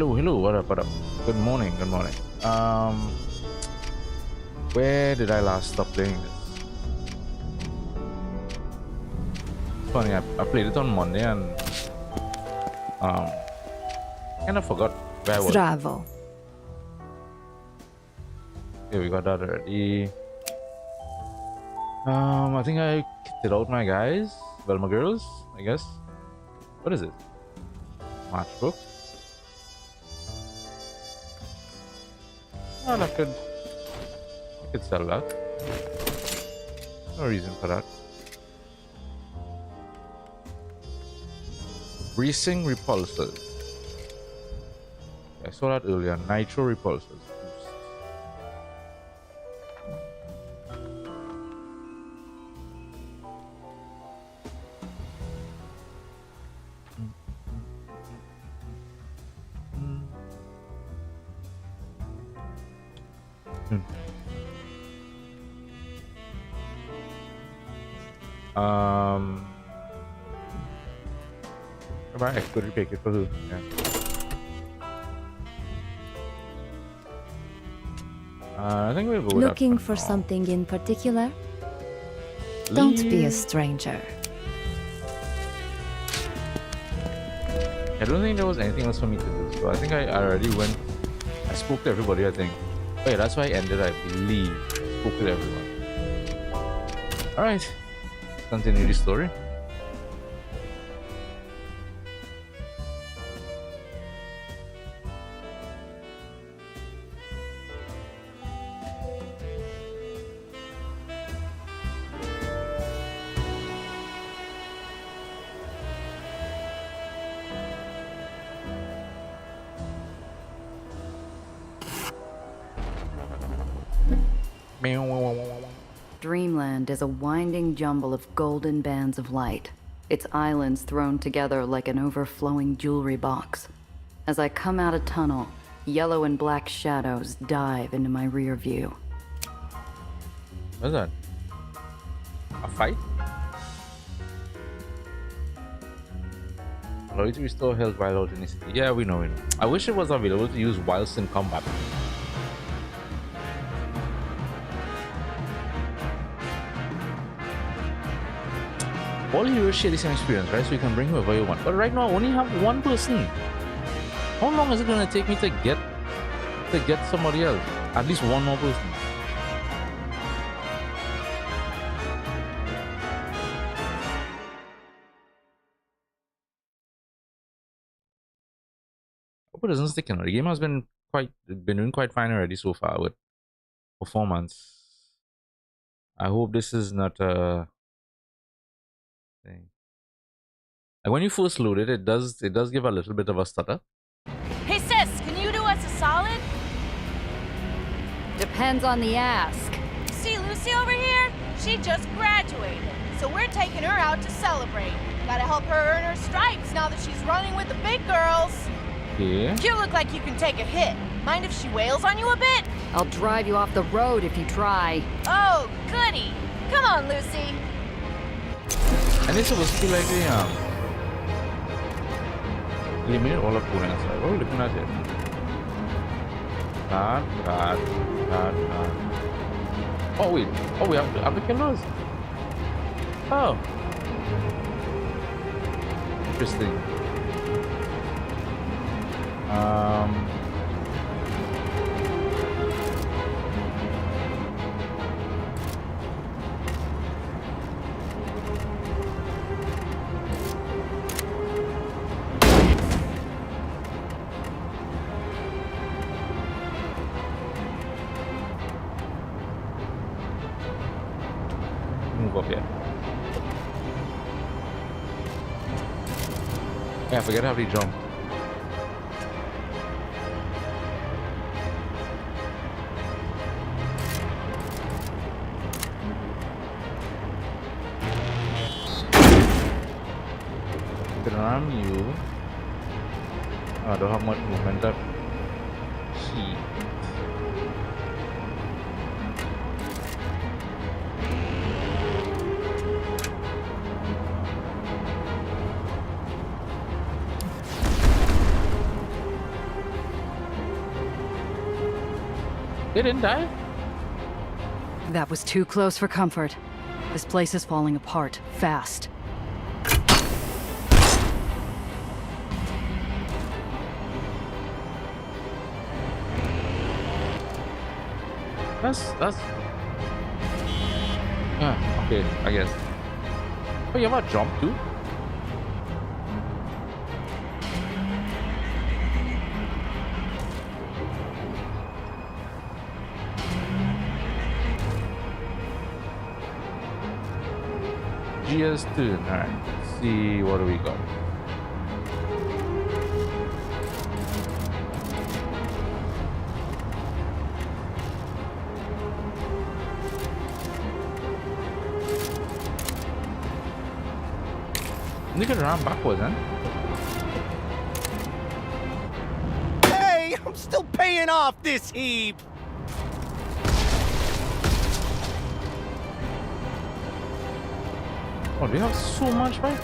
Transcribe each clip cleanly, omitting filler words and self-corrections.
hello. What up? Good morning. Where did I last stop playing this? It's funny. I played it on Monday and kind of forgot where I was. Zdravo. Okay, we got that already. I think I kitted out my guys. Well, my girls, I guess. What is it? Matchbook. Oh, I could sell that. No reason for that. Bracing repulsors. I saw that earlier. Nitro repulsors. I could pick it for who? Yeah. I think we'll go with Looking that for now. something in particular? Don't be a stranger. I don't think there was anything else for me to do, so I think I already went. I spoke to everybody, I think. Oh yeah, that's why I ended, I believe. Spoke to everyone. Alright, continue the story. Dreamland is a winding jumble of golden bands of light, its islands thrown together like an overflowing jewelry box. As I come out a tunnel, yellow and black shadows dive into my rear view. What's that? A fight? Allow you to restore health while out in the city. Yeah, we know. I wish it was available to use whilst in combat. All heroes share the same experience, right? So you can bring whoever you want. But right now I only have one person. How long is it gonna take me to get somebody else? At least one more person. Hope it doesn't stick in. The game has been doing quite fine already so far with performance. I hope this is not a thing. Like when you first load it, it does give a little bit of a stutter. Hey sis, can you do us a solid? Depends on the ask. See Lucy over here? She just graduated, so we're taking her out to celebrate. Gotta help her earn her stripes now that she's running with the big girls. Yeah. You look like you can take a hit. Mind if she wails on you a bit? I'll drive you off the road if you try. Oh, goody. Come on, Lucy. And it's supposed to be like a eliminate all opponents. Right? What are we looking at here? That. Oh wait. Oh, we have to kill those. Oh. Interesting. Move up here. Yeah, I forget how to jump. Ram you. Oh, I don't have much movement up. Shit. They didn't die? That was too close for comfort. This place is falling apart, fast. That's okay, I guess. Oh, you have a jump too? GS2, alright. Let's see what do we got. You can run backwards, huh? Hey, I'm still paying off this heap. Oh, they have so much, right?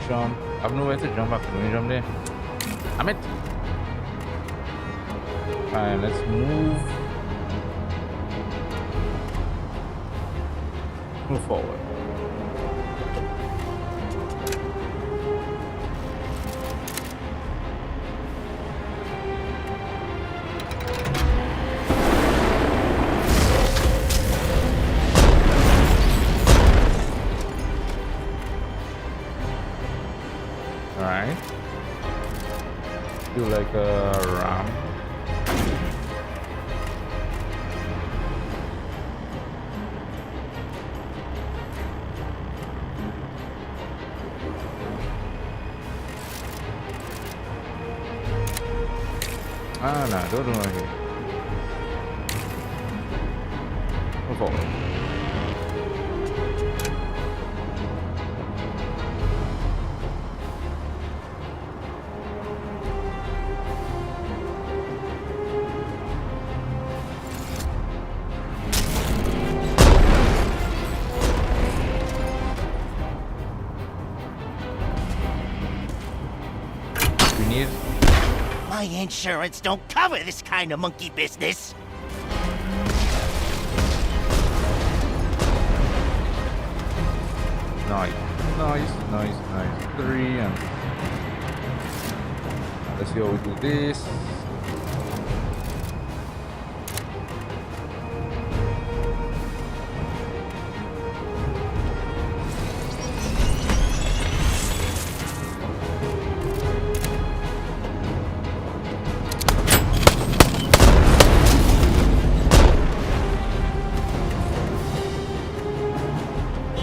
Jump. I've nowhere to jump back. Can we jump there? Damn it. Alright, let's move. Move forward. Alright. Do like a ramp. Ah, no, don't do it here. Move forward. We need. My insurance don't cover this kind of monkey business. Nice, nice, nice, nice. 3 and let's see how we do this.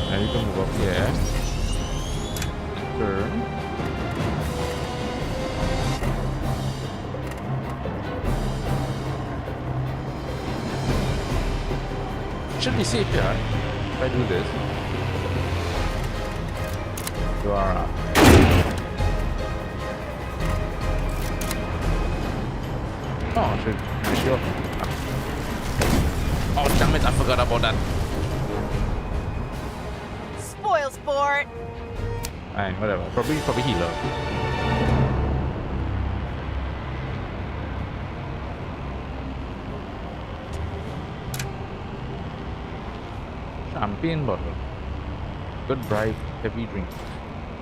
Now you can move up here. Turn. Should be safe here if I do this. You are up. Oh, should sure. Oh damn it! I forgot about that. Spoil sport. Alright, whatever. Probably healer. Champagne bottle. Good bribe, heavy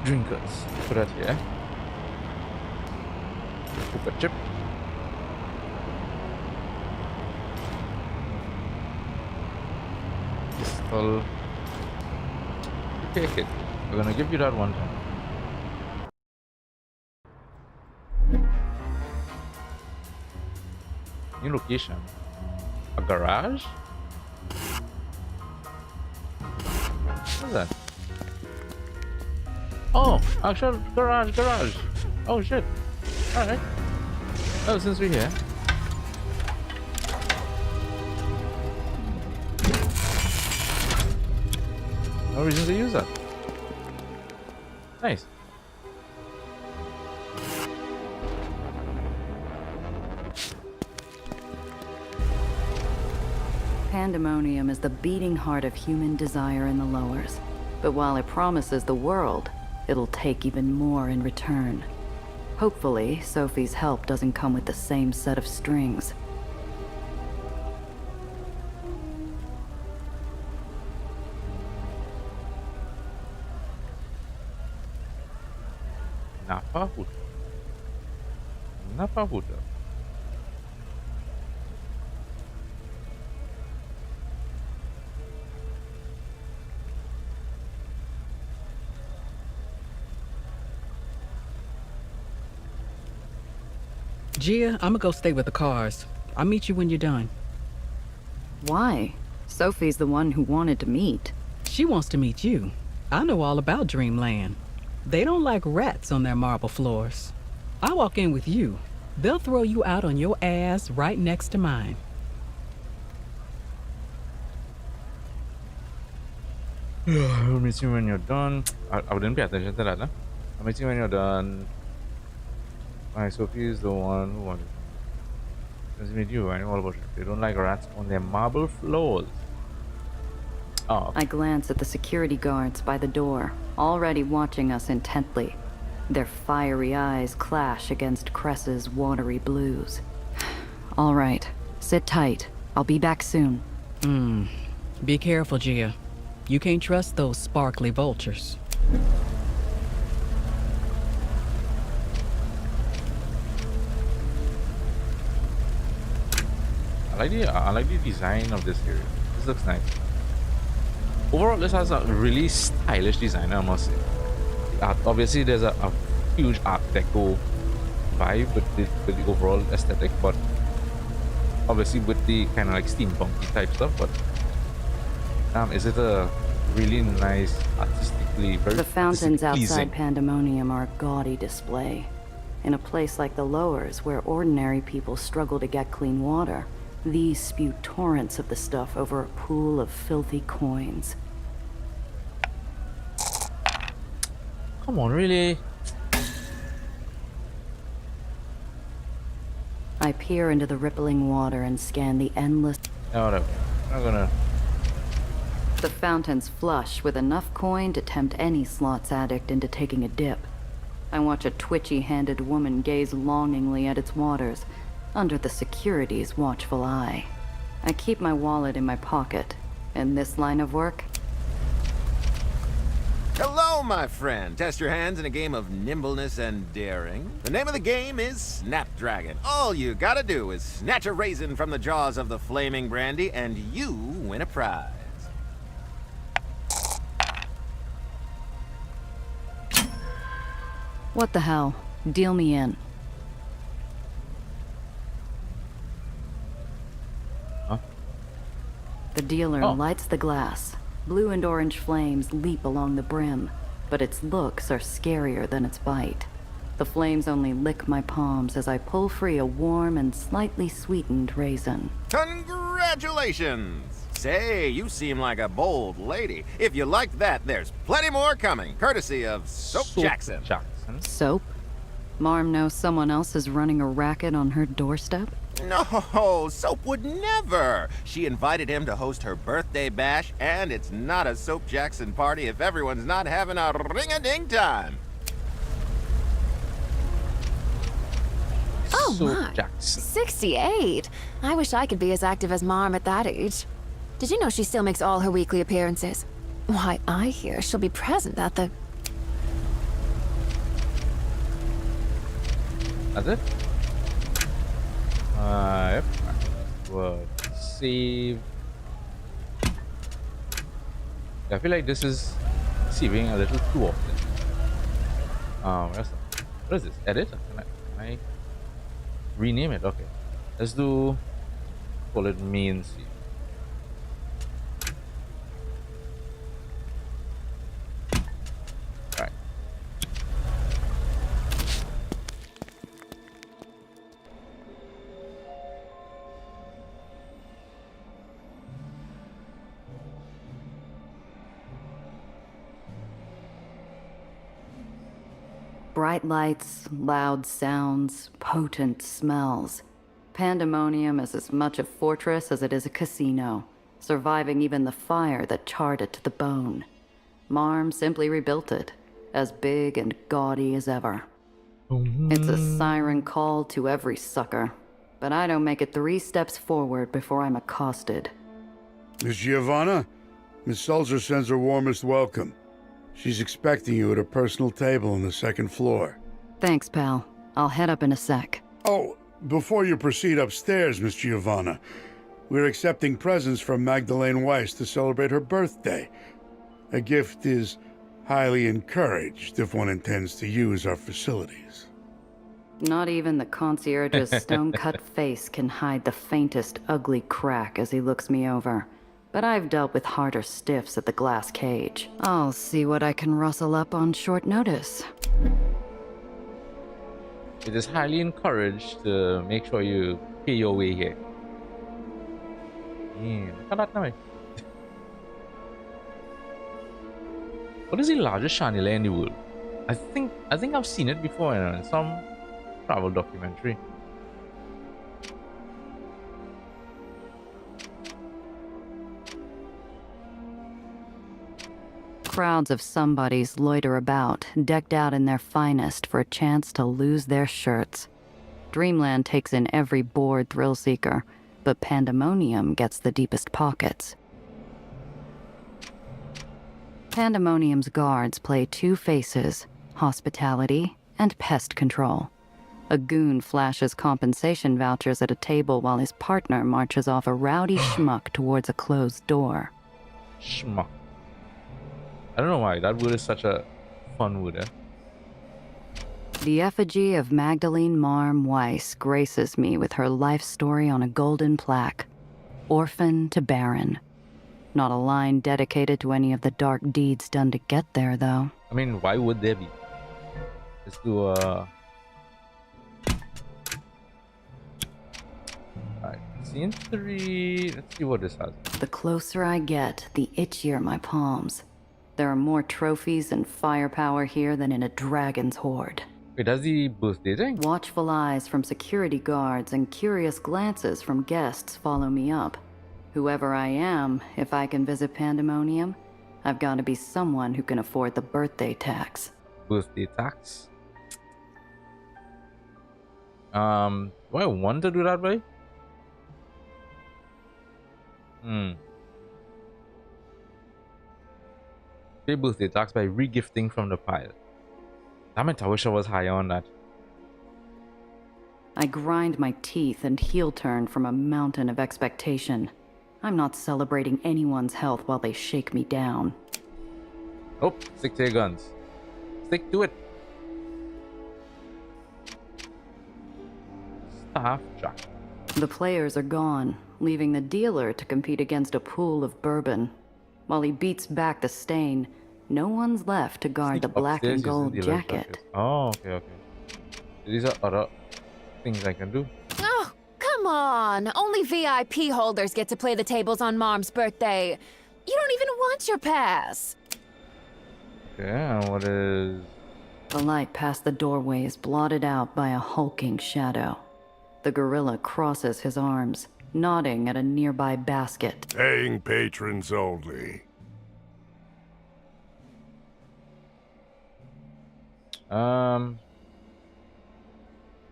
drinkers. Put that here. Poker chip. Pistol. Take it. We're gonna give you that one time. New location. A garage? What's that? Oh, actual garage. Oh shit. Alright. Oh, since we're here. No reason to use that. Nice. Pandemonium is the beating heart of human desire in the lowers. But while it promises the world, it'll take even more in return. Hopefully, Sophie's help doesn't come with the same set of strings. Napahuta. Napahuta. Gia, I'm gonna go stay with the cars. I'll meet you when you're done. Why? Sophie's the one who wanted to meet. She wants to meet you. I know all about Dreamland. They don't like rats on their marble floors. I walk in with you. They'll throw you out on your ass right next to mine. I'll meet you when you're done. I didn't pay attention to that, huh? I'll meet you when you're done. My Sophie is the one who wanted to meet you. I know all about it. They don't like rats on their marble floors. Oh. I glance at the security guards by the door, already watching us intently. Their fiery eyes clash against Cress's watery blues. All right, sit tight. I'll be back soon. Be careful, Gia. You can't trust those sparkly vultures. I like the design of this area. This looks nice. Overall, this has a really stylish design, I must say. Obviously, there's a huge Art Deco vibe with the overall aesthetic, but obviously with the kind of like steampunky type stuff. But is it a really nice, artistically very The fountains pleasing. outside Pandemonium are a gaudy display. In a place like the Lowers, where ordinary people struggle to get clean water, these spew torrents of the stuff over a pool of filthy coins. Come on, really? I peer into the rippling water and scan the endless... No, whatever. I'm not gonna... The fountains flush with enough coin to tempt any slots addict into taking a dip. I watch a twitchy-handed woman gaze longingly at its waters, under the security's watchful eye. I keep my wallet in my pocket. In this line of work, Hello, my friend. Test your hands in a game of nimbleness and daring. The name of the game is Snapdragon. All you gotta do is snatch a raisin from the jaws of the flaming brandy, and you win a prize. what the hell? Deal me in. Huh? The dealer Oh. lights the glass. Blue and orange flames leap along the brim, but its looks are scarier than its bite. The flames only lick my palms as I pull free a warm and slightly sweetened raisin. Congratulations! Say, you seem like a bold lady. If you liked that, there's plenty more coming, courtesy of Soap Jackson. Soap? Marm knows someone else is running a racket on her doorstep? No, Soap would never. She invited him to host her birthday bash, and it's not a Soap Jackson party if everyone's not having a ring-a-ding time. Oh Soap my. Jackson. 68. I wish I could be as active as Marm at that age. Did you know she still makes all her weekly appearances? Why, I hear she'll be present at the... That's it? Yep. Word. Save. I feel like this is saving a little too often. What is this? Edit? Can I rename it? Okay. Let's call it main save. Right. Bright lights, loud sounds, potent smells. Pandemonium is as much a fortress as it is a casino. surviving even the fire that charred it to the bone. Marm simply rebuilt it, as big and gaudy as ever. It's a siren call to every sucker, but I don't make it 3 steps forward before I'm accosted. Miss Giovanna, Miss Sulzer sends her warmest welcome. She's expecting you at her personal table on the 2nd floor. Thanks, pal. I'll head up in a sec. Oh, before you proceed upstairs, Miss Giovanna, we're accepting presents from Magdalene Weiss to celebrate her birthday. A gift is highly encouraged if one intends to use our facilities. Not even the concierge's stone-cut face can hide the faintest ugly crack as he looks me over. But I've dealt with harder stiffs at the glass cage. I'll see what I can rustle up on short notice. It is highly encouraged to make sure you pay your way here. Look at that now. What is the largest chandelier in the world? I think I've seen it before in some travel documentary. Crowds of somebodies loiter about, decked out in their finest for a chance to lose their shirts. Dreamland takes in every bored thrill seeker, but Pandemonium gets the deepest pockets. Pandemonium's guards play 2 faces, hospitality and pest control. A goon flashes compensation vouchers at a table while his partner marches off a rowdy schmuck towards a closed door. Schmuck. I don't know why that word is such a fun word. The effigy of Magdalene Marm Weiss graces me with her life story on a golden plaque. Orphan to barren. Not a line dedicated to any of the dark deeds done to get there, though. I mean, why would there be? Let's do Alright, scene 3. Let's see what this has. The closer I get, the itchier my palms. There are more trophies and firepower here than in a dragon's hoard. Wait, that's the birthday thing? Watchful eyes from security guards and curious glances from guests follow me up. Whoever I am, if I can visit Pandemonium, I've got to be someone who can afford the birthday tax. Birthday tax? Do I want to do that, boy? Pay birthday tax by regifting from the pile. Damn it, I wish I was higher on that. I grind my teeth and heel turn from a mountain of expectation. I'm not celebrating anyone's health while they shake me down. Oh, stick to your guns. Stick to it. Staff jack. The players are gone, leaving the dealer to compete against a pool of bourbon. While he beats back the stain, no one's left to guard the black and gold jacket. Oh, okay. These are other things I can do. Oh, come on! Only VIP holders get to play the tables on Marm's birthday. You don't even want your pass. Okay, and what is... The light past the doorway is blotted out by a hulking shadow. The gorilla crosses his arms, nodding at a nearby basket. Paying patrons only.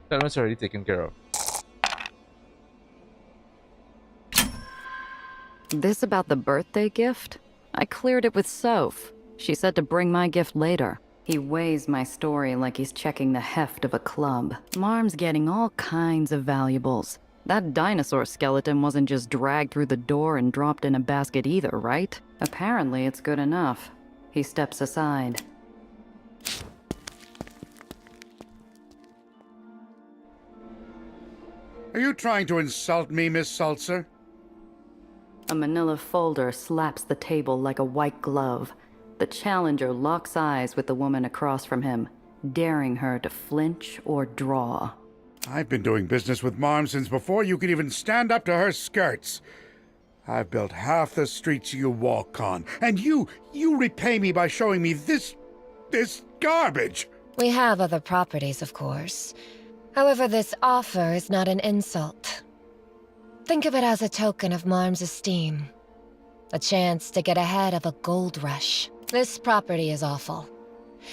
Settlement's already taken care of. This about the birthday gift? I cleared it with Soph. She said to bring my gift later. He weighs my story like he's checking the heft of a club. Marm's getting all kinds of valuables. That dinosaur skeleton wasn't just dragged through the door and dropped in a basket either, right? Apparently it's good enough. He steps aside. Are you trying to insult me, Miss Sulzer? A manila folder slaps the table like a white glove. The challenger locks eyes with the woman across from him, daring her to flinch or draw. I've been doing business with Marm since before you could even stand up to her skirts. I've built half the streets you walk on, and you repay me by showing me this garbage. We have other properties, of course. However, this offer is not an insult. Think of it as a token of Marm's esteem. A chance to get ahead of a gold rush. This property is awful,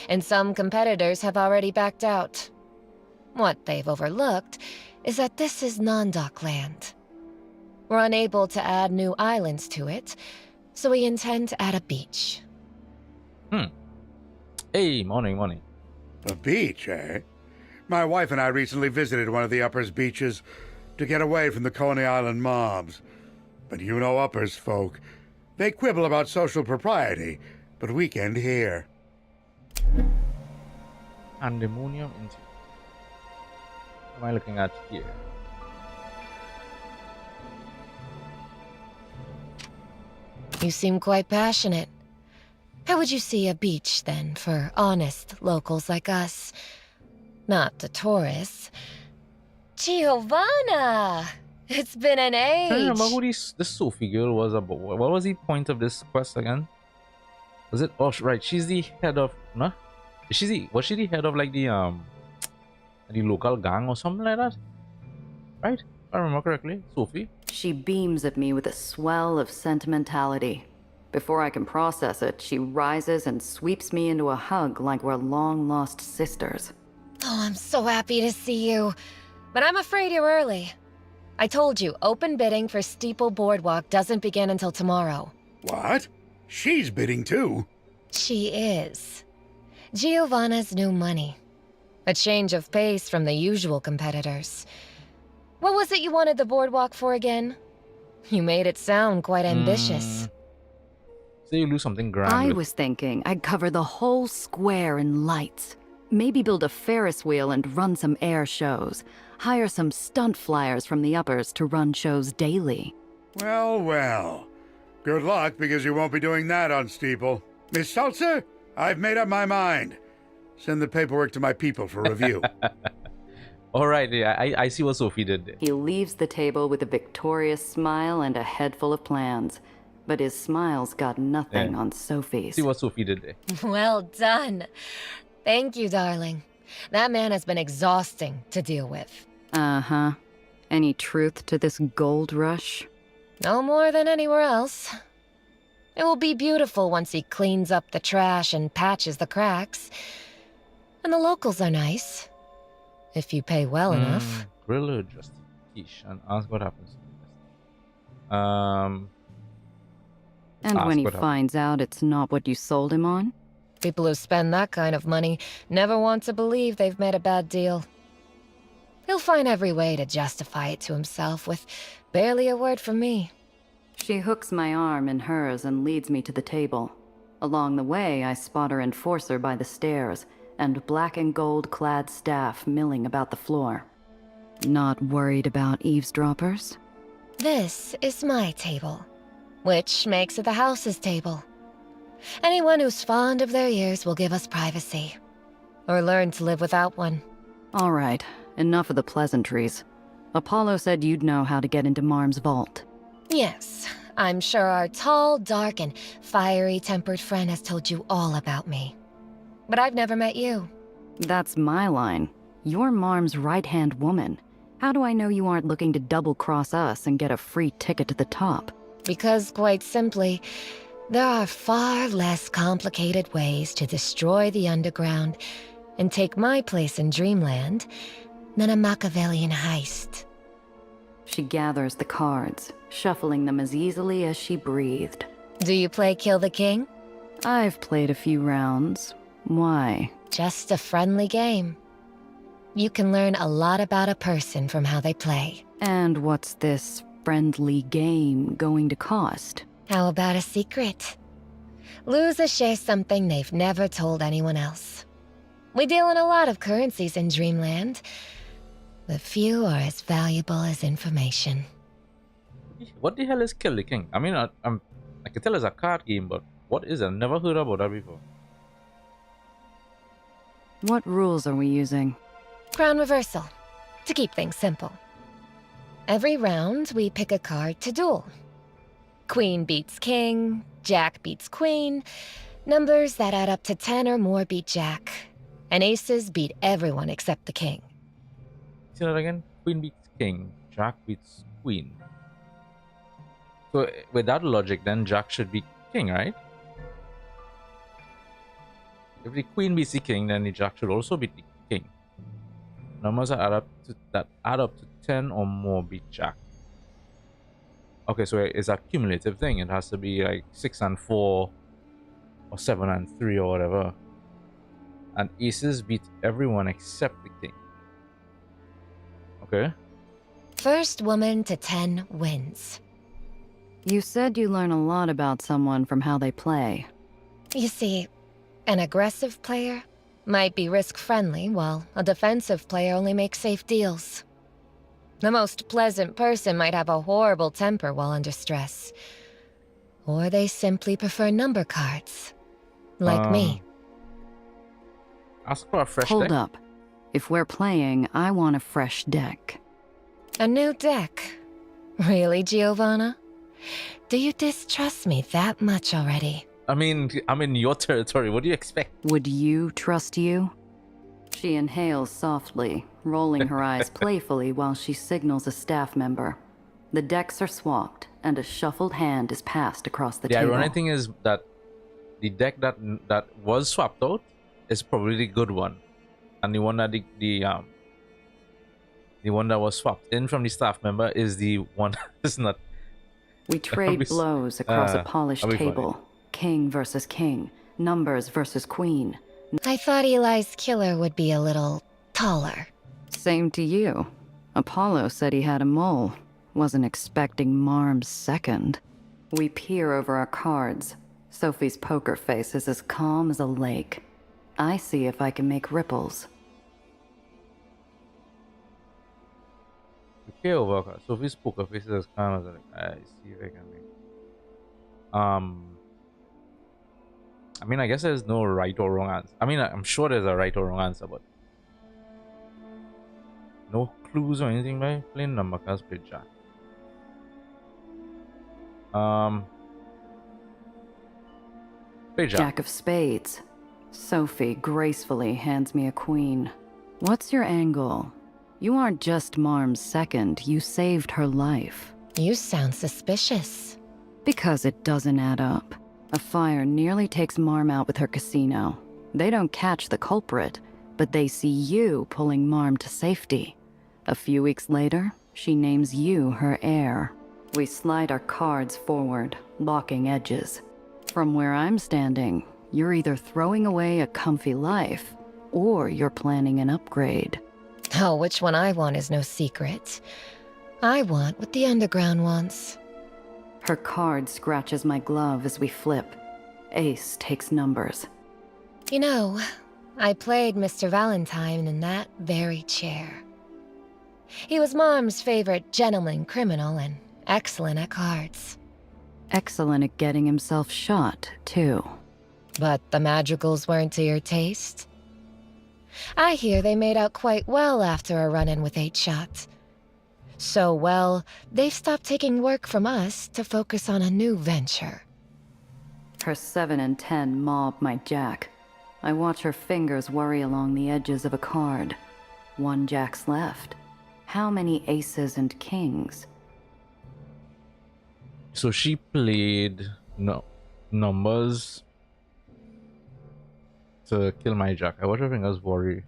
and some competitors have already backed out. What they've overlooked is that this is non-dock land. We're unable to add new islands to it, so we intend to add a beach. Hey, morning. A beach, eh? My wife and I recently visited one of the Uppers beaches to get away from the Coney Island mobs. But you know Uppers folk. They quibble about social propriety, but weekend here. Pandemonium Institute. What am I looking at here? You seem quite passionate. How would you see a beach, then, for honest locals like us? Not the tourists. Giovanna! It's been an age! I remember who this Sophie girl was about. What was the point of this quest again? Was it? Oh, right. She's the head of. No? Was she the head of like the local gang or something like that? Right? If I remember correctly, Sophie. She beams at me with a swell of sentimentality. Before I can process it, she rises and sweeps me into a hug like we're long-lost sisters. Oh, I'm so happy to see you. But I'm afraid you're early. I told you, open bidding for Steeple Boardwalk doesn't begin until tomorrow. What? She's bidding too. She is. Giovanna's new money. A change of pace from the usual competitors. What was it you wanted the boardwalk for again? You made it sound quite ambitious. So you lose something grand. I was thinking I'd cover the whole square in lights. Maybe build a Ferris wheel and run some air shows. Hire some stunt flyers from the Uppers to run shows daily. Well. Good luck, because you won't be doing that on Steeple. Miss Seltzer, I've made up my mind. Send the paperwork to my people for review. All right, yeah, I see what Sophie did there. He leaves the table with a victorious smile and a head full of plans. But his smile's got nothing on Sophie's. See what Sophie did there. Well done. Thank you, darling. That man has been exhausting to deal with. Uh-huh. Any truth to this gold rush? No more than anywhere else. It will be beautiful once he cleans up the trash and patches the cracks. And the locals are nice. If you pay well enough. Grill her just quiche and ask what happens. And when he finds out it's not what you sold him on? People who spend that kind of money never want to believe they've made a bad deal. He'll find every way to justify it to himself with barely a word from me. She hooks my arm in hers and leads me to the table. Along the way, I spot her enforcer by the stairs and black and gold-clad staff milling about the floor. Not worried about eavesdroppers? This is my table, which makes it the house's table. Anyone who's fond of their ears will give us privacy, or learn to live without one. All right, enough of the pleasantries. Apollo said you'd know how to get into Marm's vault. Yes, I'm sure our tall, dark, and fiery-tempered friend has told you all about me. But I've never met you. That's my line. You're Marm's right-hand woman. How do I know you aren't looking to double-cross us and get a free ticket to the top? Because, quite simply, there are far less complicated ways to destroy the underground and take my place in Dreamland than a Machiavellian heist. She gathers the cards, shuffling them as easily as she breathed. Do you play Kill the King? I've played a few rounds. Why? Just a friendly game. You can learn a lot about a person from how they play. And what's this friendly game going to cost? How about a secret? Losers share something they've never told anyone else. We deal in a lot of currencies in Dreamland, but few are as valuable as information. What the hell is Kill the King? I mean, I can tell it's a card game, but what is it? I've never heard about that before. What rules are we using? Crown reversal, to keep things simple. Every round, we pick a card to duel. Queen beats king, jack beats queen. Numbers that add up to 10 or more beat jack. And aces beat everyone except the king. See that again? Queen beats king, jack beats queen. So with that logic, then Jack should be king, right? If the queen beats the king, then the Jack should also beat the king. Numbers that add up to 10 or more beat Jack. Okay, so it's a cumulative thing. It has to be like 6 and 4 or 7 and 3 or whatever. And aces beat everyone except the king. Okay. First woman to 10 wins. You said you learn a lot about someone from how they play. You see, an aggressive player might be risk-friendly, while a defensive player only makes safe deals. The most pleasant person might have a horrible temper while under stress. Or they simply prefer number cards. Like me. Ask for a fresh Hold deck. up. If we're playing, I want a fresh deck. A new deck. Really, Giovanna? Do you distrust me that much already? I mean, I'm in your territory. What do you expect? Would you trust you? She inhales softly, rolling her eyes playfully while she signals a staff member. The decks are swapped, and a shuffled hand is passed across the The table. ironic thing is that the deck that was swapped out is probably the good one, and the one that the one that was swapped in from the staff member is the one that's not. We trade blows across a polished table. Funny. King versus king. Numbers versus queen. I thought Eli's killer would be a little taller. Same to you. Apollo said he had a mole. Wasn't expecting Marm's second. We peer over our cards. Sophie's poker face is as calm as a lake. I see if I can make ripples. Okay, over. Sophie's poker face is as calm as I see if I can make. I mean, I guess there's no right or wrong answer. I mean, I'm sure there's a right or wrong answer, but no clues or anything by plain number cards. Play Jack. Play Jack. Jack of spades. Sophie gracefully hands me a queen. What's your angle? You aren't just Marm's second, you saved her life. You sound suspicious. Because it doesn't add up. A fire nearly takes Marm out with her casino. They don't catch the culprit, but they see you pulling Marm to safety. A few weeks later, she names you her heir. We slide our cards forward, locking edges. From where I'm standing, you're either throwing away a comfy life, or you're planning an upgrade. Oh, which one I want is no secret. I want what the underground wants. Her card scratches my glove as we flip. Ace takes numbers. You know, I played Mr. Valentine in that very chair. He was Mom's favorite gentleman criminal and excellent at cards. Excellent at getting himself shot, too. But the madrigals weren't to your taste? I hear they made out quite well after a run-in with 8 shots. So well, they've stopped taking work from us to focus on a new venture. Her 7 and 10 mob my jack. I watch her fingers worry along the edges of a card. 1 jack's left. How many aces and kings? So she played numbers to kill my jack. I watch her fingers worry.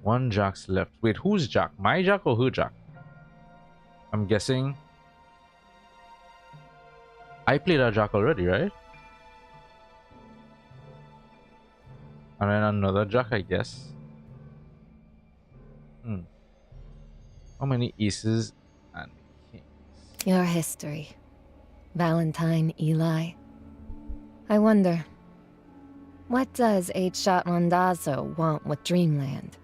1 jack's left. Wait, who's jack? My jack or her jack? I'm guessing I played a jack already, right? And then another jack, I guess. How many aces and kings? Your history. Valentine, Eli. I wonder, what does 8-Shot Mondazzo want with Dreamland?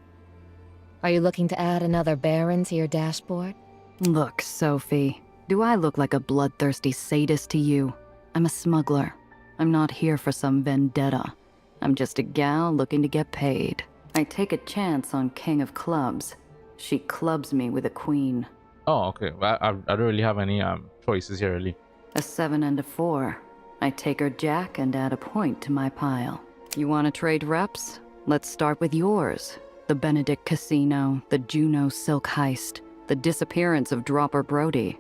Are you looking to add another Baron to your dashboard? Look, Sophie. Do I look like a bloodthirsty sadist to you? I'm a smuggler. I'm not here for some vendetta. I'm just a gal looking to get paid. I take a chance on King of Clubs. She clubs me with a queen. Oh, okay. Well, I don't really have any choices here, really. A 7 and a 4. I take her jack and add a point to my pile. You want to trade reps? Let's start with yours. The Benedict Casino, the Juno Silk Heist, the disappearance of Dropper Brody.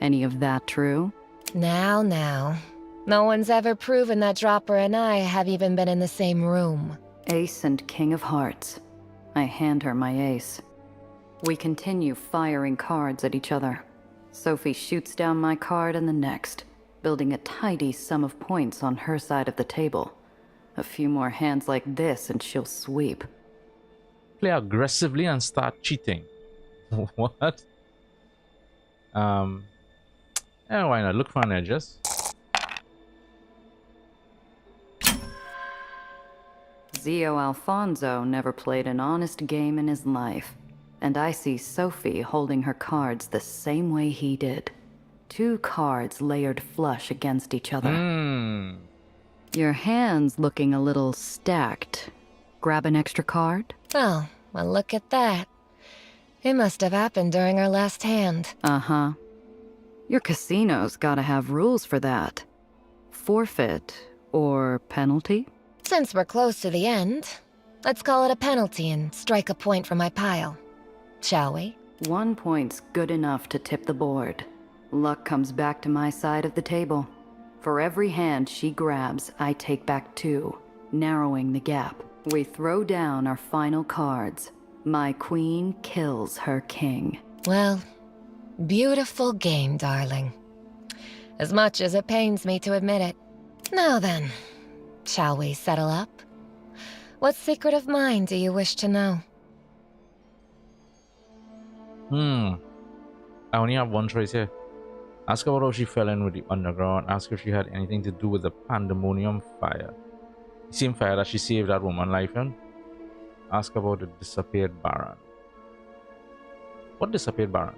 Any of that true? Now. No one's ever proven that Dropper and I have even been in the same room. Ace and King of Hearts. I hand her my ace. We continue firing cards at each other. Sophie shoots down my card and the next, building a tidy sum of points on her side of the table. A few more hands like this and she'll sweep. Play aggressively and start cheating. What? Yeah, why not? Look for an edges. Zio Alfonso never played an honest game in his life. And I see Sophie holding her cards the same way he did. 2 cards layered flush against each other. Your hand's looking a little stacked. Grab an extra card? Oh, well look at that. It must have happened during our last hand. Uh-huh. Your casino's gotta have rules for that. Forfeit or penalty? Since we're close to the end, let's call it a penalty and strike a point from my pile. Shall we? 1 point's good enough to tip the board. Luck comes back to my side of the table. For every hand she grabs, I take back 2, narrowing the gap. We throw down our final cards. My queen kills her king. Well, beautiful game, darling. As much as it pains me to admit it. Now then, shall we settle up? What secret of mine do you wish to know? I only have one choice here. Ask about how she fell in with the underground. Ask if she had anything to do with the pandemonium fire. The same fire that she saved that woman life in. Ask about the disappeared Baron. What disappeared Baron?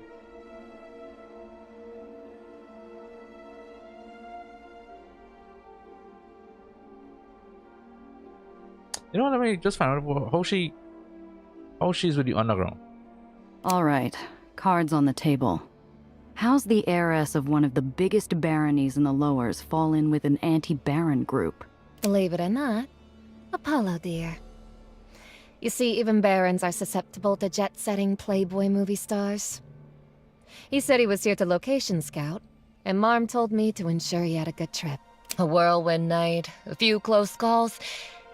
You know what I mean? Just find out how she's with the underground. All right, cards on the table. How's the heiress of one of the biggest baronies in the lowers fall in with an anti-baron group? Believe it or not, Apollo, dear. You see, even barons are susceptible to jet-setting Playboy movie stars. He said he was here to location scout, and Marm told me to ensure he had a good trip. A whirlwind night, a few close calls,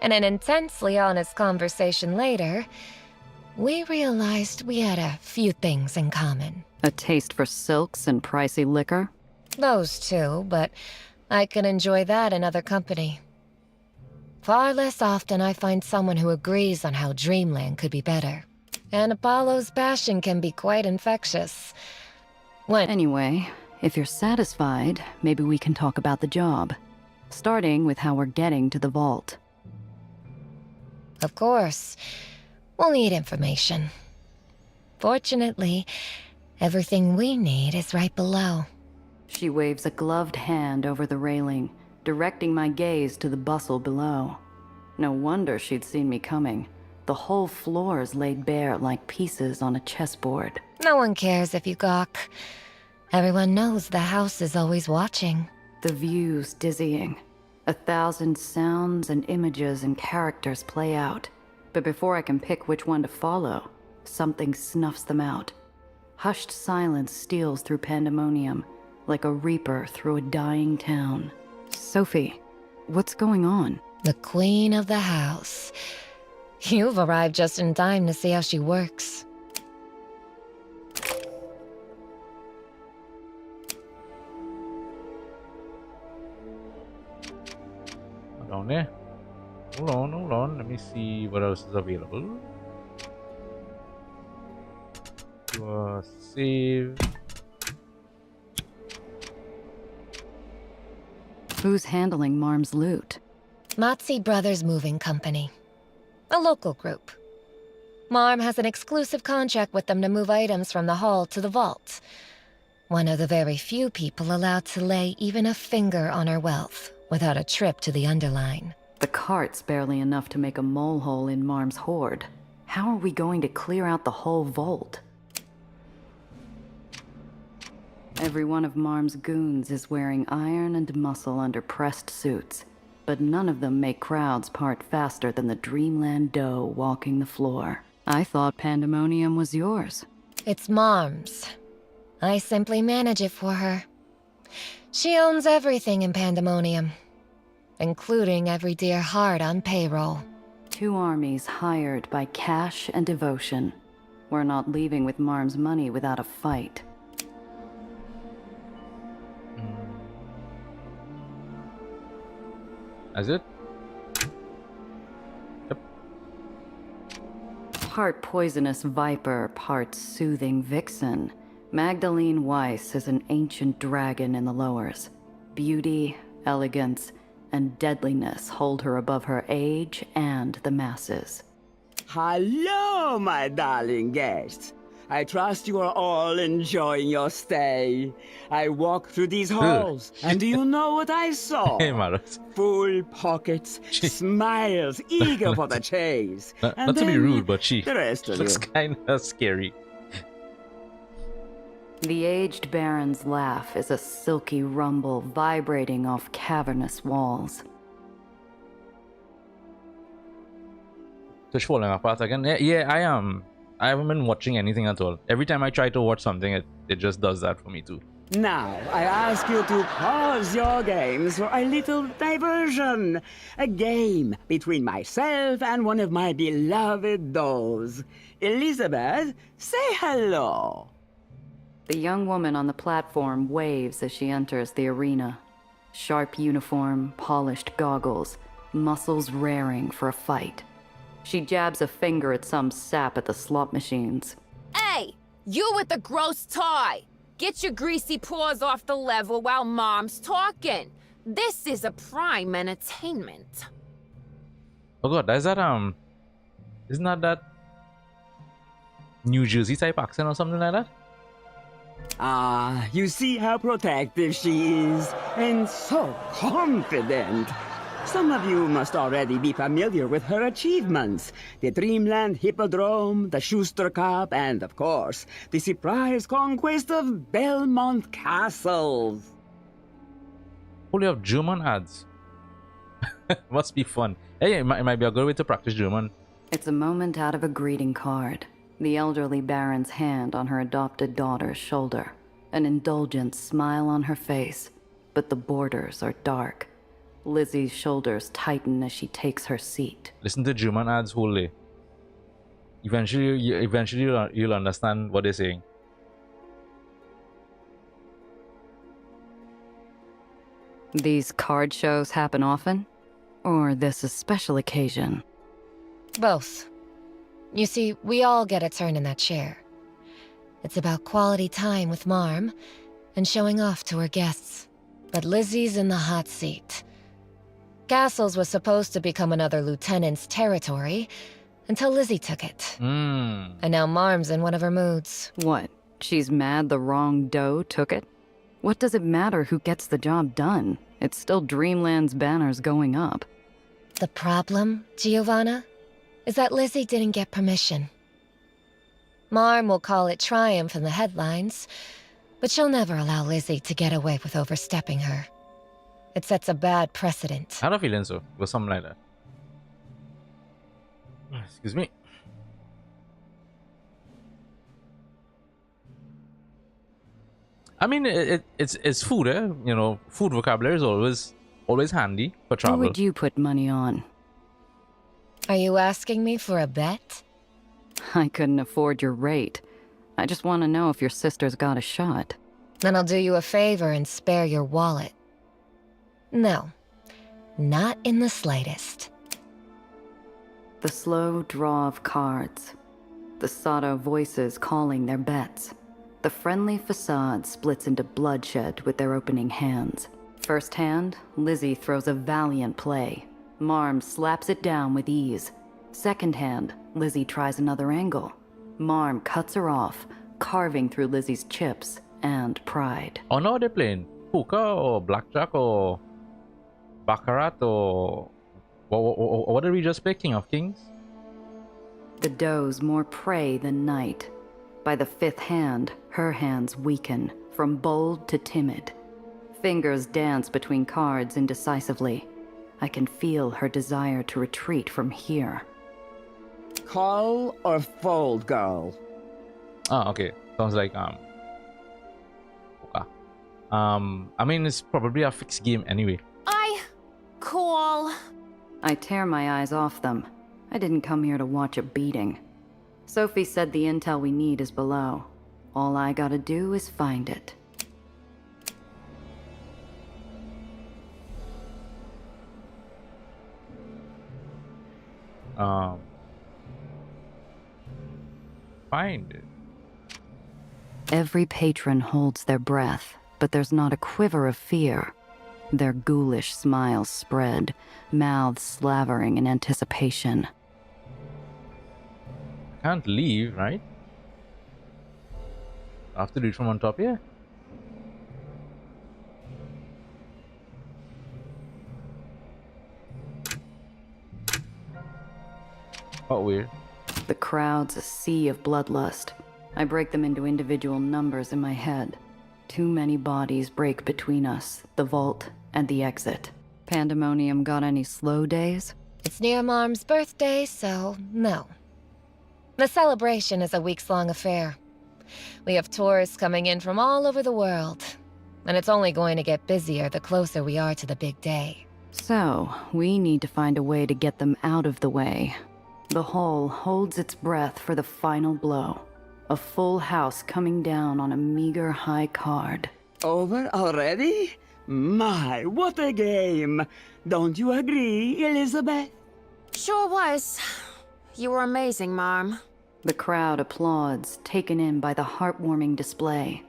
and an intensely honest conversation later, we realized we had a few things in common. A taste for silks and pricey liquor? Those two, but I can enjoy that in other company. Far less often I find someone who agrees on how Dreamland could be better. And Apollo's passion can be quite infectious. Anyway, if you're satisfied, maybe we can talk about the job. Starting with how we're getting to the vault. Of course. We'll need information. Fortunately, everything we need is right below. She waves a gloved hand over the railing, directing my gaze to the bustle below. No wonder she'd seen me coming. The whole floor is laid bare like pieces on a chessboard. No one cares if you gawk. Everyone knows the house is always watching. The view's dizzying. 1,000 sounds and images and characters play out. But before I can pick which one to follow, something snuffs them out. Hushed silence steals through pandemonium, like a reaper through a dying town. Sophie, what's going on? The queen of the house. You've arrived just in time to see how she works. Down there. Hold on. Let me see what else is available. Save. Who's handling Marm's loot? Matzi Brothers Moving Company. A local group. Marm has an exclusive contract with them to move items from the hall to the vault. One of the very few people allowed to lay even a finger on her wealth without a trip to the underline. The cart's barely enough to make a molehole in Marm's hoard. How are we going to clear out the whole vault? Every one of Marm's goons is wearing iron and muscle under pressed suits, but none of them make crowds part faster than the Dreamland doe walking the floor. I thought Pandemonium was yours. It's Marm's. I simply manage it for her. She owns everything in Pandemonium, including every dear heart on payroll. 2 armies hired by cash and devotion. We're not leaving with Marm's money without a fight. Is it? Yep. Part poisonous viper, part soothing vixen. Magdalene Weiss is an ancient dragon in the lowers. Beauty, elegance, and deadliness hold her above her age and the masses. Hello, my darling guests. I trust you are all enjoying your stay. I walked through these halls, and do you know what I saw? Hey, Maros. Full pockets, smiles, eager for the chase. Not to be rude, but she the rest of looks you. kind of scary. The aged baron's laugh is a silky rumble vibrating off cavernous walls. Tush falling apart again. Yeah, I am. I haven't been watching anything at all. Every time I try to watch something, it just does that for me too. Now, I ask you to pause your games for a little diversion. A game between myself and one of my beloved dolls. Elizabeth, say hello. The young woman on the platform waves as she enters the arena. Sharp uniform, polished goggles, muscles raring for a fight. She jabs a finger at some sap at the slot machines. Hey, you with the gross toy! Get your greasy paws off the level while Mom's talking. This is a prime entertainment. Oh god, is that isn't that New Jersey type accent or something like that? Ah, you see how protective she is, and so confident. Some of you must already be familiar with her achievements. The Dreamland Hippodrome, the Schuster Cup, and of course, the surprise conquest of Belmont Castles. Holy of German ads. Must be fun. Hey, it might be a good way to practice German. It's a moment out of a greeting card. The elderly baron's hand on her adopted daughter's shoulder. An indulgent smile on her face, but the borders are dark. Lizzie's shoulders tighten as she takes her seat. Listen to German ads whole day. Eventually you'll understand what they're saying. These card shows happen often? Or this a special occasion? Both. You see, we all get a turn in that chair. It's about quality time with Marm and showing off to her guests. But Lizzie's in the hot seat. Castles was supposed to become another lieutenant's territory until Lizzie took it. And now Marm's in one of her moods. What? She's mad the wrong doe took it? What does it matter who gets the job done? It's still Dreamland's banners going up. The problem, Giovanna, is that Lizzie didn't get permission. Marm will call it triumph in the headlines, but she'll never allow Lizzie to get away with overstepping her. It sets a bad precedent. I had a feeling so. It was something like that. Excuse me. I mean, it's food, eh? You know, food vocabulary is always handy for travel. What would you put money on? Are you asking me for a bet? I couldn't afford your rate. I just want to know if your sister's got a shot. Then I'll do you a favor and spare your wallet. No, not in the slightest. The slow draw of cards. The Sato voices calling their bets. The friendly facade splits into bloodshed with their opening hands. First hand, Lizzie throws a valiant play. Marm slaps it down with ease. Second hand, Lizzie tries another angle. Marm cuts her off, carving through Lizzie's chips and pride. Oh no, they're playing poker or blackjack or baccarat or what did we just play? King of Kings? The doe's more prey than knight. By the fifth hand, her hands weaken, from bold to timid. Fingers dance between cards indecisively. I can feel her desire to retreat from here. Call or fold, girl? Ah, okay. Sounds like poker. I mean, it's probably a fixed game anyway. I call. I tear my eyes off them. I didn't come here to watch a beating. Sophie said the intel we need is below. All I gotta do is find it. Find it. Every patron holds their breath, but there's not a quiver of fear. Their ghoulish smiles spread, mouths slavering in anticipation. Can't leave, right? I have to do it from on top here. Oh, weird. The crowd's a sea of bloodlust. I break them into individual numbers in my head. Too many bodies break between us, the vault, and the exit. Pandemonium got any slow days? It's near Marm's birthday, so no. The celebration is a weeks-long affair. We have tourists coming in from all over the world, and it's only going to get busier the closer we are to the big day. So, we need to find a way to get them out of the way. The hall holds its breath for the final blow. A full house coming down on a meager high card. Over already? My, what a game! Don't you agree, Elizabeth? Sure was. You were amazing, Marm. The crowd applauds, taken in by the heartwarming display.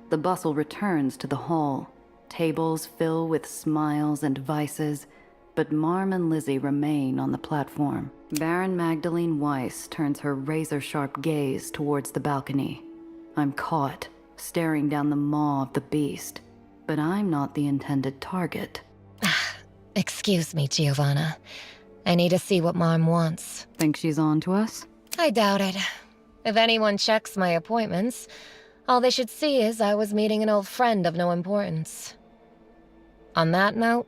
The bustle returns to the hall. Tables fill with smiles and vices, but Marm and Lizzie remain on the platform. Baron Magdalene Weiss turns her razor-sharp gaze towards the balcony. I'm caught, staring down the maw of the beast, but I'm not the intended target. Excuse me, Giovanna. I need to see what Marm wants. Think she's on to us? I doubt it. If anyone checks my appointments, all they should see is I was meeting an old friend of no importance. On that note,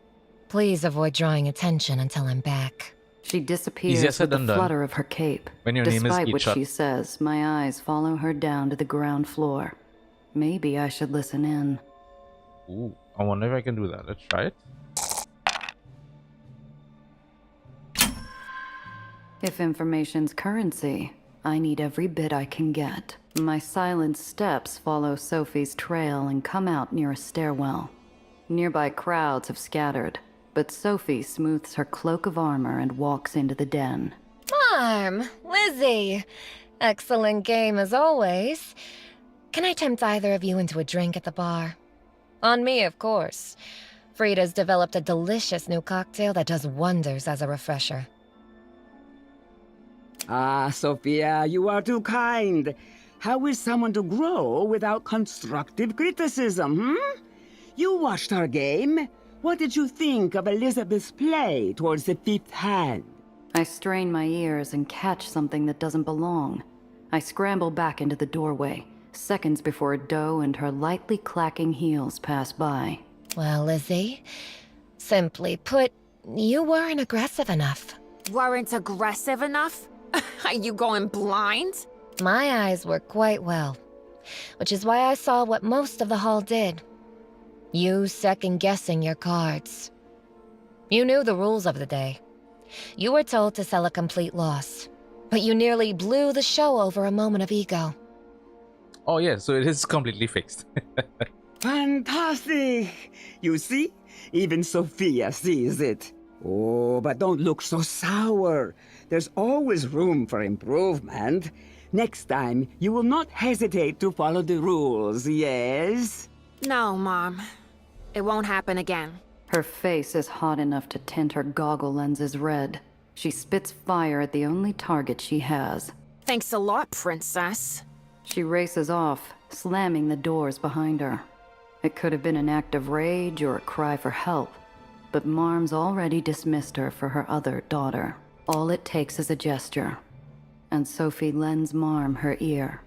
please avoid drawing attention until I'm back. She disappears Easier with said the than done. flutter of her cape. When your name is Despite what Eatshot. she says, my eyes follow her down to the ground floor. Maybe I should listen in. Ooh, I wonder if I can do that. Let's try it. If information's currency, I need every bit I can get. My silent steps follow Sophie's trail and come out near a stairwell. Nearby crowds have scattered, but Sophie smooths her cloak of armor and walks into the den. Marm! Lizzie! Excellent game as always. Can I tempt either of you into a drink at the bar? On me, of course. Frida's developed a delicious new cocktail that does wonders as a refresher. Ah, Sophia, you are too kind. How is someone to grow without constructive criticism, You watched our game. What did you think of Elizabeth's play towards the fifth hand? I strain my ears and catch something that doesn't belong. I scramble back into the doorway, seconds before Doe and her lightly clacking heels pass by. Well, Lizzie, simply put, you weren't aggressive enough. Weren't aggressive enough? Are you going blind? My eyes work quite well, which is why I saw what most of the hall did. You second-guessing your cards. You knew the rules of the day. You were told to sell a complete loss, but you nearly blew the show over a moment of ego. Oh yeah, so it is completely fixed. Fantastic! You see? Even Sophia sees it. Oh, but don't look so sour. There's always room for improvement. Next time, you will not hesitate to follow the rules, yes? No, Mom. It won't happen again. Her face is hot enough to tint her goggle lenses red. She spits fire at the only target she has. Thanks a lot, Princess. She races off, slamming the doors behind her. It could have been an act of rage or a cry for help, but Marm's already dismissed her for her other daughter. All it takes is a gesture, and Sophie lends Marm her ear.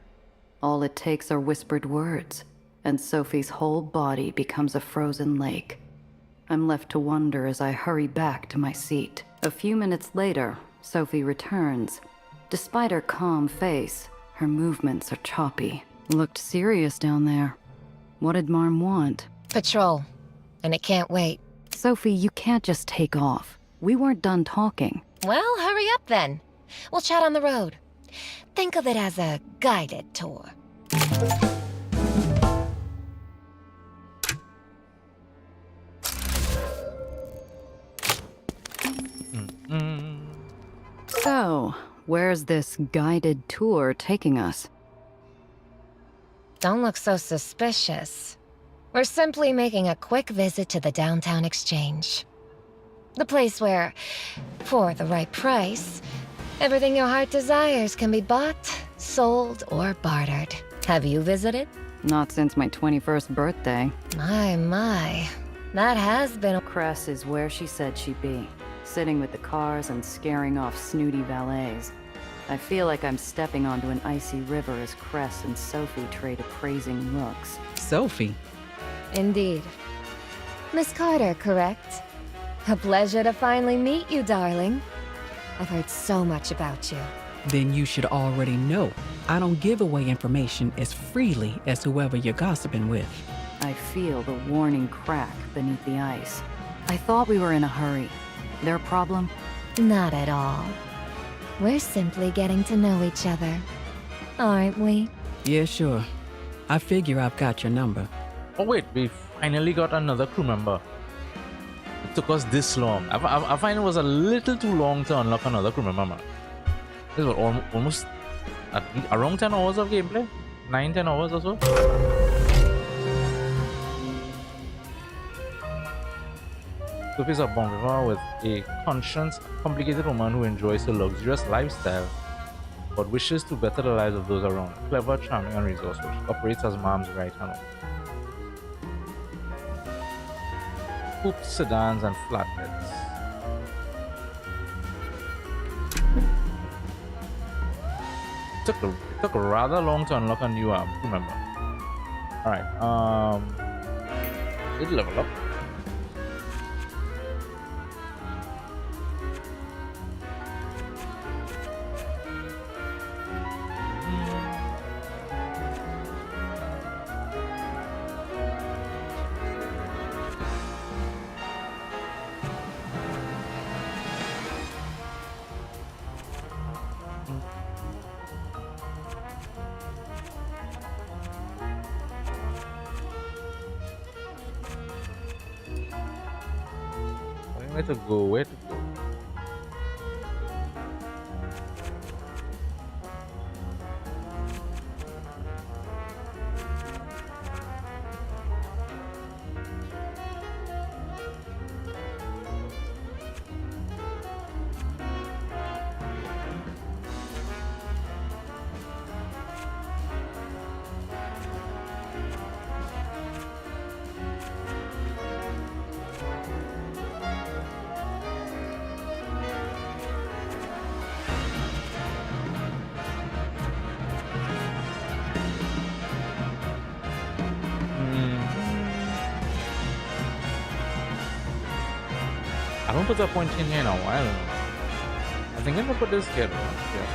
All it takes are whispered words, and Sophie's whole body becomes a frozen lake. I'm left to wonder as I hurry back to my seat. A few minutes later, Sophie returns. Despite her calm face, her movements are choppy. Looked serious down there. What did Marm want? Patrol. And it can't wait. Sophie, you can't just take off. We weren't done talking. Well, hurry up then. We'll chat on the road. Think of it as a guided tour. So, where's this guided tour taking us? Don't look so suspicious. We're simply making a quick visit to the downtown exchange. The place where, for the right price, everything your heart desires can be bought, sold, or bartered. Have you visited? Not since my 21st birthday. My. That has been... Cress is where she said she'd be, sitting with the cars and scaring off snooty valets. I feel like I'm stepping onto an icy river as Cress and Sophie trade appraising looks. Sophie? Indeed. Miss Carter, correct? A pleasure to finally meet you, darling. I've heard so much about you. Then you should already know. I don't give away information as freely as whoever you're gossiping with. I feel the warning crack beneath the ice. I thought we were in a hurry. Their problem? Not at all. We're simply getting to know each other. Aren't we? Yeah, sure. I figure I've got your number. Oh wait, we finally got another crew member. It took us this long. I find it was a little too long to unlock another crew member, man. This was almost around 10 hours of gameplay? 9-10 hours or so? Sophie's a bon vivant with a conscious, complicated woman who enjoys a luxurious lifestyle but wishes to better the lives of those around. Clever, charming, and resourceful. She operates as mom's right hand. Coupes, sedans, and flatbeds. It took rather long to unlock a new crew member. Alright, did level up. Where to go? Where to go? I don't put that point in here in a while. I think I'm gonna put this here. Yeah.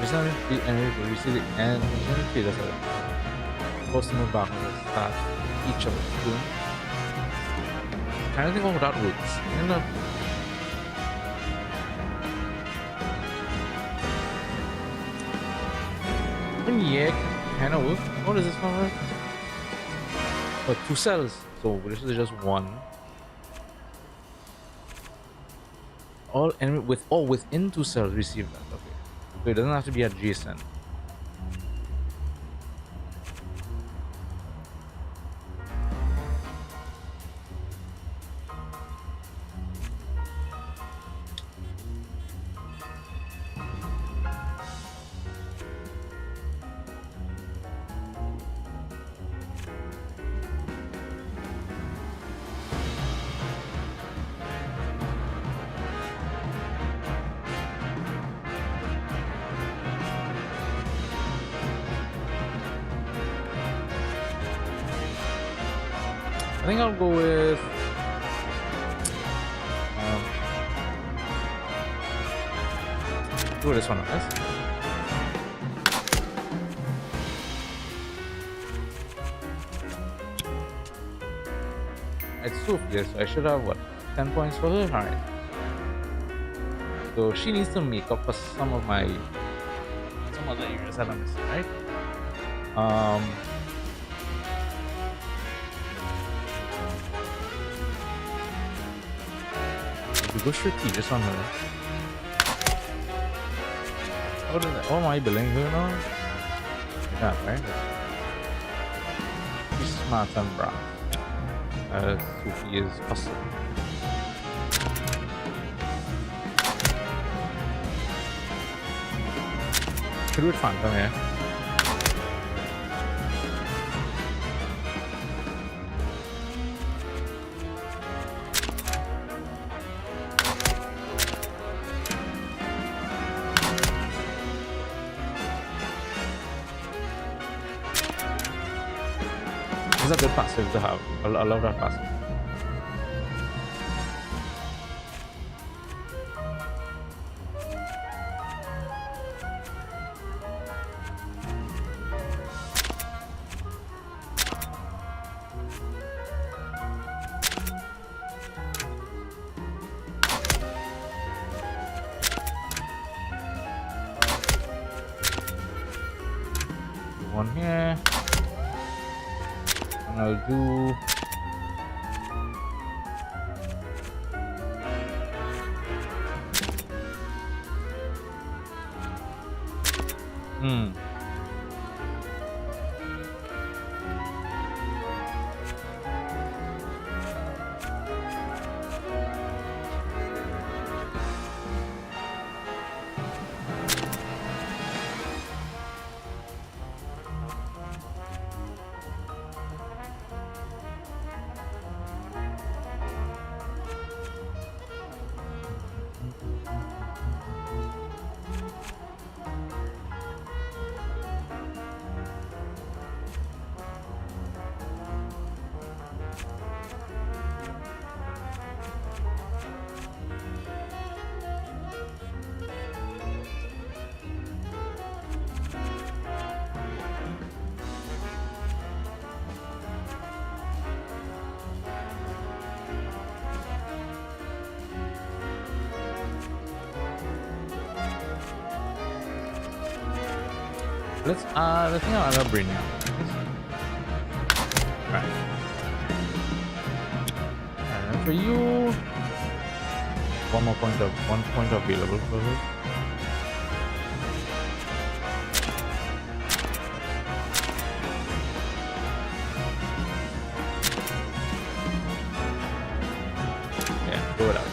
It's not the enemy, but we see the end. There's a supposed to move back on the start each of us doing. I don't think how that works. I don't know. Yeah, kind of work. What is this one? Oh, 2 cells. So this is just one. All enemy within 2 cells receive that. Okay. So it doesn't have to be adjacent. I think I'll go with do this one on this. It's Sophia, so I should have what, 10 points for her? Alright. So she needs to make up for some other areas that I'm missing, right? If we go strategic on her. What am I building here now? Yeah, right? She's smart and brown. Sophie is awesome. Could do it Phantom, yeah. It's a good passive to have. I love that passive. One here. And I'll do let's I think I'll add a brain now. Right. And for you, one point available for her. Yeah, go it out.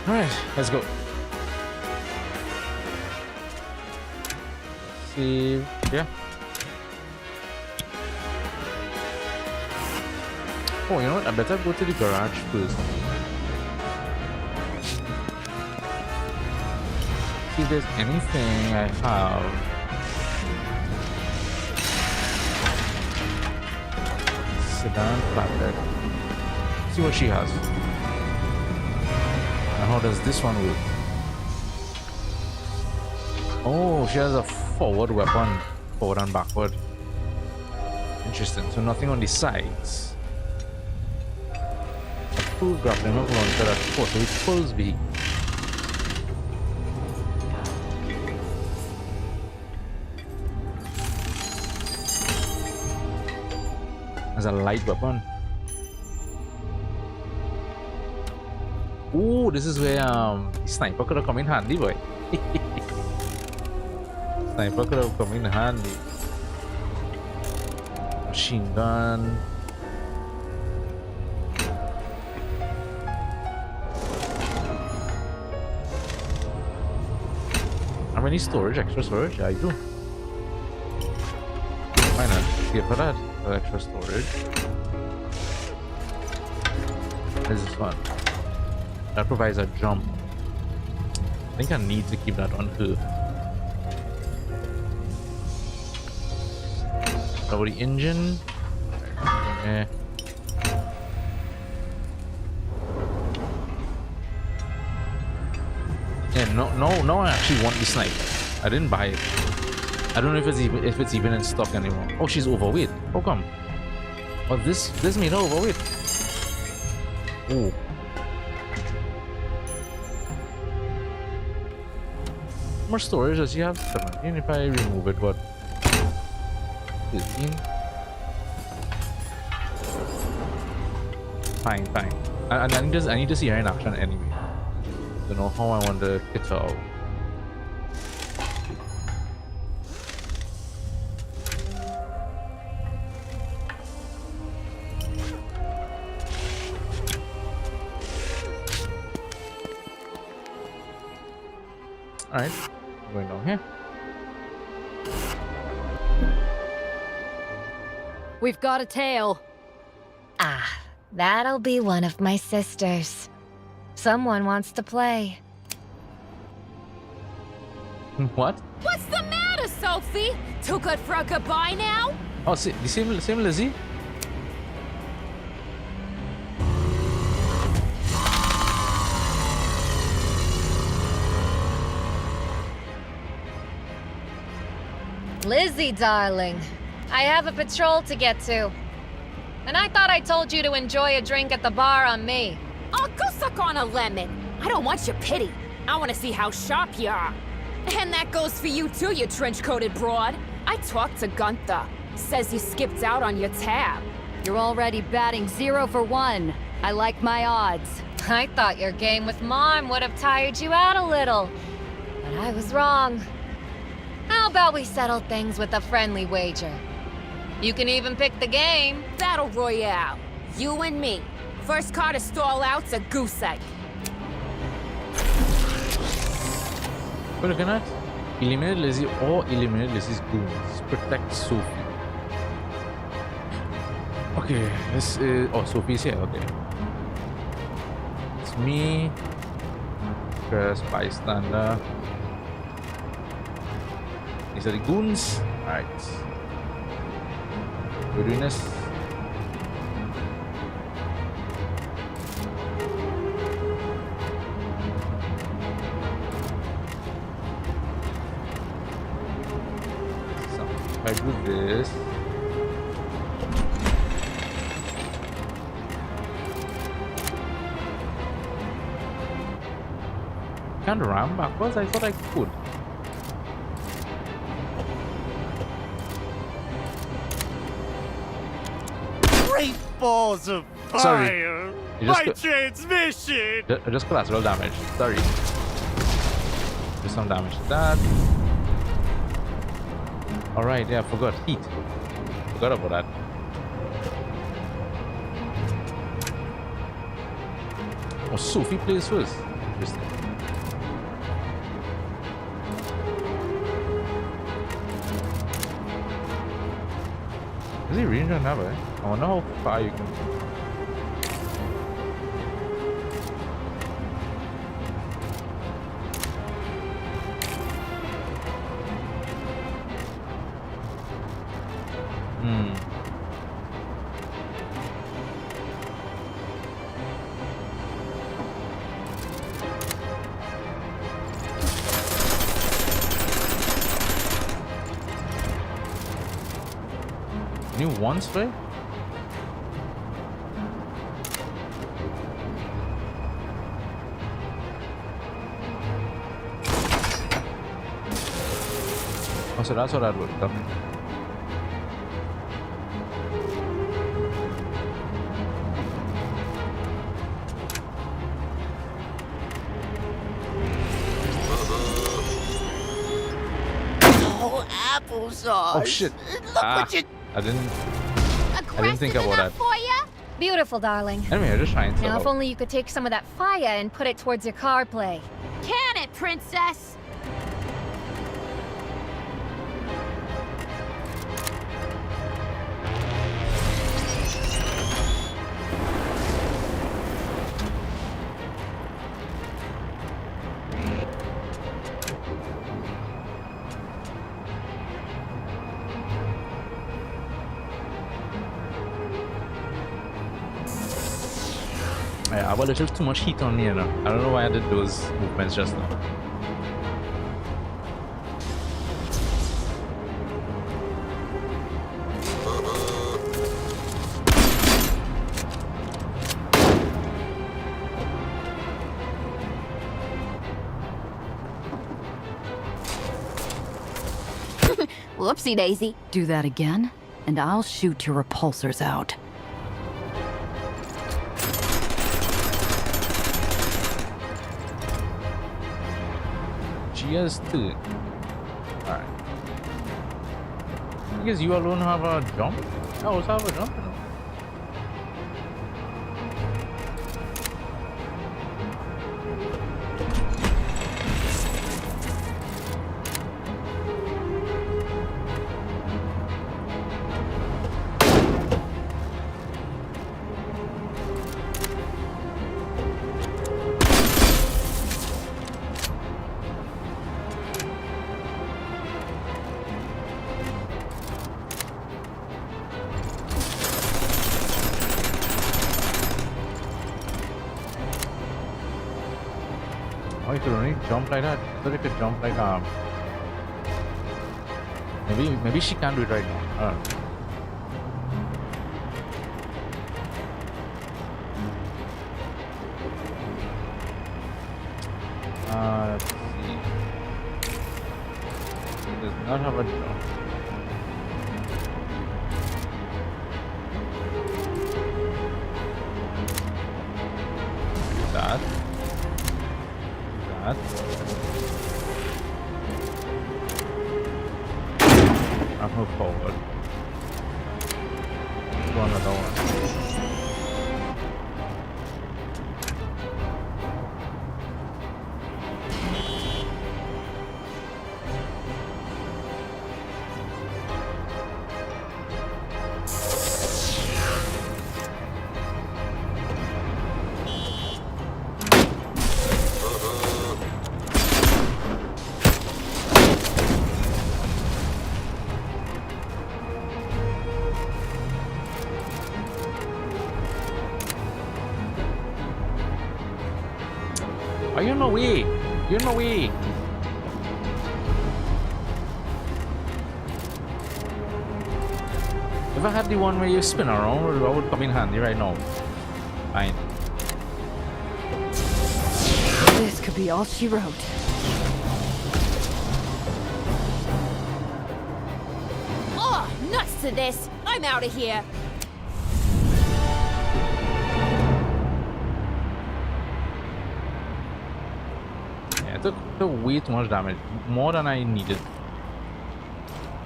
Alright, let's go. Save. Yeah. Oh, you know what? I better go to the garage first. See if there's anything I have. Sedan flatbed. See what she has. And how does this one work? Oh, she has a forward weapon, forward and backward. Interesting. So nothing on the sides. A full grappling hook launcher at 4, so it pulls vehicle. As a light weapon. Ooh, this is where the sniper could have come in handy, boy. Sniper could have come in handy. Machine gun. How many storage? Extra storage? Yeah, I do. Why not? Give her that. For extra storage. There's this one. That provides a jump. I think I need to keep that on her. Over the engine. Yeah. Yeah, no, I actually want the sniper. I didn't buy it. I don't know if it's even in stock anymore. Oh, she's overweight. How come? Oh, this made her overweight. Oh. How much storage does she have? 17. If I remove it, what? 15. Fine. I need to see her in action anyway. Don't know how I want to kit her out. Alright, going down here. We've got a tail. Ah, that'll be one of my sisters. Someone wants to play. What? What's the matter, Sophie? Too good for a goodbye now? Oh, see, the same Lizzie? Lizzie, darling. I have a patrol to get to. And I thought I told you to enjoy a drink at the bar on me. Oh, go suck on a lemon. I don't want your pity. I want to see how sharp you are. And that goes for you too, you trench-coated broad. I talked to Gunther. Says you skipped out on your tab. You're already batting 0 for 1. I like my odds. I thought your game with Mom would have tired you out a little. But I was wrong. How about we settle things with a friendly wager? You can even pick the game. Battle Royale. You and me. First car to stall out's a goose egg. We're looking at eliminate Lizzie or eliminate Lizzie's goons. Protect Sophie. Okay, this is... Oh, Sophie's here, okay. It's me. Press bystander. These are the goons. Alright. We're doing this. So, if I do this. Can't ram backwards? I thought I could. Great balls of fire! Sorry. My transmission! Just collateral damage. Sorry. Do some damage to that. Alright, yeah, I forgot. Heat. Forgot about that. Oh, Sophie plays first. Interesting. Is he range or never? I wonder how far you can. New one spray? Oh, so that's what that would have done. Oh, applesauce! Oh shit! Look what you... I didn't think about that. For ya? Beautiful, darling. Anyway, I'm just trying to. Now, if only you could take some of that fire and put it towards your car play. Can it, princess? I have a little too much heat on me, you know. I don't know why I did those movements just now. Whoopsie daisy. Do that again, and I'll shoot your repulsors out. She has two. Alright. I guess you alone have a jump? I also have a jump, you know. Oh, you could only jump like that. I thought you could jump like maybe she can't do it right now. I don't know. Let's see. She does not have a jump. That. I'll move forward. Do another one. Oh, you're in my way. You're in my way. If I had the one where you spin around, I would come in handy right now. Fine. This could be all she wrote. Oh, nuts to this! I'm out of here! Took way too much damage, more than I needed.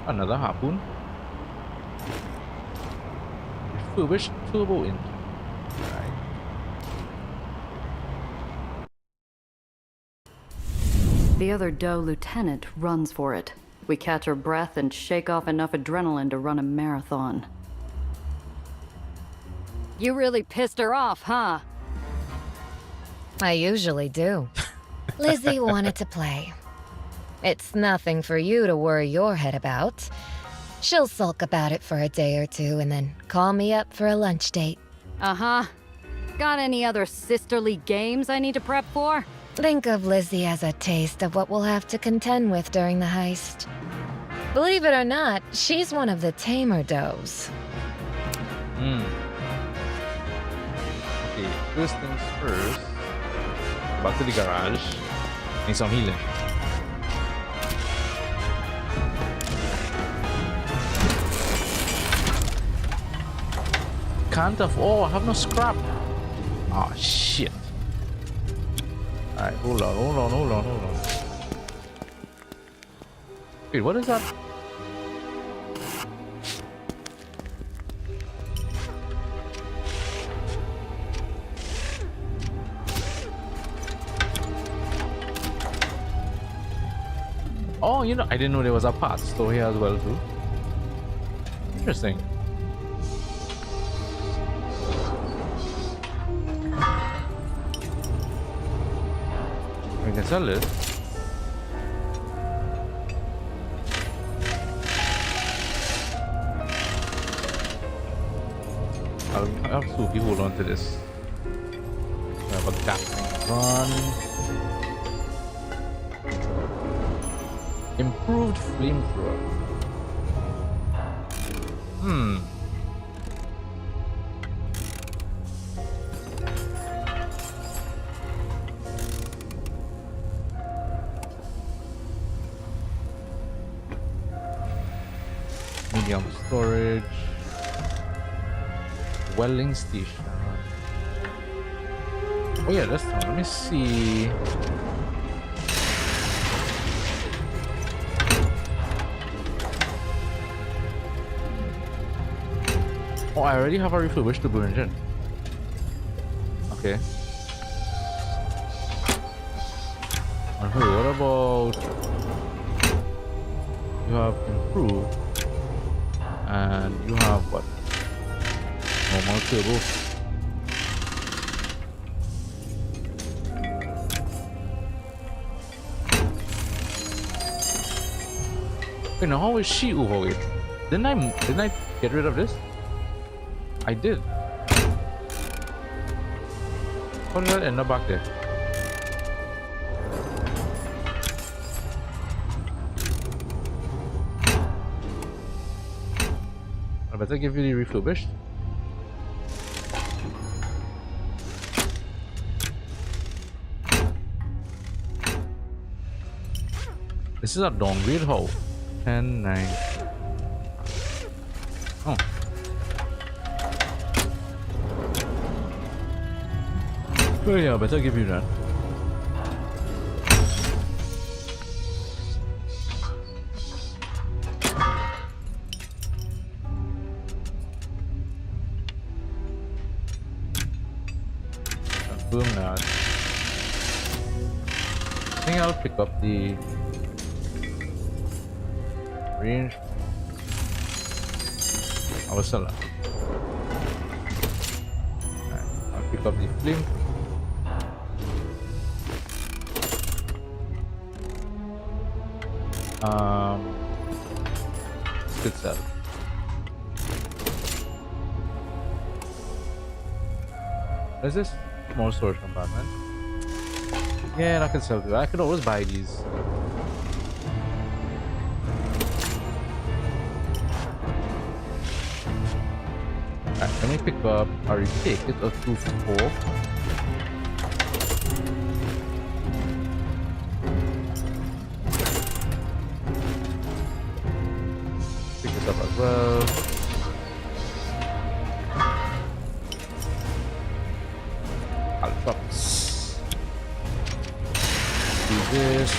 Another harpoon. Refurbished turbo engine. Right. The other Doe lieutenant runs for it. We catch her breath and shake off enough adrenaline to run a marathon. You really pissed her off, huh? I usually do. Lizzie wanted to play. It's nothing for you to worry your head about. She'll sulk about it for a day or two and then call me up for a lunch date. Uh-huh. Got any other sisterly games I need to prep for? Think of Lizzie as a taste of what we'll have to contend with during the heist. Believe it or not, she's one of the tamer does. Okay, first things first. Back to the garage. Need some healing. Can't have. Oh, I have no scrap. Oh shit. Alright, hold on. Wait, what is that? Oh, you know, I didn't know there was a parts store here as well too. Interesting. We can sell it. I'll have Sophie hold on to this. We have a Gatling gun. Improved flamethrower. Medium storage. Welding station. Oh yeah, that's one. Let me see. Oh, I already have a refurbished turbo engine. Okay. Okay, what about you have improved and you have what? Normal turbo. Wait, now how is she overweight? Didn't I get rid of this? I did. How did that end up back there? I better give you the refurbished. This is a downgrade how? 10, 9. Oh. Oh yeah, better give you that. Confirm that. I think I'll pick up the range. I will sell that. I'll pick up the flame. Good sell. What is this? More storage compartment. Yeah, I can sell too. I could always buy these. Alright, let me pick up a retake it of 2 4. Up as well. Alpha. Do this.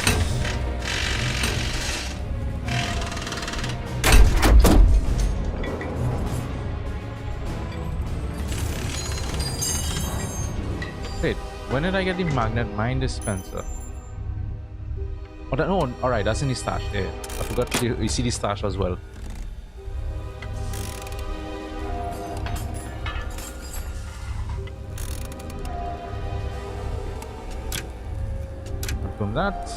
Wait, when did I get the magnet mine dispenser? Oh, that, no, alright, that's in the stash. Yeah, I forgot you see the stash as well. From that.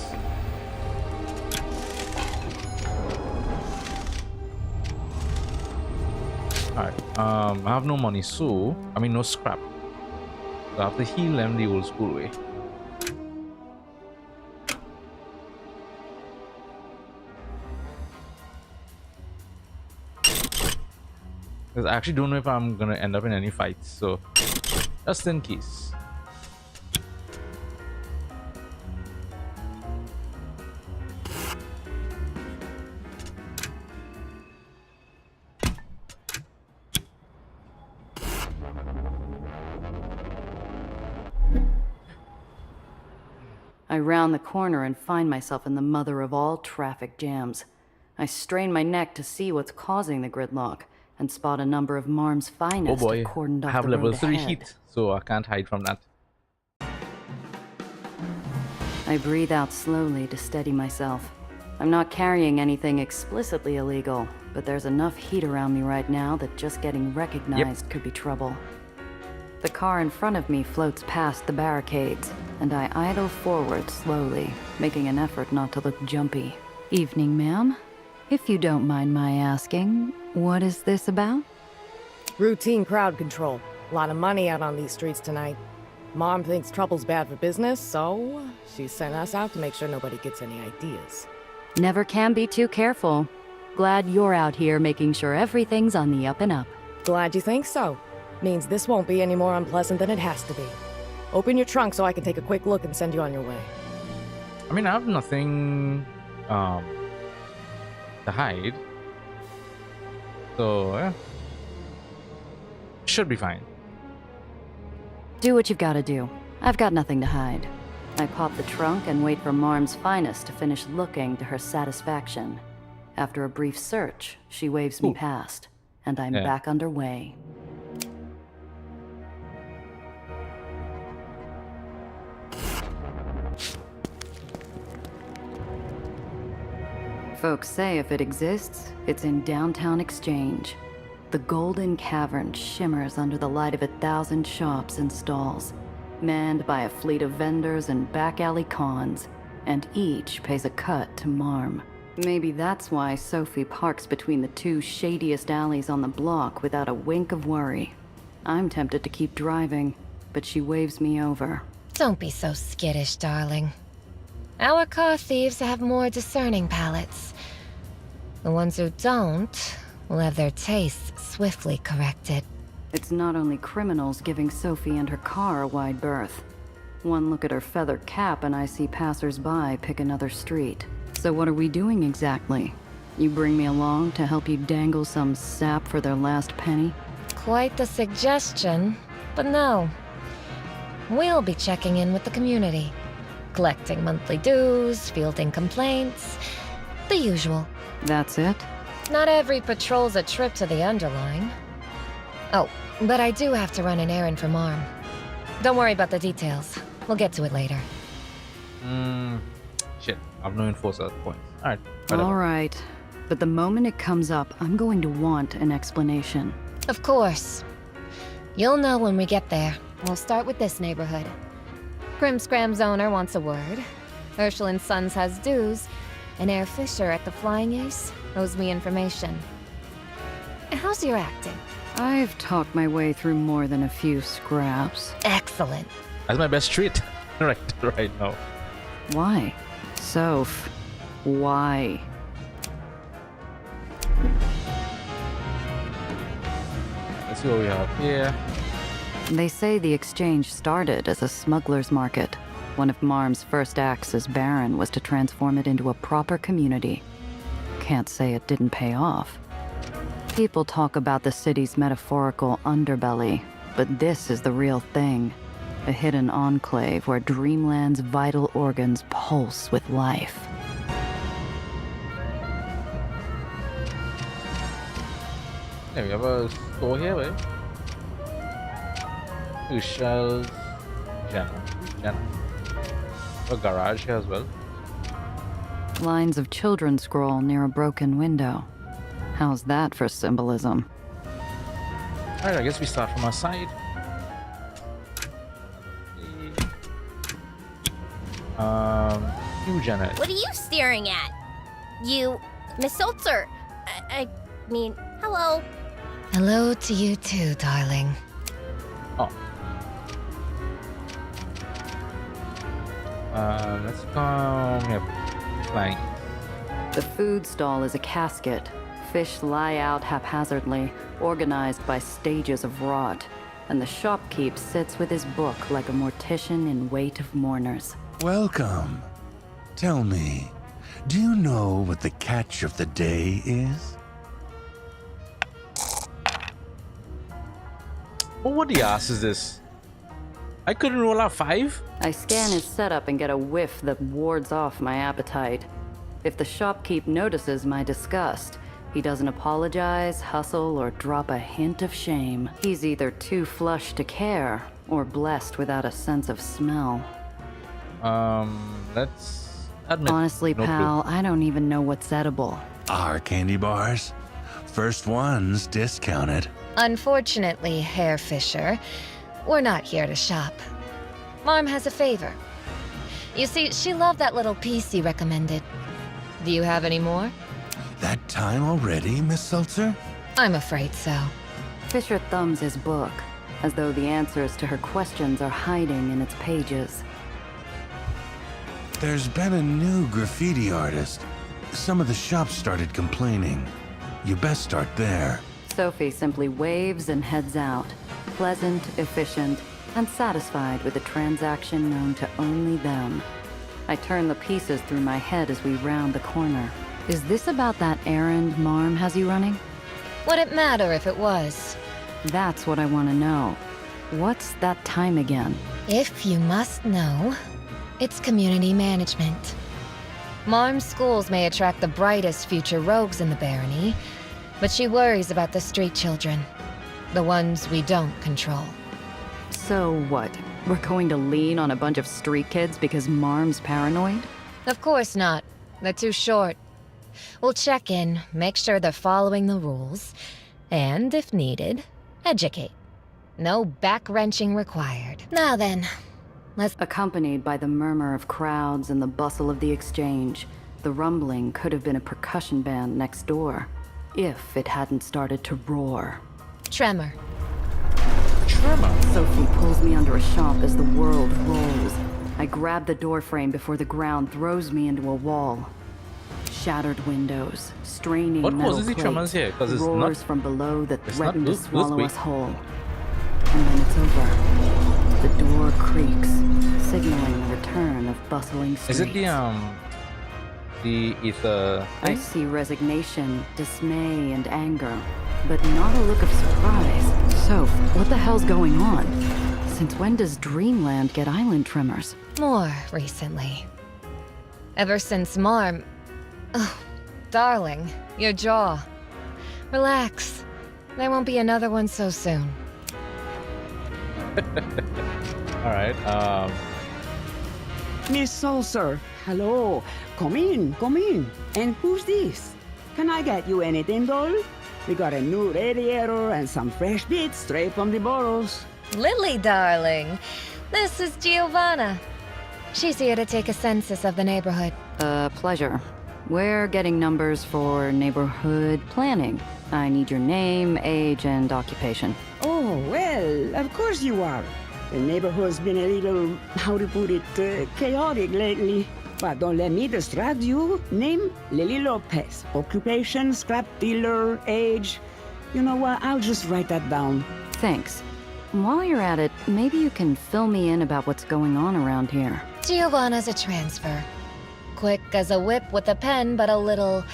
Alright, I have no money, so I mean no scrap. So I have to heal them the old school way. Because I actually don't know if I'm gonna end up in any fights, so just in case. I round the corner and find myself in the mother of all traffic jams. I strain my neck to see what's causing the gridlock and spot a number of Marm's finest cordoned off I have the level road 3 ahead. heat, so I can't hide from that. I breathe out slowly to steady myself. I'm not carrying anything explicitly illegal, but there's enough heat around me right now that just getting recognized could be trouble. The car in front of me floats past the barricades, and I idle forward slowly, making an effort not to look jumpy. Evening, ma'am. If you don't mind my asking, what is this about? Routine crowd control. A lot of money out on these streets tonight. Mom thinks trouble's bad for business, so she sent us out to make sure nobody gets any ideas. Never can be too careful. Glad you're out here making sure everything's on the up and up. Glad you think so. Means this won't be any more unpleasant than it has to be. Open your trunk so I can take a quick look and send you on your way. I mean, I have nothing to hide. So, yeah. Should be fine. Do what you've got to do. I've got nothing to hide. I pop the trunk and wait for Marm's finest to finish looking to her satisfaction. After a brief search, she waves me past, and I'm back underway. Folks say if it exists, it's in downtown Exchange. The golden cavern shimmers under the light of 1,000 shops and stalls, manned by a fleet of vendors and back alley cons, and each pays a cut to Marm. Maybe that's why Sophie parks between the two shadiest alleys on the block without a wink of worry. I'm tempted to keep driving, but she waves me over. Don't be so skittish, darling. Our car thieves have more discerning palates. The ones who don't will have their tastes swiftly corrected. It's not only criminals giving Sophie and her car a wide berth. One look at her feathered cap and I see passers-by pick another street. So what are we doing exactly? You bring me along to help you dangle some sap for their last penny? Quite the suggestion, but no. We'll be checking in with the community. Collecting monthly dues, fielding complaints, the usual. That's it? Not every patrol's a trip to the Underline. Oh, but I do have to run an errand for Marm. Don't worry about the details. We'll get to it later. Shit. I've no info at that point. Alright. Alright. But the moment it comes up, I'm going to want an explanation. Of course. You'll know when we get there. We'll start with this neighborhood. Grimscram's owner wants a word. Herschel and Sons has dues. And Air Fisher at the Flying Ace owes me information. How's your acting? I've talked my way through more than a few scraps. Excellent. That's my best treat right now. Why? Soph, why? Let's see what we have here. They say the exchange started as a smuggler's market. One of Marm's first acts as Baron was to transform it into a proper community. Can't say it didn't pay off. People talk about the city's metaphorical underbelly, but this is the real thing. A hidden enclave where Dreamland's vital organs pulse with life. Yeah, we have a store here, right? Ushel's Jenna. A garage here as well. Lines of children scroll near a broken window. How's that for symbolism? Alright, I guess we start from our side. You, Janet. What are you staring at? You, Miss Sulzer. I mean, hello. Hello to you too, darling. Oh. Let's go. Flying. The food stall is a casket. Fish lie out haphazardly, organized by stages of rot. And the shopkeep sits with his book like a mortician in wait of mourners. Welcome. Tell me, do you know what the catch of the day is? Oh, what the ass is this? I couldn't roll out 5? I scan his setup and get a whiff that wards off my appetite. If the shopkeep notices my disgust, he doesn't apologize, hustle, or drop a hint of shame. He's either too flushed to care, or blessed without a sense of smell. Let's admit. Honestly, no pal, clue. I don't even know what's edible. Our candy bars. First ones discounted. Unfortunately, Herr Fisher, we're not here to shop. Marm has a favor. You see, she loved that little piece you recommended. Do you have any more? That time already, Miss Sulzer? I'm afraid so. Fisher thumbs his book. as though the answers to her questions are hiding in its pages. There's been a new graffiti artist. Some of the shops started complaining. You best start there. Sophie simply waves and heads out, pleasant, efficient, and satisfied with a transaction known to only them. I turn the pieces through my head as we round the corner. Is this about that errand Marm has you running? Would it matter if it was? That's what I want to know. What's that time again? If you must know, it's community management. Marm's schools may attract the brightest future rogues in the barony, but she worries about the street children, the ones we don't control. So what? We're going to lean on a bunch of street kids because Marm's paranoid? Of course not. They're too short. We'll check in, make sure they're following the rules, and, if needed, educate. No back-wrenching required. Now then, let's... Accompanied by the murmur of crowds and the bustle of the exchange, the rumbling could have been a percussion band next door, if it hadn't started to roar. Tremor. Sophie pulls me under a shop as the world rolls. I grab the doorframe before the ground throws me into a wall. Shattered windows, straining What metal causes the tremors here? Because it's roars not from below that it's threaten not to swallow weak. us whole. And then it's over. The door creaks, signaling the return of bustling streets. Is it the Aether I thing? see resignation, dismay, and anger, but not a look of surprise. So, what the hell's going on? Since when does Dreamland get island tremors? More recently. Ever since Marm... Oh, darling, your jaw. Relax. There won't be another one so soon. Alright, Miss Saucer, hello. Come in, come in. And who's this? Can I get you anything, doll? We got a new radiator and some fresh bits straight from the burrows. Lily, darling. This is Giovanna. She's here to take a census of the neighborhood. Pleasure. We're getting numbers for neighborhood planning. I need your name, age, and occupation. Oh, well, of course you are. The neighborhood's been a little, how to put it, chaotic lately. But don't let me distract you. Name, Lily Lopez. Occupation, scrap dealer, age. You know what, I'll just write that down. Thanks. While you're at it, maybe you can fill me in about what's going on around here. Giovanna's a transfer. Quick as a whip with a pen, but a little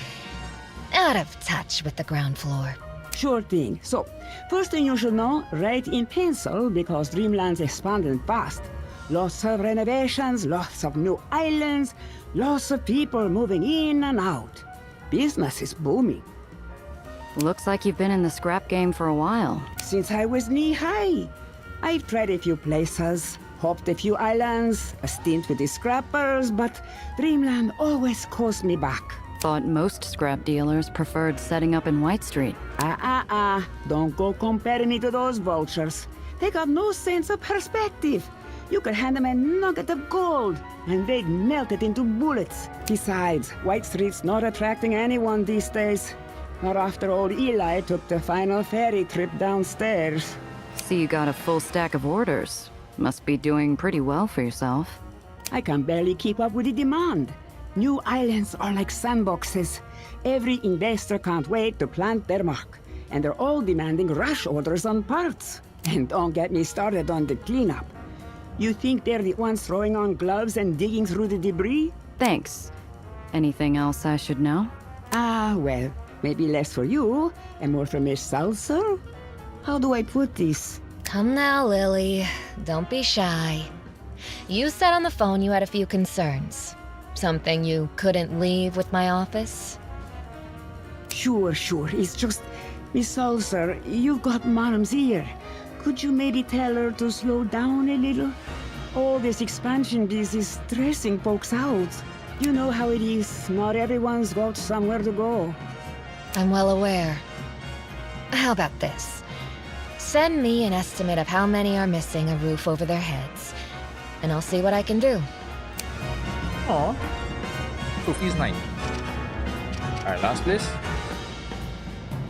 out of touch with the ground floor. Sure thing. So, first thing you should know, write in pencil because Dreamland's expanding fast. Lots of renovations, lots of new islands, lots of people moving in and out. Business is booming. Looks like you've been in the scrap game for a while. Since I was knee-high. I've tried a few places, hopped a few islands, a stint with the scrappers, but Dreamland always calls me back. Thought most scrap dealers preferred setting up in White Street. Don't go comparing me to those vultures. They got no sense of perspective. You could hand them a nugget of gold, and they'd melt it into bullets. Besides, White Street's not attracting anyone these days. Not after old Eli took the final ferry trip downstairs. See, you got a full stack of orders. Must be doing pretty well for yourself. I can barely keep up with the demand. New islands are like sandboxes. Every investor can't wait to plant their mark, and they're all demanding rush orders on parts. And don't get me started on the cleanup. You think they're the ones throwing on gloves and digging through the debris? Thanks. Anything else I should know? Well, maybe less for you, and more for Miss Salsa? How do I put this? Come now, Lily. Don't be shy. You said on the phone you had a few concerns. Something you couldn't leave with my office? Sure. It's just, Miss Salsa, you've got Mom's ear. Could you maybe tell her to slow down a little? All this expansion biz is stressing folks out. You know how it is. Not everyone's got somewhere to go. I'm well aware. How about this? Send me an estimate of how many are missing a roof over their heads, and I'll see what I can do. Aw. Sophie's 9. Alright, last place.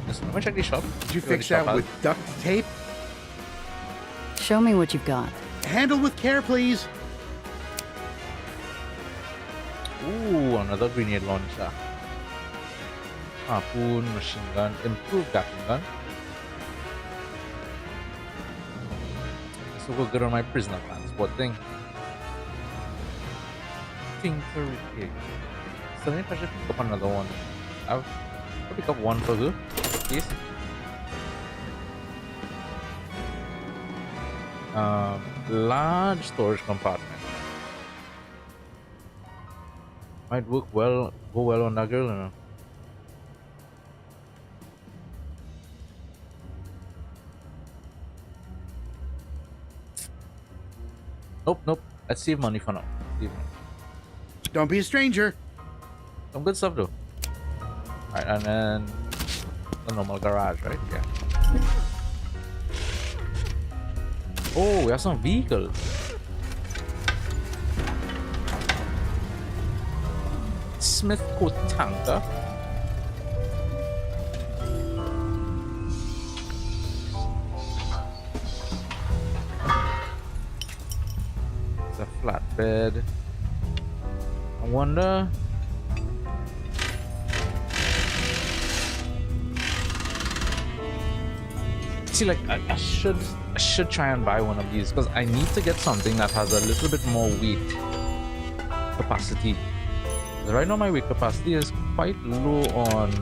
Let me check the shop. Did you fix that with duct tape? Show me what you've got. Handle with care, please. Ooh, another grenade launcher. Harpoon, machine gun, improved Gatling gun. This will go good on my prisoner transport thing. Tinker repair. So if I should pick up another one. I'll pick up one for her, please. Large storage compartment. Might go well on that girl, you know. Nope. Let's save money for now. Don't be a stranger. Some good stuff though. Alright, and then the normal garage, right? Yeah. Oh, we have some vehicles. Smith Coat tanker. It's a flatbed. I wonder. See, like I should try and buy one of these because I need to get something that has a little bit more weight capacity. Right now my weight capacity is quite low on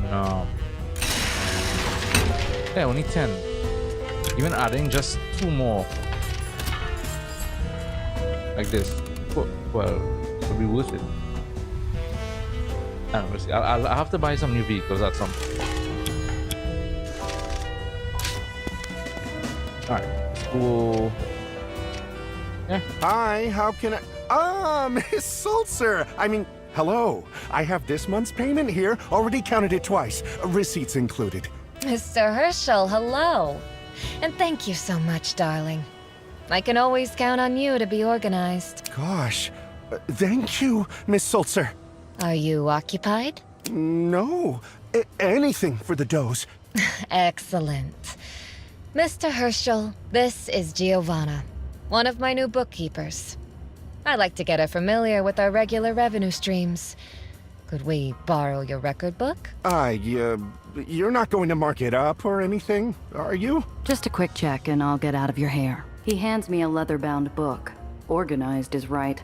yeah, only 10. Even adding just 2 more like this, well, it'll be worth it. I don't know, see. I'll have to buy some new vehicles at some point. Alright, let's go. Yeah. Hi, how can I... Ah, Miss Sulzer! I mean, hello. I have this month's payment here. Already counted it twice. Receipts included. Mr. Herschel, hello. And thank you so much, darling. I can always count on you to be organized. Gosh. Thank you, Miss Sulzer. Are you occupied? No. Anything for the doze. Excellent. Mr. Herschel, this is Giovanna, one of my new bookkeepers. I like to get her familiar with our regular revenue streams. Could we borrow your record book? You're not going to mark it up or anything, are you? Just a quick check and I'll get out of your hair. He hands me a leather-bound book. Organized is right.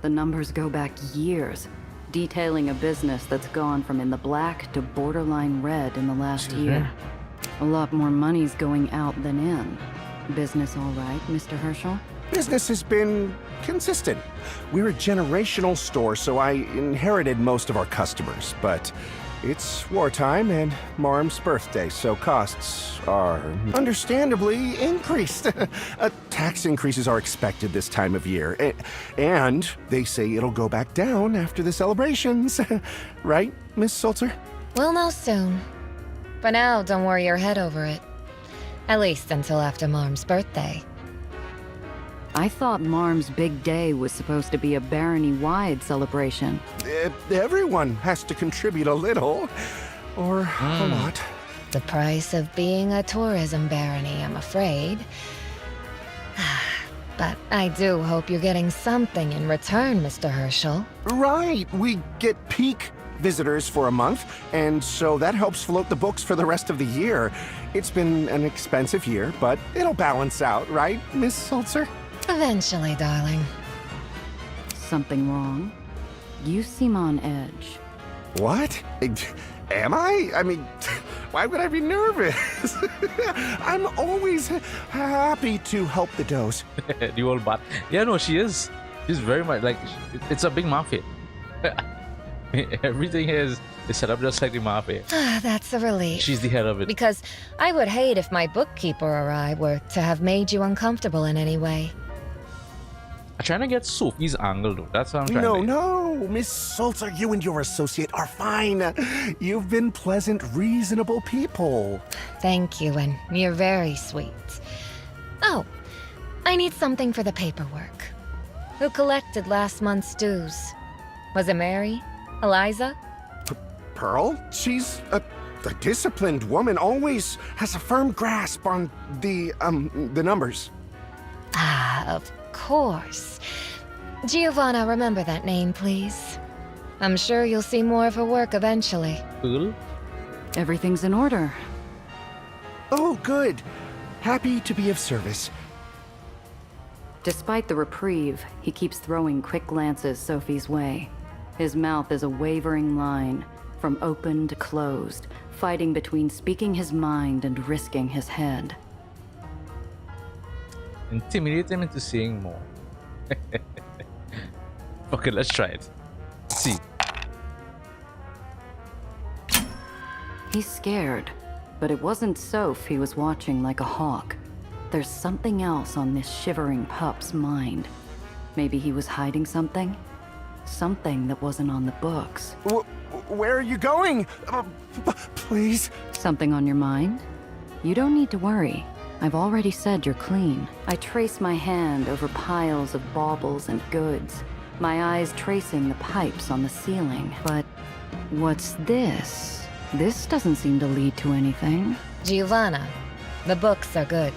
The numbers go back years, detailing a business that's gone from in the black to borderline red in the last year. A lot more money's going out than in. Business all right, Mr. Herschel? Business has been consistent. We're a generational store, so I inherited most of our customers, but it's wartime and Marm's birthday, so costs are understandably increased. Tax increases are expected this time of year, and they say it'll go back down after the celebrations. Right, Miss Sulzer? We'll know soon. For now, don't worry your head over it. At least until after Marm's birthday. I thought Marm's big day was supposed to be a barony-wide celebration. Everyone has to contribute a little, or a lot. The price of being a tourism barony, I'm afraid. But I do hope you're getting something in return, Mr. Herschel. Right, we get peak visitors for a month, and so that helps float the books for the rest of the year. It's been an expensive year, but it'll balance out, right, Miss Sulzer? Eventually, darling. Something wrong? You seem on edge. What? Am I? I mean, why would I be nervous? I'm always happy to help the does. The old bat. Yeah, no, she is. She's very much like, it's a big mafia. Everything here is set up just like the mafia. That's a relief. She's the head of it. Because I would hate if my bookkeeper or I were to have made you uncomfortable in any way. I'm trying to get Sophie's angle, though. That's what I'm trying to do. No, Miss Sulzer, you and your associate are fine. You've been pleasant, reasonable people. Thank you, and you're very sweet. Oh, I need something for the paperwork. Who collected last month's dues? Was it Mary? Eliza? Pearl? She's a disciplined woman, always has a firm grasp on the numbers. Ah, of course. Giovanna, remember that name, please. I'm sure you'll see more of her work eventually. Cool. Everything's in order. Oh, good. Happy to be of service. Despite the reprieve, he keeps throwing quick glances Sophie's way. His mouth is a wavering line, from open to closed, fighting between speaking his mind and risking his head. Intimidate him into saying more. Okay, let's try it. Let's see. He's scared, but it wasn't Soph he was watching like a hawk. There's something else on this shivering pup's mind. Maybe he was hiding something? Something that wasn't on the books. Where are you going? Please? Something on your mind? You don't need to worry. I've already said you're clean. I trace my hand over piles of baubles and goods, my eyes tracing the pipes on the ceiling. But what's this? This doesn't seem to lead to anything. Giovanna, the books are good.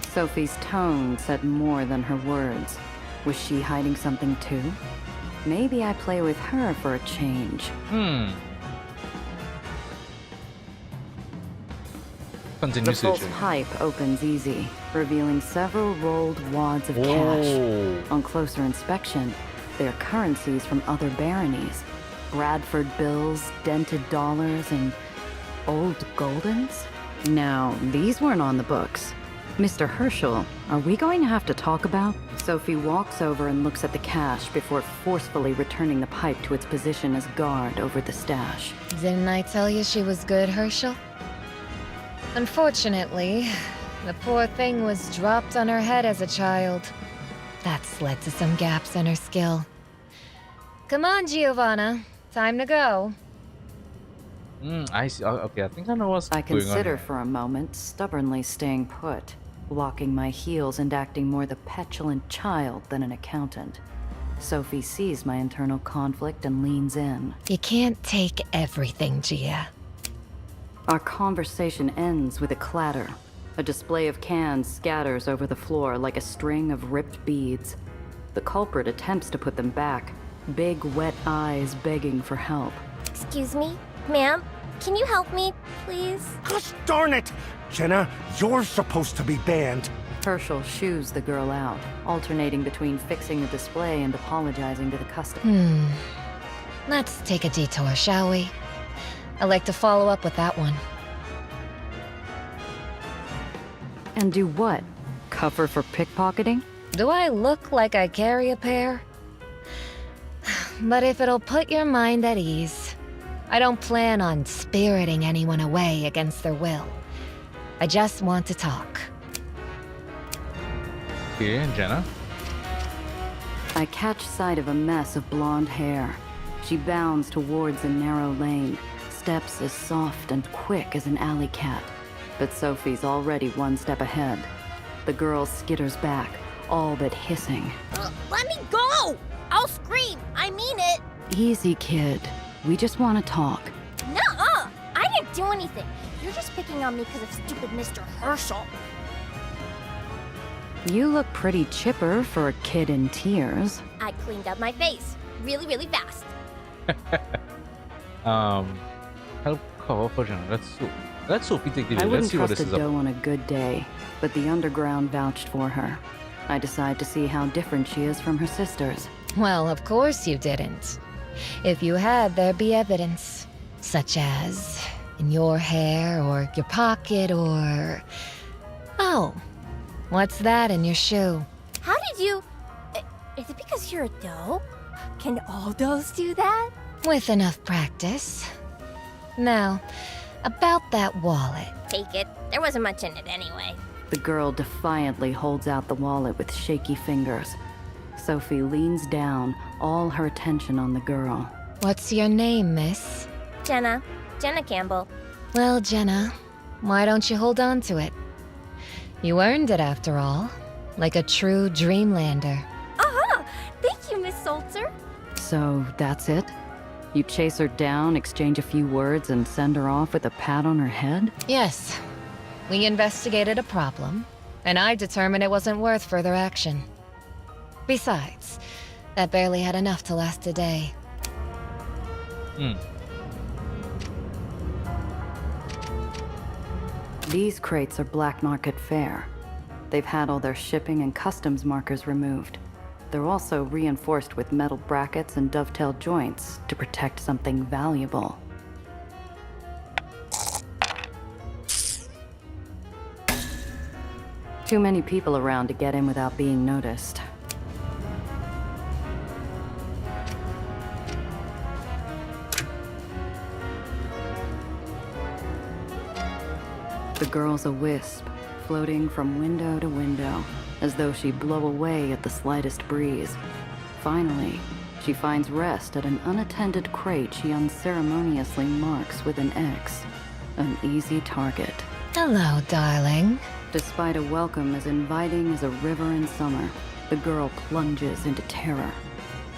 Sophie's tone said more than her words. Was she hiding something too? Maybe I play with her for a change. Continue The false searching. pipe opens easy, revealing several rolled wads of cash. On closer inspection, they're currencies from other baronies. Bradford bills, dented dollars, and old goldens? Now, these weren't on the books. Mr. Herschel, are we going to have to talk about? Sophie walks over and looks at the cash before forcefully returning the pipe to its position as guard over the stash. Didn't I tell you she was good, Herschel? Unfortunately, the poor thing was dropped on her head as a child. That's led to some gaps in her skill. Come on, Giovanna. Time to go. I see. Okay, I think I know what's I going on consider here. for a moment, stubbornly staying put, locking my heels and acting more the petulant child than an accountant. Sophie sees my internal conflict and leans in. You can't take everything, Gia. Our conversation ends with a clatter. A display of cans scatters over the floor like a string of ripped beads. The culprit attempts to put them back, big wet eyes begging for help. Excuse me, ma'am? Can you help me, please? Gosh darn it! Jenna, you're supposed to be banned. Herschel shoos the girl out, alternating between fixing the display and apologizing to the customer. Let's take a detour, shall we? I'd like to follow up with that one. And do what? Cover for pickpocketing? Do I look like I carry a pair? But if it'll put your mind at ease, I don't plan on spiriting anyone away against their will. I just want to talk. Okay, and Jenna. I catch sight of a mess of blonde hair. She bounds towards a narrow lane, steps as soft and quick as an alley cat. But Sophie's already one step ahead. The girl skitters back, all but hissing. Let me go! I'll scream! I mean it! Easy, kid. We just want to talk. Nuh-uh! I didn't do anything. You're just picking on me because of stupid Mr. Herschel. You look pretty chipper for a kid in tears. I cleaned up my face. Really, really fast. Help cover for Jenna. Let's Sophie take the I lead. Let's wouldn't see what trust this a is doe about. on a good day, but the underground vouched for her. I decide to see how different she is from her sisters. Well, of course you didn't. If you had, there'd be evidence. Such as in your hair, or your pocket, or... Oh, what's that in your shoe? How did you... Is it because you're a doe? Can all does do that? With enough practice. Now, about that wallet. Take it. There wasn't much in it anyway. The girl defiantly holds out the wallet with shaky fingers. Sophie leans down, all her attention on the girl. What's your name, miss? Jenna. Jenna Campbell. Well, Jenna, why don't you hold on to it? You earned it after all, like a true Dreamlander. Aha! Thank you, Miss Salter. So, that's it? You chase her down, exchange a few words, and send her off with a pat on her head? Yes. We investigated a problem, and I determined it wasn't worth further action. Besides, that barely had enough to last a day. These crates are black market fare. They've had all their shipping and customs markers removed. They're also reinforced with metal brackets and dovetail joints to protect something valuable. Too many people around to get in without being noticed. The girl's a wisp, floating from window to window, as though she'd blow away at the slightest breeze. Finally, she finds rest at an unattended crate she unceremoniously marks with an X. An easy target. Hello, darling. Despite a welcome as inviting as a river in summer, the girl plunges into terror.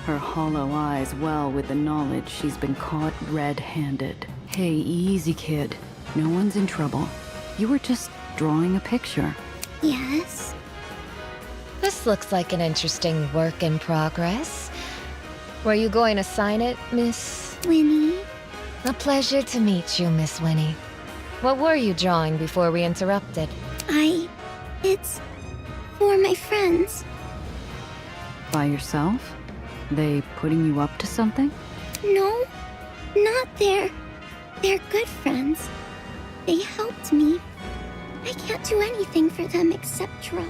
Her hollow eyes well with the knowledge she's been caught red-handed. Hey, easy, kid. No one's in trouble. You were just drawing a picture. Yes? This looks like an interesting work in progress. Were you going to sign it, Miss Winnie? A pleasure to meet you, Miss Winnie. What were you drawing before we interrupted? It's for my friends. By yourself? They putting you up to something? No, not they're good friends. They helped me. I can't do anything for them except draw.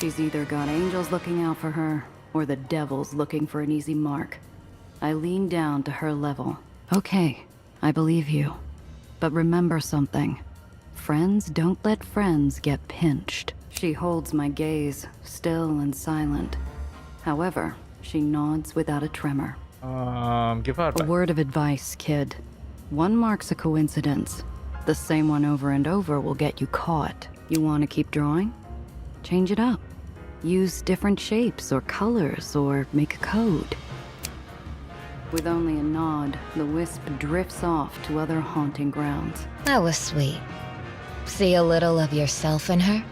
She's either got angels looking out for her, or the devil's looking for an easy mark. I lean down to her level. Okay, I believe you. But remember something. Friends don't let friends get pinched. She holds my gaze, still and silent. However, she nods without a tremor. Give her A word of advice, kid. One mark's a coincidence. The same one over and over will get you caught. You want to keep drawing? Change it up. Use different shapes or colors or make a code. With only a nod, the wisp drifts off to other haunting grounds. That was sweet. See a little of yourself in her?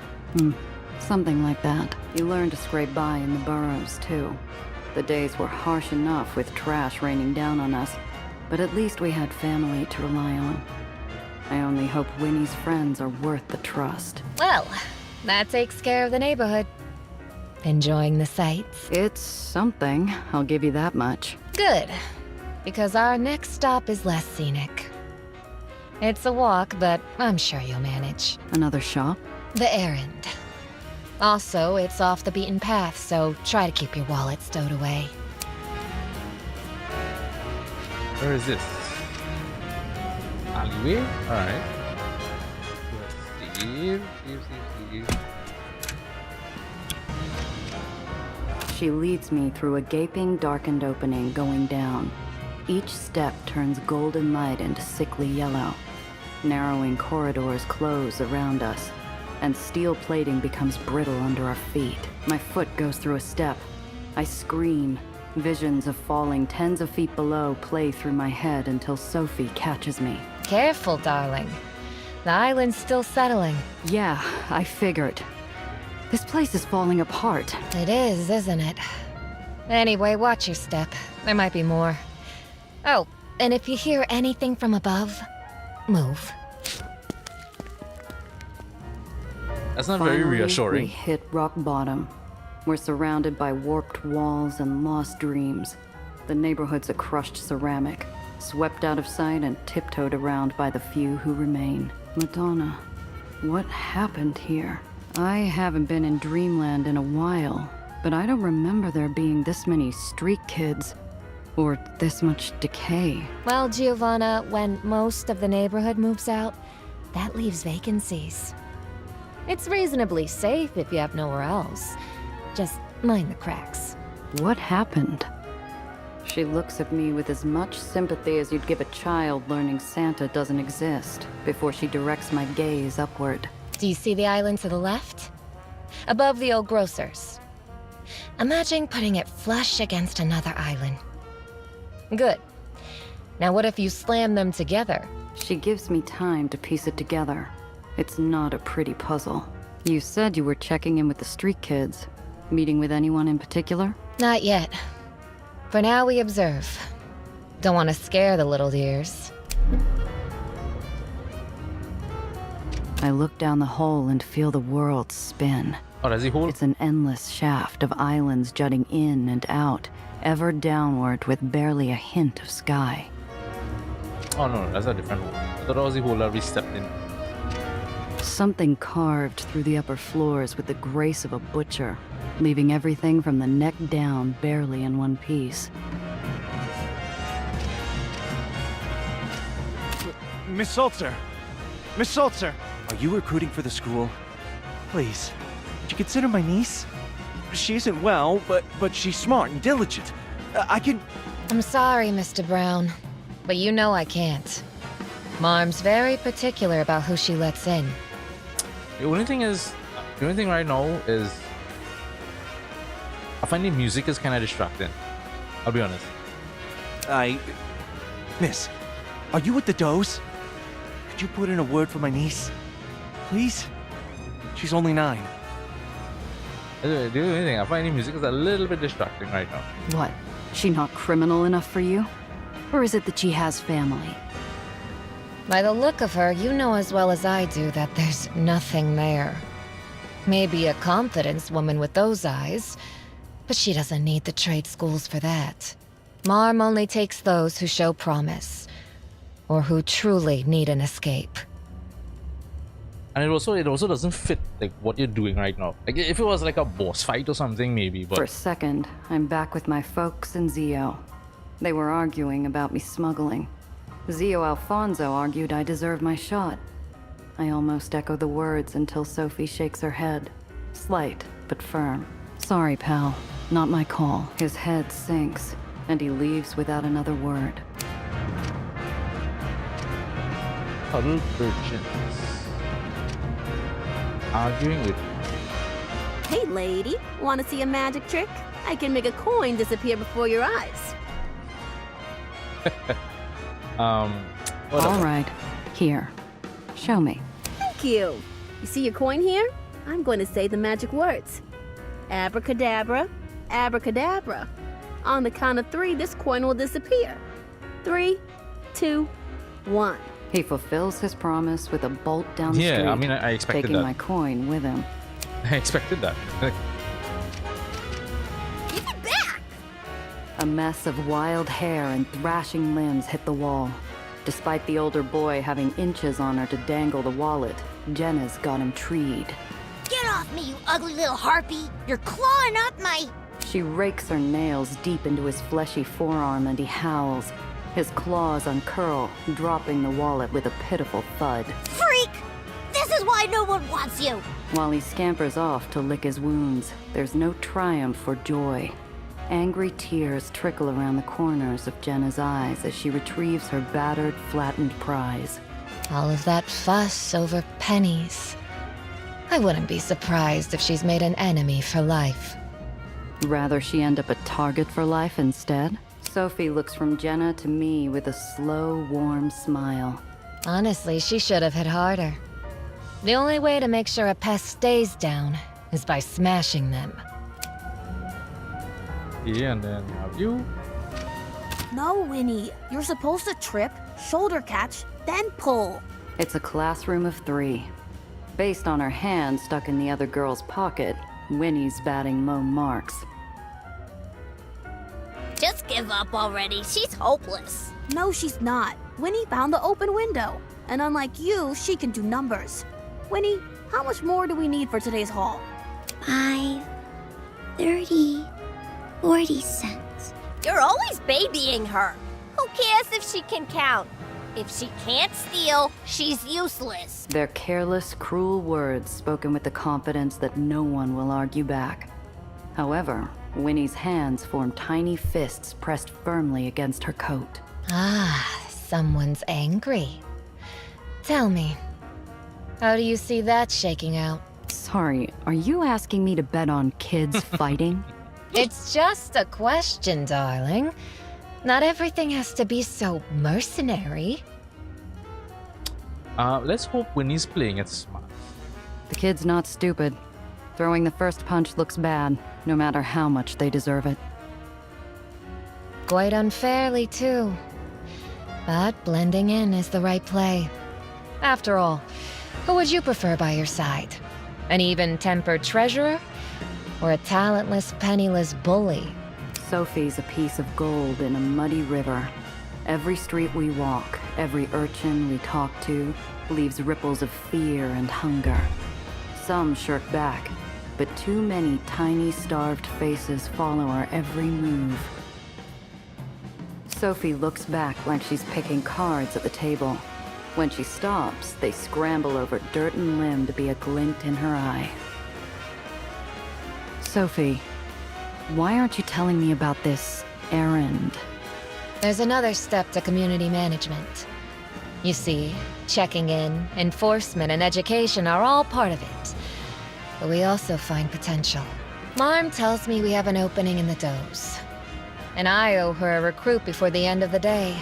Something like that. You learn to scrape by in the burrows, too. The days were harsh enough with trash raining down on us, but at least we had family to rely on. I only hope Winnie's friends are worth the trust. Well, that takes care of the neighborhood. Enjoying the sights? It's something, I'll give you that much. Good, because our next stop is less scenic. It's a walk, but I'm sure you'll manage. Another shop? The errand. Also, it's off the beaten path, so try to keep your wallet stowed away. Where is this? Alleyway? Alright. Steve. She leads me through a gaping, darkened opening going down. Each step turns golden light into sickly yellow. Narrowing corridors close around us, and steel plating becomes brittle under our feet. My foot goes through a step. I scream. Visions of falling tens of feet below play through my head until Sophie catches me. Careful, darling. The island's still settling. Yeah, I figured. This place is falling apart. It is, isn't it? Anyway, watch your step. There might be more. Oh, and if you hear anything from above, move. That's not very Finally, reassuring. We hit rock bottom. We're surrounded by warped walls and lost dreams. The neighborhood's a crushed ceramic, swept out of sight and tiptoed around by the few who remain. Madonna, what happened here? I haven't been in Dreamland in a while, but I don't remember there being this many street kids, or this much decay. Well, Giovanna, when most of the neighborhood moves out, that leaves vacancies. It's reasonably safe if you have nowhere else. Just mind the cracks. What happened? She looks at me with as much sympathy as you'd give a child learning Santa doesn't exist before she directs my gaze upward. Do you see the island to the left? Above the old grocer's. Imagine putting it flush against another island. Good. Now what if you slam them together? She gives me time to piece it together. It's not a pretty puzzle. You said you were checking in with the street kids. Meeting with anyone in particular? Not yet. For now, we observe. Don't want to scare the little dears. I look down the hole and feel the world spin. Oh, does he hold? It's an endless shaft of islands jutting in and out, ever downward with barely a hint of sky. Oh no, that's a different hole. I thought that was the hole that we stepped in. Something carved through the upper floors with the grace of a butcher, leaving everything from the neck down barely in one piece. Miss Salter! Miss Salter! Are you recruiting for the school? Please, would you consider my niece? She isn't well, but she's smart and diligent. I can... I'm sorry, Mr. Brown, but you know I can't. Marm's very particular about who she lets in. The only thing right now is I find the music is kind of distracting. I'll be honest. Miss, are you with the Does? Could you put in a word for my niece? Please? She's only 9. The only thing, I find the music is a little bit distracting right now. What? She not criminal enough for you? Or is it that she has family? By the look of her, you know as well as I do that there's nothing there. Maybe a confidence woman with those eyes, but she doesn't need the trade schools for that. Marm only takes those who show promise, or who truly need an escape. And it also doesn't fit like what you're doing right now. Like if it was like a boss fight or something, maybe. But For a second, I'm back with my folks and Zio. They were arguing about me smuggling. Zio Alfonso argued I deserved my shot. I almost echo the words until Sophie shakes her head. Slight, but firm. Sorry, pal. Not my call. His head sinks, and he leaves without another word. Huddled urchins arguing with... Hey, lady. Want to see a magic trick? I can make a coin disappear before your eyes. Whatever. All right. Here. Show me. Thank you. You see your coin here? I'm going to say the magic words. Abracadabra, abracadabra. On the count of 3, this coin will disappear. 3, 2, 1. He fulfills his promise with a bolt down the street. Yeah, I mean, I expected taking that. my coin with him. I expected that. Give it back! A mess of wild hair and thrashing limbs hit the wall. Despite the older boy having inches on her to dangle the wallet, Jenna's got him treed. Get off me, you ugly little harpy! You're clawing up my... She rakes her nails deep into his fleshy forearm and he howls. His claws uncurl, dropping the wallet with a pitiful thud. Freak! This is why no one wants you! While he scampers off to lick his wounds, there's no triumph or joy. Angry tears trickle around the corners of Jenna's eyes as she retrieves her battered, flattened prize. All of that fuss over pennies. I wouldn't be surprised if she's made an enemy for life. Rather she end up a target for life instead? Sophie looks from Jenna to me with a slow, warm smile. Honestly, she should have hit harder. The only way to make sure a pest stays down is by smashing them. Yeah, and then have you. No, Winnie. You're supposed to trip, shoulder catch, then pull. It's a classroom of 3. Based on her hand stuck in the other girl's pocket, Winnie's batting low marks. Just give up already. She's hopeless. No, she's not. Winnie found the open window. And unlike you, she can do numbers. Winnie, how much more do we need for today's haul? 5, 30, 40 cents. You're always babying her. Who cares if she can count? If she can't steal, she's useless. They're careless, cruel words spoken with the confidence that no one will argue back. However, Winnie's hands form tiny fists pressed firmly against her coat. Ah, someone's angry. Tell me, how do you see that shaking out? Sorry, are you asking me to bet on kids fighting? It's just a question, darling. Not everything has to be so mercenary. Let's hope Winnie's playing it smart. The kid's not stupid. Throwing the first punch looks bad, no matter how much they deserve it. Quite unfairly, too. But blending in is the right play. After all, who would you prefer by your side? An even-tempered treasurer? Or a talentless, penniless bully? Sophie's a piece of gold in a muddy river. Every street we walk, every urchin we talk to, leaves ripples of fear and hunger. Some shirk back, but too many tiny, starved faces follow our every move. Sophie looks back like she's picking cards at the table. When she stops, they scramble over dirt and limb to be a glint in her eye. Sophie, why aren't you telling me about this errand? There's another step to community management. You see, checking in, enforcement, and education are all part of it. But we also find potential. Marm tells me we have an opening in the Does. And I owe her a recruit before the end of the day.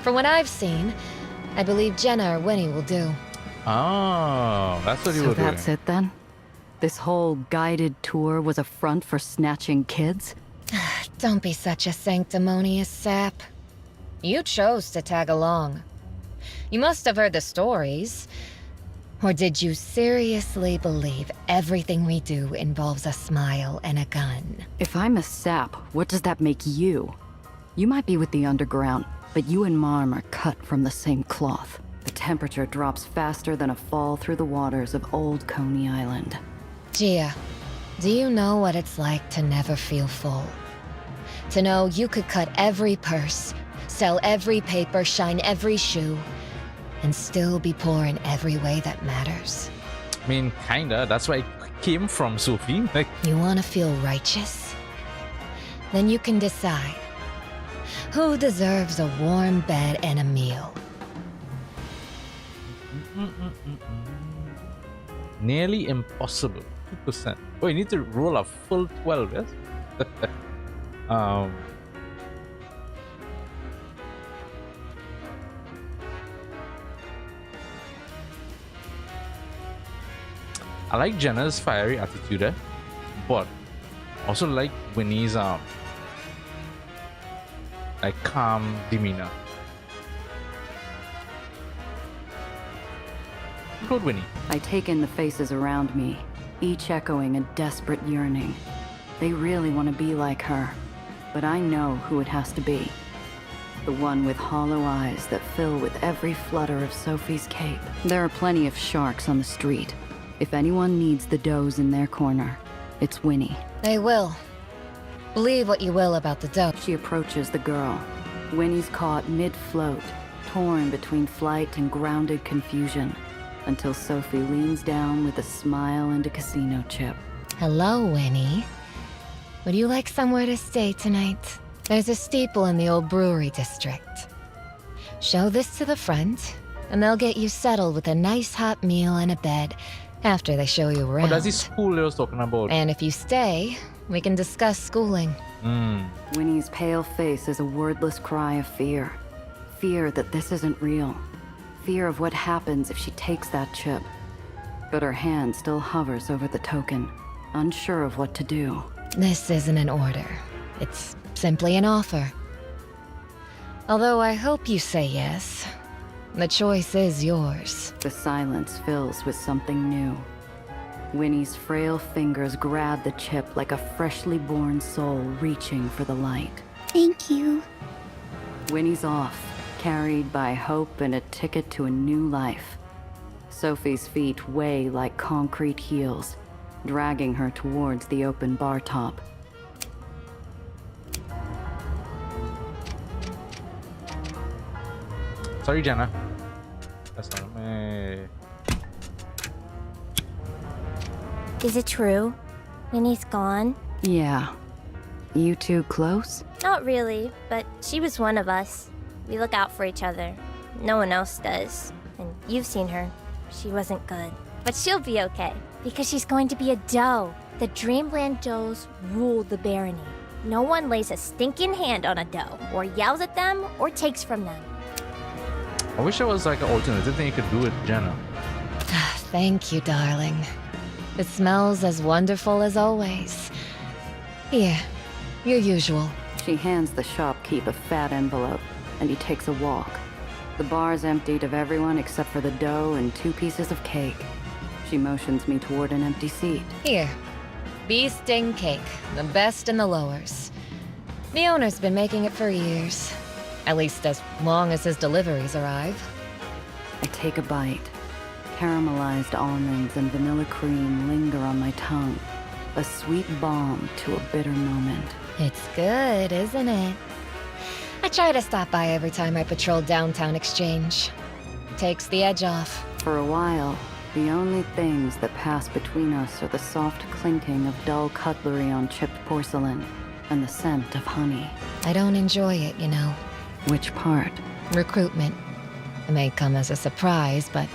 From what I've seen, I believe Jenna or Winnie will do. Oh, that's what you were So doing. that's it then? This whole guided tour was a front for snatching kids? Don't be such a sanctimonious sap. You chose to tag along. You must have heard the stories. Or did you seriously believe everything we do involves a smile and a gun? If I'm a sap, what does that make you? You might be with the underground, but you and Marm are cut from the same cloth. The temperature drops faster than a fall through the waters of old Coney Island. Gia, do you know what it's like to never feel full? To know you could cut every purse, sell every paper, shine every shoe, and still be poor in every way that matters? I mean, kinda. That's where it came from, Sophie. Like, You want to feel righteous? Then you can decide. Who deserves a warm bed and a meal? nearly impossible. 2%. Oh, you need to roll a full 12, yes? I like Jenna's fiery attitude, but also like Winnie's like calm demeanor. Good Winnie. I take in the faces around me, each echoing a desperate yearning. They really want to be like her, but I know who it has to be. The one with hollow eyes that fill with every flutter of Sophie's cape. There are plenty of sharks on the street. If anyone needs the does in their corner, it's Winnie. They will. Believe what you will about the doe. She approaches the girl. Winnie's caught mid-float, torn between flight and grounded confusion, until Sophie leans down with a smile and a casino chip. Hello, Winnie. Would you like somewhere to stay tonight? There's a steeple in the old brewery district. Show this to the front, and they'll get you settled with a nice hot meal and a bed after they show you around. Oh, that's the school I was talking about. And if you stay, we can discuss schooling. Winnie's pale face is a wordless cry of fear. Fear that this isn't real. Fear of what happens if she takes that chip. But her hand still hovers over the token, unsure of what to do. This isn't an order. It's simply an offer. Although I hope you say yes. The choice is yours. The silence fills with something new. Winnie's frail fingers grab the chip like a freshly born soul reaching for the light. Thank you. Winnie's off, carried by hope and a ticket to a new life. Sophie's feet weigh like concrete heels, dragging her towards the open bar top. Sorry, Jenna. That's not me. Is it true? Winnie's gone? Yeah. You two close? Not really, but she was one of us. We look out for each other. No one else does. And you've seen her. She wasn't good. But she'll be okay, because she's going to be a doe. The Dreamland does rule the barony. No one lays a stinking hand on a doe, or yells at them, or takes from them. I wish there was like an alternative thing you could do with Jenna. Thank you, darling. It smells as wonderful as always. Here, your usual. She hands the shopkeep a fat envelope, and he takes a walk. The bar's emptied of everyone except for the dough and 2 pieces of cake. She motions me toward an empty seat. Here. Bee sting cake, the best in the lowers. The owner's been making it for years. At least as long as his deliveries arrive. I take a bite. Caramelized almonds and vanilla cream linger on my tongue. A sweet balm to a bitter moment. It's good, isn't it? I try to stop by every time I patrol downtown Exchange. Takes the edge off. For a while, the only things that pass between us are the soft clinking of dull cutlery on chipped porcelain and the scent of honey. I don't enjoy it, you know. Which part? Recruitment. It may come as a surprise, but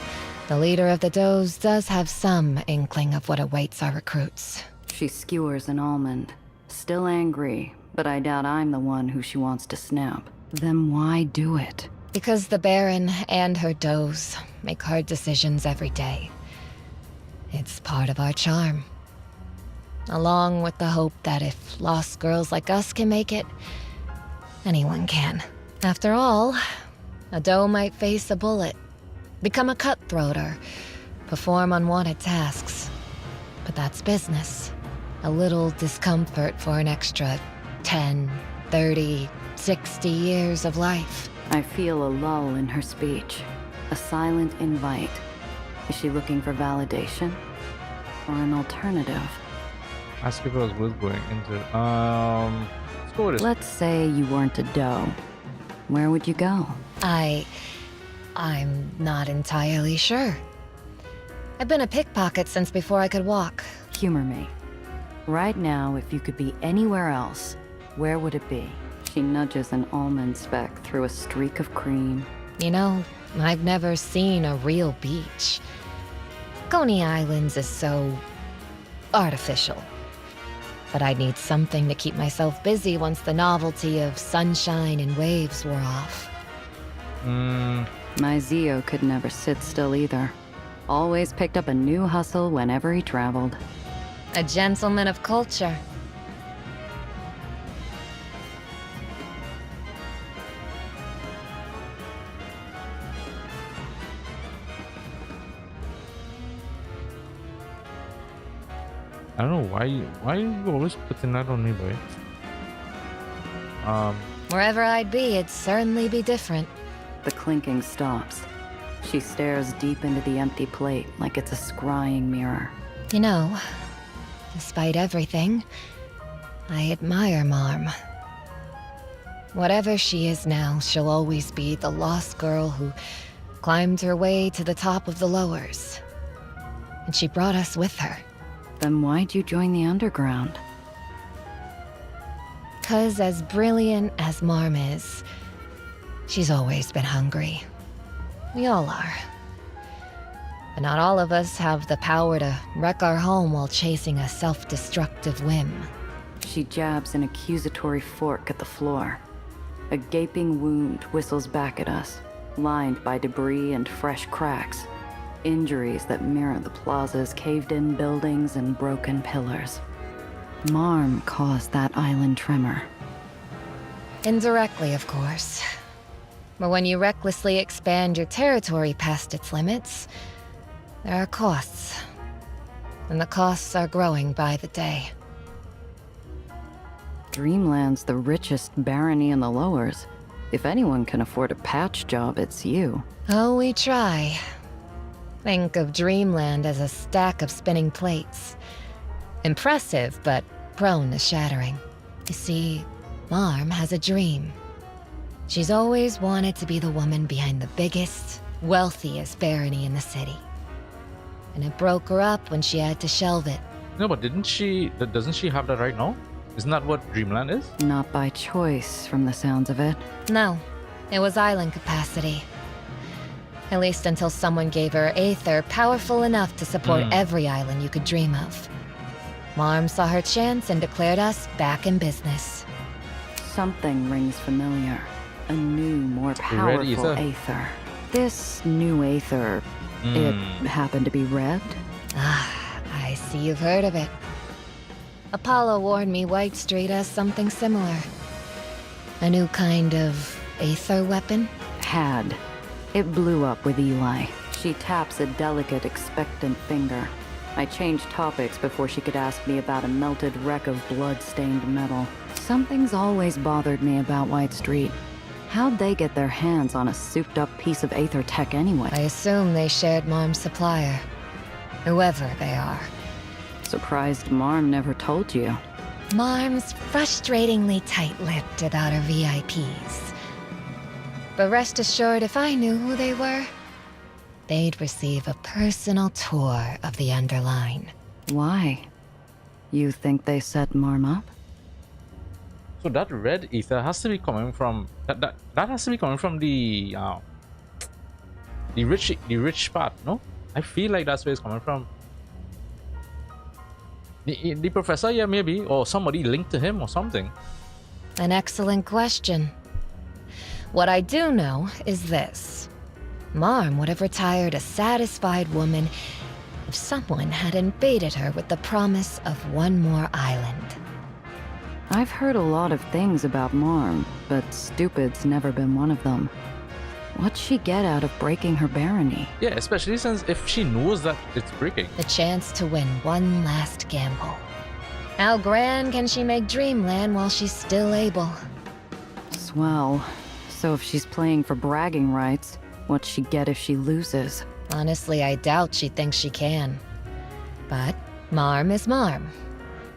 the leader of the Does does have some inkling of what awaits our recruits. She skewers an almond. Still angry, but I doubt I'm the one who she wants to snap. Then why do it? Because the Baron and her Does make hard decisions every day. It's part of our charm. Along with the hope that if lost girls like us can make it, anyone can. After all, a Doe might face a bullet, become a cutthroat, or perform unwanted tasks. But that's business. A little discomfort for an extra 10, 30, 60 years of life. I feel a lull in her speech. A silent invite. Is she looking for validation? Or an alternative? Ask if I was worth going into. Let's go with it. Let's say you weren't a Doe. Where would you go? I'm not entirely sure. I've been a pickpocket since before I could walk. Humor me. Right now, if you could be anywhere else, where would it be? She nudges an almond speck through a streak of cream. You know, I've never seen a real beach. Coney Islands is so artificial. But I'd need something to keep myself busy once the novelty of sunshine and waves wore off. My Zio could never sit still either. Always picked up a new hustle whenever he traveled. A gentleman of culture. I don't know why you always putting that on me, boy. Wherever I'd be, it'd certainly be different. The clinking stops. She stares deep into the empty plate like it's a scrying mirror. You know, despite everything, I admire Marm. Whatever she is now, she'll always be the lost girl who climbed her way to the top of the lowers. And she brought us with her. Then why'd you join the underground? 'Cause as brilliant as Marm is, she's always been hungry. We all are. But not all of us have the power to wreck our home while chasing a self-destructive whim. She jabs an accusatory fork at the floor. A gaping wound whistles back at us, lined by debris and fresh cracks. Injuries that mirror the plaza's caved-in buildings and broken pillars. Marm caused that island tremor. Indirectly, of course. But when you recklessly expand your territory past its limits, there are costs. And the costs are growing by the day. Dreamland's the richest barony in the lowers. If anyone can afford a patch job, it's you. Oh, we try. Think of Dreamland as a stack of spinning plates. Impressive, but prone to shattering. You see, Marm has a dream. She's always wanted to be the woman behind the biggest, wealthiest barony in the city. And it broke her up when she had to shelve it. No, but doesn't she have that right now? Isn't that what Dreamland is? Not by choice, from the sounds of it. No, it was island capacity. At least until someone gave her Aether powerful enough to support every island you could dream of. Marm saw her chance and declared us back in business. Something rings familiar. A new, more powerful Aether. This new Aether, It happened to be red? Ah, I see you've heard of it. Apollo warned me White Street has something similar. A new kind of Aether weapon? Had. It blew up with Eli. She taps a delicate, expectant finger. I changed topics before she could ask me about a melted wreck of blood-stained metal. Something's always bothered me about White Street. How'd they get their hands on a souped-up piece of Aether tech anyway? I assume they shared Marm's supplier. Whoever they are. Surprised Marm never told you. Marm's frustratingly tight-lipped about her VIPs. But rest assured, if I knew who they were, they'd receive a personal tour of the Underline. Why? You think they set Marm up? So that red ether has to be coming from that has to be coming from the rich part, no? I feel like that's where it's coming from. The professor, yeah, maybe, or somebody linked to him or something. An excellent question. What I do know is this. Marm would have retired a satisfied woman if someone had invaded her with the promise of one more island. I've heard a lot of things about Marm, but stupid's never been one of them. What'd she get out of breaking her barony? Yeah, especially since if she knows that it's breaking. The chance to win one last gamble. How grand can she make Dreamland while she's still able? Swell. So if she's playing for bragging rights, what'd she get if she loses? Honestly, I doubt she thinks she can. But Marm is Marm.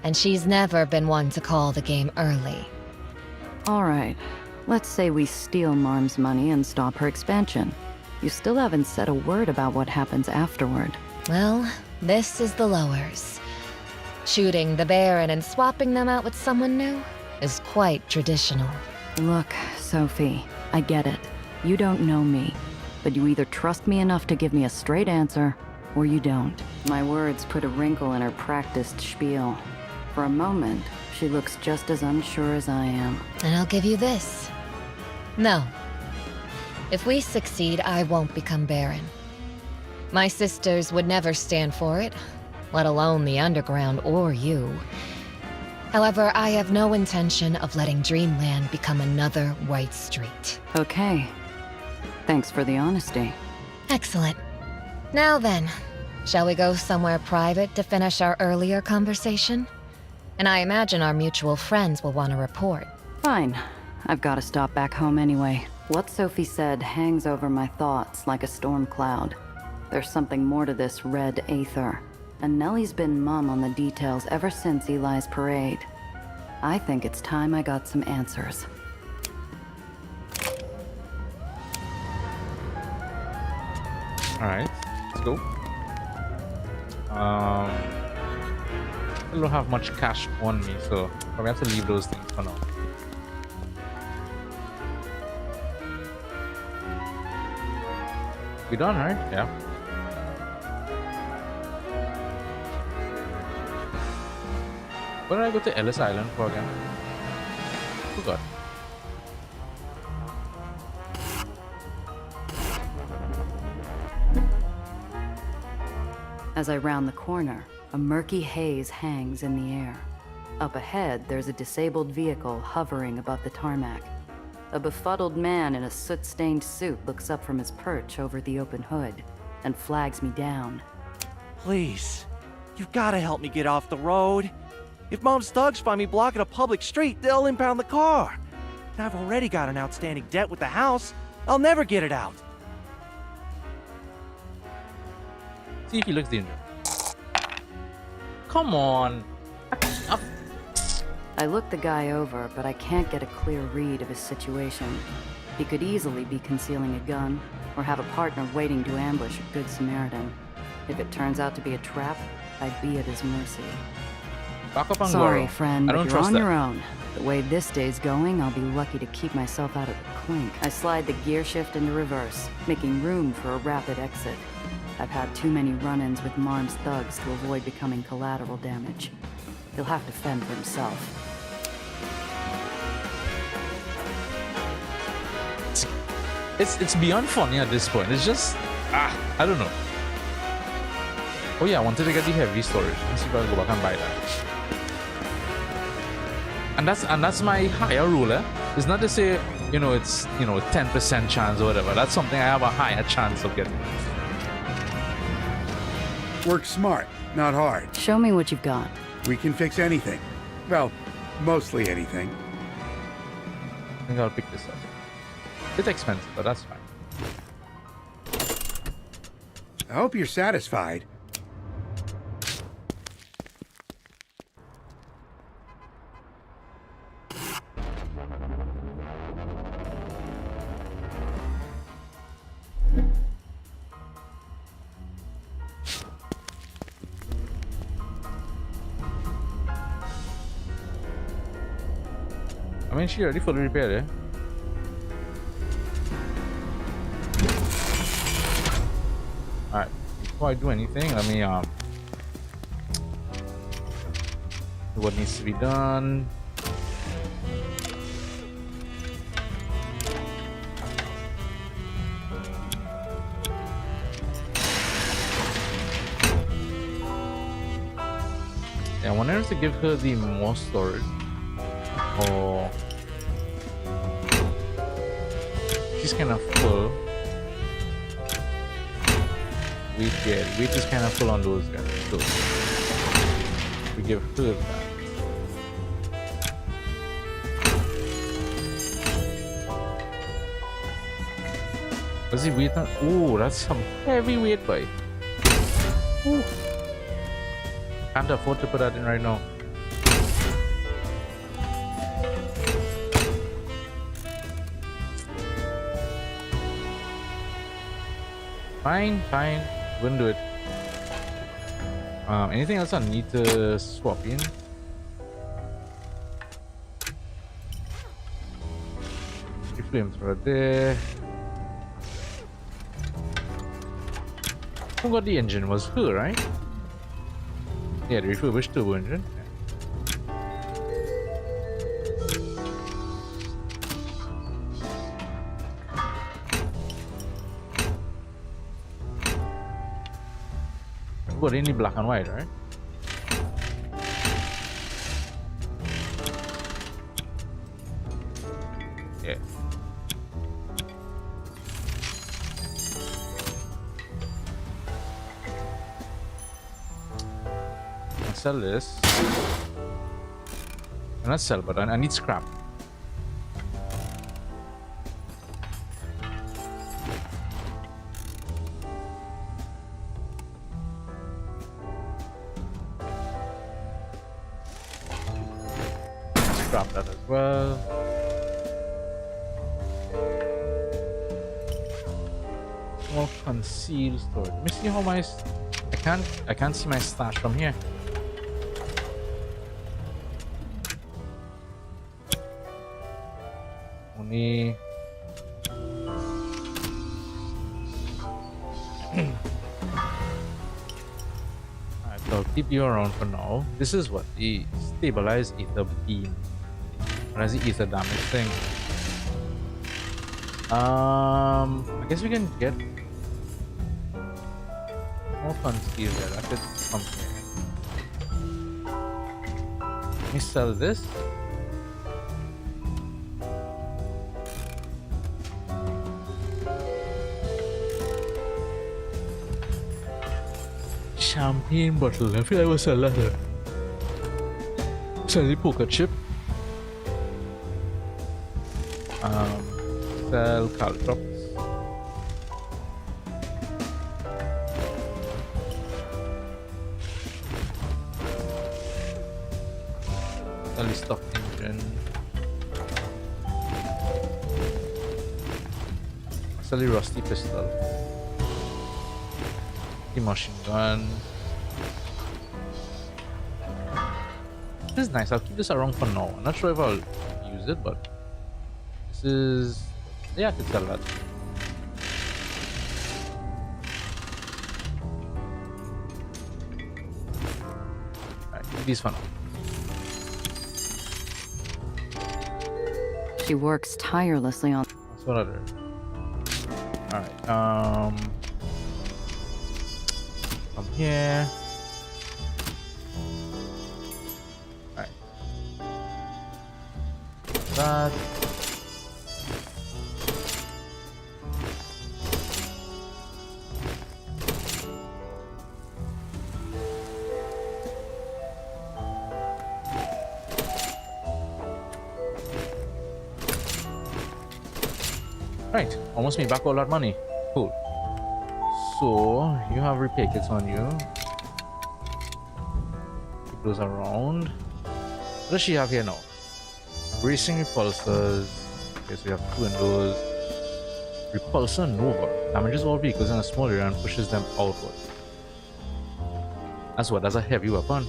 And she's never been one to call the game early. All right. Let's say we steal Marm's money and stop her expansion. You still haven't said a word about what happens afterward. Well, this is the lowers. Shooting the Baron and swapping them out with someone new is quite traditional. Look, Sophie, I get it. You don't know me, but you either trust me enough to give me a straight answer, or you don't. My words put a wrinkle in her practiced spiel. For a moment, she looks just as unsure as I am. And I'll give you this. No. If we succeed, I won't become Baron. My sisters would never stand for it, let alone the Underground or you. However, I have no intention of letting Dreamland become another White Street. Okay. Thanks for the honesty. Excellent. Now then, shall we go somewhere private to finish our earlier conversation? And I imagine our mutual friends will want to report. Fine. I've got to stop back home anyway. What Sophie said hangs over my thoughts like a storm cloud. There's something more to this red Aether. And Nellie's been mum on the details ever since Eli's parade. I think it's time I got some answers. Alright, let's go. I don't have much cash on me, so probably have to leave those things for now. We done, right? Yeah. Where did I go to Ellis Island for again? Forgot. As I round the corner, a murky haze hangs in the air. Up ahead, there's a disabled vehicle hovering above the tarmac. A befuddled man in a soot-stained suit looks up from his perch over the open hood and flags me down. Please, you've got to help me get off the road. If Mom's thugs find me blocking a public street, they'll impound the car. And I've already got an outstanding debt with the house. I'll never get it out. See if he looks dangerous. Come on. I look the guy over, but I can't get a clear read of his situation. He could easily be concealing a gun, or have a partner waiting to ambush a good Samaritan. If it turns out to be a trap, I'd be at his mercy. Back up and Sorry, go. friend, I but don't you're trust on that. your own. The way this day's going, I'll be lucky to keep myself out of the clink. I slide the gear shift into reverse, making room for a rapid exit. I've had too many run-ins with Marm's thugs to avoid becoming collateral damage. He'll have to fend for himself. It's beyond funny at this point. It's just I don't know. Oh yeah, I wanted to get the heavy storage. Let's see if I can go back and buy that. And that's my higher ruler. It's not to say, you know, it's, you know, 10% chance or whatever. That's something I have a higher chance of getting. Work smart, not hard. Show me what you've got. We can fix anything. Well, mostly anything. I think I'll pick this up. It's expensive, but that's fine. I hope you're satisfied. I mean, she already fully repaired it. Alright, before I do anything, let me do what needs to be done. Yeah, I wonder if to give her the more storage or she's kind of full. Weight is kind of full on those guys. So we give her that. What's the weight on? Oh, that's some heavy weight, boy. Ooh. Can't afford to put that in right now. Fine. Wouldn't do it. Anything else I need to swap in? The flamethrower there. Who got the engine? Was her, right? Yeah, the refurbished turbo engine. Got any black and white, right? Yeah. I'll sell this. I'm not sell, but I need scrap. Scrap that as well. More concealed storage. Let me see how my I can't see my stash from here. Only Alright, so I'll keep you around for now. This is what the stabilized ether beam. What is the ether damage thing? I guess we can get more concealed there. That could come here. Let me sell this. Champagne bottle. I feel like I will sell that. Sell the poker chip. Sell caltrops. Sell the stock engine. Sell the rusty pistol. The machine gun. This is nice. I'll keep this around for now. I'm not sure if I'll use it, but this is, yeah, I could sell that. Alright, keep these for now. She works tirelessly on. That's what I do. Alright, Come here. Alright. That. Right, almost made back all that money. Cool. So, you have repair kits on you. Keep those around. What does she have here now? Bracing repulsors. Okay, so we have two windows. Repulsor Nova. Damages all vehicles in a small area and pushes them outward. That's what? That's a heavy weapon.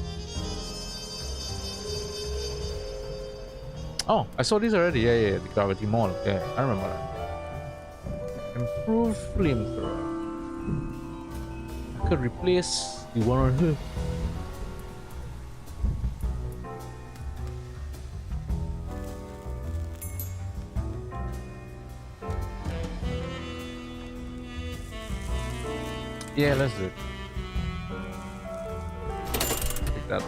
Oh, I saw these already. Yeah, the gravity mall. Yeah, I remember that. Improved flamethrower. I could replace the one on here. Yeah, let's do it. Take that.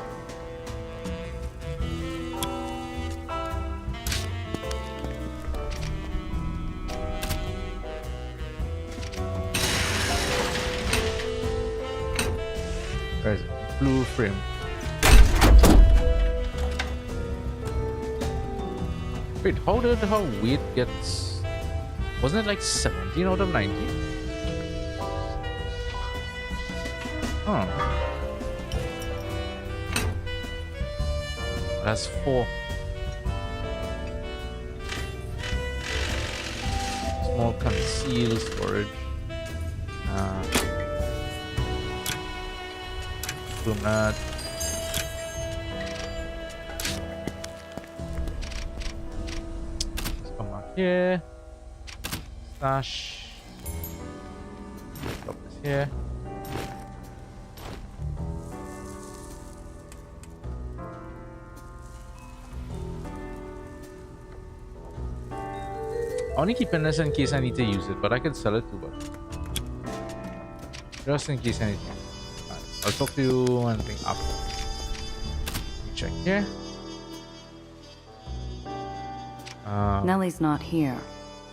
Where is it? Blue frame. Wait, how did her weight get? Wasn't it like 17 out of 90? Huh. That's 4. Small concealed storage. Boom that. Let's come back here. Stash. Drop this here. I'm only keeping this in case I need to use it, but I could sell it too, but just in case anything. Right, I'll talk to you anything after. Check here. Nellie's not here.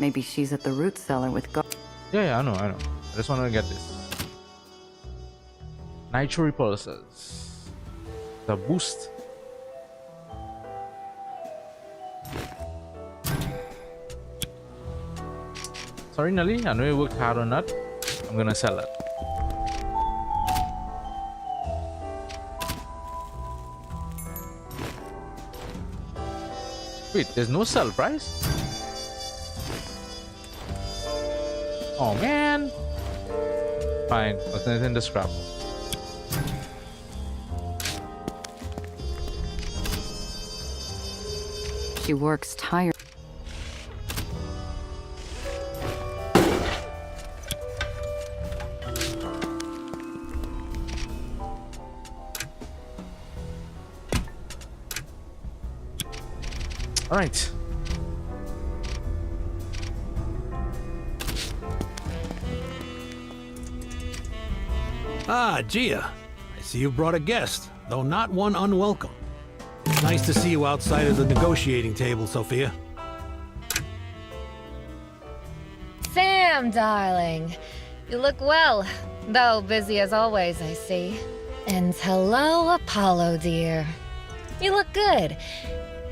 Maybe she's at the root cellar with Yeah, I know. I just wanted to get this. Nitro repulsors. The boost. Sorry, Nelly. I know you worked hard on that. I'm gonna sell it. Wait, there's no sell price? Oh man. Fine, let's send it in the scrap. She works tired. All right. Ah, Gia. I see you brought a guest, though not one unwelcome. It's nice to see you outside of the negotiating table, Sophia. Sam, darling. You look well, though busy as always, I see. And hello, Apollo, dear. You look good.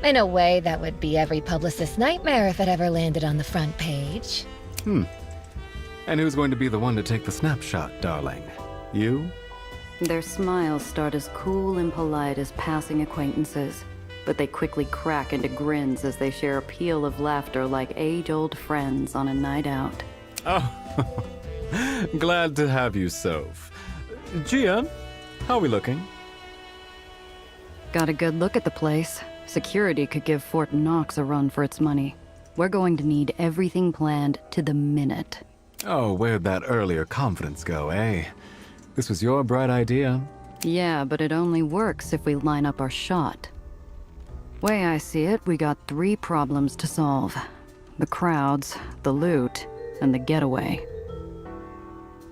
In a way, that would be every publicist's nightmare if it ever landed on the front page. And who's going to be the one to take the snapshot, darling? You? Their smiles start as cool and polite as passing acquaintances, but they quickly crack into grins as they share a peal of laughter like age-old friends on a night out. Oh, glad to have you, Soph. Gia, how are we looking? Got a good look at the place. Security could give Fort Knox a run for its money. We're going to need everything planned to the minute. Oh, where'd that earlier confidence go, eh? This was your bright idea. Yeah, but it only works if we line up our shot. Way I see it, we got 3 problems to solve. The crowds, the loot, and the getaway.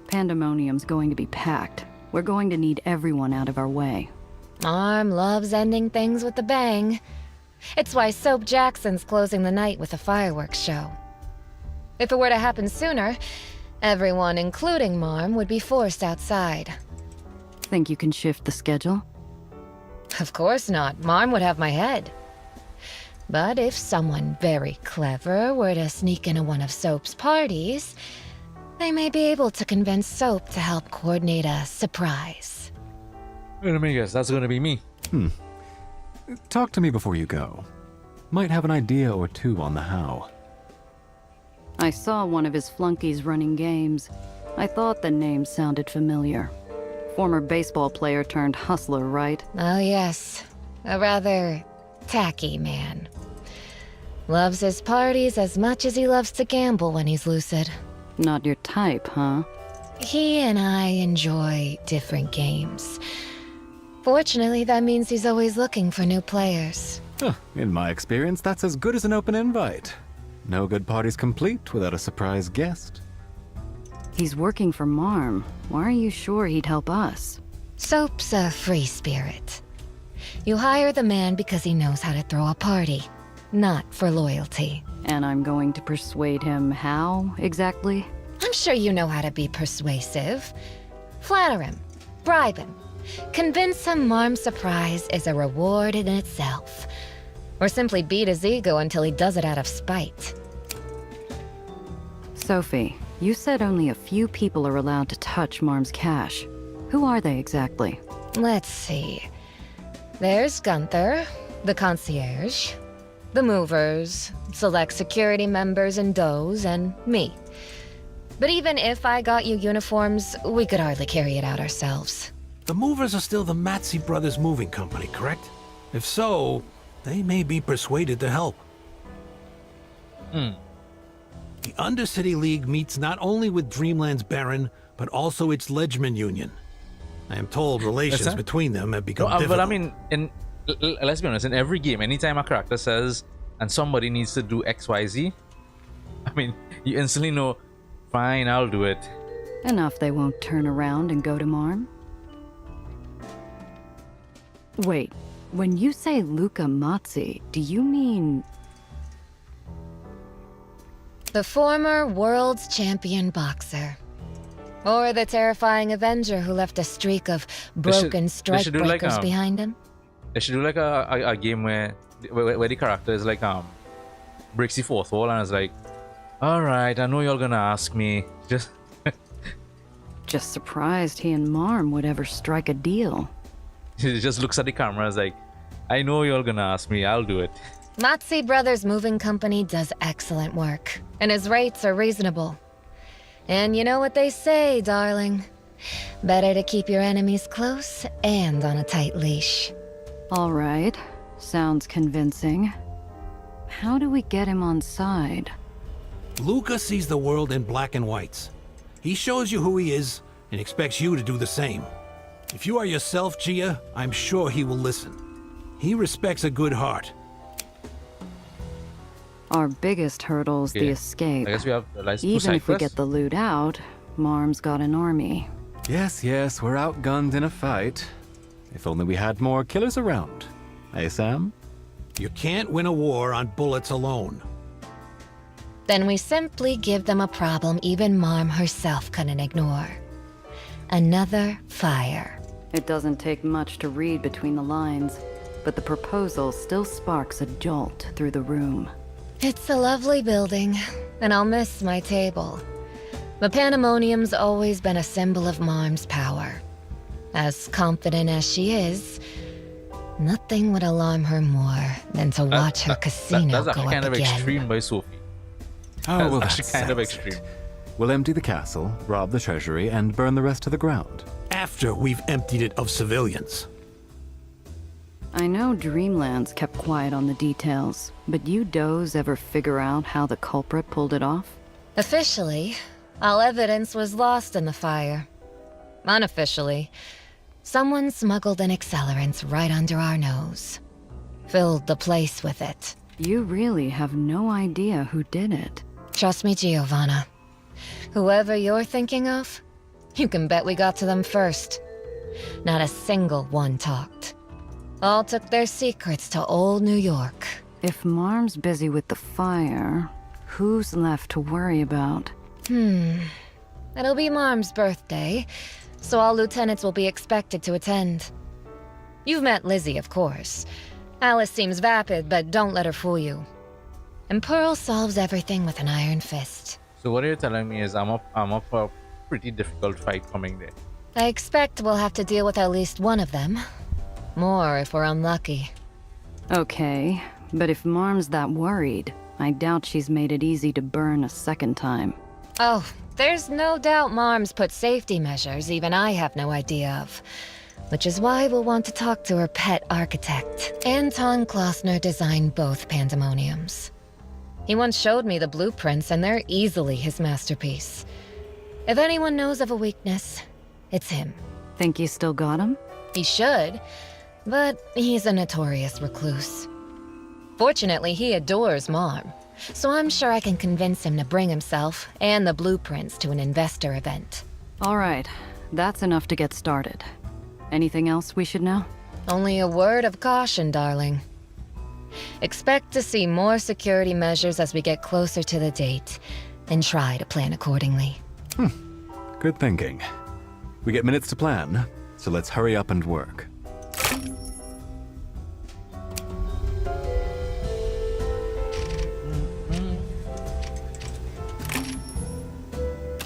Pandemonium's going to be packed, We're going to need everyone out of our way. Marm loves ending things with a bang. It's why Soap Jackson's closing the night with a fireworks show. If it were to happen sooner, everyone, including Marm, would be forced outside. Think you can shift the schedule? Of course not. Marm would have my head. But if someone very clever were to sneak into one of Soap's parties, they may be able to convince Soap to help coordinate a surprise. Wait a minute, guys. That's gonna be me. Talk to me before you go. Might have an idea or two on the how. I saw one of his flunkies running games. I thought the name sounded familiar. Former baseball player turned hustler, right? Oh yes, a rather tacky man. Loves his parties as much as he loves to gamble when he's lucid. Not your type, huh? He and I enjoy different games. Fortunately, that means he's always looking for new players. In my experience, that's as good as an open invite. No good party's complete without a surprise guest. He's working for Marm. Why are you sure he'd help us? Soap's a free spirit. You hire the man because he knows how to throw a party, not for loyalty. And I'm going to persuade him how, exactly? I'm sure you know how to be persuasive. Flatter him, bribe him, convince him Marm's surprise is a reward in itself. Or simply beat his ego until he does it out of spite. Sophie, you said only a few people are allowed to touch Marm's cash. Who are they exactly? Let's see. There's Gunther, the concierge, the movers, select security members and does, and me. But even if I got you uniforms, we could hardly carry it out ourselves. The movers are still the Matsey Brothers Moving Company, correct? If so, they may be persuaded to help. The Undercity League meets not only with Dreamland's Baron, but also its Ledgeman Union. I am told relations between them have become difficult. But I mean, let's be honest, in every game, anytime a character says, and somebody needs to do XYZ, I mean, you instantly know, fine, I'll do it. Enough they won't turn around and go to Marm? Wait, when you say Luca Mazzi, do you mean... The former world's champion boxer. Or the terrifying Avenger who left a streak of broken strikebreakers behind him. They should do like a game where the character is like breaks the fourth wall and is like, alright, I know you're gonna ask me. Just surprised he and Marm would ever strike a deal. He just looks at the camera and is like, I know you're gonna ask me, I'll do it. Matsey Brothers Moving Company does excellent work, and his rates are reasonable. And you know what they say, darling. Better to keep your enemies close and on a tight leash. All right. Sounds convincing. How do we get him on side? Luca sees the world in black and whites. He shows you who he is and expects you to do the same. If you are yourself, Gia, I'm sure he will listen. He respects a good heart. Our biggest hurdle's the escape. I guess we have Even if we get the loot out, Marm's got an army. Yes, we're outgunned in a fight. If only we had more killers around. Hey, Sam? You can't win a war on bullets alone. Then we simply give them a problem even Marm herself couldn't ignore. Another fire. It doesn't take much to read between the lines, but the proposal still sparks a jolt through the room. It's a lovely building, and I'll miss my table. The Pandemonium's always been a symbol of Marm's power. As confident as she is, nothing would alarm her more than to watch her casino that's go kind up of again. extreme by Sophie. Oh, well, that's kind of extreme. We'll empty the castle, rob the treasury, and burn the rest to the ground. After we've emptied it of civilians. I know Dreamland's kept quiet on the details, but you does ever figure out how the culprit pulled it off? Officially, all evidence was lost in the fire. Unofficially, someone smuggled an accelerant right under our nose. Filled the place with it. You really have no idea who did it. Trust me, Giovanna. Whoever you're thinking of, you can bet we got to them first. Not a single one talked. All took their secrets to old New York. If Marm's busy with the fire, who's left to worry about? It'll be Marm's birthday, so all lieutenants will be expected to attend. You've met Lizzie, of course. Alice seems vapid, but don't let her fool you. And Pearl solves everything with an iron fist. So what you're telling me is I'm up for a pretty difficult fight coming there. I expect we'll have to deal with at least one of them. More if we're unlucky. Okay, but if Marm's that worried, I doubt she's made it easy to burn a second time. Oh, there's no doubt Marm's put safety measures even I have no idea of. Which is why we'll want to talk to her pet architect. Anton Klossner designed both pandemoniums. He once showed me the blueprints, and they're easily his masterpiece. If anyone knows of a weakness, it's him. Think you still got him? He should, but he's a notorious recluse. Fortunately, he adores Marm, so I'm sure I can convince him to bring himself and the blueprints to an investor event. All right, that's enough to get started. Anything else we should know? Only a word of caution, darling. Expect to see more security measures as we get closer to the date, and try to plan accordingly. Good thinking. We get minutes to plan, so let's hurry up and work.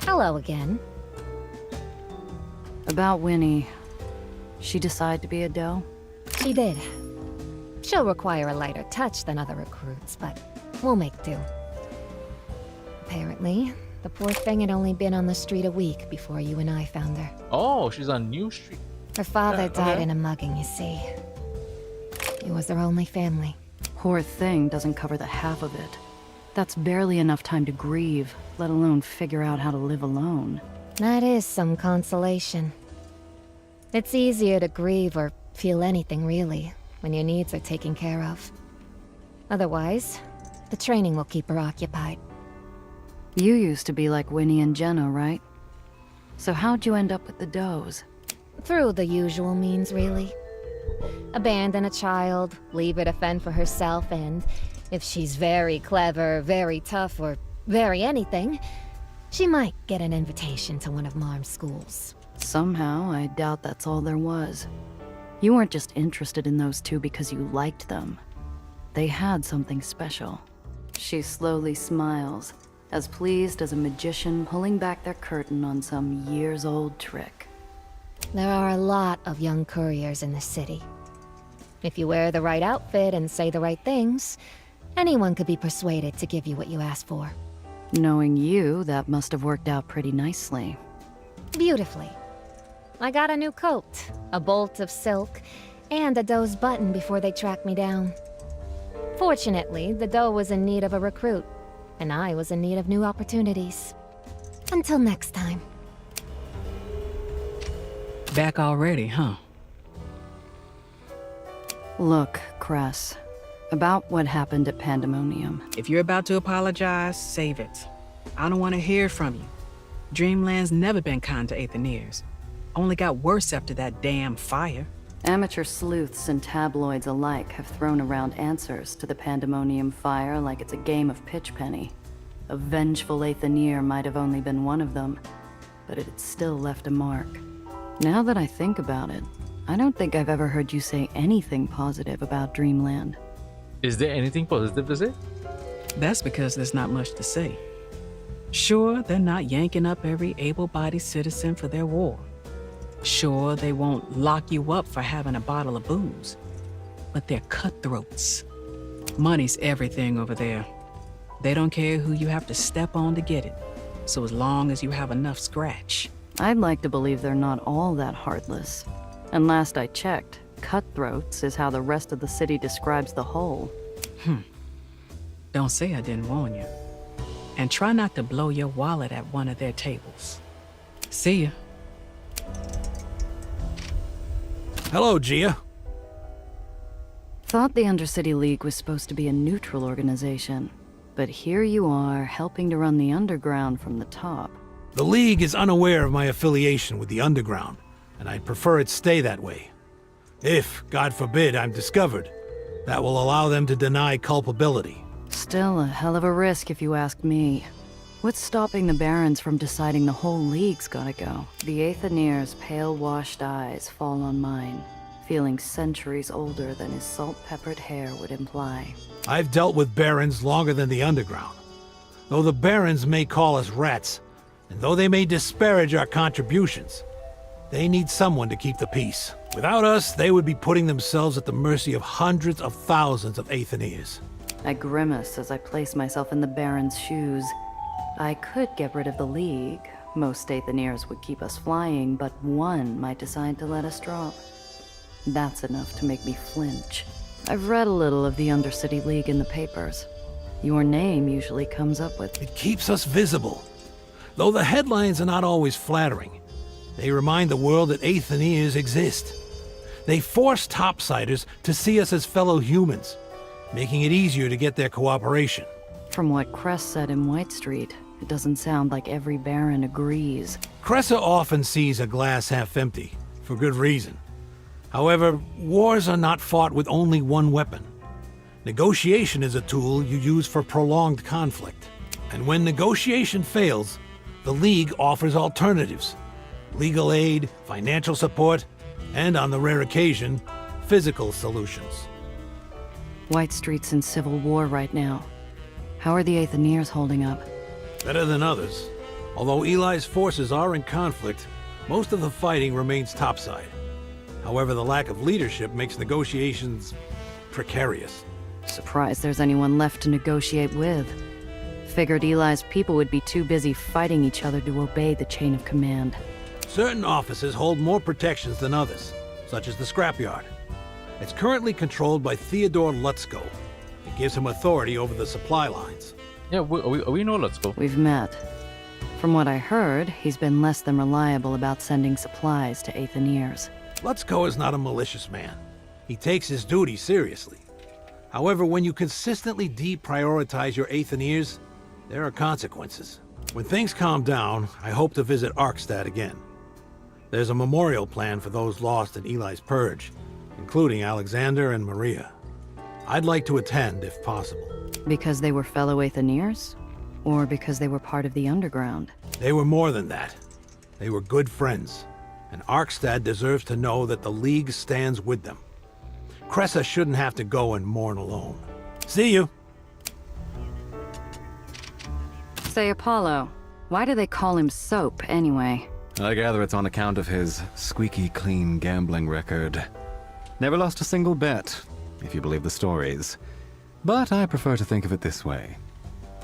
Hello again. About Winnie. She decide to be a doe? She did. She'll require a lighter touch than other recruits, but we'll make do. Apparently, the poor thing had only been on the street a week before you and I found her. Oh, she's on New Street. Her father died okay. in a mugging, you see. He was their only family. Poor thing doesn't cover the half of it. That's barely enough time to grieve, let alone figure out how to live alone. That is some consolation. It's easier to grieve or feel anything, really, when your needs are taken care of. Otherwise, the training will keep her occupied. You used to be like Winnie and Jenna, right? So how'd you end up with the does? Through the usual means, really. Abandon a child, leave her to fend for herself, and if she's very clever, very tough, or very anything, she might get an invitation to one of Marm's schools. Somehow, I doubt that's all there was. You weren't just interested in those two because you liked them. They had something special. She slowly smiles, as pleased as a magician pulling back their curtain on some years-old trick. There are a lot of young couriers in the city. If you wear the right outfit and say the right things, anyone could be persuaded to give you what you ask for. Knowing you, that must have worked out pretty nicely. Beautifully. I got a new coat, a bolt of silk, and a doe's button before they tracked me down. Fortunately, the doe was in need of a recruit, and I was in need of new opportunities. Until next time. Back already, huh? Look, Cress, about what happened at Pandemonium. If you're about to apologize, save it. I don't want to hear from you. Dreamland's never been kind to Aetherians. Only got worse after that damn fire. Amateur sleuths and tabloids alike have thrown around answers to the Pandemonium fire like it's a game of pitchpenny. A vengeful Aetherian might have only been one of them, but it had still left a mark. Now that I think about it, I don't think I've ever heard you say anything positive about Dreamland. Is there anything positive to say? That's because there's not much to say. Sure, they're not yanking up every able-bodied citizen for their war. Sure, they won't lock you up for having a bottle of booze. But they're cutthroats. Money's everything over there. They don't care who you have to step on to get it. So as long as you have enough scratch. I'd like to believe they're not all that heartless. And last I checked, cutthroats is how the rest of the city describes the whole. Don't say I didn't warn you. And try not to blow your wallet at one of their tables. See ya. Hello, Gia. Thought the Undercity League was supposed to be a neutral organization. But here you are, helping to run the underground from the top. The League is unaware of my affiliation with the Underground, and I'd prefer it stay that way. If, God forbid, I'm discovered, that will allow them to deny culpability. Still a hell of a risk if you ask me. What's stopping the Barons from deciding the whole League's gotta go? The Aetherneer's pale washed eyes fall on mine, feeling centuries older than his salt-peppered hair would imply. I've dealt with Barons longer than the Underground. Though the Barons may call us rats, and though they may disparage our contributions, they need someone to keep the peace. Without us, they would be putting themselves at the mercy of hundreds of thousands of Aetherneers. I grimace as I place myself in the Baron's shoes. I could get rid of the League. Most Aetherneers would keep us flying, but one might decide to let us drop. That's enough to make me flinch. I've read a little of the Undercity League in the papers. Your name usually comes up with... It keeps us visible. Though the headlines are not always flattering, they remind the world that Aetherneers exist. They force topsiders to see us as fellow humans, making it easier to get their cooperation. From what Cress said in White Street, it doesn't sound like every Baron agrees. Cressa often sees a glass half empty, for good reason. However, wars are not fought with only one weapon. Negotiation is a tool you use for prolonged conflict. And when negotiation fails, the League offers alternatives. Legal aid, financial support, and on the rare occasion, physical solutions. White Street's in civil war right now. How are the Aetherneers holding up? Better than others. Although Eli's forces are in conflict, most of the fighting remains topside. However, the lack of leadership makes negotiations precarious. Surprised there's anyone left to negotiate with. Figured Eli's people would be too busy fighting each other to obey the chain of command. Certain offices hold more protections than others, such as the scrapyard. It's currently controlled by Theodore Lutzko. It gives him authority over the supply lines. Yeah, we know Lutzko. We've met. From what I heard, he's been less than reliable about sending supplies to Aetherneers. Lutzko is not a malicious man. He takes his duty seriously. However, when you consistently deprioritize your Aetherneers, there are consequences. When things calm down, I hope to visit Arkstad again. There's a memorial plan for those lost in Eli's Purge, including Alexander and Maria. I'd like to attend if possible. Because they were fellow Aetherneers? Or because they were part of the Underground? They were more than that. They were good friends, and Arkstad deserves to know that the League stands with them. Cressa shouldn't have to go and mourn alone. See you! Say, Apollo, why do they call him Soap, anyway? I gather it's on account of his squeaky clean gambling record. Never lost a single bet, if you believe the stories. But I prefer to think of it this way.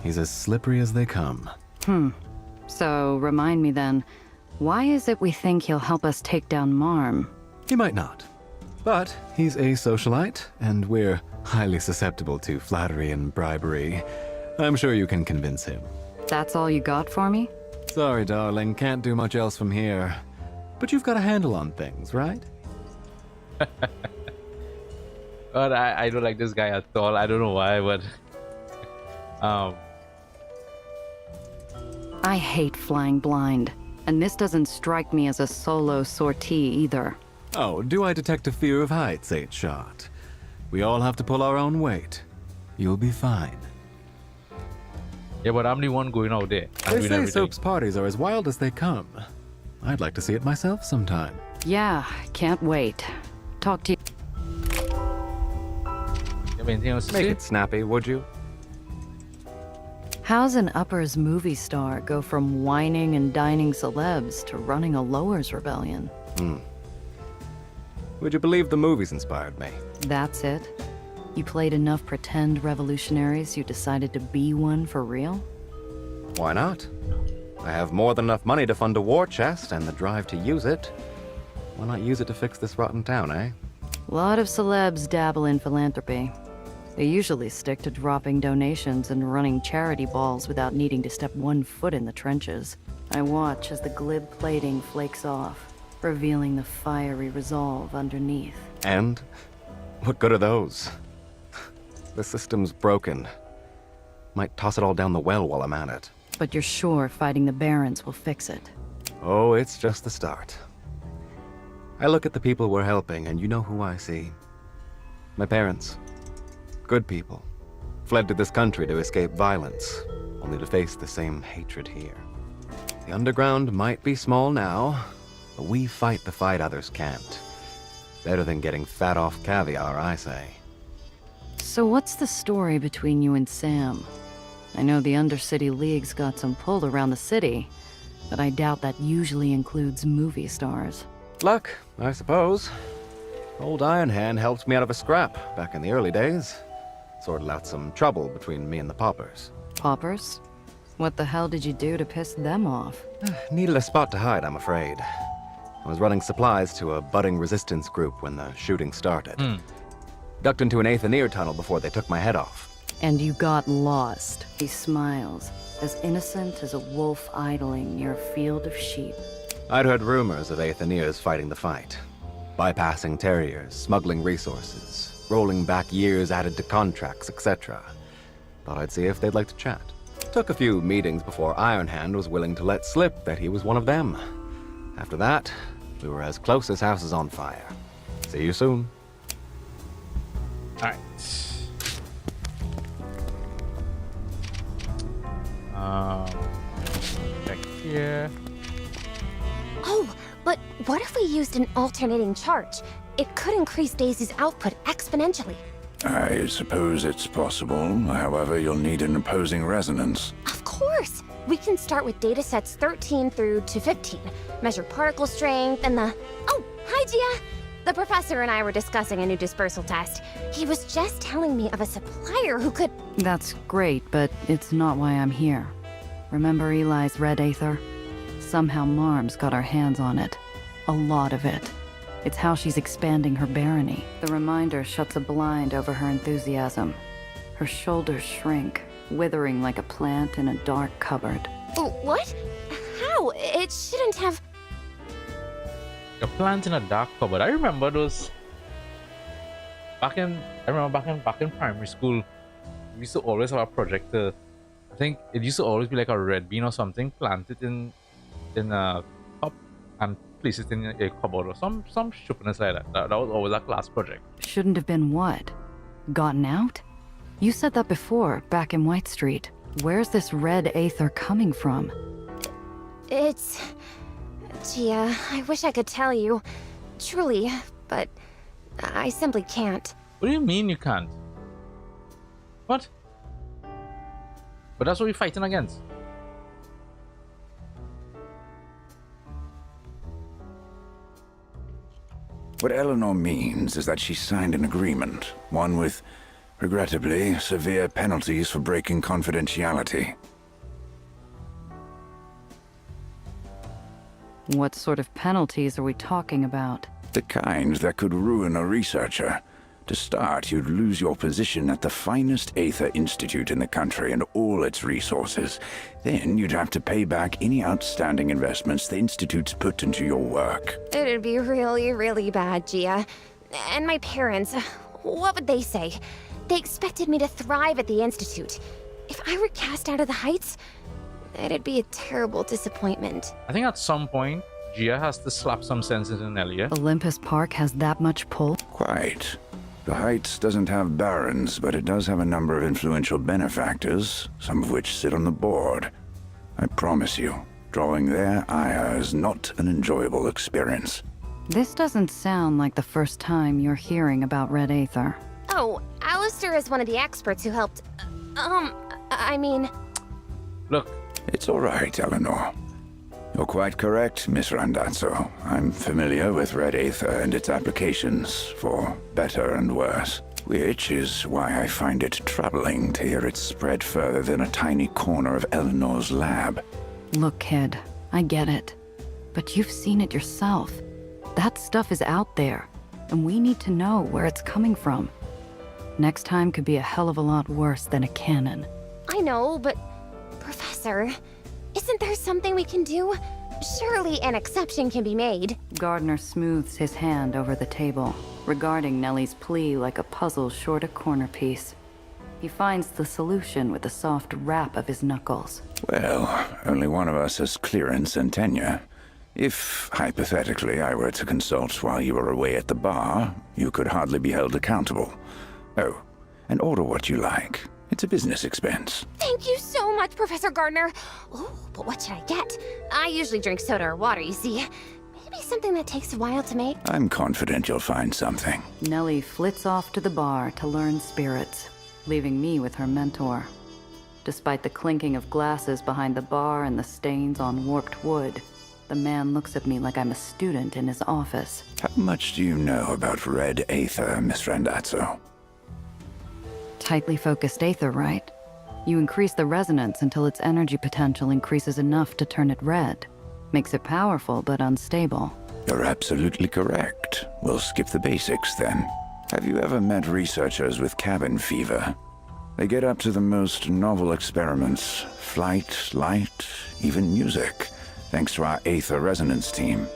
He's as slippery as they come. So, remind me then, why is it we think he'll help us take down Marm? He might not. But he's a socialite, and we're highly susceptible to flattery and bribery. I'm sure you can convince him. That's all you got for me? Sorry, darling, can't do much else from here. But you've got a handle on things, right? But I don't like this guy at all. I don't know why, but I hate flying blind, and this doesn't strike me as a solo sortie either. Oh, do I detect a fear of heights, 8-Shot? We all have to pull our own weight. You'll be fine. Yeah, but I'm the one going out there. They say Soap's parties are as wild as they come. I'd like to see it myself sometime. Yeah, can't wait. Talk to you. Make it snappy, would you? How's an uppers movie star go from whining and dining celebs to running a lowers rebellion? Would you believe the movies inspired me? That's it? You played enough pretend revolutionaries you decided to be one for real? Why not? I have more than enough money to fund a war chest and the drive to use it. Why not use it to fix this rotten town, eh? A lot of celebs dabble in philanthropy. They usually stick to dropping donations and running charity balls without needing to step 1 foot in the trenches. I watch as the glib plating flakes off, revealing the fiery resolve underneath. And? What good are those? The system's broken. Might toss it all down the well while I'm at it. But you're sure fighting the Barons will fix it? Oh, it's just the start. I look at the people we're helping, and you know who I see. My parents. Good people. Fled to this country to escape violence, only to face the same hatred here. The underground might be small now, but we fight the fight others can't. Better than getting fat off caviar, I say. So what's the story between you and Sam? I know the Undercity League's got some pull around the city, but I doubt that usually includes movie stars. Luck, I suppose. Old Iron Hand helped me out of a scrap back in the early days. Sorted out some trouble between me and the Poppers. Poppers? What the hell did you do to piss them off? Needed a spot to hide, I'm afraid. I was running supplies to a budding resistance group when the shooting started. Ducked into an Aether tunnel before they took my head off. And you got lost. He smiles, as innocent as a wolf idling near a field of sheep. I'd heard rumors of Aetherians fighting the fight. Bypassing terriers, smuggling resources, rolling back years added to contracts, etc. Thought I'd see if they'd like to chat. Took a few meetings before Iron Hand was willing to let slip that he was one of them. After that, we were as close as houses on fire. See you soon. Alright. Check here. Oh, but what if we used an alternating charge? It could increase Daisy's output exponentially. I suppose it's possible. However, you'll need an opposing resonance. Of course! We can start with datasets 13 through to 15, measure particle strength, and the... Oh, hi, Gia! The professor and I were discussing a new dispersal test. He was just telling me of a supplier who could... That's great, but it's not why I'm here. Remember Eli's red Aether? Somehow Marm's got our hands on it. A lot of it. It's how she's expanding her barony. The reminder shuts a blind over her enthusiasm. Her shoulders shrink, withering like a plant in a dark cupboard. What? How? It shouldn't have... A plant in a dark cupboard. I remember those. Back in primary school, we used to always have a projector. I think it used to always be like a red bean or something, planted in a cup and place it in a cupboard or some stupidness like that. That was always a class project. Shouldn't have been what? Gotten out? You said that before, back in White Street. Where's this red Aether coming from? It's... Gia, I wish I could tell you. Truly, but I simply can't. What do you mean you can't? What? But that's what we're fighting against. What Eleanor means is that she signed an agreement, one with, regrettably, severe penalties for breaking confidentiality. What sort of penalties are we talking about? The kind that could ruin a researcher. To start, you'd lose your position at the finest Aether Institute in the country and all its resources. Then you'd have to pay back any outstanding investments the Institute's put into your work. It'd be really, really bad, Gia. And my parents, what would they say? They expected me to thrive at the Institute. If I were cast out of the Heights, it'd be a terrible disappointment. I think at some point, Gia has to slap some sense into Nelia. Olympus Park has that much pull? Quite. The Heights doesn't have barons, but it does have a number of influential benefactors, some of which sit on the board. I promise you, drawing their ire is not an enjoyable experience. This doesn't sound like the first time you're hearing about red Aether. Oh, Alistair is one of the experts who helped... I mean... Look. It's all right, Eleanor. You're quite correct, Miss Randazzo. I'm familiar with red Aether and its applications, for better and worse. Which is why I find it troubling to hear it spread further than a tiny corner of Eleanor's lab. Look, kid, I get it. But you've seen it yourself. That stuff is out there, and we need to know where it's coming from. Next time could be a hell of a lot worse than a cannon. I know, but... Professor, isn't there something we can do? Surely an exception can be made. Gardner smooths his hand over the table, regarding Nellie's plea like a puzzle short a corner piece. He finds the solution with a soft rap of his knuckles. Well, only one of us has clearance and tenure. If, hypothetically, I were to consult while you were away at the bar, you could hardly be held accountable. Oh, and order what you like. It's a business expense. Thank you so much, Professor Gardner. Oh, but what should I get? I usually drink soda or water, you see. Maybe something that takes a while to make. I'm confident you'll find something. Nellie flits off to the bar to learn spirits, leaving me with her mentor. Despite the clinking of glasses behind the bar and the stains on warped wood, the man looks at me like I'm a student in his office. How much do you know about red Aether, Miss Randazzo? Tightly focused Aether, right? You increase the resonance until its energy potential increases enough to turn it red. Makes it powerful but unstable. You're absolutely correct. We'll skip the basics then. Have you ever met researchers with cabin fever? They get up to the most novel experiments. Flight, light, even music. Thanks to our Aether resonance team.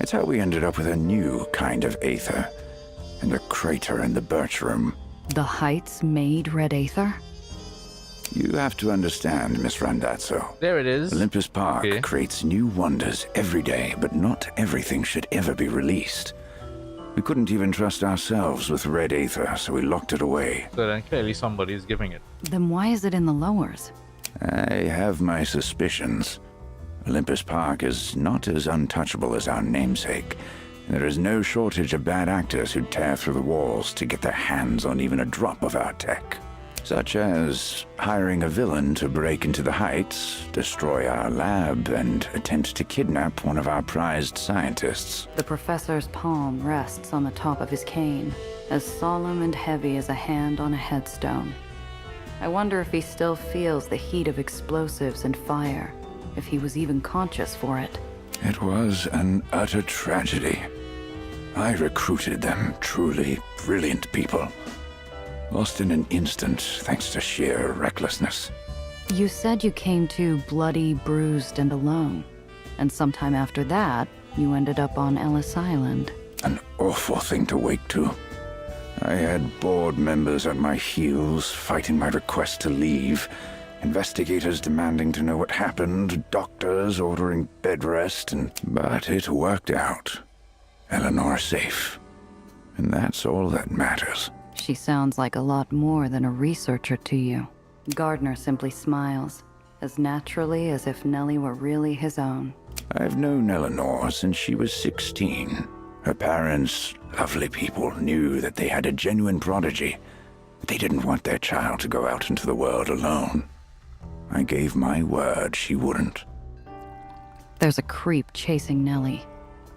It's how we ended up with a new kind of Aether. And a crater in the birch room. The Heights made red Aether? You have to understand, Miss Randazzo. There it is. Olympus Park creates new wonders every day, but not everything should ever be released. We couldn't even trust ourselves with red Aether, so we locked it away. So then clearly somebody's giving it. Then why is it in the lowers? I have my suspicions. Olympus Park is not as untouchable as our namesake. There is no shortage of bad actors who tear through the walls to get their hands on even a drop of our tech. Such as hiring a villain to break into the Heights, destroy our lab, and attempt to kidnap one of our prized scientists. The professor's palm rests on the top of his cane, as solemn and heavy as a hand on a headstone. I wonder if he still feels the heat of explosives and fire, if he was even conscious for it. It was an utter tragedy. I recruited them, truly brilliant people. Lost in an instant, thanks to sheer recklessness. You said you came to bloody, bruised, and alone. And sometime after that, you ended up on Ellis Island. An awful thing to wake to. I had board members at my heels, fighting my request to leave. Investigators demanding to know what happened, doctors ordering bed rest, but it worked out. Eleanor safe. And that's all that matters. She sounds like a lot more than a researcher to you. Gardner simply smiles, as naturally as if Nellie were really his own. I've known Eleanor since she was 16. Her parents, lovely people, knew that they had a genuine prodigy. They didn't want their child to go out into the world alone. I gave my word she wouldn't. There's a creep chasing Nellie.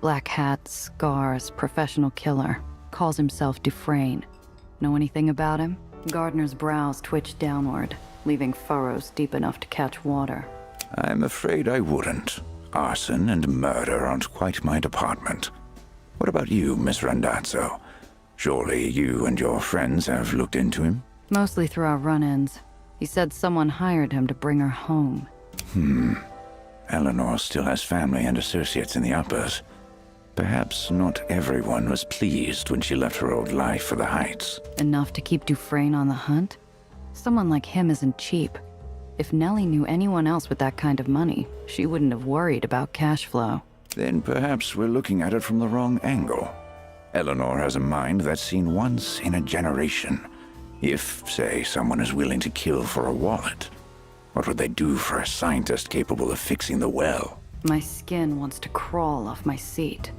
Black hat, scars, professional killer. Calls himself Dufresne. Know anything about him? Gardner's brows twitch downward, leaving furrows deep enough to catch water. I'm afraid I wouldn't. Arson and murder aren't quite my department. What about you, Miss Randazzo? Surely you and your friends have looked into him? Mostly through our run-ins. He said someone hired him to bring her home. Eleanor still has family and associates in the uppers. Perhaps not everyone was pleased when she left her old life for the Heights. Enough to keep Dufresne on the hunt? Someone like him isn't cheap. If Nellie knew anyone else with that kind of money, she wouldn't have worried about cash flow. Then perhaps we're looking at it from the wrong angle. Eleanor has a mind that's seen once in a generation. If, say, someone is willing to kill for a wallet, what would they do for a scientist capable of fixing the well? My skin wants to crawl off my seat.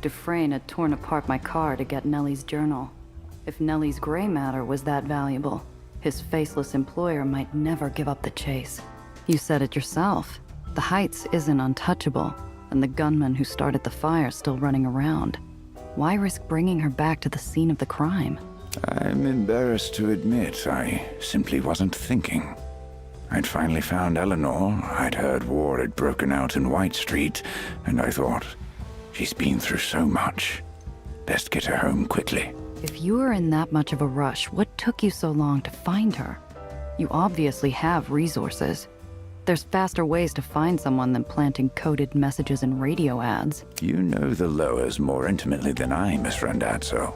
Dufresne had torn apart my car to get Nellie's journal. If Nellie's gray matter was that valuable, his faceless employer might never give up the chase. You said it yourself. The Heights isn't untouchable, and the gunman who started the fire's still running around. Why risk bringing her back to the scene of the crime? I'm embarrassed to admit I simply wasn't thinking. I'd finally found Eleanor. I'd heard war had broken out in White Street, and I thought, she's been through so much. Best get her home quickly. If you were in that much of a rush, what took you so long to find her? You obviously have resources. There's faster ways to find someone than planting coded messages in radio ads. You know the lowers more intimately than I, Miss Randazzo.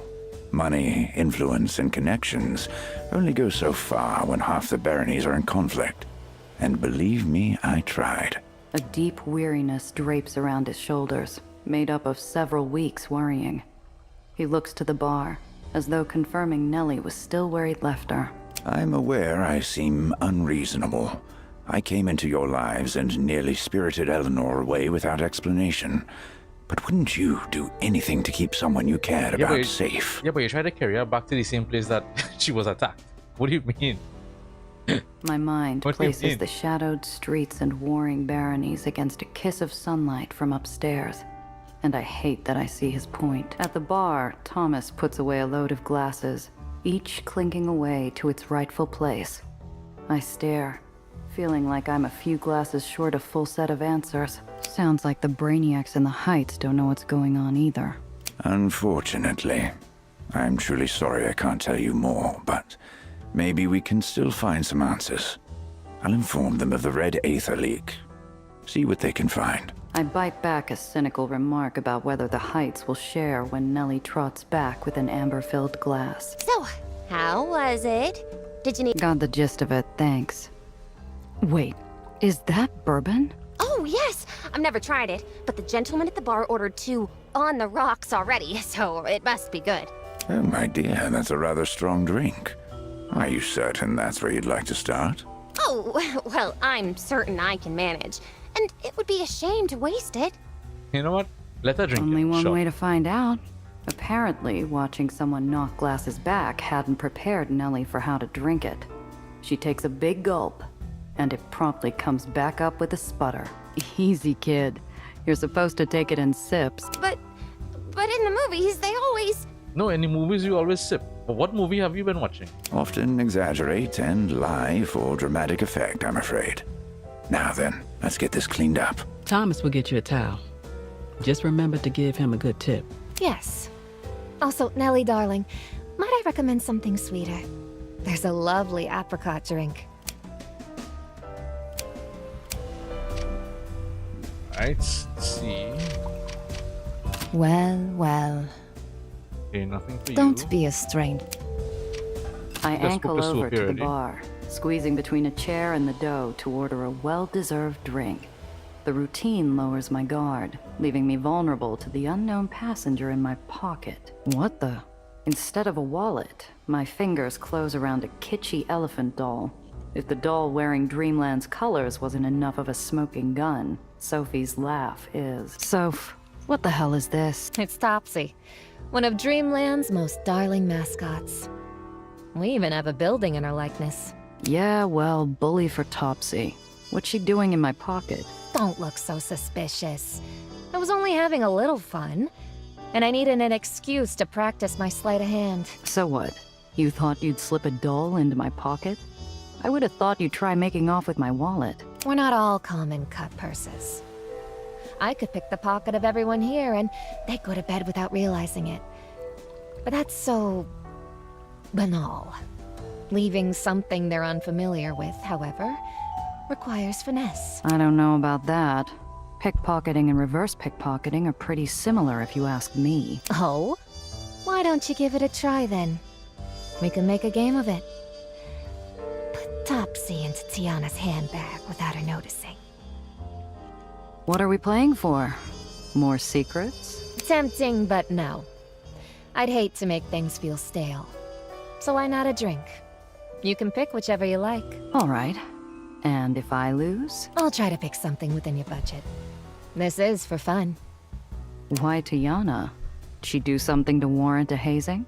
Money, influence, and connections only go so far when half the baronies are in conflict. And believe me, I tried. A deep weariness drapes around his shoulders, made up of several weeks worrying. He looks to the bar, as though confirming Nellie was still where he'd left her. I'm aware I seem unreasonable. I came into your lives and nearly spirited Eleanor away without explanation. But wouldn't you do anything to keep someone you cared about safe? Yeah, but you tried to carry her back to the same place that she was attacked. What do you mean? My mind What do you places mean? the shadowed streets and warring baronies against a kiss of sunlight from upstairs. And I hate that I see his point. At the bar, Thomas puts away a load of glasses, each clinking away to its rightful place. I stare, feeling like I'm a few glasses short a full set of answers. Sounds like the brainiacs in the Heights don't know what's going on either. Unfortunately. I'm truly sorry I can't tell you more, but maybe we can still find some answers. I'll inform them of the Red Aether leak. See what they can find. I bite back a cynical remark about whether the Heights will share when Nellie trots back with an amber-filled glass. So, how was it? Did you need... Got the gist of it, thanks. Wait, is that bourbon? Oh, yes! I've never tried it, but the gentleman at the bar ordered 2 on the rocks already, so it must be good. Oh, my dear, that's a rather strong drink. Are you certain that's where you'd like to start? Oh, well, I'm certain I can manage. And it would be a shame to waste it. You know what? Let her drink Only it. one Sure. way to find out. Apparently, watching someone knock glasses back hadn't prepared Nellie for how to drink it. She takes a big gulp, and it promptly comes back up with a sputter. Easy, kid. You're supposed to take it in sips. But in the movies, they always... No, in the movies you always sip. But what movie have you been watching? Often exaggerate and lie for dramatic effect, I'm afraid. Now then, let's get this cleaned up. Thomas will get you a towel. Just remember to give him a good tip. Yes. Also, Nellie, darling, might I recommend something sweeter? There's a lovely apricot drink. Right, let's see. Well, well. Okay, nothing for you. Don't be a stranger. I Let's ankle focus over to the superiority. bar, squeezing between a chair and the dough to order a well-deserved drink. The routine lowers my guard, leaving me vulnerable to the unknown passenger in my pocket. What the? Instead of a wallet, my fingers close around a kitschy elephant doll. If the doll wearing Dreamland's colors wasn't enough of a smoking gun, Sophie's laugh is. Soph, what the hell is this? It's Topsy, one of Dreamland's most darling mascots. We even have a building in her likeness. Yeah, well, bully for Topsy. What's she doing in my pocket? Don't look so suspicious. I was only having a little fun, and I needed an excuse to practice my sleight of hand. So what? You thought you'd slip a doll into my pocket? I would have thought you'd try making off with my wallet. We're not all common cut purses. I could pick the pocket of everyone here, and they'd go to bed without realizing it. But that's so... banal. Leaving something they're unfamiliar with, however, requires finesse. I don't know about that. Pickpocketing and reverse pickpocketing are pretty similar if you ask me. Oh? Why don't you give it a try then? We can make a game of it. Put Topsy into Tiana's handbag without her noticing. What are we playing for? More secrets? Tempting, but no. I'd hate to make things feel stale. So why not a drink? You can pick whichever you like. All right. And if I lose? I'll try to pick something within your budget. This is for fun. Why Tiana? She do something to warrant a hazing?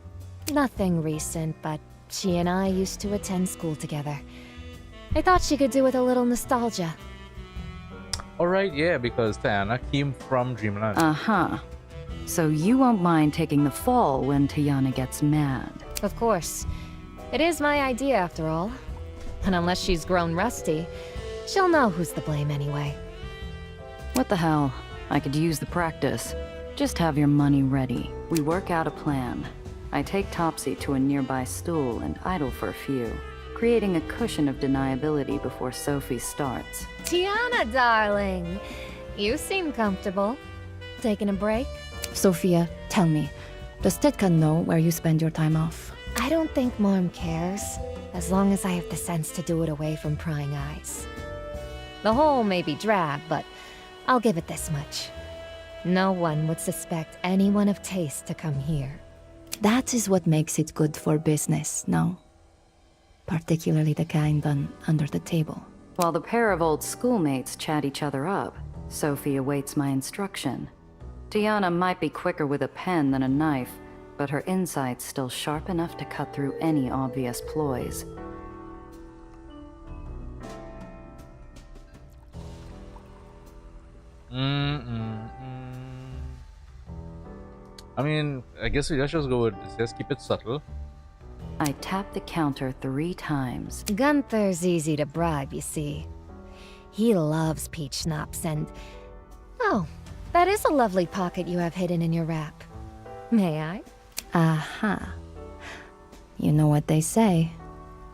Nothing recent, but she and I used to attend school together. I thought she could do with a little nostalgia. Alright, yeah, because Tiana came from Dreamland. Uh-huh. So you won't mind taking the fall when Tiana gets mad. Of course. It is my idea, after all. And unless she's grown rusty, she'll know who's to blame anyway. What the hell? I could use the practice. Just have your money ready. We work out a plan. I take Topsy to a nearby stool and idle for a few, creating a cushion of deniability before Sophie starts. Tiana, darling! You seem comfortable. Taking a break? Sophia, tell me, does Tetka know where you spend your time off? I don't think Mom cares, as long as I have the sense to do it away from prying eyes. The hole may be drab, but I'll give it this much. No one would suspect anyone of taste to come here. That is what makes it good for business, no? Particularly the kind done under the table. While the pair of old schoolmates chat each other up, Sophie awaits my instruction. Tiana might be quicker with a pen than a knife, but her insight's still sharp enough to cut through any obvious ploys. I mean, I guess let's just go with this. Keep it subtle. I tap the counter 3 times. Gunther's easy to bribe, you see. He loves peach schnapps and... Oh, that is a lovely pocket you have hidden in your wrap. May I? Aha. You know what they say.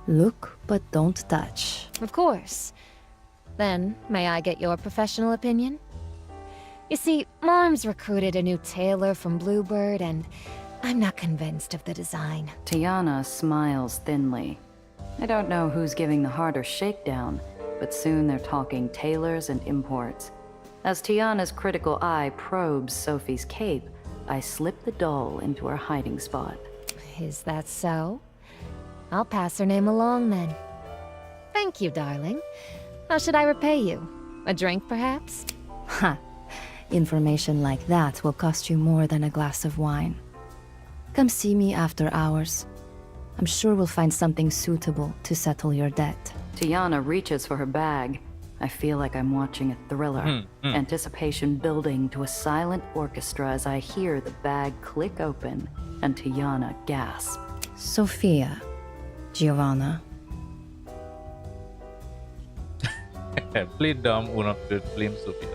Look, but don't touch. Of course. Then, may I get your professional opinion? You see, Mom's recruited a new tailor from Bluebird, and I'm not convinced of the design. Tiana smiles thinly. I don't know who's giving the harder shakedown, but soon they're talking tailors and imports. As Tiana's critical eye probes Sophie's cape, I slip the doll into her hiding spot. Is that so? I'll pass her name along then. Thank you, darling. How should I repay you? A drink, perhaps? Ha! Information like that will cost you more than a glass of wine. Come see me after hours. I'm sure we'll find something suitable to settle your debt. Tiana reaches for her bag. I feel like I'm watching a thriller. Anticipation building to a silent orchestra as I hear the bag click open and Tiana gasp. Sophia. Giovanna. Play dumb, una blame Sophia.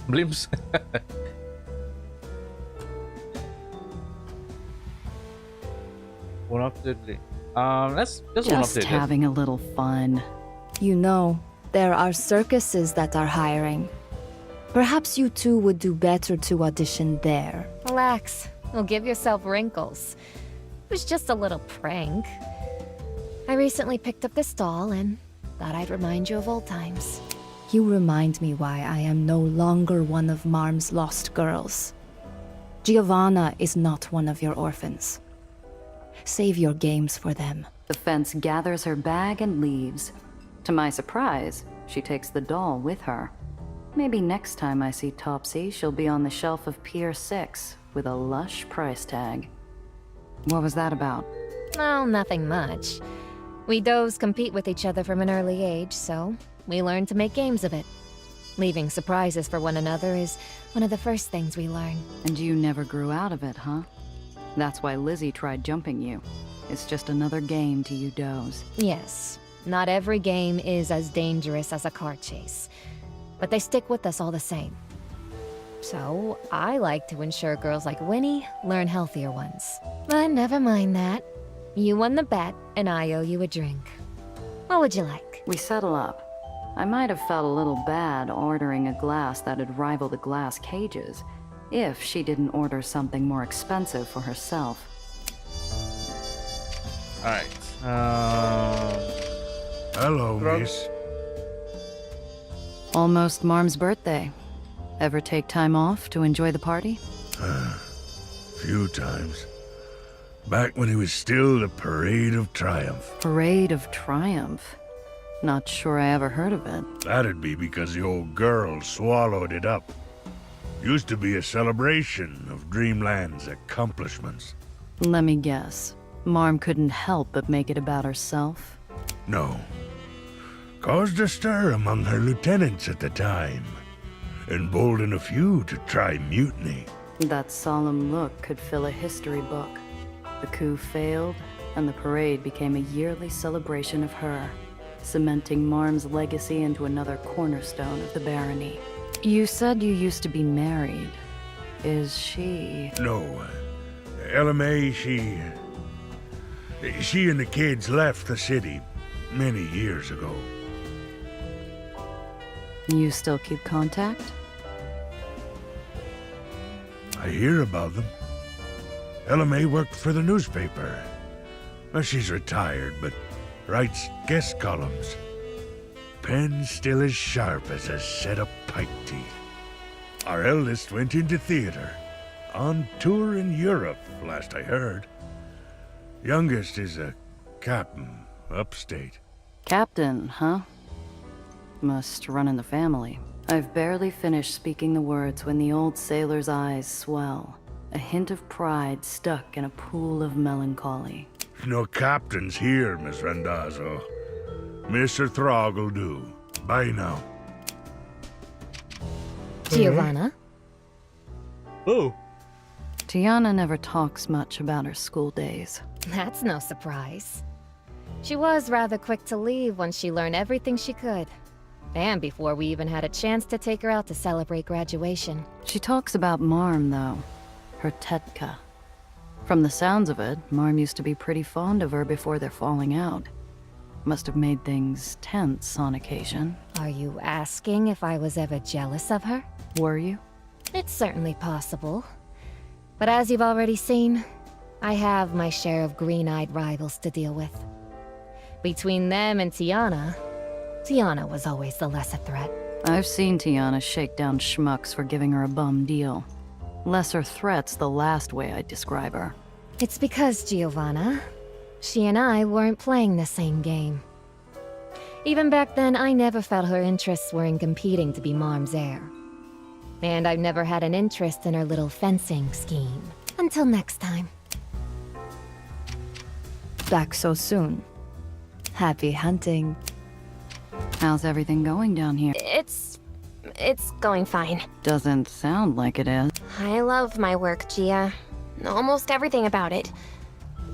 Blames. One of the let's just one of the having a little fun. You know, there are circuses that are hiring. Perhaps you two would do better to audition there. Relax. You'll give yourself wrinkles. It was just a little prank. I recently picked up this doll and thought I'd remind you of old times. You remind me why I am no longer one of Marm's lost girls. Giovanna is not one of your orphans. Save your games for them. The fence gathers her bag and leaves. To my surprise, she takes the doll with her. Maybe next time I see Topsy, she'll be on the shelf of Pier 6 with a lush price tag. What was that about? Oh, nothing much. We does compete with each other from an early age, so we learn to make games of it. Leaving surprises for one another is one of the first things we learn. And you never grew out of it, huh? That's why Lizzie tried jumping you. It's just another game to you does. Yes, not every game is as dangerous as a car chase, but they stick with us all the same. So, I like to ensure girls like Winnie learn healthier ones. But never mind that. You won the bet, and I owe you a drink. What would you like? We settle up. I might have felt a little bad ordering a glass that'd rival the glass cages, if she didn't order something more expensive for herself. Alright. Hello, miss. Almost Marm's birthday. Ever take time off to enjoy the party? Few times. Back when it was still the Parade of Triumph. Parade of Triumph? Not sure I ever heard of it. That'd be because the old girl swallowed it up. Used to be a celebration of Dreamland's accomplishments. Let me guess. Marm couldn't help but make it about herself? No. Caused a stir among her lieutenants at the time. Emboldened a few to try mutiny. That solemn look could fill a history book. The coup failed, and the parade became a yearly celebration of her, cementing Marm's legacy into another cornerstone of the barony. You said you used to be married. Is she... No. LMA, she and the kids left the city many years ago. You still keep contact? I hear about them. LMA worked for the newspaper. Well, she's retired, but writes guest columns. pen still as sharp as a set of pike teeth. Our eldest went into theater, on tour in Europe, last I heard. Youngest is a captain, upstate. Captain, huh? Must run in the family. I've barely finished speaking the words when the old sailor's eyes swell, a hint of pride stuck in a pool of melancholy. No captains here, Miss Randazzo. Mr. Throg'll do. Bye now. Giovanna? Oh. Tiana never talks much about her school days. That's no surprise. She was rather quick to leave when she learned everything she could. And before we even had a chance to take her out to celebrate graduation. She talks about Marm, though. Her Tetka. From the sounds of it, Marm used to be pretty fond of her before their falling out. Must have made things tense on occasion. Are you asking if I was ever jealous of her? Were you? It's certainly possible. But as you've already seen, I have my share of green-eyed rivals to deal with. Between them and Tiana, Tiana was always the lesser threat. I've seen Tiana shake down schmucks for giving her a bum deal. Lesser threat's the last way I'd describe her. It's because, Giovanna, she and I weren't playing the same game. Even back then, I never felt her interests were in competing to be Marm's heir. And I've never had an interest in her little fencing scheme. Until next time. Back so soon. Happy hunting. How's everything going down here? It's going fine. Doesn't sound like it is. I love my work, Gia. Almost everything about it.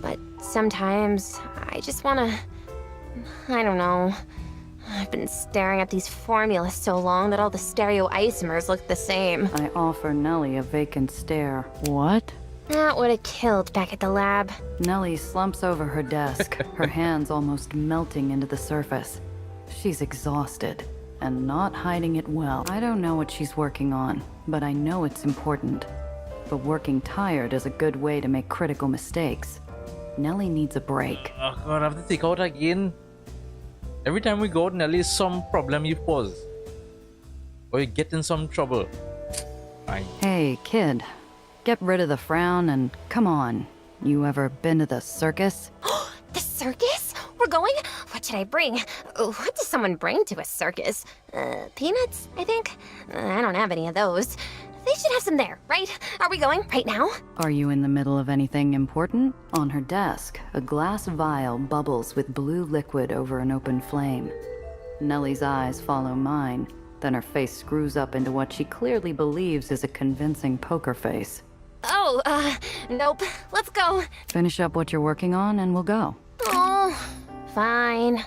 But sometimes I just wanna... I don't know. I've been staring at these formulas so long that all the stereoisomers look the same. I offer Nellie a vacant stare. What? That would have killed back at the lab. Nellie slumps over her desk, her hands almost melting into the surface. She's exhausted, and not hiding it well. I don't know what she's working on, but I know it's important. But working tired is a good way to make critical mistakes. Nellie needs a break. Oh god, I have to take out again. Every time we go, Nelly is some problem you pause. Or you get in some trouble. Fine. Hey, kid. Get rid of the frown and come on. You ever been to the circus? The circus? We're going? What should I bring? What does someone bring to a circus? Peanuts, I think? I don't have any of those. They should have some there, right? Are we going right now? Are you in the middle of anything important? On her desk, a glass vial bubbles with blue liquid over an open flame. Nellie's eyes follow mine, then her face screws up into what she clearly believes is a convincing poker face. Oh, nope. Let's go. Finish up what you're working on and we'll go. Oh, fine.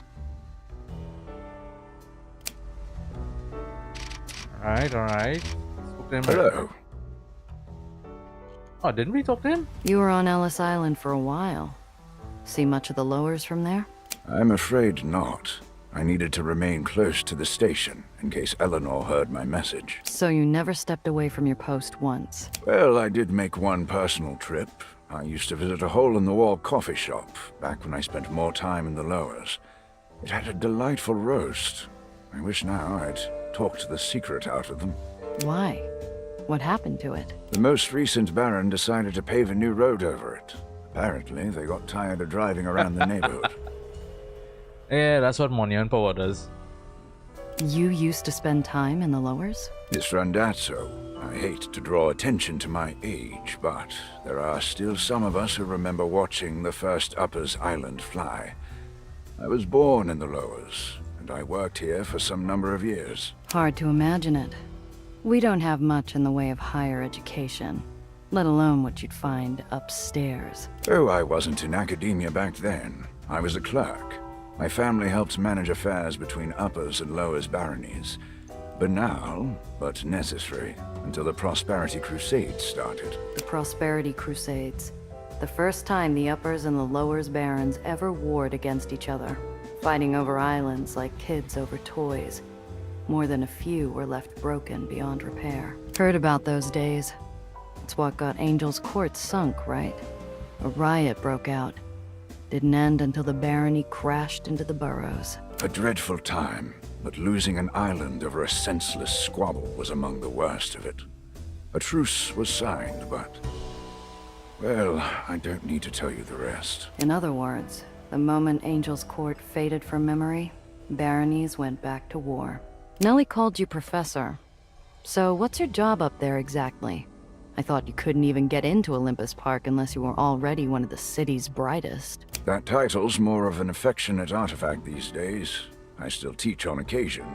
Alright. Hello. Oh, didn't we talk to him? You were on Ellis Island for a while. See much of the lowers from there? I'm afraid not. I needed to remain close to the station in case Eleanor heard my message. So you never stepped away from your post once? Well, I did make one personal trip. I used to visit a hole-in-the-wall coffee shop back when I spent more time in the lowers. It had a delightful roast. I wish now I'd talked the secret out of them. Why? What happened to it? The most recent Baron decided to pave a new road over it. Apparently, they got tired of driving around the neighborhood. Yeah, that's what Monia and Power does. You used to spend time in the lowers? Miss Randazzo, I hate to draw attention to my age, but there are still some of us who remember watching the first Uppers Island fly. I was born in the lowers, and I worked here for some number of years. Hard to imagine it. We don't have much in the way of higher education, let alone what you'd find upstairs. Oh, I wasn't in academia back then. I was a clerk. My family helped manage affairs between Uppers and Lowers baronies. Banal, but necessary, until the Prosperity Crusades started. The Prosperity Crusades. The first time the Uppers and the Lowers barons ever warred against each other, fighting over islands like kids over toys. More than a few were left broken beyond repair. Heard about those days. It's what got Angel's Court sunk, right? A riot broke out. Didn't end until the barony crashed into the burrows. A dreadful time, but losing an island over a senseless squabble was among the worst of it. A truce was signed, but... well, I don't need to tell you the rest. In other words, the moment Angel's Court faded from memory, baronies went back to war. Nellie called you Professor. So what's your job up there exactly? I thought you couldn't even get into Olympus Park unless you were already one of the city's brightest. That title's more of an affectionate artifact these days. I still teach on occasion,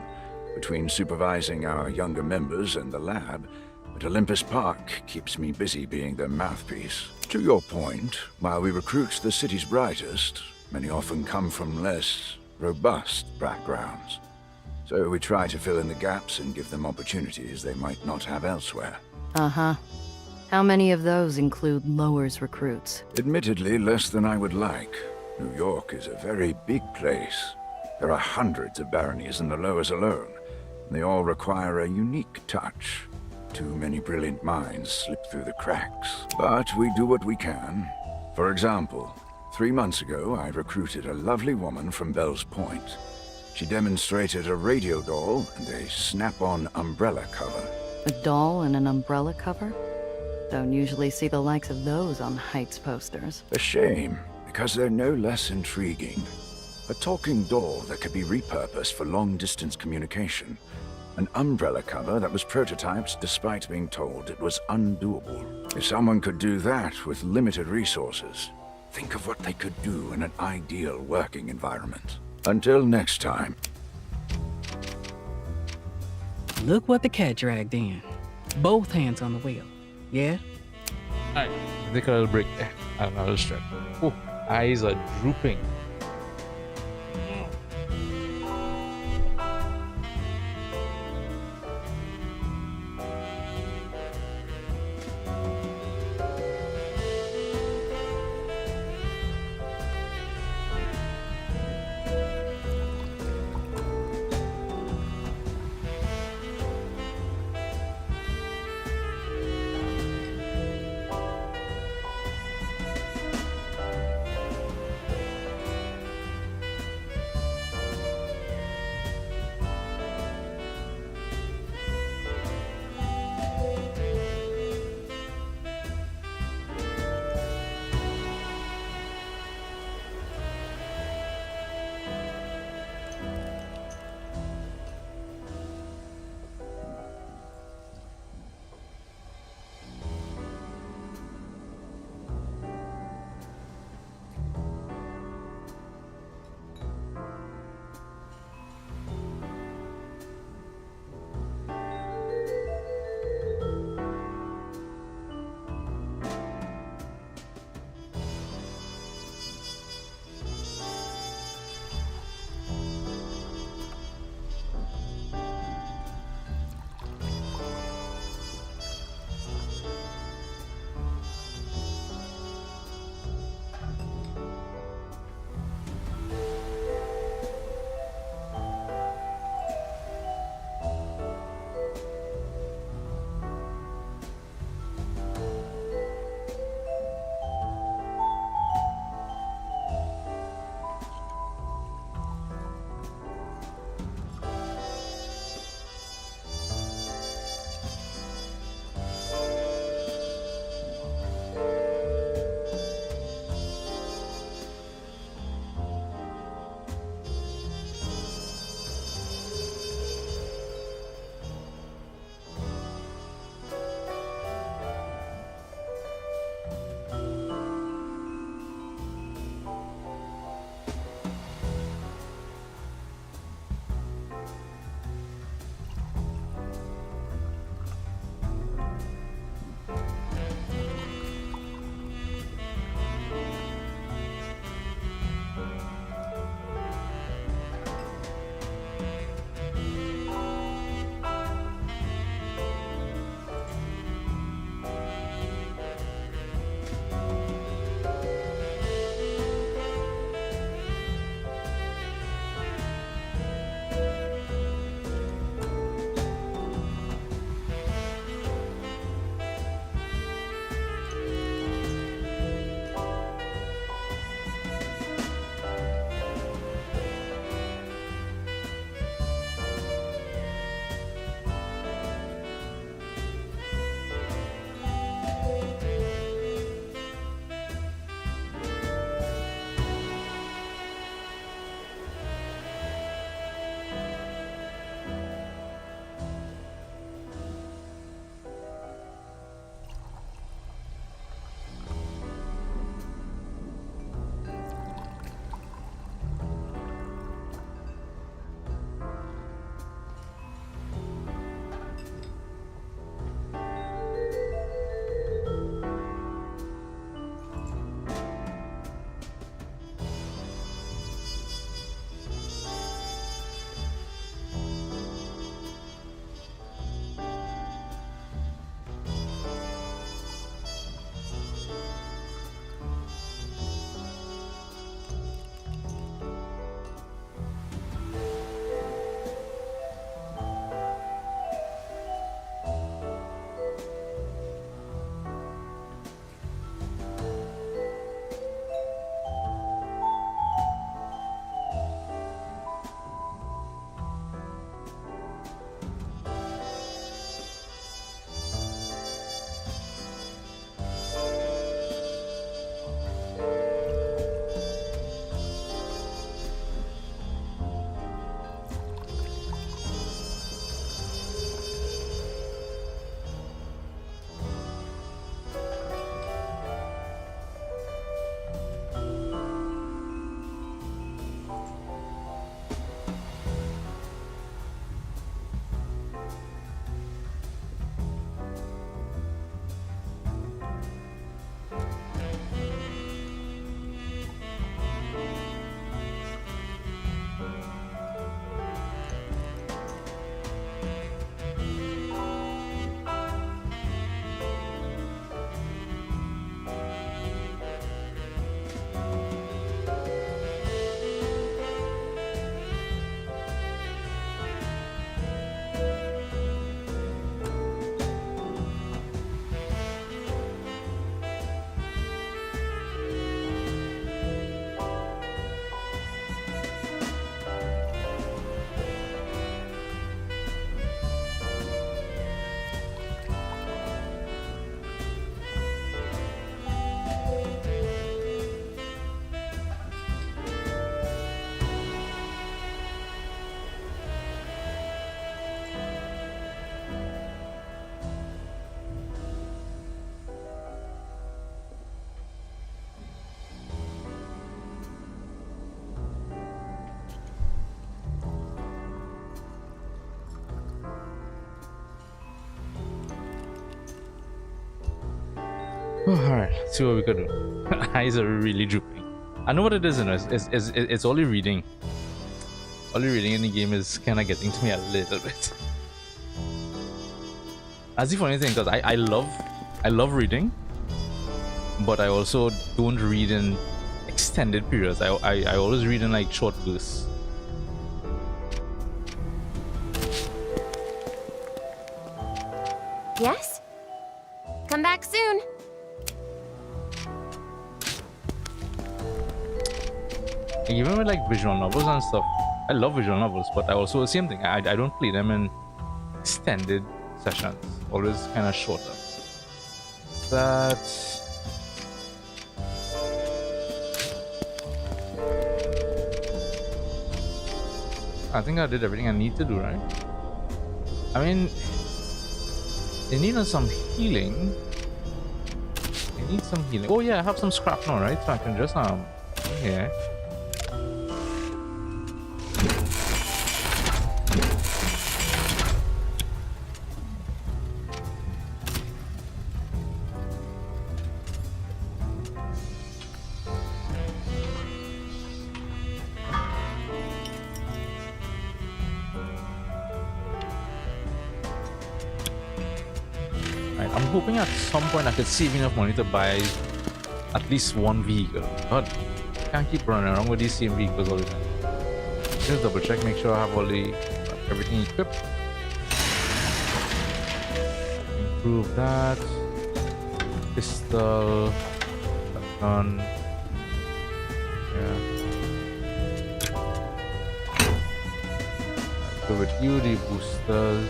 between supervising our younger members and the lab, but Olympus Park keeps me busy being their mouthpiece. To your point, while we recruit the city's brightest, many often come from less robust backgrounds. So we try to fill in the gaps and give them opportunities they might not have elsewhere. Uh-huh. How many of those include Lowers recruits? Admittedly, less than I would like. New York is a very big place. There are hundreds of baronies in the Lowers alone. They all require a unique touch. Too many brilliant minds slip through the cracks. But we do what we can. For example, 3 months ago, I recruited a lovely woman from Bell's Point. She demonstrated a radio doll and a snap-on umbrella cover. A doll and an umbrella cover? Don't usually see the likes of those on Heights posters. A shame, because they're no less intriguing. A talking doll that could be repurposed for long-distance communication. An umbrella cover that was prototyped despite being told it was undoable. If someone could do that with limited resources, think of what they could do in an ideal working environment. Until next time. Look what the cat dragged in. Both hands on the wheel. Yeah? Alright, take a little break. Another stretch. Oh, eyes are drooping. Alright, let's see what we could do. Eyes are really drooping. I know what it is, it's only reading. Only reading in the game is kind of getting to me a little bit. That's the funny thing, because I love reading, but I also don't read in extended periods. I always read in like short bursts. Yes? Come back soon. Like, even with like visual novels and stuff, I love visual novels, but I also the same thing. I don't play them in extended sessions. Always kind of shorter. That. I think I did everything I need to do, right? I mean, they need some healing. They need some healing. Oh yeah, I have some scrap now, right? So I can just here. I'm hoping at some point I could save enough money to buy at least one vehicle. God, I can't keep running around with these same vehicles all the time. Just double check, make sure I have all the everything equipped. Improve that. Pistol. Gun. Yeah. Go with you, the boosters.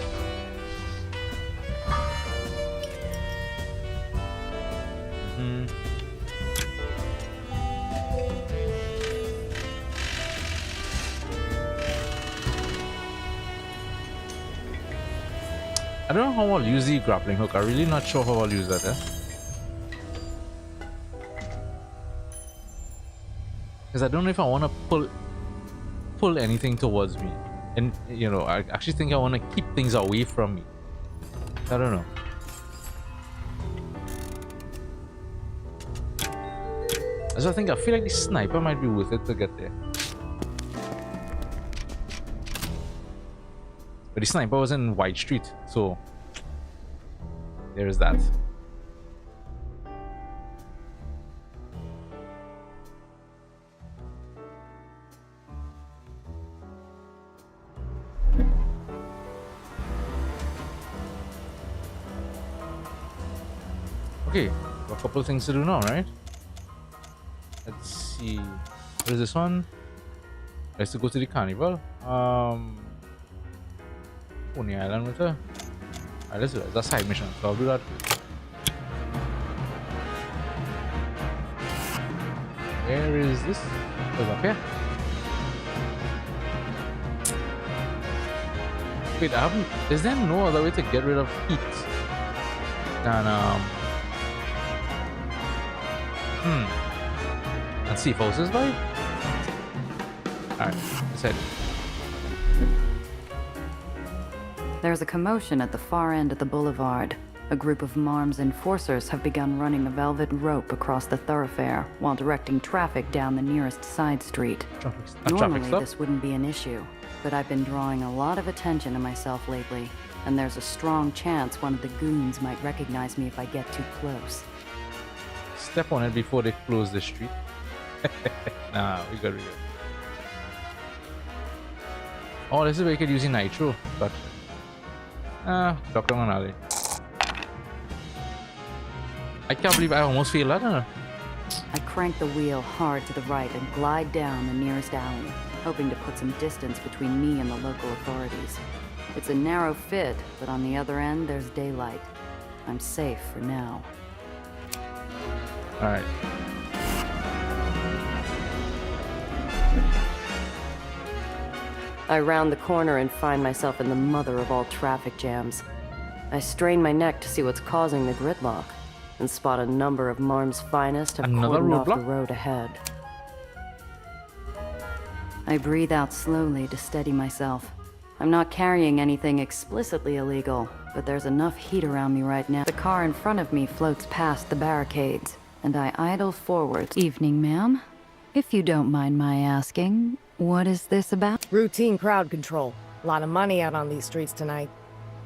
I don't know how I'll use the grappling hook. I'm really not sure how I'll use that, because I don't know if I want to pull anything towards me, and you know, I actually think I want to keep things away from me. I don't know. So I feel like the sniper might be worth it to get there. But the sniper was in White Street, so there's that. Okay, a couple of things to do now, right? Let's see. What is this one? Let's go to the carnival. Pony Island with her. Alright, let's do that. That's a side mission, so I'll do that. Where is this? Goes up here. Wait, I haven't. Is there no other way to get rid of heat than and see forces by? Alright, let's head. There's a commotion at the far end of the boulevard. A group of Marm's enforcers have begun running a velvet rope across the thoroughfare while directing traffic down the nearest side street. Normally, this wouldn't be an issue, but I've been drawing a lot of attention to myself lately, and there's a strong chance one of the goons might recognize me if I get too close. Step on it before they close the street. Nah, we got it. Oh, this is where you could use nitro. Gotcha. Dr. Manali. I can't believe I almost failed that, huh? I crank the wheel hard to the right and glide down the nearest alley, hoping to put some distance between me and the local authorities. It's a narrow fit, but on the other end, there's daylight. I'm safe for now. Alright. I round the corner and find myself in the mother of all traffic jams. I strain my neck to see what's causing the gridlock, and spot a number of Marm's finest have cordoned off the road ahead. I breathe out slowly to steady myself. I'm not carrying anything explicitly illegal, but there's enough heat around me right now. The car in front of me floats past the barricades, and I idle forward. Evening, ma'am. If you don't mind my asking, what is this about? Routine crowd control. A lot of money out on these streets tonight.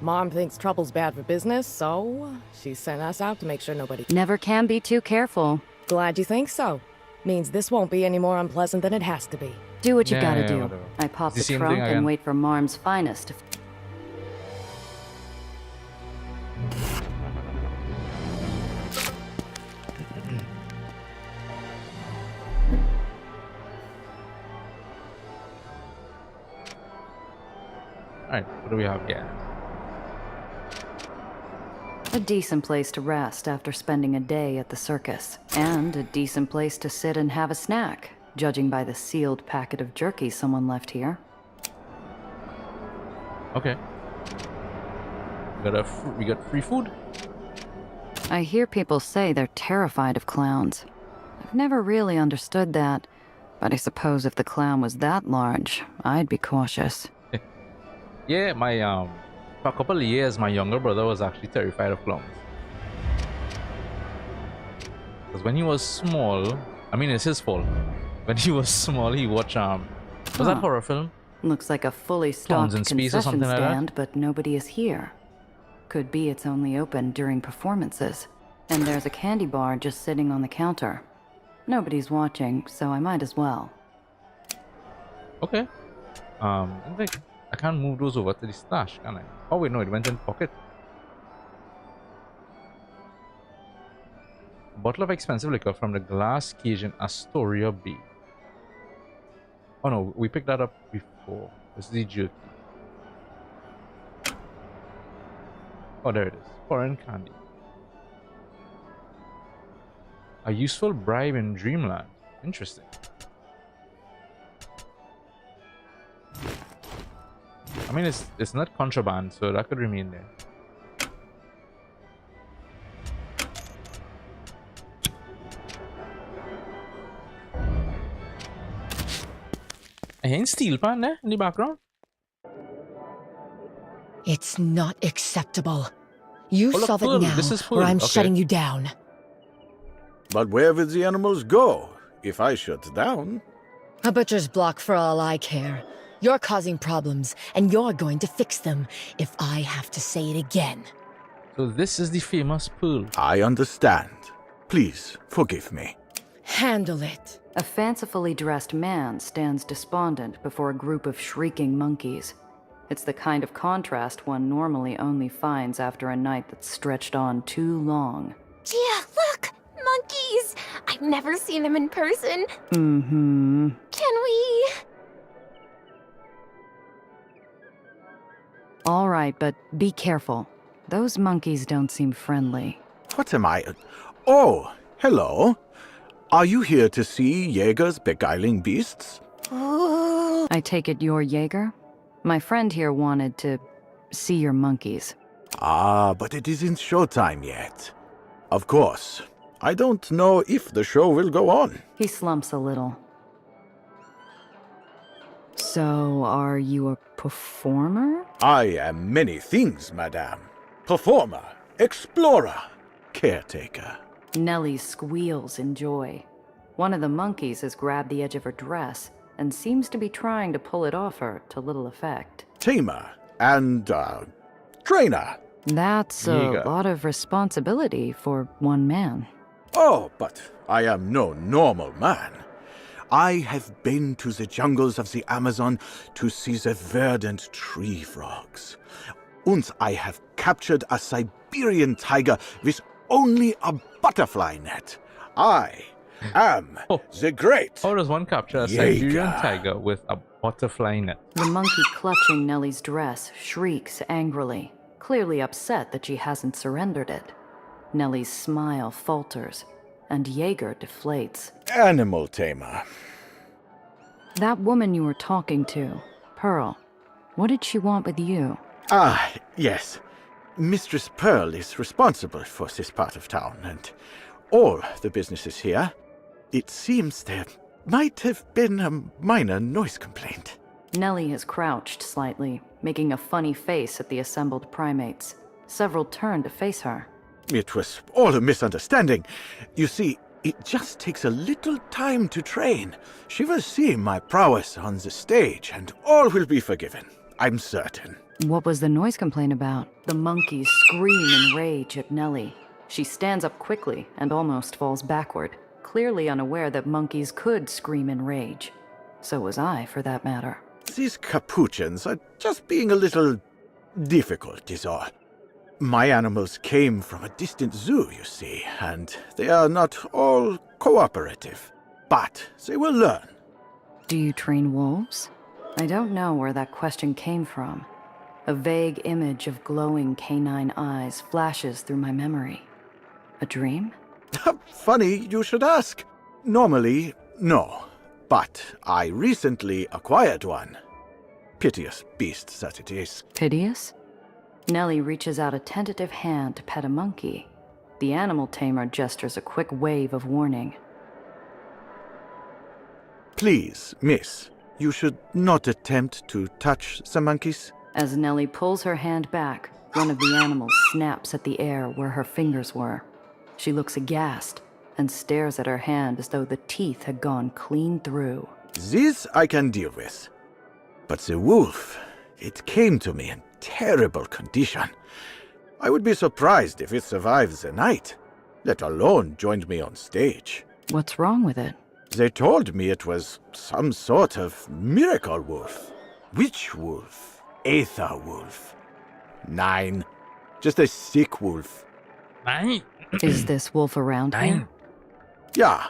Mom thinks trouble's bad for business, so she sent us out to make sure nobody... Never can be too careful. Glad you think so. Means this won't be any more unpleasant than it has to be. Do what you gotta do. Whatever. I pop the It's the same trunk thing and again. wait for Marm's finest to... Alright, what do we have here? A decent place to rest after spending a day at the circus. And a decent place to sit and have a snack, judging by the sealed packet of jerky someone left here. Okay. We got free food. I hear people say they're terrified of clowns. I've never really understood that, but I suppose if the clown was that large, I'd be cautious. Yeah, for a couple of years, my younger brother was actually terrified of clowns. Because when he was small, I mean, it's his fault. When he was small, he watched, was that horror film? Looks like a fully Clowns stocked in Space or concession something like that? stand, but nobody is here. Could be it's only open during performances. And there's a candy bar just sitting on the counter. Nobody's watching, so I might as well. Okay. I think I can't move those over to the stash, can I? Oh wait, no, it went in pocket. Bottle of expensive liquor from the glass cage in Astoria Bay. Oh no, we picked that up before. This is the jerky. Oh, there it is. Foreign candy. A useful bribe in Dreamland. Interesting. I mean, it's not contraband, so that could remain there. I hear steel pan there in the background. It's not acceptable. You Oh, look, solve it Pearl. now, This is or Pearl. I'm Okay. shutting you down. But where will the animals go if I shut down? A butcher's block for all I care. You're causing problems, and you're going to fix them if I have to say it again. So this is the famous Pearl. I understand. Please, forgive me. Handle it. A fancifully dressed man stands despondent before a group of shrieking monkeys. It's the kind of contrast one normally only finds after a night that's stretched on too long. Gia, look! Monkeys! I've never seen them in person. Mm-hmm. Can we... All right, but be careful. Those monkeys don't seem friendly. What am I? Oh, hello. Are you here to see Jaeger's beguiling beasts? I take it you're Jaeger? My friend here wanted to see your monkeys. Ah, but it isn't showtime yet. Of course. I don't know if the show will go on. He slumps a little. So, are you a performer? I am many things, madame. Performer, explorer, caretaker. Nellie squeals in joy. One of the monkeys has grabbed the edge of her dress and seems to be trying to pull it off her to little effect. Tamer and, trainer. That's a Jaeger. lot of responsibility for one man. Oh, but I am no normal man. I have been to the jungles of the Amazon to see the verdant tree frogs. And I have captured a Siberian tiger with only a butterfly net. I am the great. How does one capture a Jaeger. Siberian tiger with a butterfly net? The monkey clutching Nellie's dress shrieks angrily, clearly upset that she hasn't surrendered it. Nellie's smile falters, and Jaeger deflates. Animal tamer. That woman you were talking to, Pearl, what did she want with you? Ah, yes. Mistress Pearl is responsible for this part of town and all the businesses here. It seems there might have been a minor noise complaint. Nellie has crouched slightly, making a funny face at the assembled primates. Several turn to face her. It was all a misunderstanding. You see, it just takes a little time to train. She will see my prowess on the stage, and all will be forgiven. I'm certain. What was the noise complaint about? The monkeys scream in rage at Nellie. She stands up quickly and almost falls backward, clearly unaware that monkeys could scream in rage. So was I, for that matter. These capuchins are just being a little difficult, is all. My animals came from a distant zoo, you see, and they are not all cooperative. But they will learn. Do you train wolves? I don't know where that question came from. A vague image of glowing canine eyes flashes through my memory. A dream? Funny you should ask. Normally, no. But I recently acquired one. Piteous beast that it is. Piteous? Nellie reaches out a tentative hand to pet a monkey. The animal tamer gestures a quick wave of warning. Please, miss, you should not attempt to touch the monkeys. As Nellie pulls her hand back, one of the animals snaps at the air where her fingers were. She looks aghast and stares at her hand as though the teeth had gone clean through. This I can deal with. But the wolf, it came to me in terrible condition. I would be surprised if it survives the night, let alone joined me on stage. What's wrong with it? They told me it was some sort of miracle wolf. Witch wolf. Aether wolf. Nine. Just a sick wolf. Nine. Is this wolf around here? Yeah.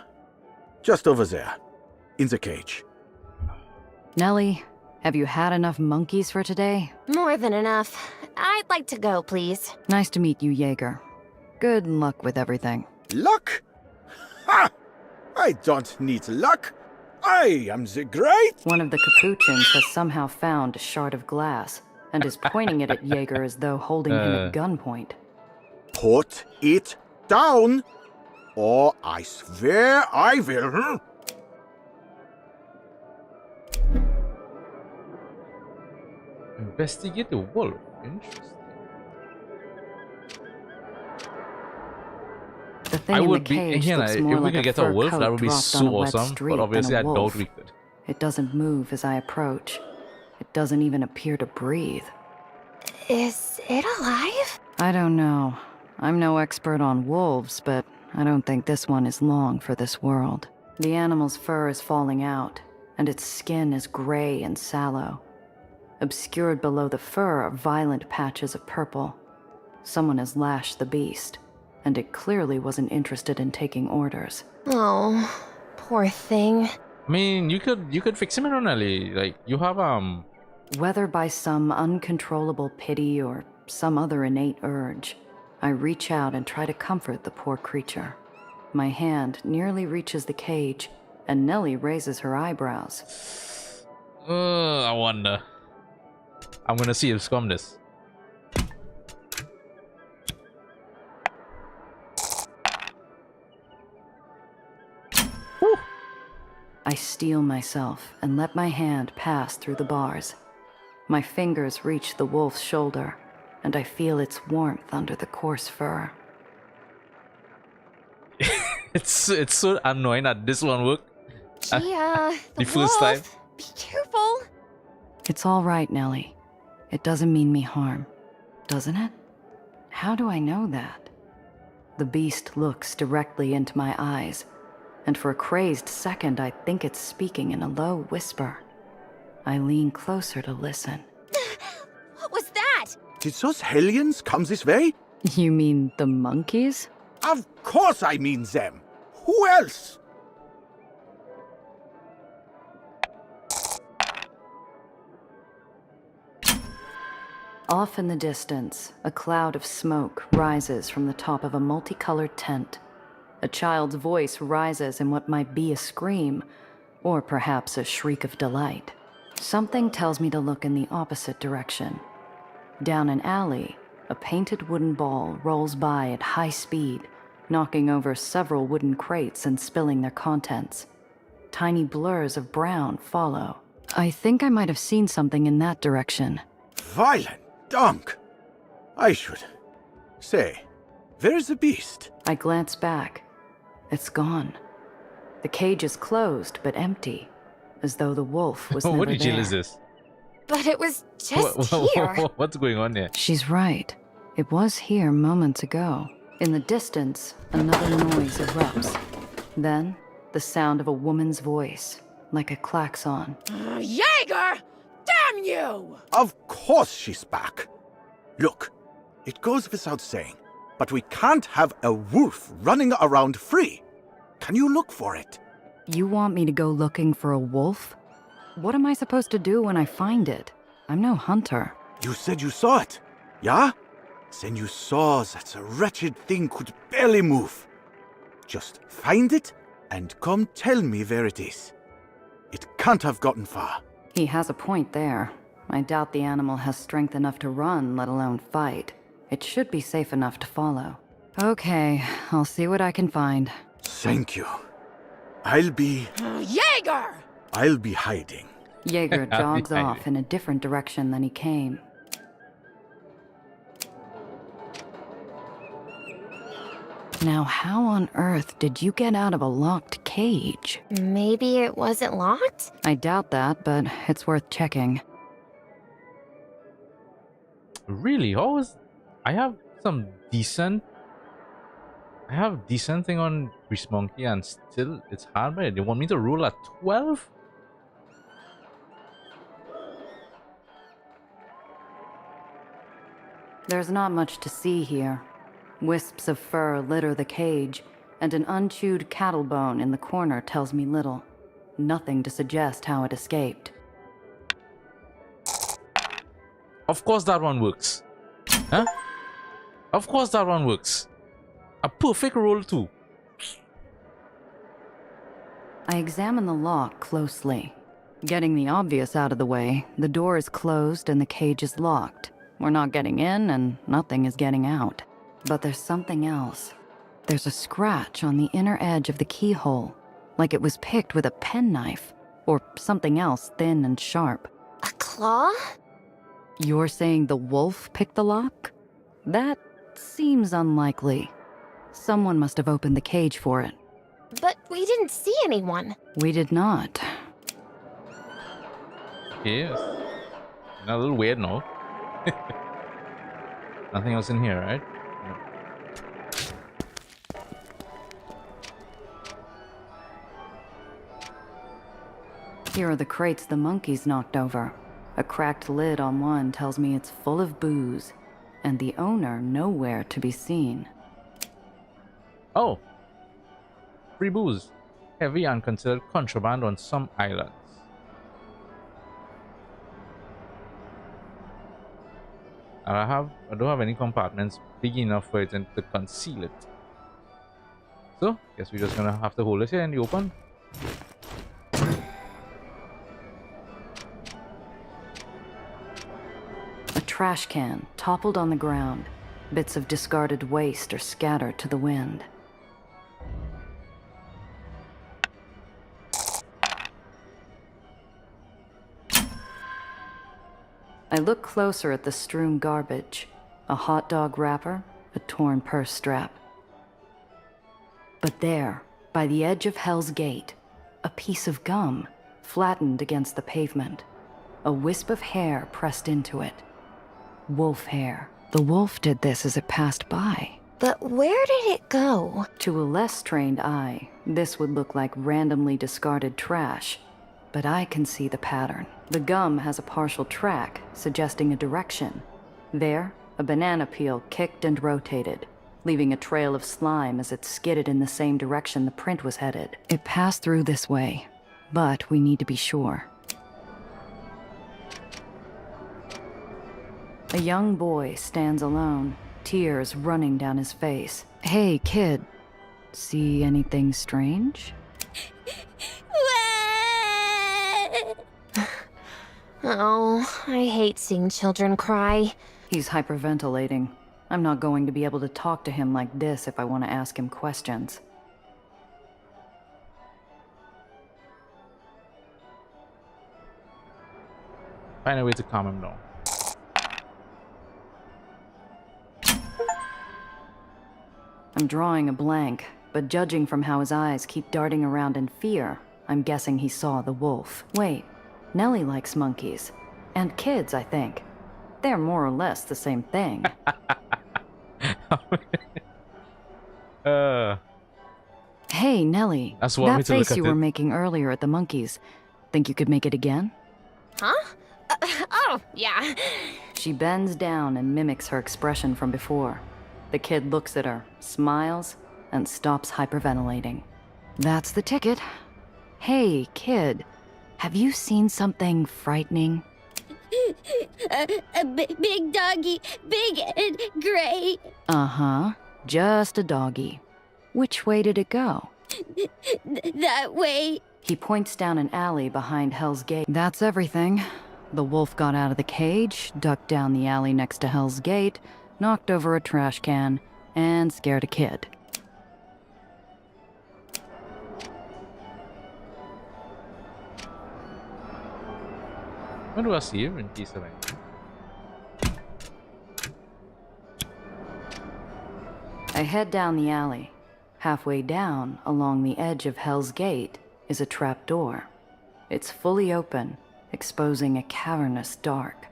Just over there. In the cage. Nellie, have you had enough monkeys for today? More than enough. I'd like to go, please. Nice to meet you, Jaeger. Good luck with everything. Luck? Ha! I don't need luck. I am the great. One of the capuchins has somehow found a shard of glass and is pointing it at Jaeger as though holding him at gunpoint. Put it down, or I swear I will. Investigate the wolf. Interesting. The thing I in would the be cage again. looks If more we like could a get a fur wolf, coat that would be dropped so on a wet awesome. street But than obviously, a I doubt wolf. we could. It doesn't move as I approach. It doesn't even appear to breathe. Is it alive? I don't know. I'm no expert on wolves, but I don't think this one is long for this world. The animal's fur is falling out, and its skin is gray and sallow. Obscured below the fur are violent patches of purple. Someone has lashed the beast, and it clearly wasn't interested in taking orders. Oh, poor thing. I mean, you could fix him, Ronelli. Like you have Whether by some uncontrollable pity or some other innate urge, I reach out and try to comfort the poor creature. My hand nearly reaches the cage, and Nellie raises her eyebrows. I wonder. I'm gonna see if scum this. I steel myself and let my hand pass through the bars. My fingers reach the wolf's shoulder, and I feel its warmth under the coarse fur. It's so annoying that this one worked. Gia, the first time. Be careful. It's all right, Nellie. It doesn't mean me harm, doesn't it? How do I know that? The beast looks directly into my eyes, and for a crazed second I think it's speaking in a low whisper. I lean closer to listen. What was that? Did those hellions come this way? You mean the monkeys? Of course I mean them. Who else? Off in the distance, a cloud of smoke rises from the top of a multicolored tent. A child's voice rises in what might be a scream, or perhaps a shriek of delight. Something tells me to look in the opposite direction. Down an alley, a painted wooden ball rolls by at high speed, knocking over several wooden crates and spilling their contents. Tiny blurs of brown follow. I think I might have seen something in that direction. Violent dunk! I should say, where's the beast? I glance back. It's gone. The cage is closed, but empty, as though the wolf was never What jail there. is this? But it was just here. What's going on here? She's right. It was here moments ago. In the distance, another noise erupts. Then, the sound of a woman's voice, like a klaxon. Jaeger! Damn you! Of course she's back. Look, it goes without saying, but we can't have a wolf running around free. Can you look for it? You want me to go looking for a wolf? What am I supposed to do when I find it? I'm no hunter. You said you saw it, yeah? Then you saw that the wretched thing could barely move. Just find it and come tell me where it is. It can't have gotten far. He has a point there. I doubt the animal has strength enough to run, let alone fight. It should be safe enough to follow. Okay, I'll see what I can find. Thank you. I'll be Jaeger! hiding. Jaeger jogs off in a different direction than he came. Now, how on earth did you get out of a locked cage? Maybe it wasn't locked? I doubt that, but it's worth checking. Really? I have some decent... I have decent thing on Grease Monkey and still it's hard, right? They want me to roll at 12? There's not much to see here. Wisps of fur litter the cage, and an unchewed cattle bone in the corner tells me little. Nothing to suggest how it escaped. Of course that one works. Huh? Of course that one works. A perfect roll too. I examine the lock closely. Getting the obvious out of the way, the door is closed and the cage is locked. We're not getting in and nothing is getting out. But there's something else. There's a scratch on the inner edge of the keyhole, like it was picked with a penknife, or something else thin and sharp. A claw? You're saying the wolf picked the lock? That seems unlikely. Someone must have opened the cage for it. But we didn't see anyone. We did not. Yes. A little weird, no? Nothing else in here, right? No. Here are the crates the monkeys knocked over. A cracked lid on one tells me it's full of booze, and the owner nowhere to be seen. Oh. Free booze. Heavy and considered contraband on some islands. And I don't have any compartments big enough for it to conceal it. So, guess we're just gonna have to hold it here in the open. A trash can toppled on the ground. Bits of discarded waste are scattered to the wind. I look closer at the strewn garbage. A hot dog wrapper, a torn purse strap. But there, by the edge of Hell's Gate, a piece of gum, flattened against the pavement. A wisp of hair pressed into it. Wolf hair. The wolf did this as it passed by. But where did it go? To a less trained eye, this would look like randomly discarded trash. But I can see the pattern. The gum has a partial track, suggesting a direction. There, a banana peel kicked and rotated, leaving a trail of slime as it skidded in the same direction the print was headed. It passed through this way, but we need to be sure. A young boy stands alone, tears running down his face. Hey, kid, see anything strange? Oh, I hate seeing children cry. He's hyperventilating. I'm not going to be able to talk to him like this if I want to ask him questions. Find a way to calm him down. I'm drawing a blank, but judging from how his eyes keep darting around in fear, I'm guessing he saw the wolf. Wait, Nellie likes monkeys. And kids, I think. They're more or less the same thing. Hey, Nellie. That's what that face you were making earlier at the monkeys. Think you could make it again? Huh? Oh, yeah. She bends down and mimics her expression from before. The kid looks at her, smiles, and stops hyperventilating. That's the ticket. Hey, kid. Have you seen something frightening? Big doggy, big and gray. Uh-huh. Just a doggy. Which way did it go? That way. He points down an alley behind Hell's Gate. That's everything. The wolf got out of the cage, ducked down the alley next to Hell's Gate, knocked over a trash can, and scared a kid. When do I see you in case of anything? I head down the alley. Halfway down, along the edge of Hell's Gate, is a trapdoor. It's fully open, exposing a cavernous dark.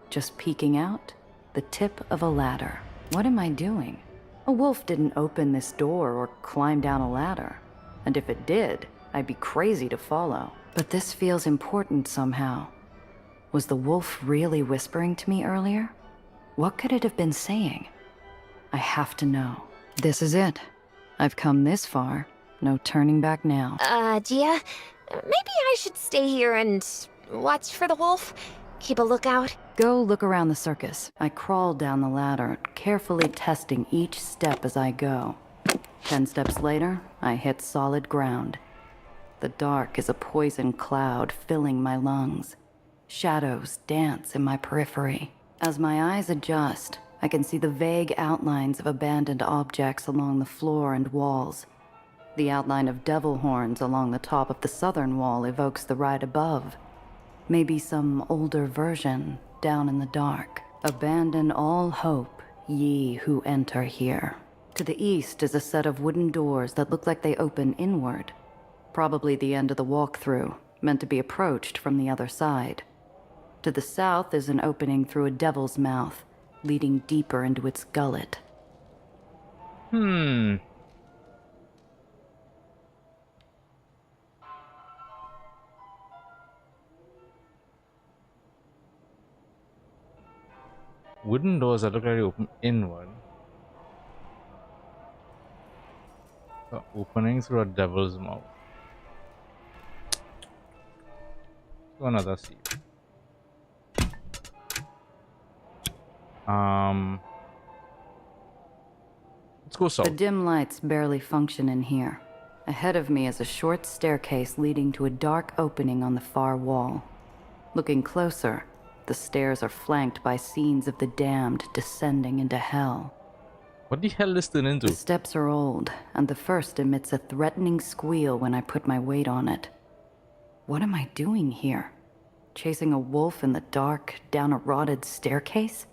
Just peeking out, the tip of a ladder. What am I doing? A wolf didn't open this door or climb down a ladder. And if it did, I'd be crazy to follow. But this feels important somehow. Was the wolf really whispering to me earlier? What could it have been saying? I have to know. This is it. I've come this far. No turning back now. Gia, maybe I should stay here and watch for the wolf? Keep a lookout? Go look around the circus. I crawl down the ladder, carefully testing each step as I go. 10 steps later, I hit solid ground. The dark is a poison cloud filling my lungs. Shadows dance in my periphery. As my eyes adjust, I can see the vague outlines of abandoned objects along the floor and walls. The outline of devil horns along the top of the southern wall evokes the right above. Maybe some older version down in the dark. Abandon all hope, ye who enter here. To the east is a set of wooden doors that look like they open inward. Probably the end of the walkthrough, meant to be approached from the other side. To the south is an opening through a devil's mouth, leading deeper into its gullet. Wooden doors that look like they open inward. Opening through a devil's mouth. To another seat. Let's go south. The dim lights barely function in here. Ahead of me is a short staircase leading to a dark opening on the far wall. Looking closer, the stairs are flanked by scenes of the damned descending into hell. What the hell is this turn into? The steps are old, and the first emits a threatening squeal when I put my weight on it. What am I doing here? Chasing a wolf in the dark down a rotted staircase?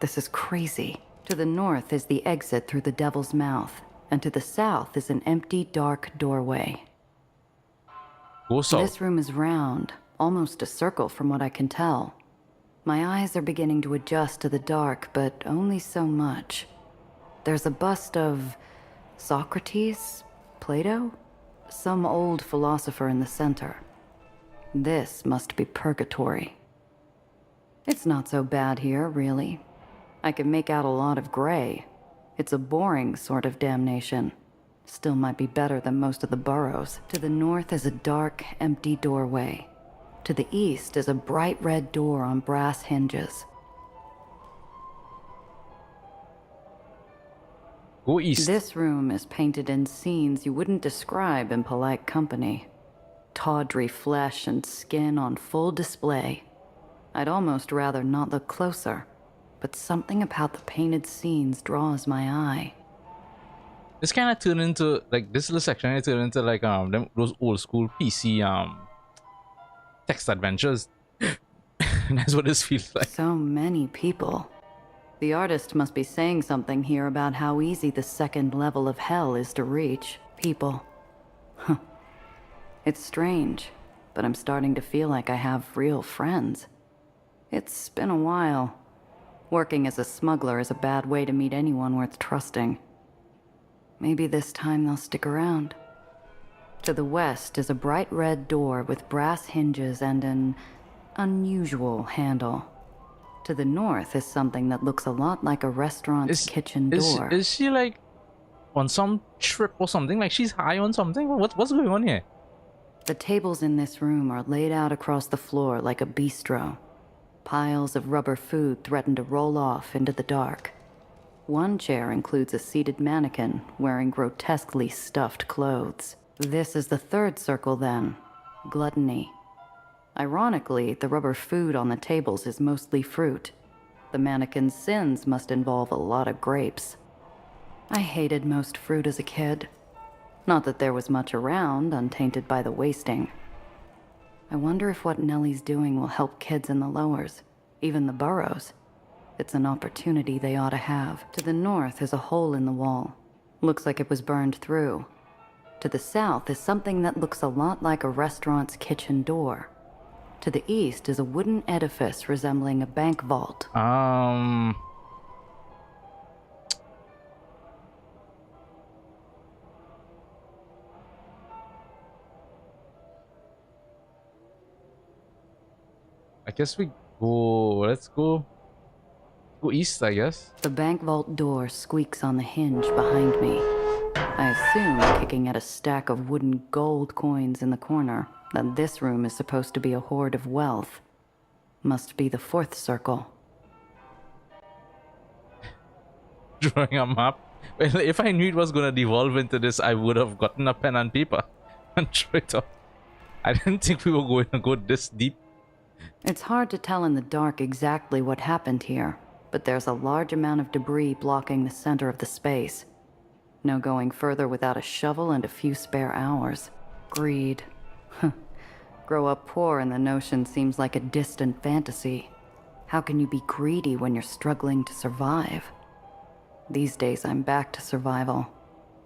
This is crazy. To the north is the exit through the devil's mouth, and to the south is an empty, dark doorway. Go south. This room is round, almost a circle from what I can tell. My eyes are beginning to adjust to the dark, but only so much. There's a bust of Socrates, Plato, some old philosopher in the center. This must be purgatory. It's not so bad here, really. I can make out a lot of gray. It's a boring sort of damnation. Still might be better than most of the burrows. To the north is a dark, empty doorway. To the east is a bright red door on brass hinges. Go east. This room is painted in scenes you wouldn't describe in polite company. Tawdry flesh and skin on full display. I'd almost rather not look closer, but something about the painted scenes draws my eye. This kind of turned into like this little section. It turned into like those old school PC text adventures. That's what this feels like. So many people. The artist must be saying something here about how easy the second level of hell is to reach. People. Huh. It's strange, but I'm starting to feel like I have real friends. It's been a while. Working as a smuggler is a bad way to meet anyone worth trusting. Maybe this time they'll stick around. To the west is a bright red door with brass hinges and an unusual handle. To the north is something that looks a lot like a restaurant's kitchen door. Is she like on some trip or something? Like she's high on something? What's going on here? The tables in this room are laid out across the floor like a bistro. Piles of rubber food threaten to roll off into the dark. One chair includes a seated mannequin wearing grotesquely stuffed clothes. This is the third circle then, gluttony. Ironically, the rubber food on the tables is mostly fruit. The mannequin's sins must involve a lot of grapes. I hated most fruit as a kid. Not that there was much around, untainted by the wasting. I wonder if what Nellie's doing will help kids in the lowers, even the burrows. It's an opportunity they ought to have. To the north is a hole in the wall. Looks like it was burned through. To the south is something that looks a lot like a restaurant's kitchen door. To the east is a wooden edifice resembling a bank vault. I guess we go. Let's go east, I guess. The bank vault door squeaks on the hinge behind me. I assume, kicking at a stack of wooden gold coins in the corner, that this room is supposed to be a hoard of wealth. Must be the fourth circle. Drawing a map. Well, if I knew it was gonna devolve into this, I would have gotten a pen and paper and draw it up. I didn't think we were going to go this deep. It's hard to tell in the dark exactly what happened here, but there's a large amount of debris blocking the center of the space. No going further without a shovel and a few spare hours. Greed. Grow up poor and the notion seems like a distant fantasy. How can you be greedy when you're struggling to survive? These days I'm back to survival,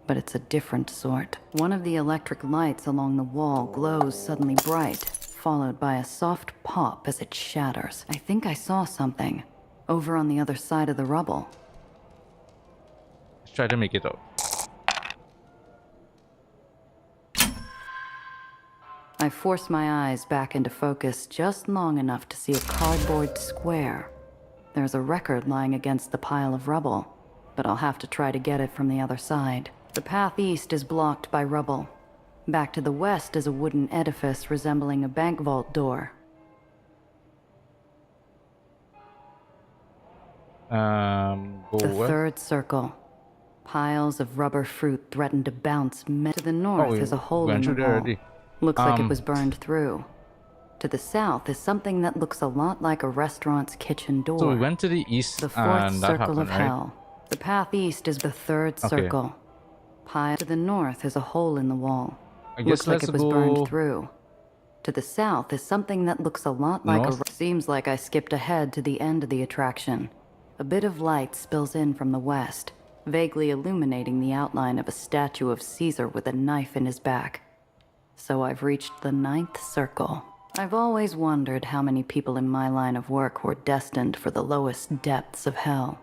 but it's a different sort. One of the electric lights along the wall glows suddenly bright, followed by a soft pop as it shatters. I think I saw something, over on the other side of the rubble. Let's try to make it out. I force my eyes back into focus just long enough to see a cardboard square. There's a record lying against the pile of rubble, but I'll have to try to get it from the other side. The path east is blocked by rubble. Back to the west is a wooden edifice resembling a bank vault door. The third circle. Piles of rubber fruit threaten to bounce. To the north is a hole in the wall. Looks like it was burned through. To the south is something that looks a lot like a restaurant's kitchen door. So we went to the east, the fourth and that circle happened, of right? hell. The path east is the third circle. To the north is a hole in the wall. I guess Looks like it was let's burned go through. To the south is something that looks a lot like north. Seems like I skipped ahead to the end of the attraction. A bit of light spills in from the west, vaguely illuminating the outline of a statue of Caesar with a knife in his back. So I've reached the 9th circle. I've always wondered how many people in my line of work were destined for the lowest depths of hell.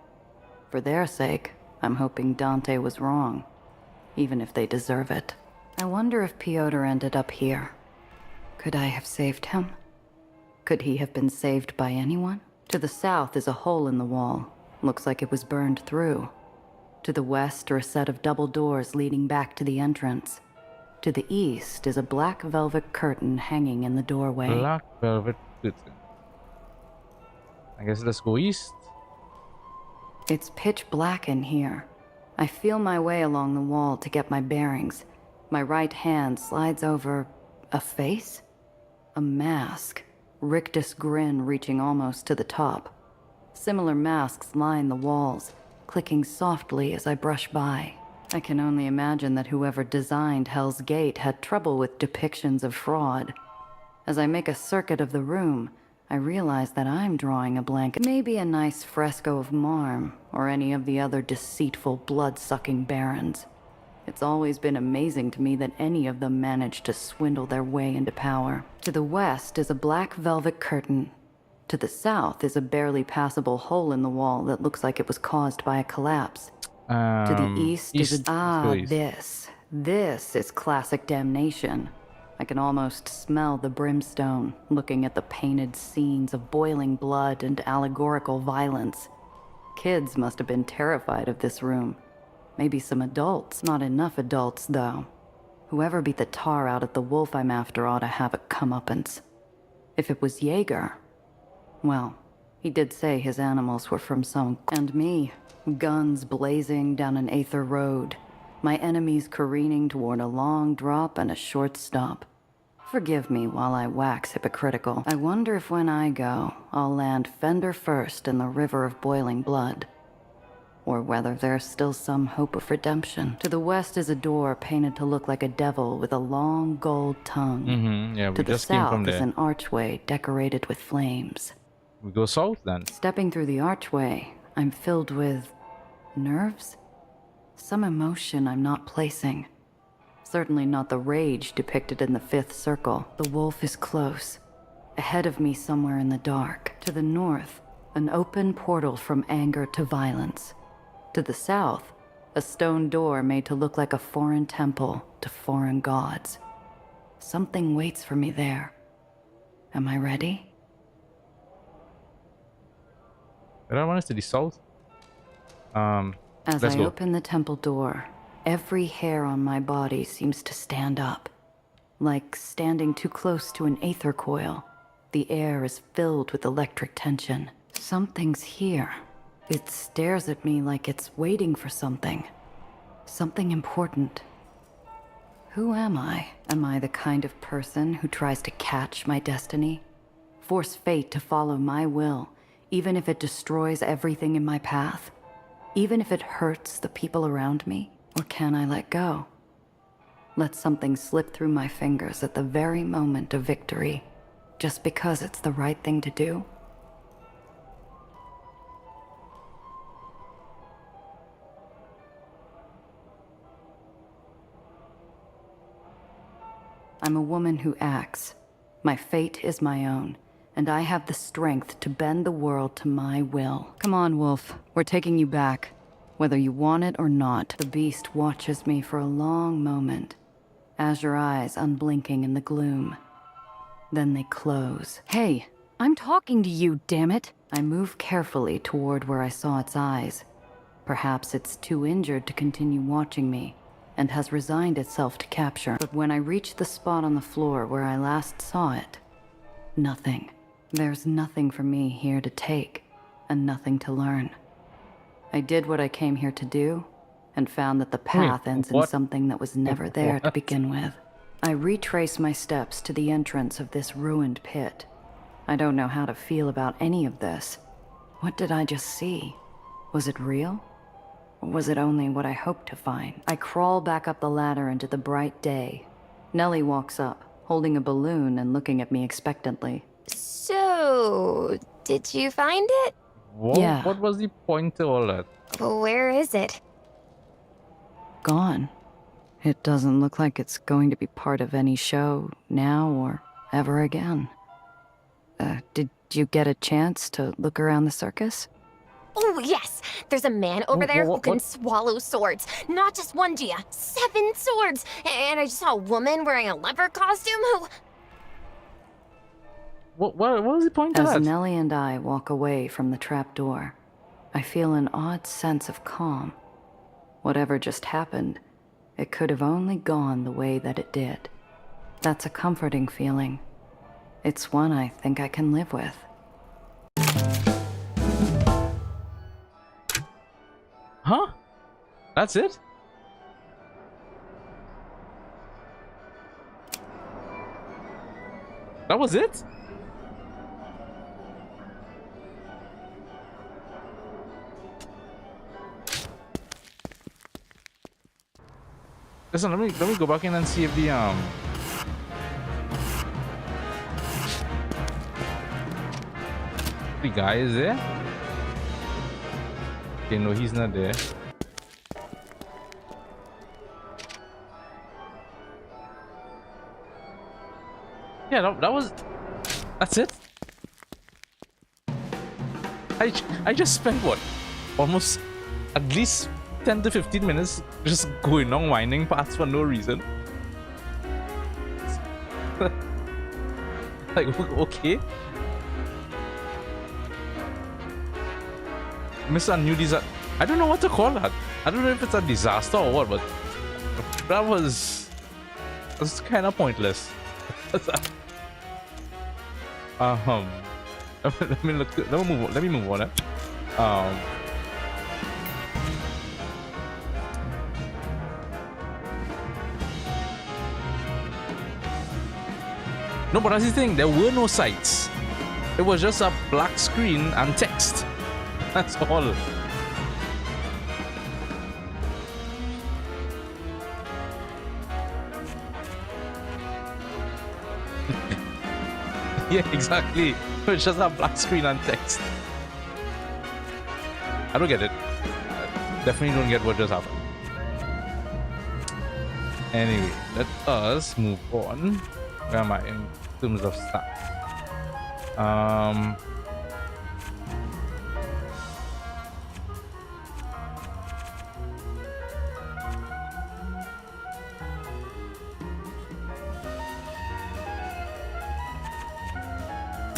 For their sake, I'm hoping Dante was wrong, even if they deserve it. I wonder if Piotr ended up here. Could I have saved him? Could he have been saved by anyone? To the south is a hole in the wall. Looks like it was burned through. To the west are a set of double doors leading back to the entrance. To the east is a black velvet curtain hanging in the doorway. Black velvet curtain. I guess let's go east. It's pitch black in here. I feel my way along the wall to get my bearings. My right hand slides over a face? A mask. Rictus grin reaching almost to the top. Similar masks line the walls, clicking softly as I brush by. I can only imagine that whoever designed Hell's Gate had trouble with depictions of fraud. As I make a circuit of the room, I realize that I'm drawing a blank. Maybe a nice fresco of Marm, or any of the other deceitful, blood-sucking barons. It's always been amazing to me that any of them managed to swindle their way into power. To the west is a black velvet curtain. To the south is a barely passable hole in the wall that looks like it was caused by a collapse. To the east is This is classic damnation. I can almost smell the brimstone, looking at the painted scenes of boiling blood and allegorical violence. Kids must have been terrified of this room. Maybe some adults. Not enough adults, though. Whoever beat the tar out of the wolf I'm after ought to have a comeuppance. If it was Jaeger, well, he did say his animals were from some... And me, guns blazing down an Aether road. My enemies careening toward a long drop and a short stop. Forgive me while I wax hypocritical. I wonder if when I go, I'll land fender first in the river of boiling blood. Or whether there's still some hope of redemption. To the west is a door painted to look like a devil with a long gold tongue. Yeah, we to the just came from south is there. an archway decorated with flames. We go south then. Stepping through the archway, I'm filled with... nerves? Some emotion I'm not placing. Certainly not the rage depicted in the fifth circle. The wolf is close. Ahead of me somewhere in the dark. To the north, an open portal from anger to violence. To the south, a stone door made to look like a foreign temple to foreign gods. Something waits for me there. Am I ready? But I want us to the south. As Let's I go. open the temple door, every hair on my body seems to stand up. Like standing too close to an Aether coil. The air is filled with electric tension. Something's here. It stares at me like it's waiting for something. Something important. Who am I? Am I the kind of person who tries to catch my destiny? Force fate to follow my will, even if it destroys everything in my path? Even if it hurts the people around me? Or can I let go? Let something slip through my fingers at the very moment of victory, just because it's the right thing to do? I'm a woman who acts. My fate is my own, and I have the strength to bend the world to my will. Come on, Wolf. We're taking you back. Whether you want it or not, the beast watches me for a long moment. Azure eyes unblinking in the gloom. Then they close. Hey, I'm talking to you, damn it! I move carefully toward where I saw its eyes. Perhaps it's too injured to continue watching me, and has resigned itself to capture. But when I reach the spot on the floor where I last saw it, nothing. There's nothing for me here to take, and nothing to learn. I did what I came here to do, and found that the path ends in something that was never there to begin with. I retrace my steps to the entrance of this ruined pit. I don't know how to feel about any of this. What did I just see? Was it real? Or was it only what I hoped to find? I crawl back up the ladder into the bright day. Nellie walks up, holding a balloon and looking at me expectantly. So, did you find it? What, Yeah. What was the point to all that? Where is it? Gone. It doesn't look like it's going to be part of any show now or ever again. Did you get a chance to look around the circus? Oh, yes! There's a man over there who can swallow swords. Not just one, Gia. 7 swords! And I just saw a woman wearing a leopard costume who... What was the point of As that? Nellie and I walk away from the trapdoor, I feel an odd sense of calm. Whatever just happened, it could have only gone the way that it did. That's a comforting feeling. It's one I think I can live with. Huh? That's it? That was it? Listen, let me go back in and see if the The guy is there? Okay, no, he's not there. Yeah, that was... That's it? I just spent, what? Almost at least 10 to 15 minutes just going on winding paths for no reason. Like, okay. Mr. New Disaster. I don't know what to call that. I don't know if it's a disaster or what, but that was kind of pointless. Let me move on. No, but that's the thing. There were no sights. It was just a black screen and text. That's all. Yeah, exactly. It's just a black screen and text. I don't get it. I definitely don't get what just happened. Anyway, let us move on. Where am I in terms of stats?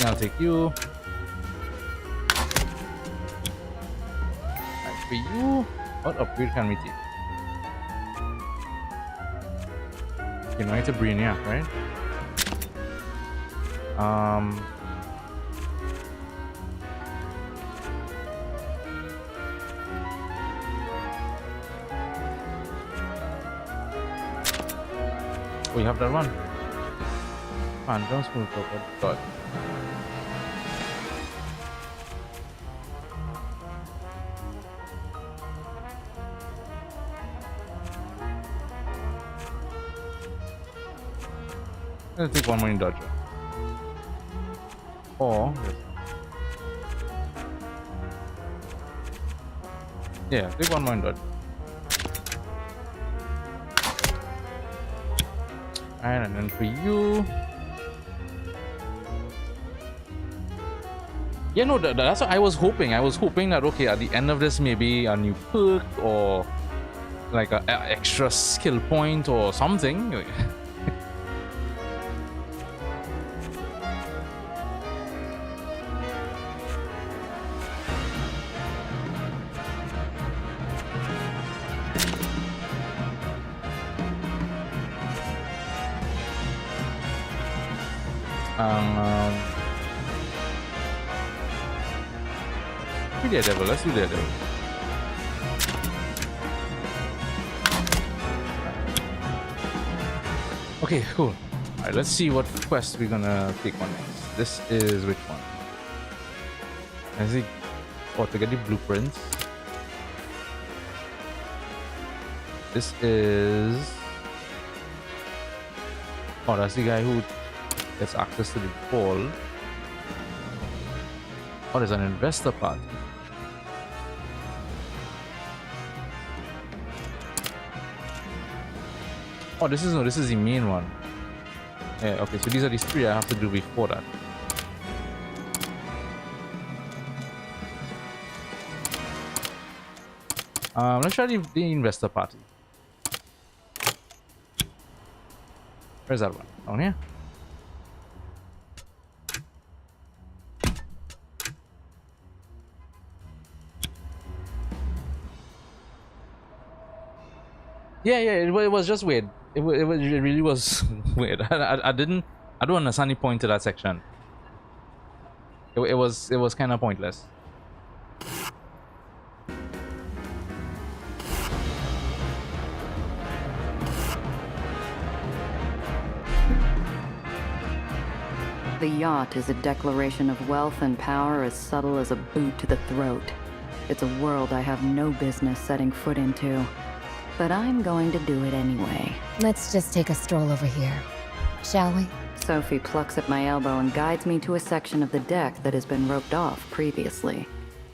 I'll take you. And for you, what upgrade can we take? Okay, now it's a Brainiac, right? We have that one. Phantom Smooth Talker. God. Let's take one more in Dodger. Or yeah, take one more in Dodger. And then for you, yeah, no, that's what I was hoping. I was hoping that okay, at the end of this, maybe a new perk or like an extra skill point or something. Daredevil, let's do Daredevil. Okay, cool. Alright, let's see what quest we're gonna take on next. This is which one? I see. Oh, to get the blueprints. This is. Oh, that's the guy who gets access to the ball. Oh, there's an investor part. Oh, this is the main one. Yeah, okay, so these are the three I have to do before that. Let's try the investor party. Where's that one? Down here? Yeah, it was just weird. It really was weird. I don't understand the point to that section. It was kind of pointless. The yacht is a declaration of wealth and power as subtle as a boot to the throat. It's a world I have no business setting foot into. But I'm going to do it anyway. Let's just take a stroll over here, shall we? Sophie plucks at my elbow and guides me to a section of the deck that has been roped off previously.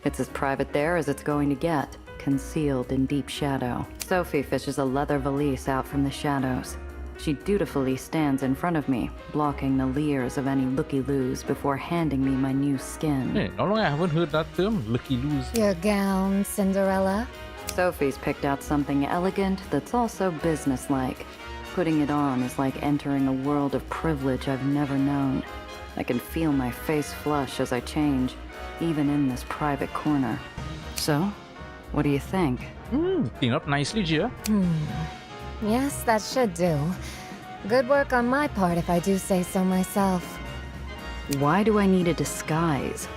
It's as private there as it's going to get, concealed in deep shadow. Sophie fishes a leather valise out from the shadows. She dutifully stands in front of me, blocking the leers of any looky-loos before handing me my new skin. Hey, how long I haven't heard that term, looky-loos. Your gown, Cinderella? Sophie's picked out something elegant that's also businesslike. Putting it on is like entering a world of privilege I've never known. I can feel my face flush as I change, even in this private corner. So, what do you think? Clean up nicely, Gia. Yes, that should do. Good work on my part if I do say so myself. Why do I need a disguise?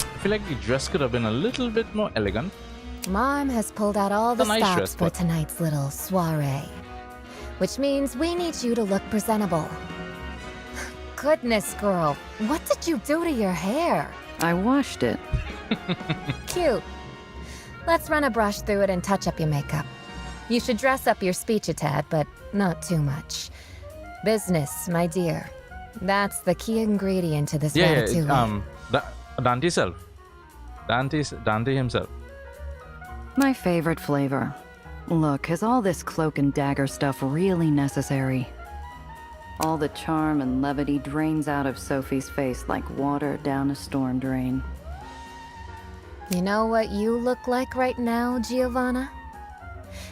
I feel like the dress could have been a little bit more elegant. Mom has pulled out all the It's a nice stops dress, for but- tonight's little soiree. Which means we need you to look presentable. Goodness, girl, what did you do to your hair? I washed it. Cute. Let's run a brush through it and touch up your makeup. You should dress up your speech a tad, but not too much. Business, my dear. That's the key ingredient to this ratatouille. Dante self. Dante himself. My favorite flavor. Look, is all this cloak and dagger stuff really necessary? All the charm and levity drains out of Sophie's face like water down a storm drain. You know what you look like right now, Giovanna?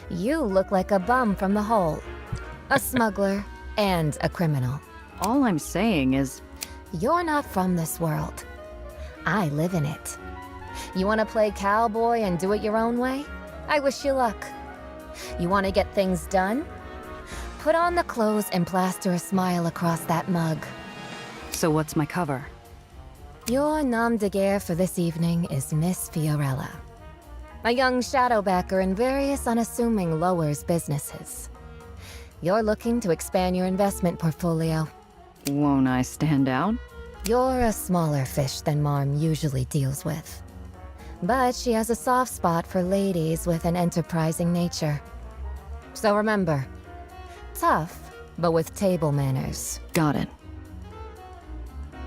You look like a bum from the hole. A smuggler and a criminal. All I'm saying is... You're not from this world. I live in it. You want to play cowboy and do it your own way? I wish you luck. You want to get things done? Put on the clothes and plaster a smile across that mug. So what's my cover? Your nom de guerre for this evening is Miss Fiorella. A young shadowbacker in various unassuming lowers businesses. You're looking to expand your investment portfolio. Won't I stand out? You're a smaller fish than Marm usually deals with. But she has a soft spot for ladies with an enterprising nature. So remember, tough, but with table manners. Got it.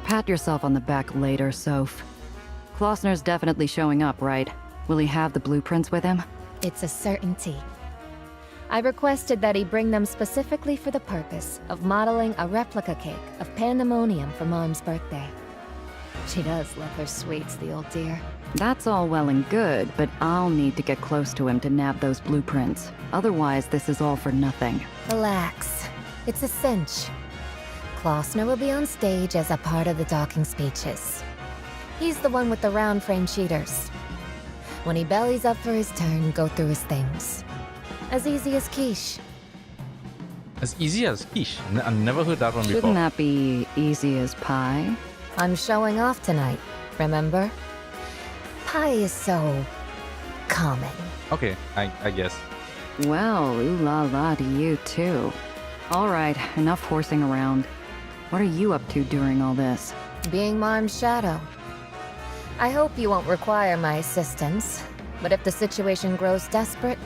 Pat yourself on the back later, Soph. Klossner's definitely showing up, right? Will he have the blueprints with him? It's a certainty. I requested that he bring them specifically for the purpose of modeling a replica cake of Pandemonium for Mom's birthday. She does love her sweets, the old dear. That's all well and good, but I'll need to get close to him to nab those blueprints. Otherwise, this is all for nothing. Relax. It's a cinch. Klossner will be on stage as a part of the docking speeches. He's the one with the round frame cheaters. When he bellies up for his turn, go through his things. As easy as quiche. As easy as quiche. I never heard that one before. Shouldn't that be easy as pie? I'm showing off tonight, remember? Pie is so... common. Okay, I guess. Well, ooh la la to you too. All right, enough horsing around. What are you up to during all this? Being Marm's shadow. I hope you won't require my assistance, but if the situation grows desperate,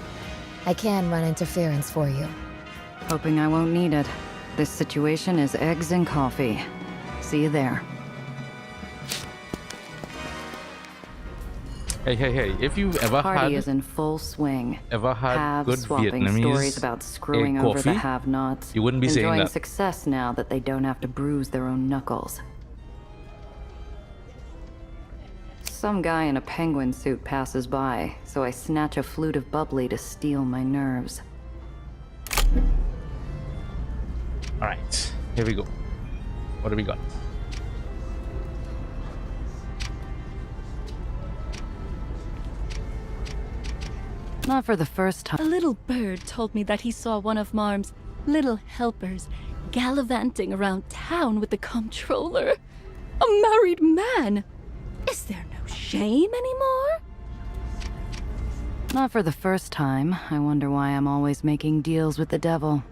I can run interference for you. Hoping I won't need it. This situation is eggs and coffee. See you there. Hey, if you've ever Party had... is in full swing. Ever had good swapping Vietnamese stories about screwing over the coffee? have-nots. You wouldn't be saying Enjoying that. success now that they don't have to bruise their own knuckles. Some guy in a penguin suit passes by, so I snatch a flute of bubbly to steal my nerves. Alright, here we go. What do we got? Not for the first time. A little bird told me that he saw one of Marm's little helpers gallivanting around town with the comptroller. A married man! Is there no shame anymore? Not for the first time. I wonder why I'm always making deals with the devil.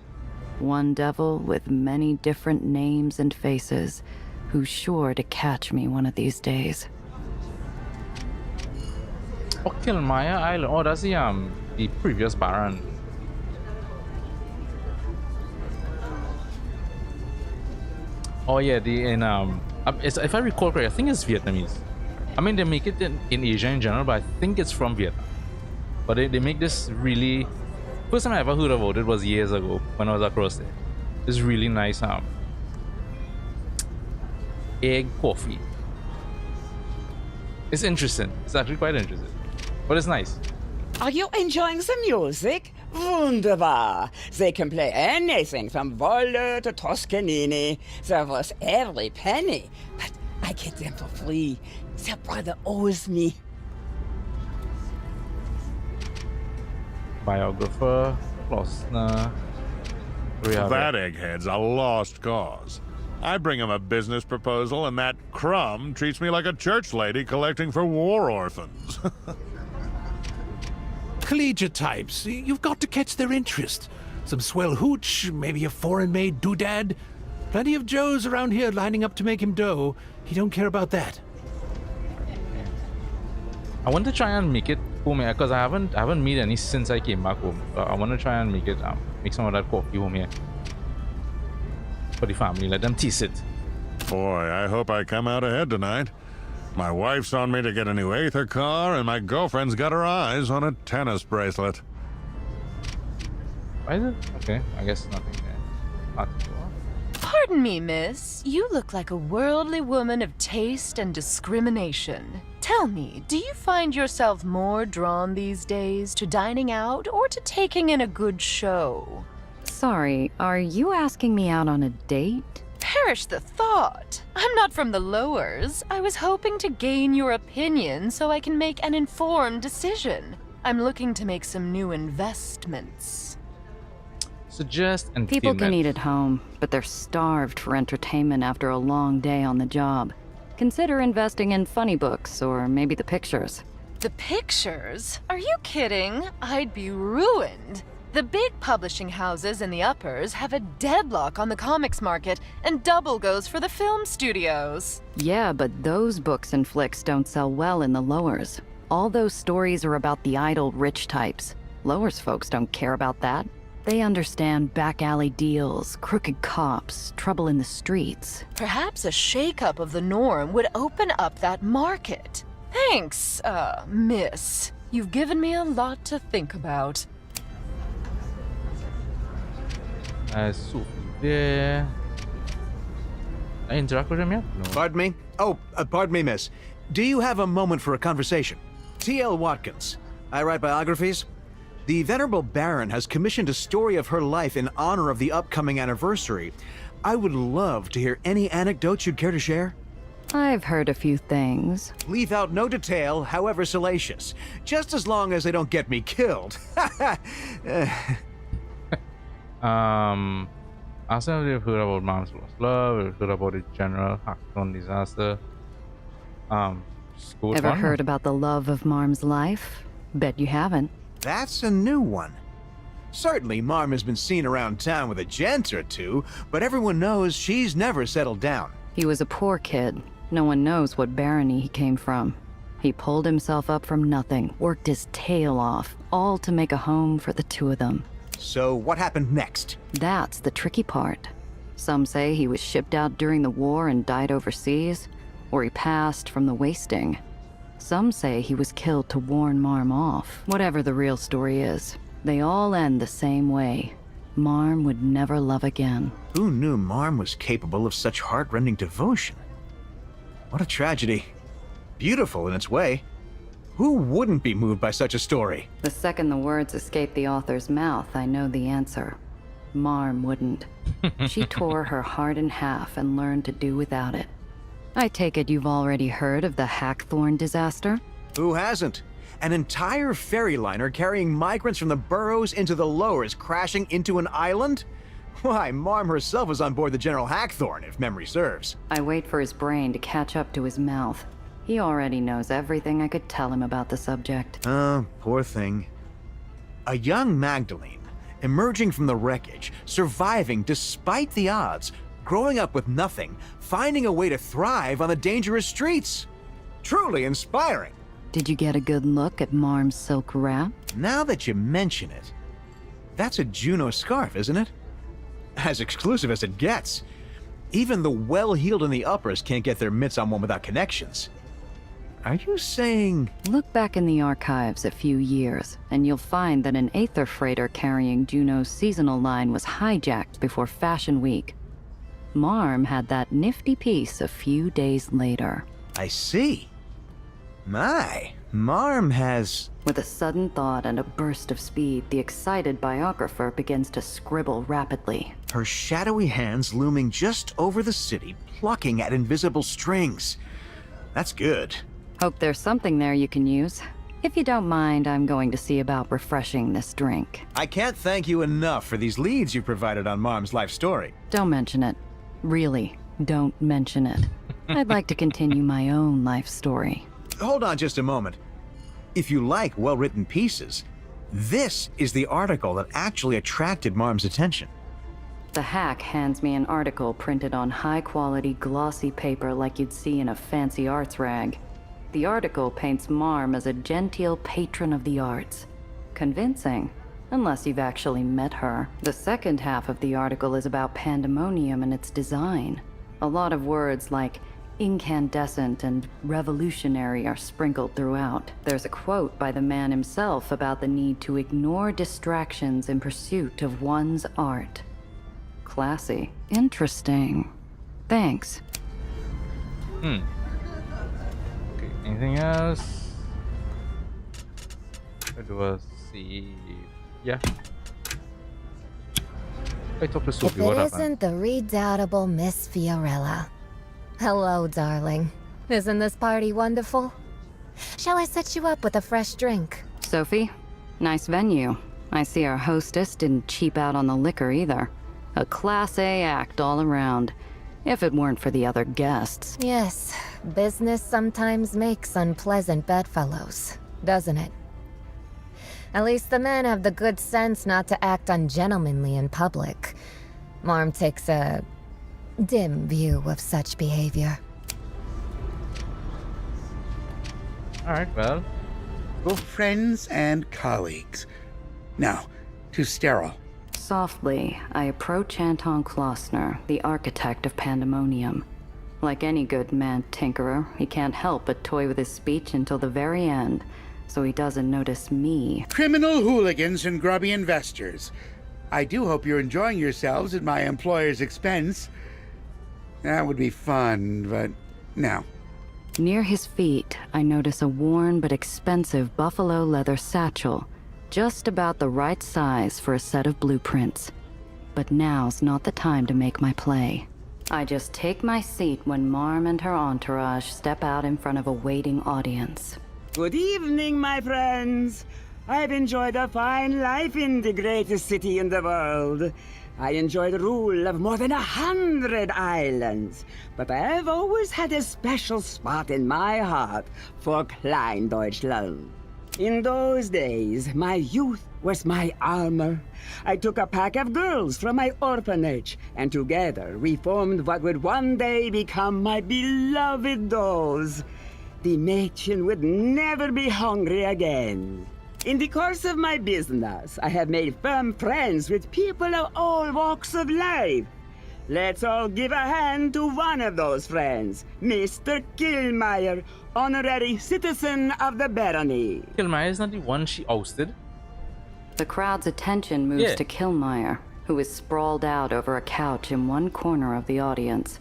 One devil with many different names and faces, who's sure to catch me one of these days. Oh, Kilmaya Island. Oh, that's the previous Baron. Oh yeah, if I recall correctly, I think it's Vietnamese. I mean, they make it in Asia in general, but I think it's from Vietnam. But they make this really... First time I ever heard about it was years ago when I was across there. This really nice egg coffee. It's interesting. It's actually quite interesting. But it's nice. Are you enjoying the music? Wunderbar. They can play anything from Wöhler to Toscanini. They're worth every penny. But I get them for free. Their brother owes me. Biographer, Klostner. That egghead's a lost cause. I bring him a business proposal, and that crumb treats me like a church lady collecting for war orphans. Collegiate types, you've got to catch their interest. Some swell hooch, maybe a foreign-made doodad. Plenty of Joes around here lining up to make him dough. He don't care about that. I want to try and make it home here because I haven't made any since I came back home. I want to try and make it make some of that coffee home here for the family. Let them taste it. Boy, I hope I come out ahead tonight. My wife's on me to get a new Aether car, and my girlfriend's got her eyes on a tennis bracelet. Why is it? Okay, I guess nothing there. Not sure. Pardon me, miss. You look like a worldly woman of taste and discrimination. Tell me, do you find yourself more drawn these days to dining out or to taking in a good show? Sorry, are you asking me out on a date? Perish the thought. I'm not from the lowers. I was hoping to gain your opinion so I can make an informed decision. I'm looking to make some new investments. Suggest and People can eat at home, but they're starved for entertainment after a long day on the job. Consider investing in funny books or maybe the pictures. The pictures? Are you kidding? I'd be ruined. The big publishing houses in the uppers have a deadlock on the comics market, and double goes for the film studios. Yeah, but those books and flicks don't sell well in the lowers. All those stories are about the idle rich types. Lowers folks don't care about that. They understand back alley deals, crooked cops, trouble in the streets. Perhaps a shake-up of the norm would open up that market. Thanks, miss. You've given me a lot to think about. Sophie there. I interact with him yet? No. Pardon me? Oh, pardon me, miss. Do you have a moment for a conversation? T.L. Watkins. I write biographies. The Venerable Baron has commissioned a story of her life in honor of the upcoming anniversary. I would love to hear any anecdotes you'd care to share. I've heard a few things. Leave out no detail, however salacious. Just as long as they don't get me killed. Ask them if they've heard about Mom's Lost Love, if they've heard about the general Hackthorn disaster. Ever heard about the love of Marm's life? Bet you haven't. That's a new one. Certainly, Marm has been seen around town with a gent or two, but everyone knows she's never settled down. He was a poor kid. No one knows what barony he came from. He pulled himself up from nothing, worked his tail off, all to make a home for the two of them. So what happened next? That's the tricky part. Some say he was shipped out during the war and died overseas, or he passed from the wasting. Some say he was killed to warn Marm off. Whatever the real story is, they all end the same way. Marm would never love again. Who knew Marm was capable of such heartrending devotion? What a tragedy. Beautiful in its way. Who wouldn't be moved by such a story? The second the words escape the author's mouth, I know the answer. Marm wouldn't. She tore her heart in half and learned to do without it. I take it you've already heard of the Hackthorn disaster? Who hasn't? An entire ferry liner carrying migrants from the burrows into the lowers crashing into an island? Why, Marm herself was on board the General Hackthorn, if memory serves. I wait for his brain to catch up to his mouth. He already knows everything I could tell him about the subject. Oh, poor thing. A young Magdalene, emerging from the wreckage, surviving despite the odds, growing up with nothing, finding a way to thrive on the dangerous streets. Truly inspiring. Did you get a good look at Marm's silk wrap? Now that you mention it, that's a Juno scarf, isn't it? As exclusive as it gets. Even the well-heeled in the uppers can't get their mitts on one without connections. Are you saying... Look back in the archives a few years, and you'll find that an Aether freighter carrying Juno's seasonal line was hijacked before Fashion Week. Marm had that nifty piece a few days later. I see. My, Marm has... With a sudden thought and a burst of speed, the excited biographer begins to scribble rapidly. Her shadowy hands looming just over the city, plucking at invisible strings. That's good. Hope there's something there you can use. If you don't mind, I'm going to see about refreshing this drink. I can't thank you enough for these leads you provided on Marm's life story. Don't mention it. Really, don't mention it. I'd like to continue my own life story. Hold on just a moment. If you like well-written pieces, this is the article that actually attracted Marm's attention. The hack hands me an article printed on high-quality, glossy paper like you'd see in a fancy arts rag. The article paints Marm as a genteel patron of the arts. Convincing, unless you've actually met her. The second half of the article is about pandemonium and its design. A lot of words like incandescent and revolutionary are sprinkled throughout. There's a quote by the man himself about the need to ignore distractions in pursuit of one's art. Classy. Interesting. Thanks. Okay, anything else? Where do I see? Yeah. I talked to If Sophie, it what happened? isn't the redoubtable Miss Fiorella. Hello, darling. Isn't this party wonderful? Shall I set you up with a fresh drink? Sophie, nice venue. I see our hostess didn't cheap out on the liquor either. A Class A act all around. If it weren't for the other guests. Yes, business sometimes makes unpleasant bedfellows, doesn't it? At least the men have the good sense not to act ungentlemanly in public. Marm takes a dim view of such behavior. Alright, well. Both friends and colleagues. Now, to Sterile. Softly, I approach Anton Klossner, the architect of Pandemonium. Like any good man tinkerer, he can't help but toy with his speech until the very end, so he doesn't notice me. Criminal hooligans and grubby investors. I do hope you're enjoying yourselves at my employer's expense. That would be fun, but no. Near his feet, I notice a worn but expensive buffalo leather satchel, just about the right size for a set of blueprints. But now's not the time to make my play. I just take my seat when Marm and her entourage step out in front of a waiting audience. Good evening, my friends. I've enjoyed a fine life in the greatest city in the world. I enjoy the rule of more than 100 islands, but I've always had a special spot in my heart for Klein Deutschland. In those days, my youth was my armor. I took a pack of girls from my orphanage, and together we formed what would one day become my beloved dolls. The Mädchen would never be hungry again. In the course of my business, I have made firm friends with people of all walks of life. Let's all give a hand to one of those friends, Mr. Killmeyer, honorary citizen of the barony. Killmeyer is not the one she ousted. The crowd's attention moves to Killmeyer, who is sprawled out over a couch in one corner of the audience.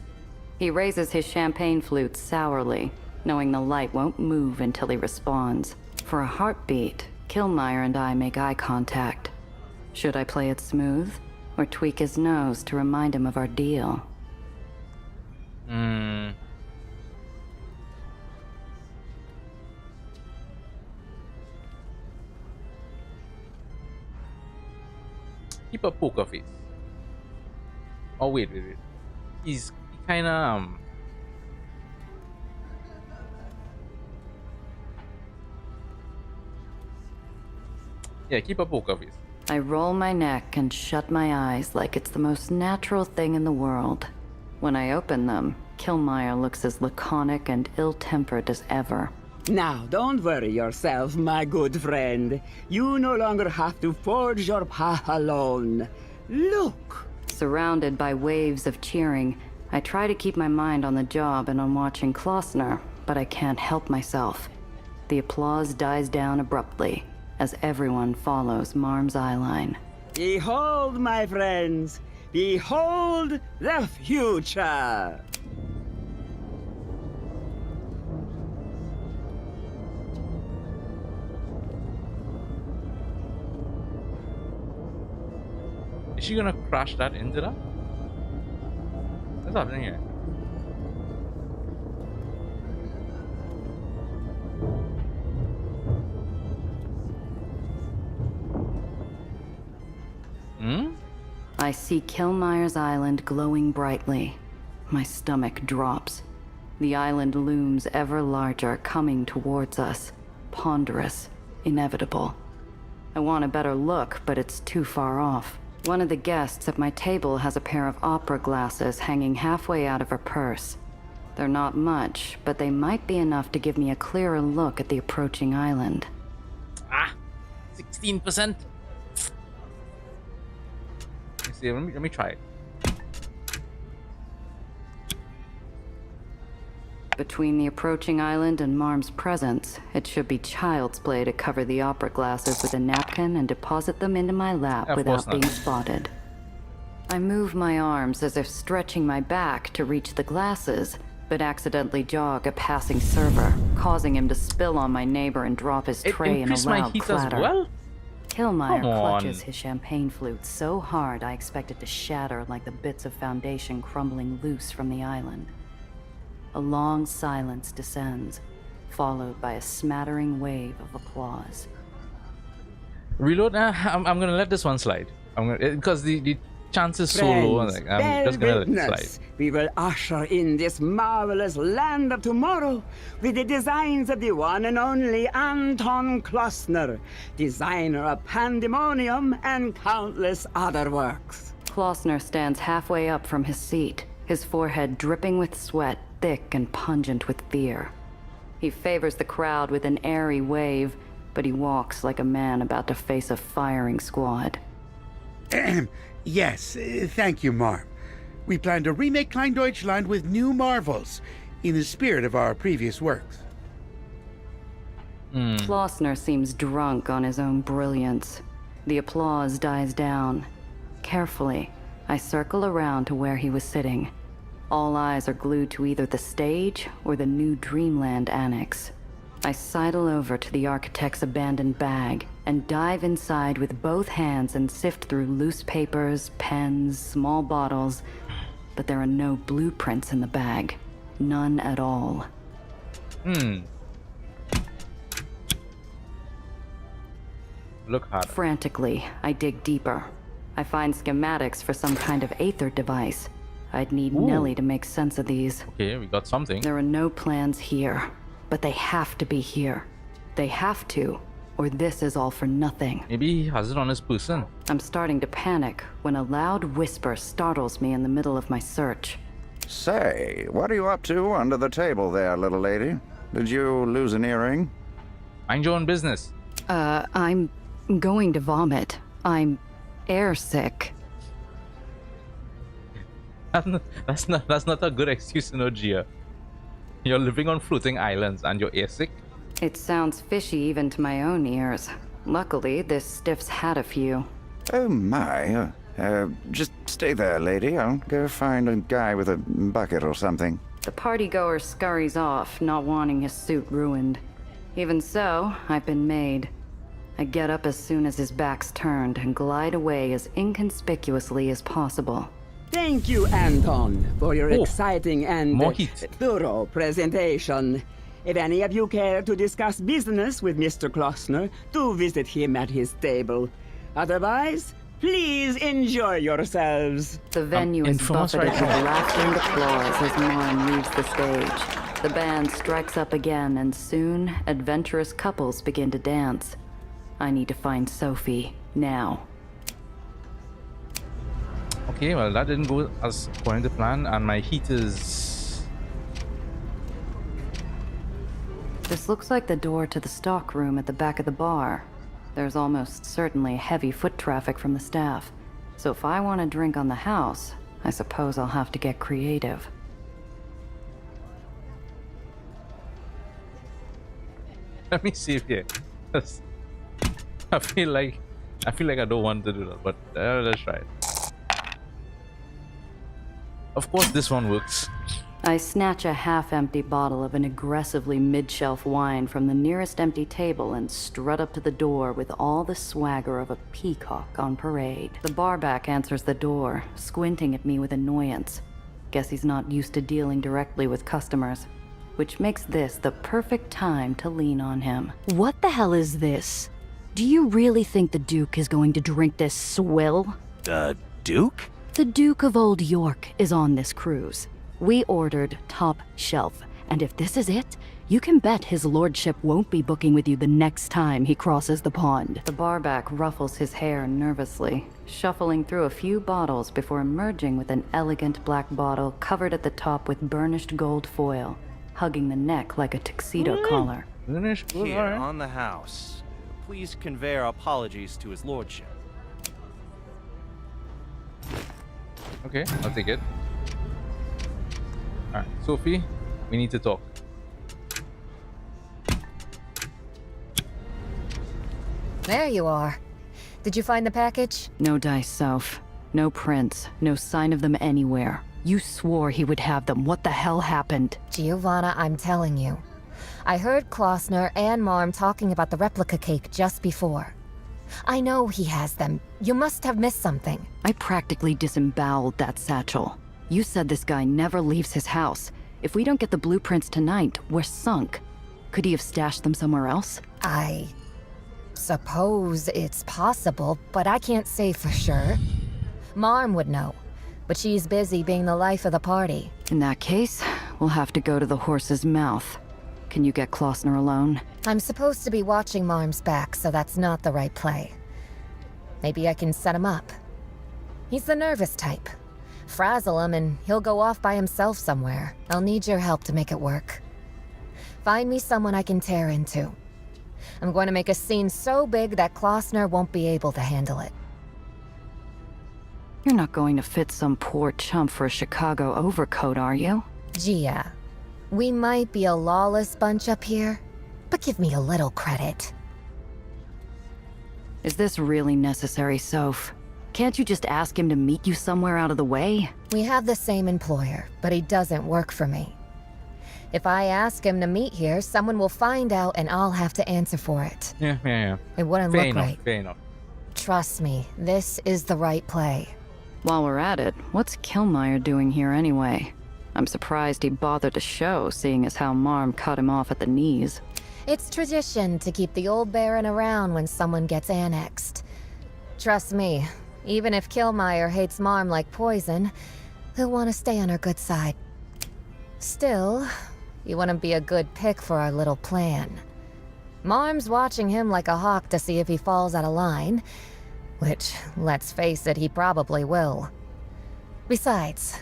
He raises his champagne flute sourly, knowing the light won't move until he responds. For a heartbeat, Killmeyer and I make eye contact. Should I play it smooth, or tweak his nose to remind him of our deal? Keep a poker face. Oh wait. He kinda yeah, keep a poker face. I roll my neck and shut my eyes like it's the most natural thing in the world. When I open them, Killmeyer looks as laconic and ill-tempered as ever. Now, don't worry yourself, my good friend. You no longer have to forge your path alone. Look! Surrounded by waves of cheering, I try to keep my mind on the job and on watching Klossner, but I can't help myself. The applause dies down abruptly as everyone follows Marm's eyeline. Behold, my friends, behold the future! Is she gonna crash that into that? What's happening here? I see Kilmire's island glowing brightly. My stomach drops. The island looms ever larger, coming towards us. Ponderous, inevitable. I want a better look, but it's too far off. One of the guests at my table has a pair of opera glasses hanging halfway out of her purse. They're not much, but they might be enough to give me a clearer look at the approaching island. 16%. Let me try it. Between the approaching island and Marm's presence, it should be child's play to cover the opera glasses with a napkin and deposit them into my lap without being spotted. I move my arms as if stretching my back to reach the glasses, but accidentally jog a passing server, causing him to spill on my neighbor and drop his tray in a loud clatter. As well? Kilmire clutches his champagne flute so hard I expect it to shatter like the bits of foundation crumbling loose from the island. A long silence descends, followed by a smattering wave of applause. Reload. I'm gonna let this one slide. Because the chance is so low. Like, I'm just gonna let it slide. We will usher in this marvelous land of tomorrow with the designs of the one and only Anton Klossner, designer of Pandemonium and countless other works. Klossner stands halfway up from his seat, his forehead dripping with sweat, thick and pungent with fear. He favors the crowd with an airy wave, but he walks like a man about to face a firing squad. Yes, thank you, Marm. We plan to remake Kleindeutschland with new marvels, in the spirit of our previous works. Klossner seems drunk on his own brilliance. The applause dies down. Carefully, I circle around to where he was sitting. All eyes are glued to either the stage or the new Dreamland annex. I sidle over to the architect's abandoned bag and dive inside with both hands and sift through loose papers, pens, small bottles, but there are no blueprints in the bag. None at all. Look hard. Frantically, I dig deeper. I find schematics for some kind of Aether device. I'd need Nellie to make sense of these. Okay, we got something. There are no plans here, but they have to be here. They have to, or this is all for nothing. Maybe he has it on his person. I'm starting to panic when a loud whisper startles me in the middle of my search. Say, what are you up to under the table there, little lady? Did you lose an earring? Mind your own business. I'm going to vomit. I'm airsick. That's not a good excuse, Gia. You're living on floating islands and you're airsick. It sounds fishy even to my own ears. Luckily, this stiff's had a few. Oh my. Just stay there, lady. I'll go find a guy with a bucket or something. The partygoer scurries off, not wanting his suit ruined. Even so, I've been made. I get up as soon as his back's turned and glide away as inconspicuously as possible. Thank you, Anton, for your exciting and thorough presentation. If any of you care to discuss business with Mr. Klossner, do visit him at his table. Otherwise, please enjoy yourselves. The venue is buffeted with laughter and applause as Marm leaves the stage. The band strikes up again, and soon, adventurous couples begin to dance. I need to find Sophie, now. Okay, well that didn't go as according to plan, and my heat is... This looks like the door to the stock room at the back of the bar. There's almost certainly heavy foot traffic from the staff, so if I want a drink on the house, I suppose I'll have to get creative. Let me see if yeah. I feel like I don't want to do that, but let's try it. Of course, this one works. I snatch a half-empty bottle of an aggressively mid-shelf wine from the nearest empty table and strut up to the door with all the swagger of a peacock on parade. The barback answers the door, squinting at me with annoyance. Guess he's not used to dealing directly with customers, which makes this the perfect time to lean on him. What the hell is this? Do you really think the Duke is going to drink this swill? The Duke? The Duke of Old York is on this cruise. We ordered top shelf, and if this is it, you can bet his lordship won't be booking with you the next time he crosses the pond. The barback ruffles his hair nervously, shuffling through a few bottles before emerging with an elegant black bottle covered at the top with burnished gold foil, hugging the neck like a tuxedo collar. Here, on the house. Please convey our apologies to his lordship. Okay, I'll take it. Alright, Sophie, we need to talk. There you are. Did you find the package? No dice, Soph. No prints. No sign of them anywhere. You swore he would have them. What the hell happened? Giovanna, I'm telling you. I heard Klossner and Marm talking about the replica cake just before. I know he has them. You must have missed something. I practically disemboweled that satchel. You said this guy never leaves his house. If we don't get the blueprints tonight, we're sunk. Could he have stashed them somewhere else? I suppose it's possible, but I can't say for sure. Marm would know, but she's busy being the life of the party. In that case, we'll have to go to the horse's mouth. Can you get Klossner alone? I'm supposed to be watching Marm's back, so that's not the right play. Maybe I can set him up. He's the nervous type. Frazzle him and he'll go off by himself somewhere. I'll need your help to make it work. Find me someone I can tear into. I'm going to make a scene so big that Klossner won't be able to handle it. You're not going to fit some poor chump for a Chicago overcoat, are you? Gia, we might be a lawless bunch up here, but give me a little credit. Is this really necessary, Soph? Can't you just ask him to meet you somewhere out of the way? We have the same employer, but he doesn't work for me. If I ask him to meet here, someone will find out and I'll have to answer for it. Yeah. It wouldn't Fair look enough, right. fair enough. Trust me, this is the right play. While we're at it, what's Killmeyer doing here anyway? I'm surprised he bothered to show, seeing as how Marm cut him off at the knees. It's tradition to keep the old Baron around when someone gets annexed. Trust me, even if Killmeyer hates Marm like poison, he'll want to stay on our good side. Still, you wouldn't be a good pick for our little plan. Marm's watching him like a hawk to see if he falls out of line, which, let's face it, he probably will. Besides,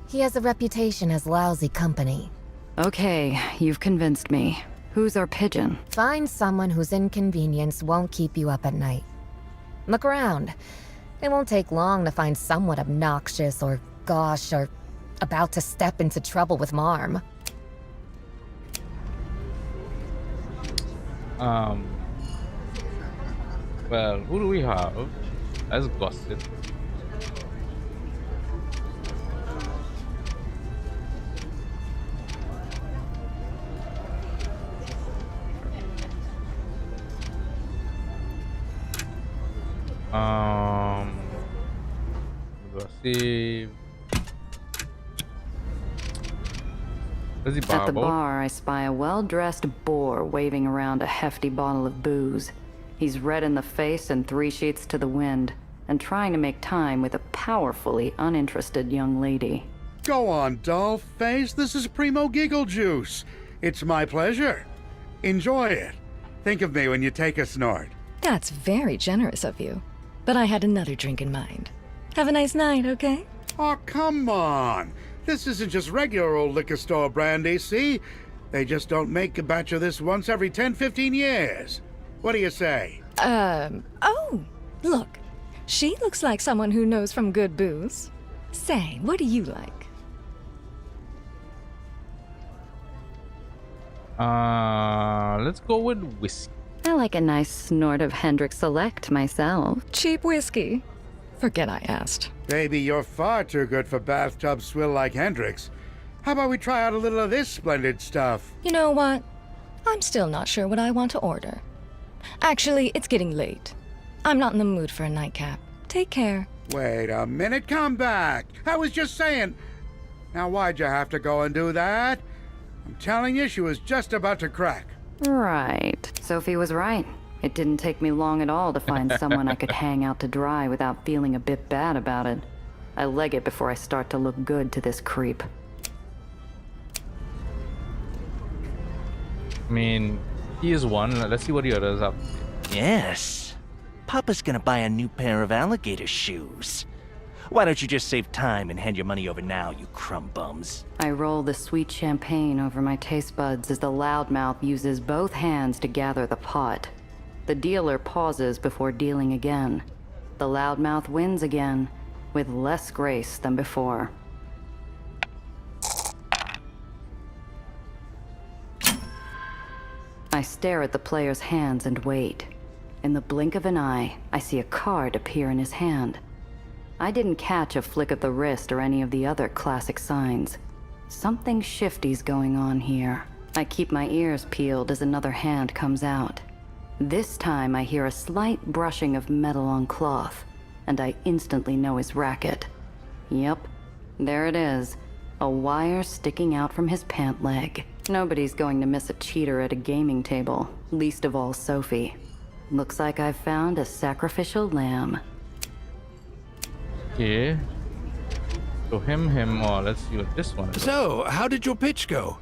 he has a reputation as lousy company. Okay, you've convinced me. Who's our pigeon? Find someone whose inconvenience won't keep you up at night. Look around. It won't take long to find someone obnoxious or gauche or about to step into trouble with Marm. Well, who do we have as gossip? Gossip. At the bar, I spy a well-dressed boar waving around a hefty bottle of booze. He's red in the face and 3 sheets to the wind, and trying to make time with a powerfully uninterested young lady. Go on, doll face. This is Primo Giggle Juice. It's my pleasure. Enjoy it. Think of me when you take a snort. That's very generous of you. But I had another drink in mind. Have a nice night, okay? Oh, come on. This isn't just regular old liquor store brandy, see? They just don't make a batch of this once every 10, 15 years. What do you say? Oh, look. She looks like someone who knows from good booze. Say, what do you like? Let's go with whiskey. I like a nice snort of Hendrick's Select myself. Cheap whiskey. Forget I asked. Baby, you're far too good for bathtub swill like Hendrix. How about we try out a little of this splendid stuff? You know what? I'm still not sure what I want to order. Actually, it's getting late. I'm not in the mood for a nightcap. Take care. Wait a minute, come back. I was just saying. Now, why'd you have to go and do that? I'm telling you, she was just about to crack. Right. Sophie was right. It didn't take me long at all to find someone I could hang out to dry without feeling a bit bad about it. I leg it before I start to look good to this creep. I mean, he is one. Let's see what the others are. Yes. Papa's gonna buy a new pair of alligator shoes. Why don't you just save time and hand your money over now, you crumb bums? I roll the sweet champagne over my taste buds as the loudmouth uses both hands to gather the pot. The dealer pauses before dealing again. The loudmouth wins again, with less grace than before. I stare at the player's hands and wait. In the blink of an eye, I see a card appear in his hand. I didn't catch a flick of the wrist or any of the other classic signs. Something shifty's going on here. I keep my ears peeled as another hand comes out. This time I hear a slight brushing of metal on cloth, and I instantly know his racket. Yep, there it is. A wire sticking out from his pant leg. Nobody's going to miss a cheater at a gaming table, least of all Sophie. Looks like I've found a sacrificial lamb. Okay. So let's see what this one is. So, how did your pitch go?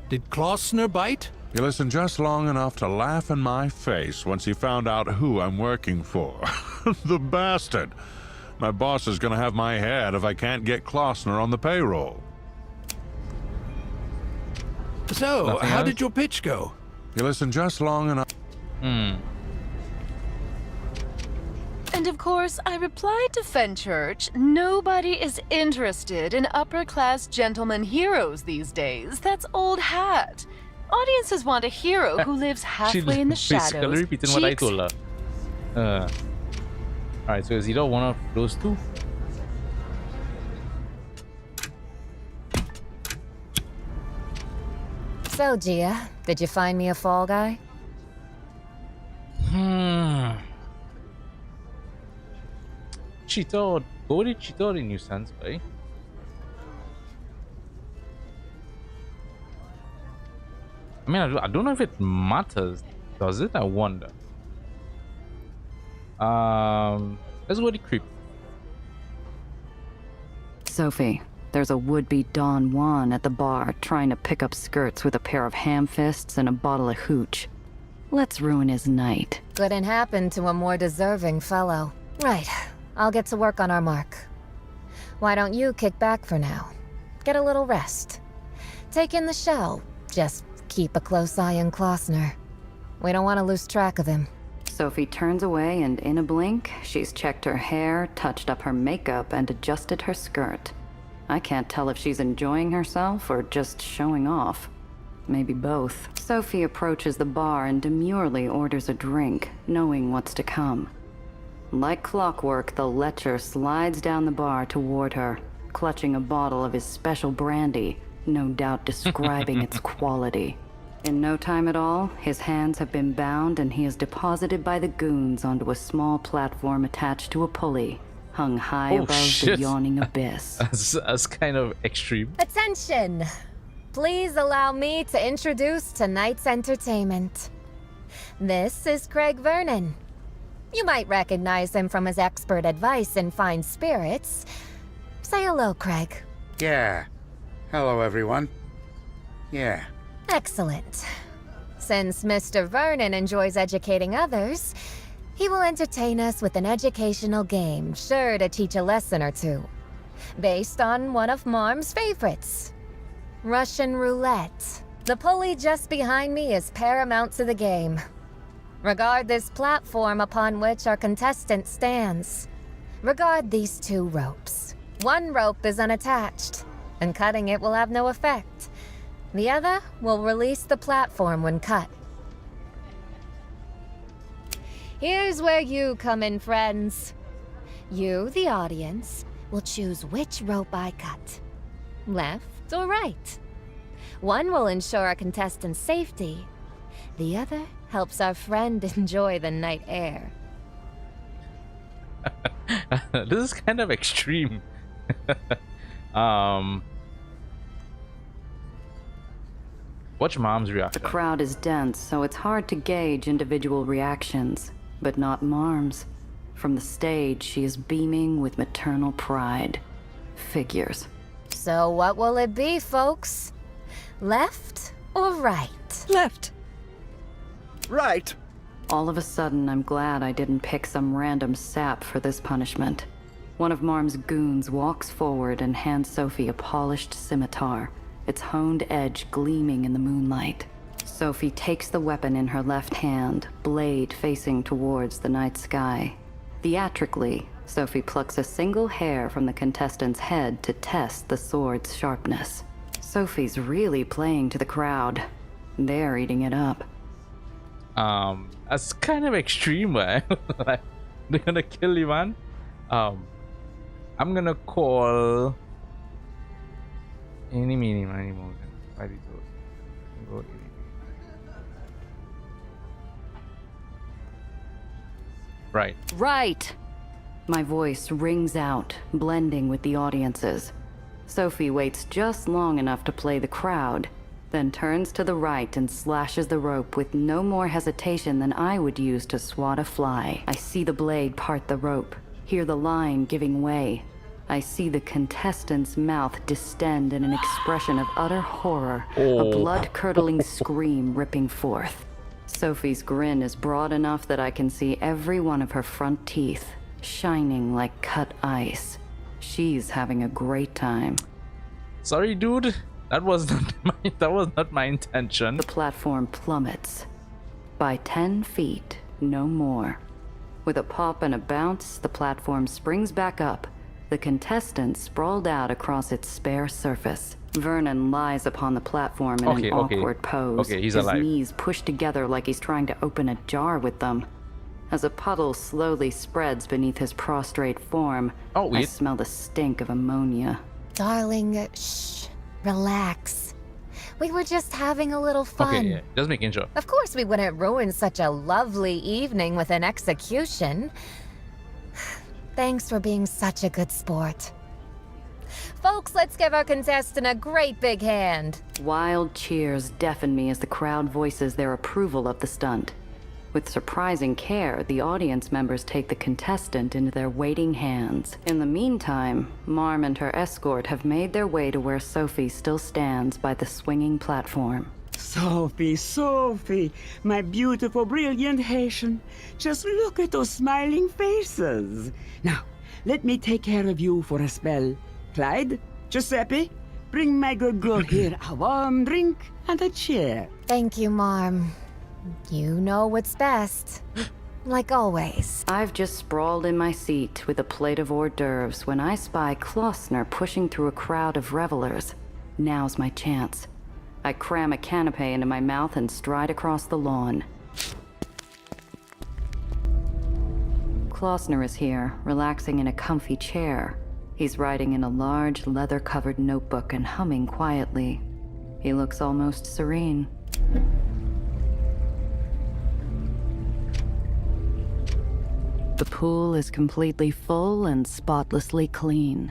Did Klausner bite? He listened just long enough to laugh in my face once he found out who I'm working for. The bastard. My boss is gonna have my head if I can't get Klausner on the payroll. So, Nothing how else? did your pitch go? He listened just long enough. And of course, I replied to Fenchurch, nobody is interested in upper-class gentleman heroes these days. That's old hat. Audiences want a hero who lives halfway in the shadows. Basically repeating what I told her. Alright, so it's either one of those two. So, Gia, did you find me a fall guy? Cheater. Go with the cheater in your sense, right? I mean, I don't know if it matters. Does it? I wonder. Let's go with the creep. Sophie, there's a would-be Don Juan at the bar trying to pick up skirts with a pair of ham fists and a bottle of hooch. Let's ruin his night. Couldn't happen to a more deserving fellow. Right. I'll get to work on our mark. Why don't you kick back for now? Get a little rest. Take in the show. Just keep a close eye on Klausner. We don't want to lose track of him. Sophie turns away, and in a blink, she's checked her hair, touched up her makeup, and adjusted her skirt. I can't tell if she's enjoying herself or just showing off. Maybe both. Sophie approaches the bar and demurely orders a drink, knowing what's to come. Like clockwork, the lecher slides down the bar toward her, clutching a bottle of his special brandy, no doubt describing its quality. In no time at all, his hands have been bound and he is deposited by the goons onto a small platform attached to a pulley, hung high above the yawning abyss. That's kind of extreme. Attention! Please allow me to introduce tonight's entertainment. This is Craig Vernon. You might recognize him from his expert advice in fine spirits. Say hello, Craig. Yeah. Hello, everyone. Yeah. Excellent. Since Mr. Vernon enjoys educating others, he will entertain us with an educational game sure to teach a lesson or two. Based on one of Marm's favorites, Russian roulette. The pulley just behind me is paramount to the game. Regard this platform upon which our contestant stands. Regard these two ropes. One rope is unattached, and cutting it will have no effect. The other will release the platform when cut. Here's where you come in, friends. You, the audience, will choose which rope I cut. Left or right. One will ensure a contestant's safety. The other helps our friend enjoy the night air. This is kind of extreme. Watch Mom's reaction. The crowd is dense, so it's hard to gauge individual reactions, but not Marm's. From the stage, she is beaming with maternal pride. Figures. So what will it be, folks? Left or right? Left. Right. All of a sudden, I'm glad I didn't pick some random sap for this punishment. One of Marm's goons walks forward and hands Sophie a polished scimitar, its honed edge gleaming in the moonlight. Sophie takes the weapon in her left hand, blade facing towards the night sky. Theatrically, Sophie plucks a single hair from the contestant's head to test the sword's sharpness. Sophie's really playing to the crowd. They're eating it up. That's kind of extreme, man. Like, they're gonna kill you, man. I'm gonna call any meeny miny mo. Right. Right! My voice rings out, blending with the audience's. Sophie waits just long enough to play the crowd, then turns to the right and slashes the rope with no more hesitation than I would use to swat a fly. I see the blade part the rope, hear the line giving way. I see the contestant's mouth distend in an expression of utter horror, a blood-curdling scream ripping forth. Sophie's grin is broad enough that I can see every one of her front teeth, shining like cut ice. She's having a great time. Sorry, dude. That was not my intention. The platform plummets. By 10 feet, no more. With a pop and a bounce, the platform springs back up, the contestant sprawled out across its spare surface. Vernon lies upon the platform in an awkward pose, Okay, he's his alive. knees pushed together like he's trying to open a jar with them. As a puddle slowly spreads beneath his prostrate form, I smell the stink of ammonia. Darling, shh. Relax. We were just having a little fun. Okay, yeah, just making sure. Of course we wouldn't ruin such a lovely evening with an execution. Thanks for being such a good sport. Folks, let's give our contestant a great big hand. Wild cheers deafen me as the crowd voices their approval of the stunt. With surprising care, the audience members take the contestant into their waiting hands. In the meantime, Marm and her escort have made their way to where Sophie still stands by the swinging platform. Sophie, Sophie, my beautiful, brilliant Haitian. Just look at those smiling faces. Now, let me take care of you for a spell. Clyde, Giuseppe, bring my good girl here a warm drink and a chair. Thank you, Marm. You know what's best. Like always. I've just sprawled in my seat with a plate of hors d'oeuvres when I spy Klossner pushing through a crowd of revelers. Now's my chance. I cram a canapé into my mouth and stride across the lawn. Klossner is here, relaxing in a comfy chair. He's writing in a large, leather-covered notebook and humming quietly. He looks almost serene. The pool is completely full and spotlessly clean.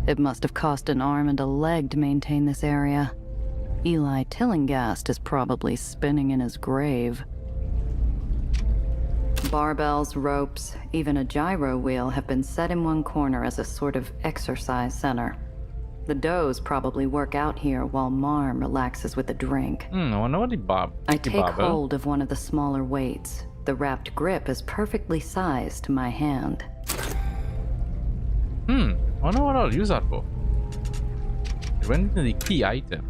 It must have cost an arm and a leg to maintain this area. Eli Tillinghast is probably spinning in his grave. Barbells, ropes, even a gyro wheel have been set in one corner as a sort of exercise center. The does probably work out here while Marm relaxes with a drink. I wonder what I take hold of one of the smaller weights. The wrapped grip is perfectly sized to my hand. I wonder what I'll use that for. It went into the key items.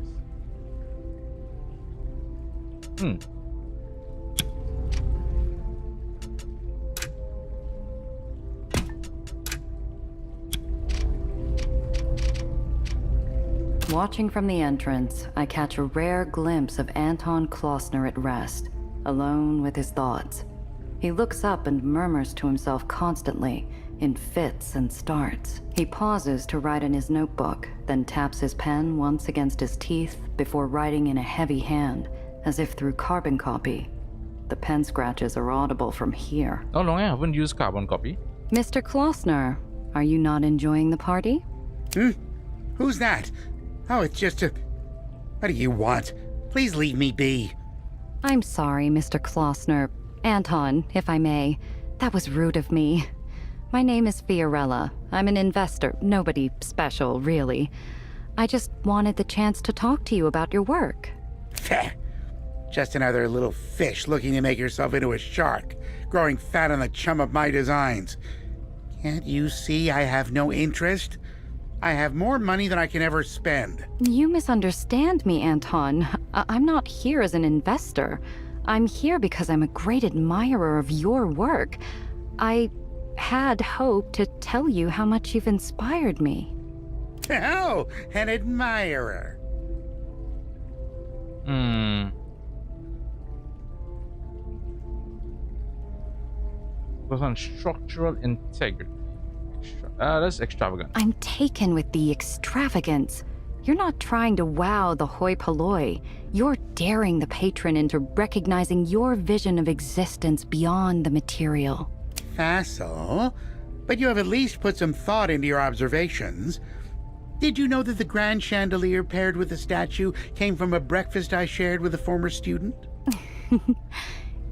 Watching from the entrance, I catch a rare glimpse of Anton Klossner at rest, alone with his thoughts. He looks up and murmurs to himself constantly, in fits and starts. He pauses to write in his notebook, then taps his pen once against his teeth before writing in a heavy hand, as if through carbon copy. The pen scratches are audible from here. Oh no, I haven't used carbon copy. Mr. Klossner, are you not enjoying the party? Who's that? Oh, it's just a... What do you want? Please leave me be. I'm sorry, Mr. Klossner. Anton, if I may. That was rude of me. My name is Fiorella. I'm an investor. Nobody special, really. I just wanted the chance to talk to you about your work. Just another little fish looking to make yourself into a shark, growing fat on the chum of my designs. Can't you see I have no interest? I have more money than I can ever spend. You misunderstand me, Anton. I'm not here as an investor. I'm here because I'm a great admirer of your work. I had hoped to tell you how much you've inspired me. Oh, an admirer. Goes on structural integrity. That's extravagant. I'm taken with the extravagance. You're not trying to wow the hoi polloi. You're daring the patron into recognizing your vision of existence beyond the material. Facile, but you have at least put some thought into your observations. Did you know that the grand chandelier paired with the statue came from a breakfast I shared with a former student?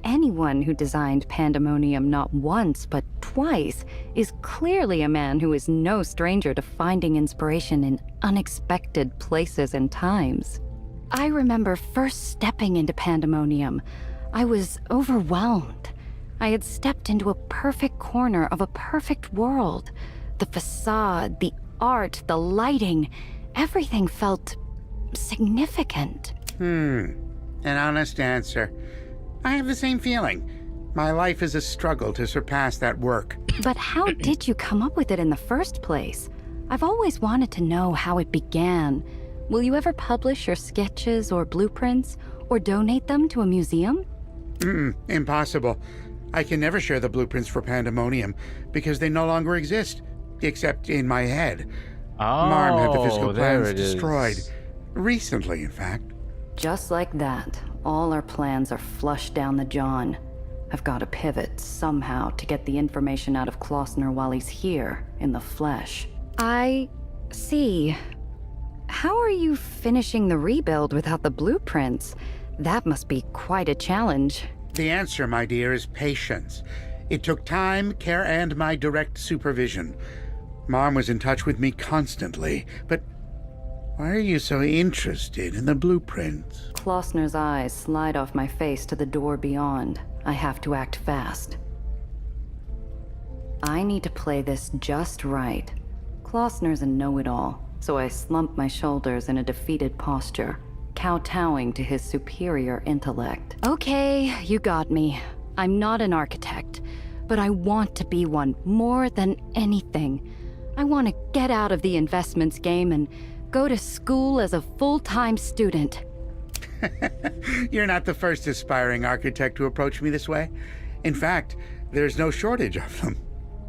Anyone who designed Pandemonium not once but twice is clearly a man who is no stranger to finding inspiration in unexpected places and times. I remember first stepping into Pandemonium. I was overwhelmed. I had stepped into a perfect corner of a perfect world. The facade, the art, the lighting, everything felt significant. An honest answer. I have the same feeling. My life is a struggle to surpass that work. But how did you come up with it in the first place? I've always wanted to know how it began. Will you ever publish your sketches or blueprints, or donate them to a museum? Impossible. I can never share the blueprints for Pandemonium, because they no longer exist, except in my head. Marm had the physical plans destroyed. Recently, in fact. Just like that, all our plans are flushed down the john. I've got to pivot somehow to get the information out of Klossner while he's here, in the flesh. I see. How are you finishing the rebuild without the blueprints? That must be quite a challenge. The answer, my dear, is patience. It took time, care, and my direct supervision. Marm was in touch with me constantly, but why are you so interested in the blueprints? Klossner's eyes slide off my face to the door beyond. I have to act fast. I need to play this just right. Klossner's a know-it-all, so I slump my shoulders in a defeated posture, kowtowing to his superior intellect. Okay, you got me. I'm not an architect, but I want to be one more than anything. I want to get out of the investments game and go to school as a full-time student. You're not the first aspiring architect to approach me this way. In fact, there's no shortage of them.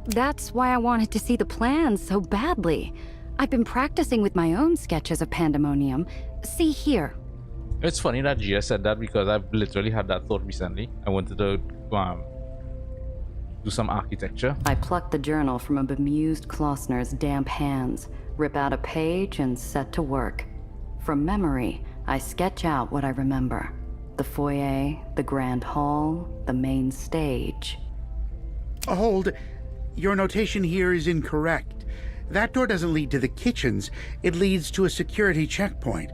That's why I wanted to see the plans so badly. I've been practicing with my own sketches of Pandemonium. See here. It's funny that Gia said that because I've literally had that thought recently. I wanted to do some architecture. I pluck the journal from a bemused Klossner's damp hands, rip out a page, and set to work. From memory, I sketch out what I remember. The foyer, the grand hall, the main stage. Hold. Your notation here is incorrect. That door doesn't lead to the kitchens. It leads to a security checkpoint.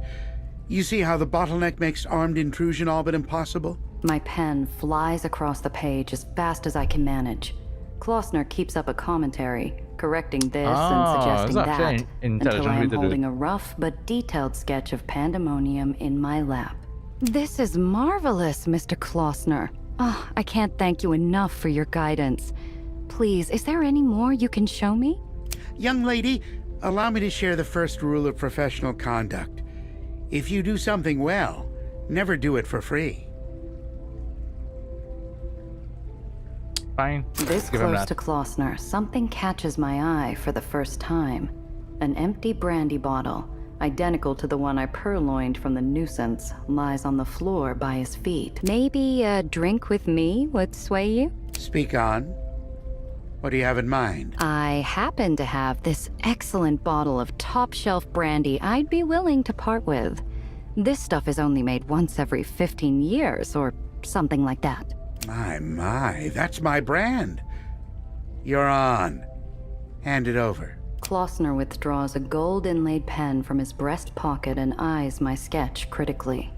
You see how the bottleneck makes armed intrusion all but impossible? My pen flies across the page as fast as I can manage. Klossner keeps up a commentary, correcting this and suggesting that, until I am holding a rough but detailed sketch of Pandemonium in my lap. This is marvelous, Mr. Klossner. Oh, I can't thank you enough for your guidance. Please, is there any more you can show me? Young lady, allow me to share the first rule of professional conduct. If you do something well, never do it for free. Fine. This close to Klossner, something catches my eye for the first time. An empty brandy bottle, identical to the one I purloined from the nuisance, lies on the floor by his feet. Maybe a drink with me would sway you? Speak on. What do you have in mind? I happen to have this excellent bottle of top-shelf brandy I'd be willing to part with. This stuff is only made once every 15 years, or something like that. My, that's my brand. You're on. Hand it over. Klossner withdraws a gold-inlaid pen from his breast pocket and eyes my sketch critically.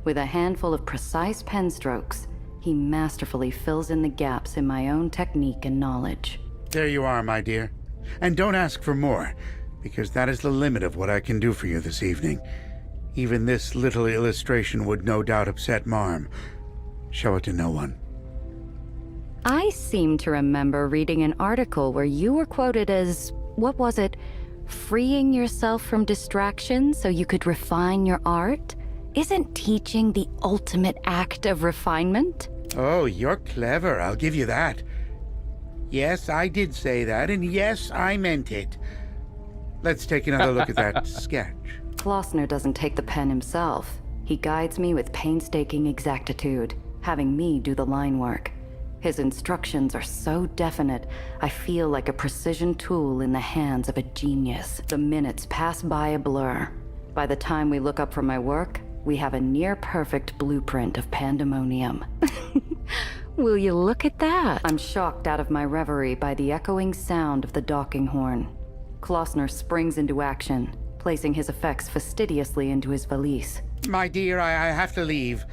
With a handful of precise pen strokes, he masterfully fills in the gaps in my own technique and knowledge. There you are, my dear. And don't ask for more, because that is the limit of what I can do for you this evening. Even this little illustration would no doubt upset Marm. Show it to no one. I seem to remember reading an article where you were quoted as, what was it, freeing yourself from distraction so you could refine your art? Isn't teaching the ultimate act of refinement? Oh, you're clever, I'll give you that. Yes, I did say that, and yes, I meant it. Let's take another look at that sketch. Klossner doesn't take the pen himself. He guides me with painstaking exactitude, having me do the line work. His instructions are so definite, I feel like a precision tool in the hands of a genius. The minutes pass by a blur. By the time we look up from my work, we have a near-perfect blueprint of pandemonium. Will you look at that? I'm shocked out of my reverie by the echoing sound of the docking horn. Klossner springs into action, placing his effects fastidiously into his valise. My dear, I have to leave.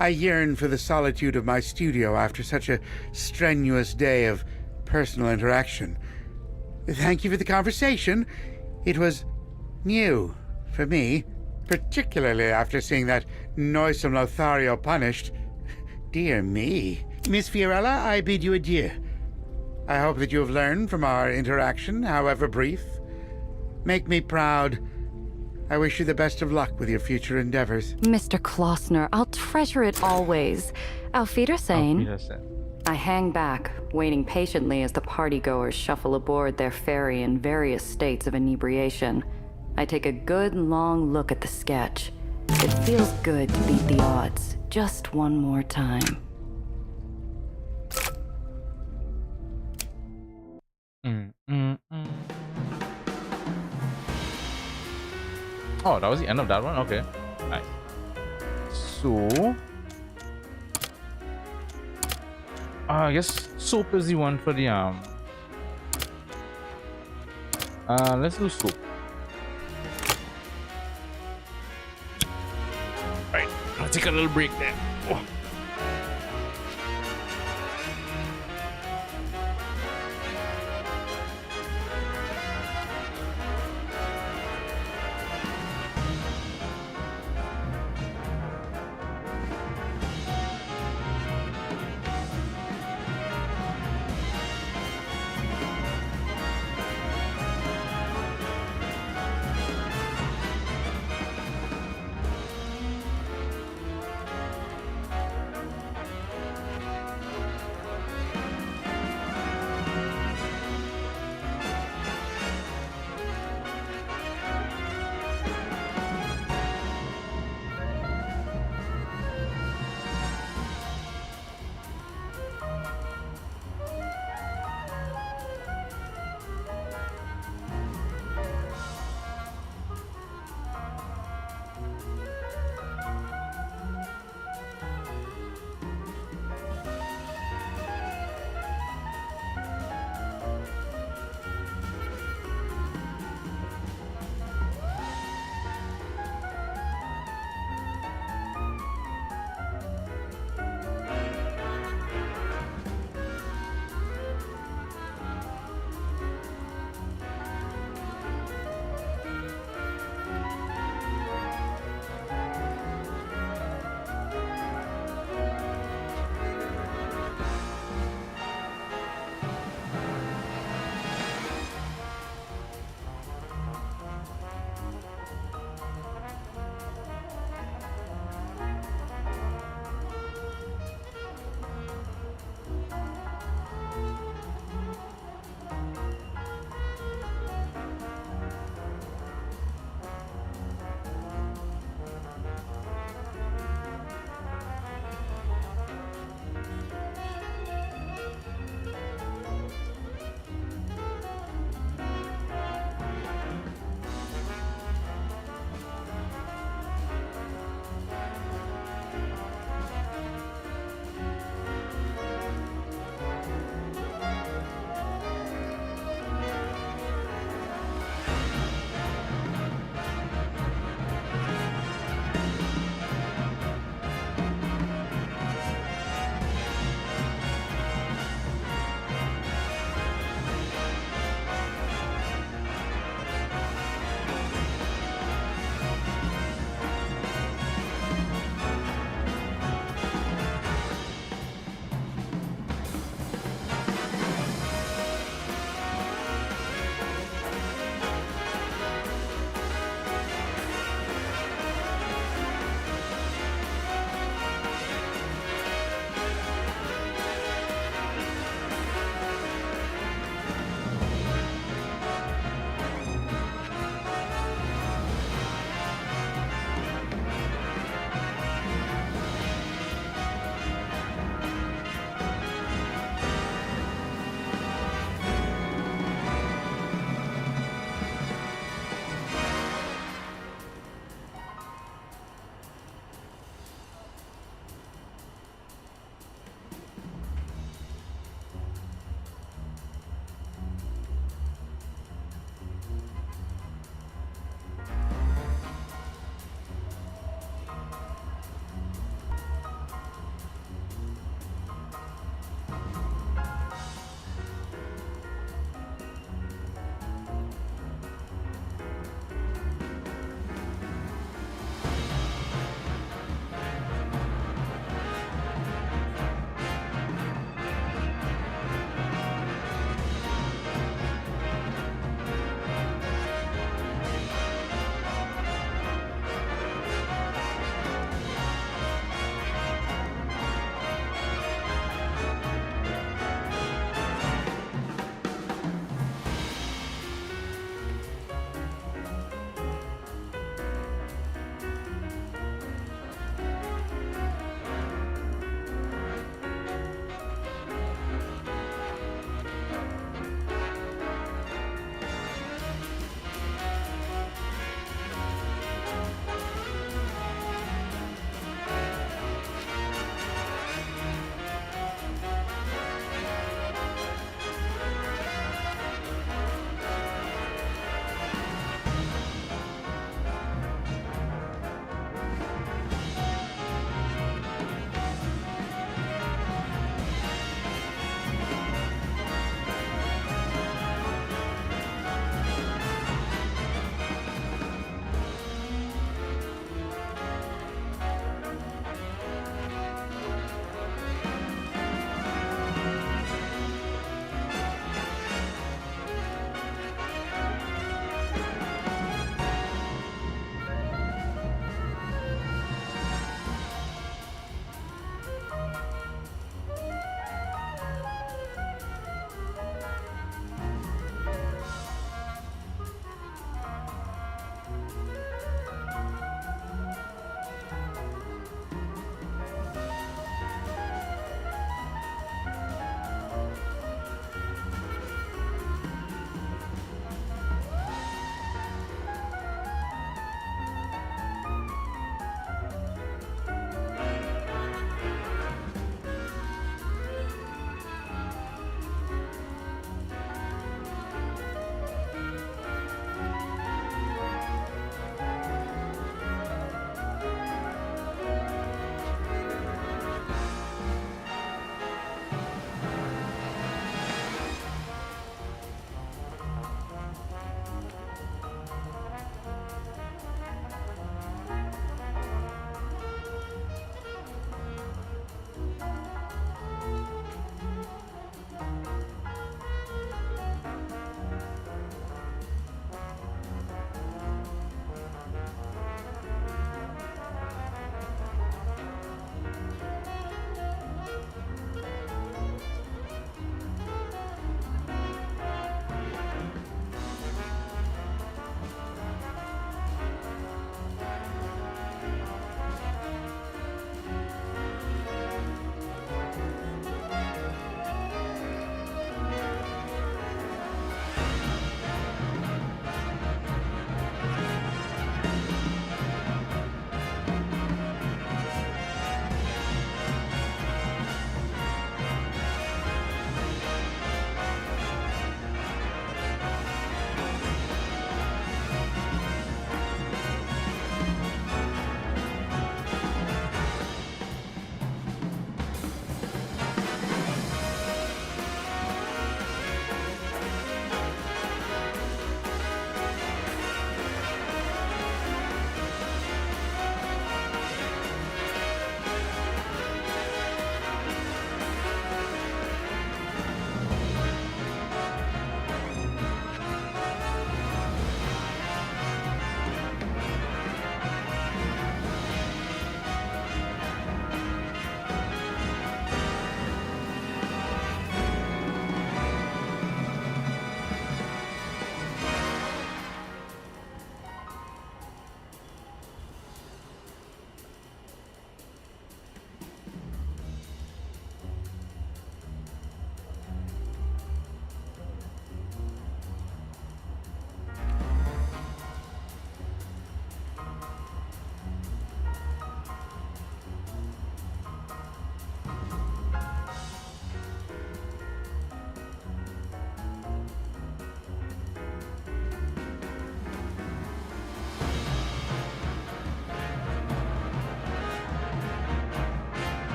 I yearn for the solitude of my studio after such a strenuous day of personal interaction. Thank you for the conversation. It was new for me, particularly after seeing that noisome Lothario punished. Dear me. Miss Fiorella, I bid you adieu. I hope that you have learned from our interaction, however brief. Make me proud. I wish you the best of luck with your future endeavors. Mr. Klossner, I'll treasure it always. Auf Wiedersehen. I hang back, waiting patiently as the partygoers shuffle aboard their ferry in various states of inebriation. I take a good long look at the sketch. It feels good to beat the odds, just one more time. Oh, that was the end of that one? Okay. Nice. So... I guess soap is the one for the let's do soap. Right, I'll take a little break there. Oh.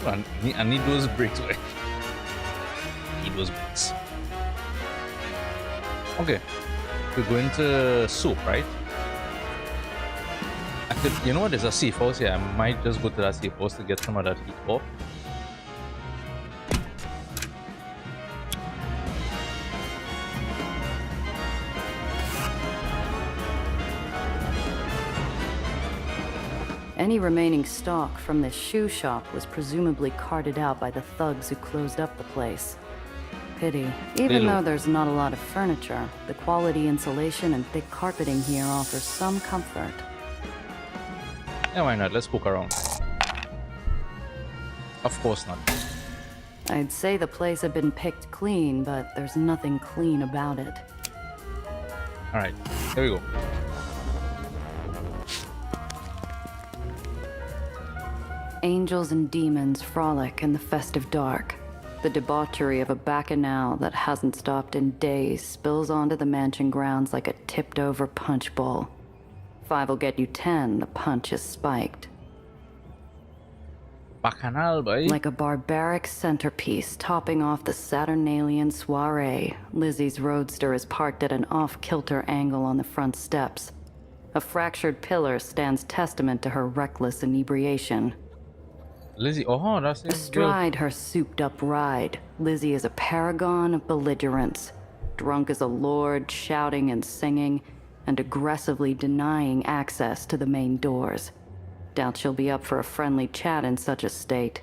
Alright. I need those bricks. Right? Need those bricks. Okay. We're going to soup, right? I could, you know what? There's a safe house here. I might just go to that safe house to get some of that heat off. Any remaining stock from this shoe shop was presumably carted out by the thugs who closed up the place. Pity. Even though there's not a lot of furniture, the quality insulation and thick carpeting here offers some comfort. Yeah, why not? Let's poke around. Of course not. I'd say the place had been picked clean, but there's nothing clean about it. Alright, here we go. Angels and demons frolic in the festive dark. The debauchery of a bacchanal that hasn't stopped in days spills onto the mansion grounds like a tipped-over punch bowl. 5 will get you 10, the punch is spiked. Bacchanal, boy. Like a barbaric centerpiece topping off the Saturnalian soiree, Lizzie's roadster is parked at an off-kilter angle on the front steps. A fractured pillar stands testament to her reckless inebriation. Lizzie, oh, that's it. Astride her souped-up ride, Lizzie is a paragon of belligerence. Drunk as a lord, shouting and singing, and aggressively denying access to the main doors. Doubt she'll be up for a friendly chat in such a state.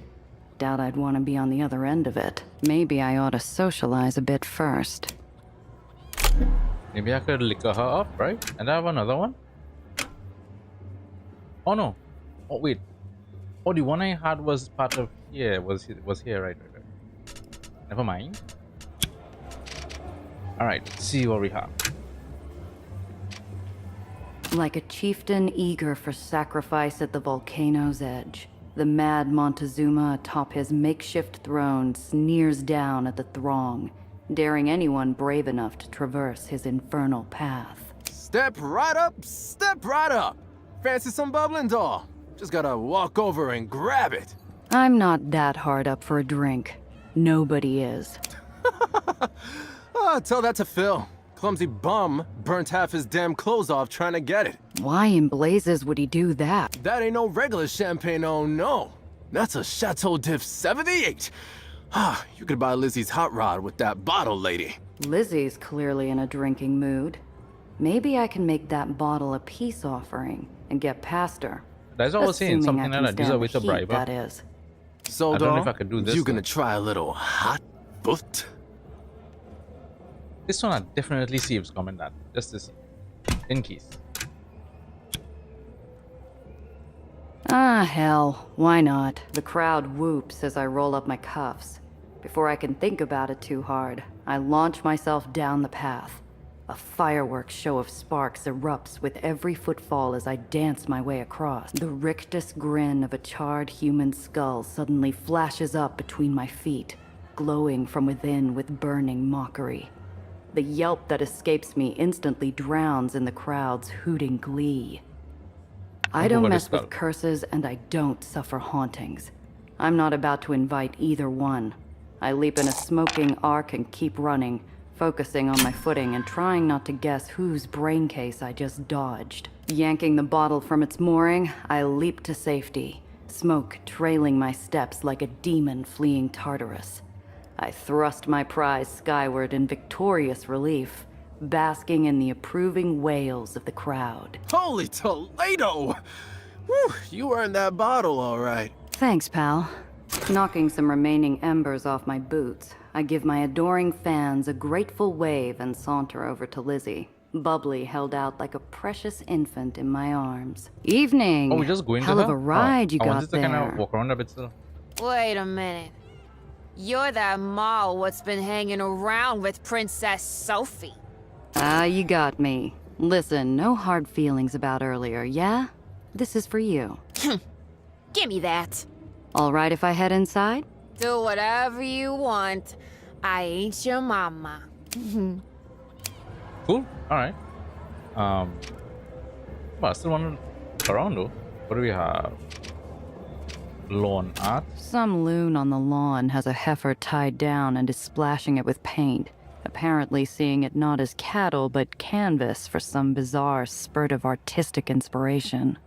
Doubt I'd want to be on the other end of it. Maybe I ought to socialize a bit first. Maybe I could liquor her up, right? And I have another one? Oh no. Oh wait. Oh, the one I had was part of here. Was here, right? Never mind. Alright, let's see what we have. Like a chieftain eager for sacrifice at the volcano's edge, the mad Montezuma atop his makeshift throne sneers down at the throng, daring anyone brave enough to traverse his infernal path. Step right up, step right up. Fancy some bubbling, doll? Just gotta walk over and grab it. I'm not that hard up for a drink. Nobody is. Tell that to Phil. Clumsy bum burnt half his damn clothes off trying to get it. Why in blazes would he do that? That ain't no regular champagne, oh no. That's a Chateau Diff 78. You could buy Lizzie's hot rod with that bottle, lady. Lizzie's clearly in a drinking mood. Maybe I can make that bottle a peace offering and get past her. That's always saying something like that. These are way to bribe her. That is. So, I don't know if I could do this. You gonna try a little hot foot? This one I definitely see if it's coming that. Just to see. In case. Ah, hell. Why not? The crowd whoops as I roll up my cuffs. Before I can think about it too hard, I launch myself down the path. A fireworks show of sparks erupts with every footfall as I dance my way across. The rictus grin of a charred human skull suddenly flashes up between my feet, glowing from within with burning mockery. The yelp that escapes me instantly drowns in the crowd's hooting glee. I don't mess with curses and I don't suffer hauntings. I'm not about to invite either one. I leap in a smoking arc and keep running, focusing on my footing and trying not to guess whose brain case I just dodged. Yanking the bottle from its mooring, I leap to safety, smoke trailing my steps like a demon fleeing Tartarus. I thrust my prize skyward in victorious relief, basking in the approving wails of the crowd. Holy Toledo! Whew, you earned that bottle, all right. Thanks, pal. Knocking some remaining embers off my boots, I give my adoring fans a grateful wave and saunter over to Lizzie, bubbly held out like a precious infant in my arms. Evening! Oh, we're just going Hell to of her? a ride you I got wanted to there. kind of walk around a bit still. Wait a minute. You're that Maul what's been hanging around with Princess Sophie. Ah, you got me. Listen, no hard feelings about earlier, yeah? This is for you. Give me that. All right if I head inside? Do whatever you want. I ain't your mama. Cool. Alright. But I still want to look around though. What do we have? lawn art. Some loon on the lawn has a heifer tied down and is splashing it with paint, apparently seeing it not as cattle but canvas for some bizarre spurt of artistic inspiration.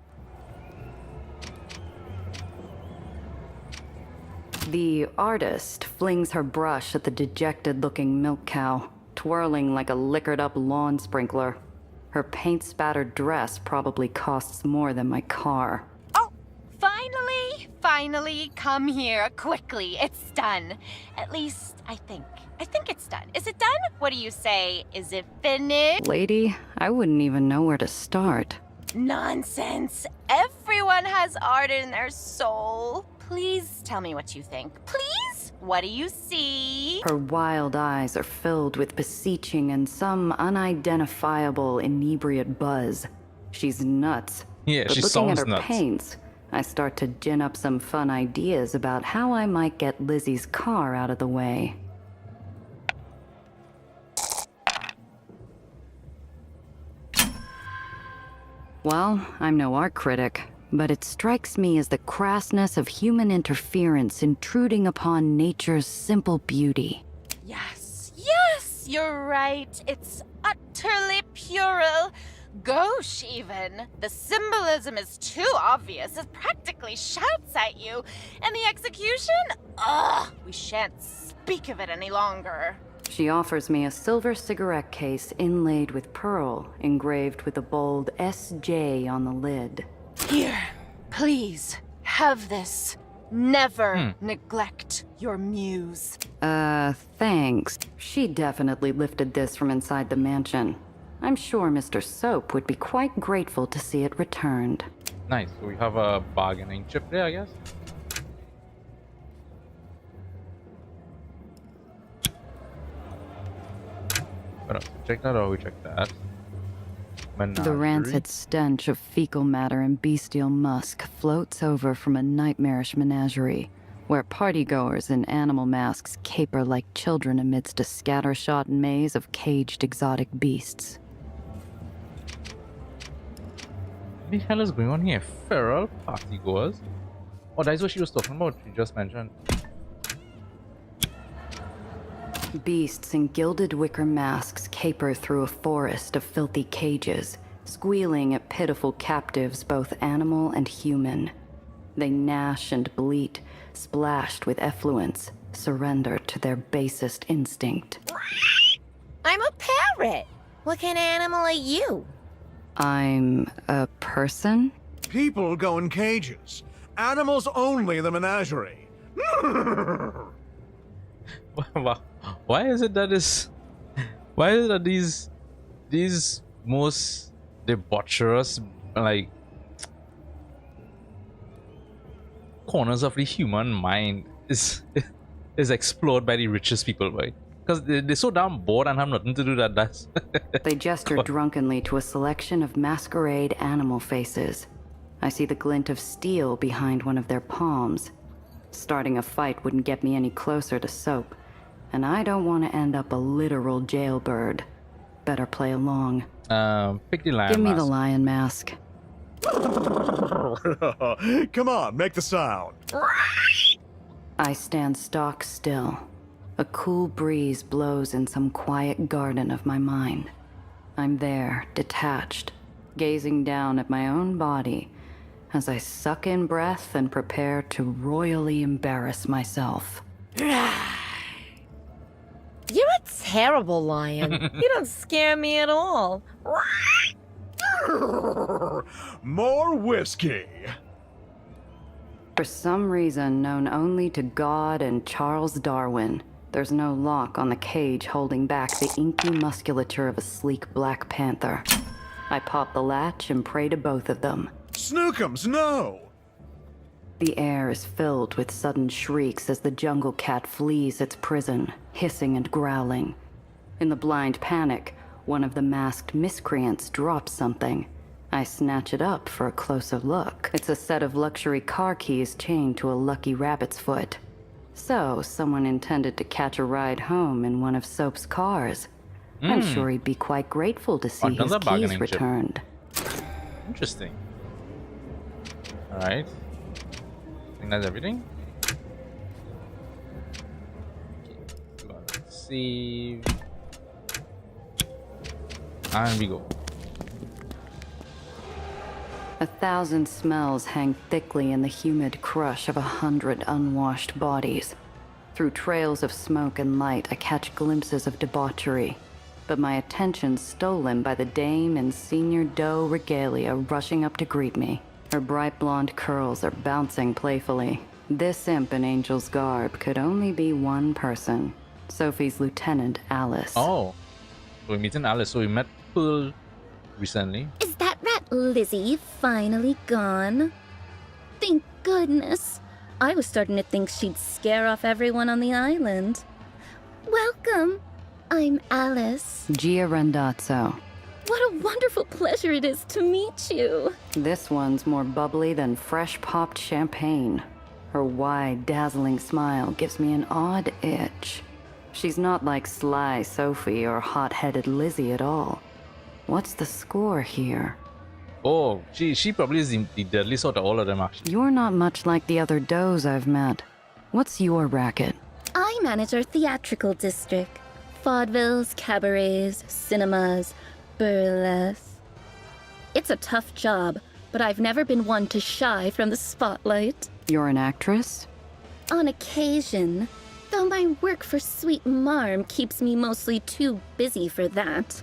The artist flings her brush at the dejected-looking milk cow, twirling like a liquored-up lawn sprinkler. Her paint-spattered dress probably costs more than my car. Finally, come here, quickly. It's done. At least, I think. I think it's done. Is it done? What do you say? Is it finished? Lady, I wouldn't even know where to start. Nonsense. Everyone has art in their soul. Please tell me what you think. Please? What do you see? Her wild eyes are filled with beseeching and some unidentifiable inebriate buzz. She's nuts. Yeah, but she looking at sounds her nuts. paints, I start to gin up some fun ideas about how I might get Lizzie's car out of the way. Well, I'm no art critic, but it strikes me as the crassness of human interference intruding upon nature's simple beauty. Yes, you're right. It's utterly puerile. Gauche, even. The symbolism is too obvious. It practically shouts at you. And the execution? Ugh, we shan't speak of it any longer. She offers me a silver cigarette case inlaid with pearl, engraved with a bold SJ on the lid. Here, please, have this. Never neglect your muse. Thanks. She definitely lifted this from inside the mansion. I'm sure Mr. Soap would be quite grateful to see it returned. Nice. So we have a bargaining chip there, I guess. Check that out. We check that. The Menagerie. rancid stench of fecal matter and bestial musk floats over from a nightmarish menagerie, where partygoers in animal masks caper like children amidst a scattershot maze of caged exotic beasts. What the hell is going on here? Feral partygoers? Oh, that's what she was talking about. She just mentioned. Beasts in gilded wicker masks caper through a forest of filthy cages, squealing at pitiful captives both animal and human. They gnash and bleat, splashed with effluence, surrender to their basest instinct. I'm a parrot. What kind of animal are you? I'm a person? People go in cages. Animals only the menagerie. Why is it that these most debaucherous like corners of the human mind is explored by the richest people, right? Because they're so damn bored and have nothing to do that's They gesture drunkenly to a selection of masquerade animal faces. I see the glint of steel behind one of their palms. Starting a fight wouldn't get me any closer to Soap, and I don't want to end up a literal jailbird. Better play along. Pick the lion Give me mask. the lion mask. Come on, make the sound. I stand stock still. A cool breeze blows in some quiet garden of my mind. I'm there, detached, gazing down at my own body as I suck in breath and prepare to royally embarrass myself. You're a terrible lion. You don't scare me at all. More whiskey. For some reason known only to God and Charles Darwin, there's no lock on the cage holding back the inky musculature of a sleek black panther. I pop the latch and pray to both of them. Snookums, no! The air is filled with sudden shrieks as the jungle cat flees its prison, hissing and growling. In the blind panic, one of the masked miscreants drops something. I snatch it up for a closer look. It's a set of luxury car keys chained to a lucky rabbit's foot. So, someone intended to catch a ride home in one of Soap's cars. I'm sure he'd be quite grateful to see his Another keys bargaining chip. returned. Interesting. Alright. think that's everything. Save. And we go. 1,000 smells hang thickly in the humid crush of 100 unwashed bodies. Through trails of smoke and light, I catch glimpses of debauchery, but my attention's stolen by the dame in senior doe regalia rushing up to greet me. Her bright blonde curls are bouncing playfully. This imp in angel's garb could only be one person. Sophie's lieutenant, Alice. Oh, so we're meeting Alice. So we met Pearl recently. Is that rat Lizzie finally gone? Thank goodness. I was starting to think she'd scare off everyone on the island. Welcome. I'm Alice. Gia Randazzo. What a wonderful pleasure it is to meet you. This one's more bubbly than fresh-popped champagne. Her wide, dazzling smile gives me an odd itch. She's not like sly Sophie or hot-headed Lizzie at all. What's the score here? Oh, she probably is the deadly sort of all of them, actually. You're not much like the other does I've met. What's your racket? I manage our theatrical district. Vaudevilles, cabarets, cinemas, burlesque. It's a tough job, but I've never been one to shy from the spotlight. You're an actress? On occasion. Though my work for Sweet Marm keeps me mostly too busy for that.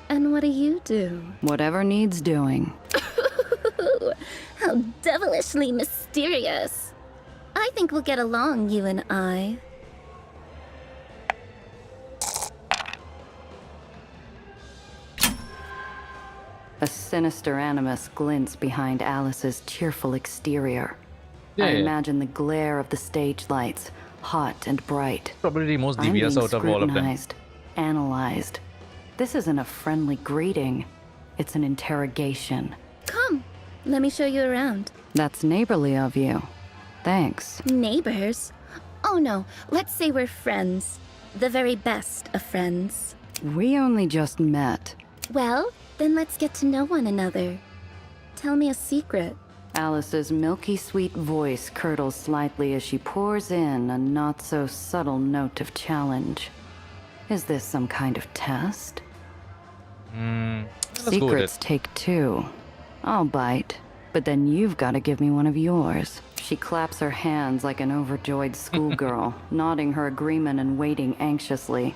And what do you do? Whatever needs doing. How devilishly mysterious. I think we'll get along, you and I. A sinister animus glints behind Alice's cheerful exterior. I imagine the glare of the stage lights, hot and bright. Probably the most devious out of all of them. Scrutinized, analyzed. This isn't a friendly greeting. It's an interrogation. Come, let me show you around. That's neighborly of you. Thanks. Neighbors? Oh no, let's say we're friends. The very best of friends. We only just met. Well, then let's get to know one another. Tell me a secret. Alice's milky sweet voice curdles slightly as she pours in a not-so-subtle note of challenge. Is this some kind of test? Secrets take two. I'll bite, but then you've got to give me one of yours. She claps her hands like an overjoyed schoolgirl, nodding her agreement and waiting anxiously.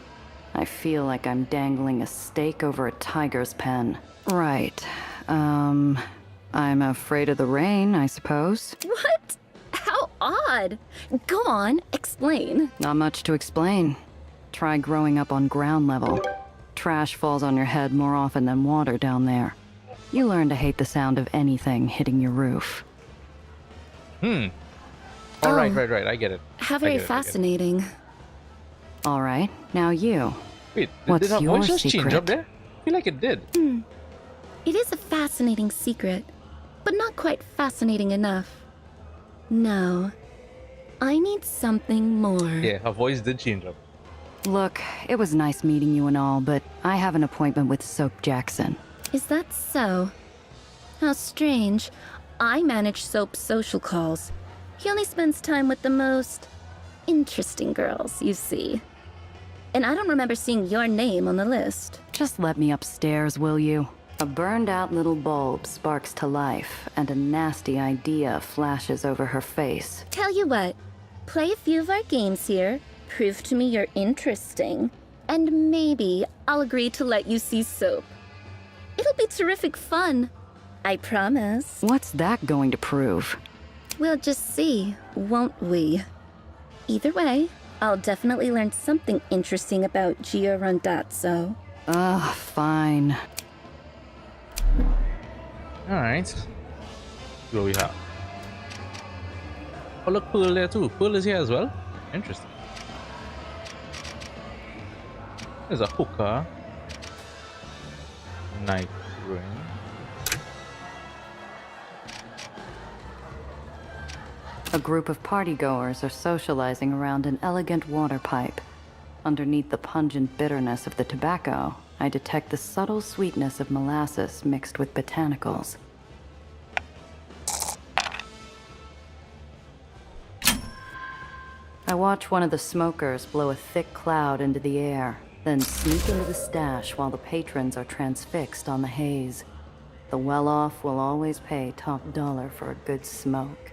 I feel like I'm dangling a steak over a tiger's pen. Right. I'm afraid of the rain, I suppose. What? How odd. Go on, explain. Not much to explain. Try growing up on ground level. Trash falls on your head more often than water down there. You learn to hate the sound of anything hitting your roof. Right. I get it. How very fascinating. All right, now you. Wait, what's did our your voice just secret? change up there? I feel like it did. It is a fascinating secret, but not quite fascinating enough. No. I need something more. Yeah, her voice did change up. Look, it was nice meeting you and all, but I have an appointment with Soap Jackson. Is that so? How strange. I manage Soap's social calls. He only spends time with the most interesting girls, you see. And I don't remember seeing your name on the list. Just let me upstairs, will you? A burned-out little bulb sparks to life, and a nasty idea flashes over her face. Tell you what, play a few of our games here, prove to me you're interesting, and maybe I'll agree to let you see Soap. It'll be terrific fun. I promise. What's that going to prove? We'll just see, won't we? Either way, I'll definitely learn something interesting about Gia Randazzo. Ugh, fine. Alright. What do we have? Oh look, Pearl there too. Pearl is here as well. Interesting. There's a hookah. Night ring. A group of partygoers are socializing around an elegant water pipe. Underneath the pungent bitterness of the tobacco, I detect the subtle sweetness of molasses mixed with botanicals. I watch one of the smokers blow a thick cloud into the air, then sneak into the stash while the patrons are transfixed on the haze. The well-off will always pay top dollar for a good smoke.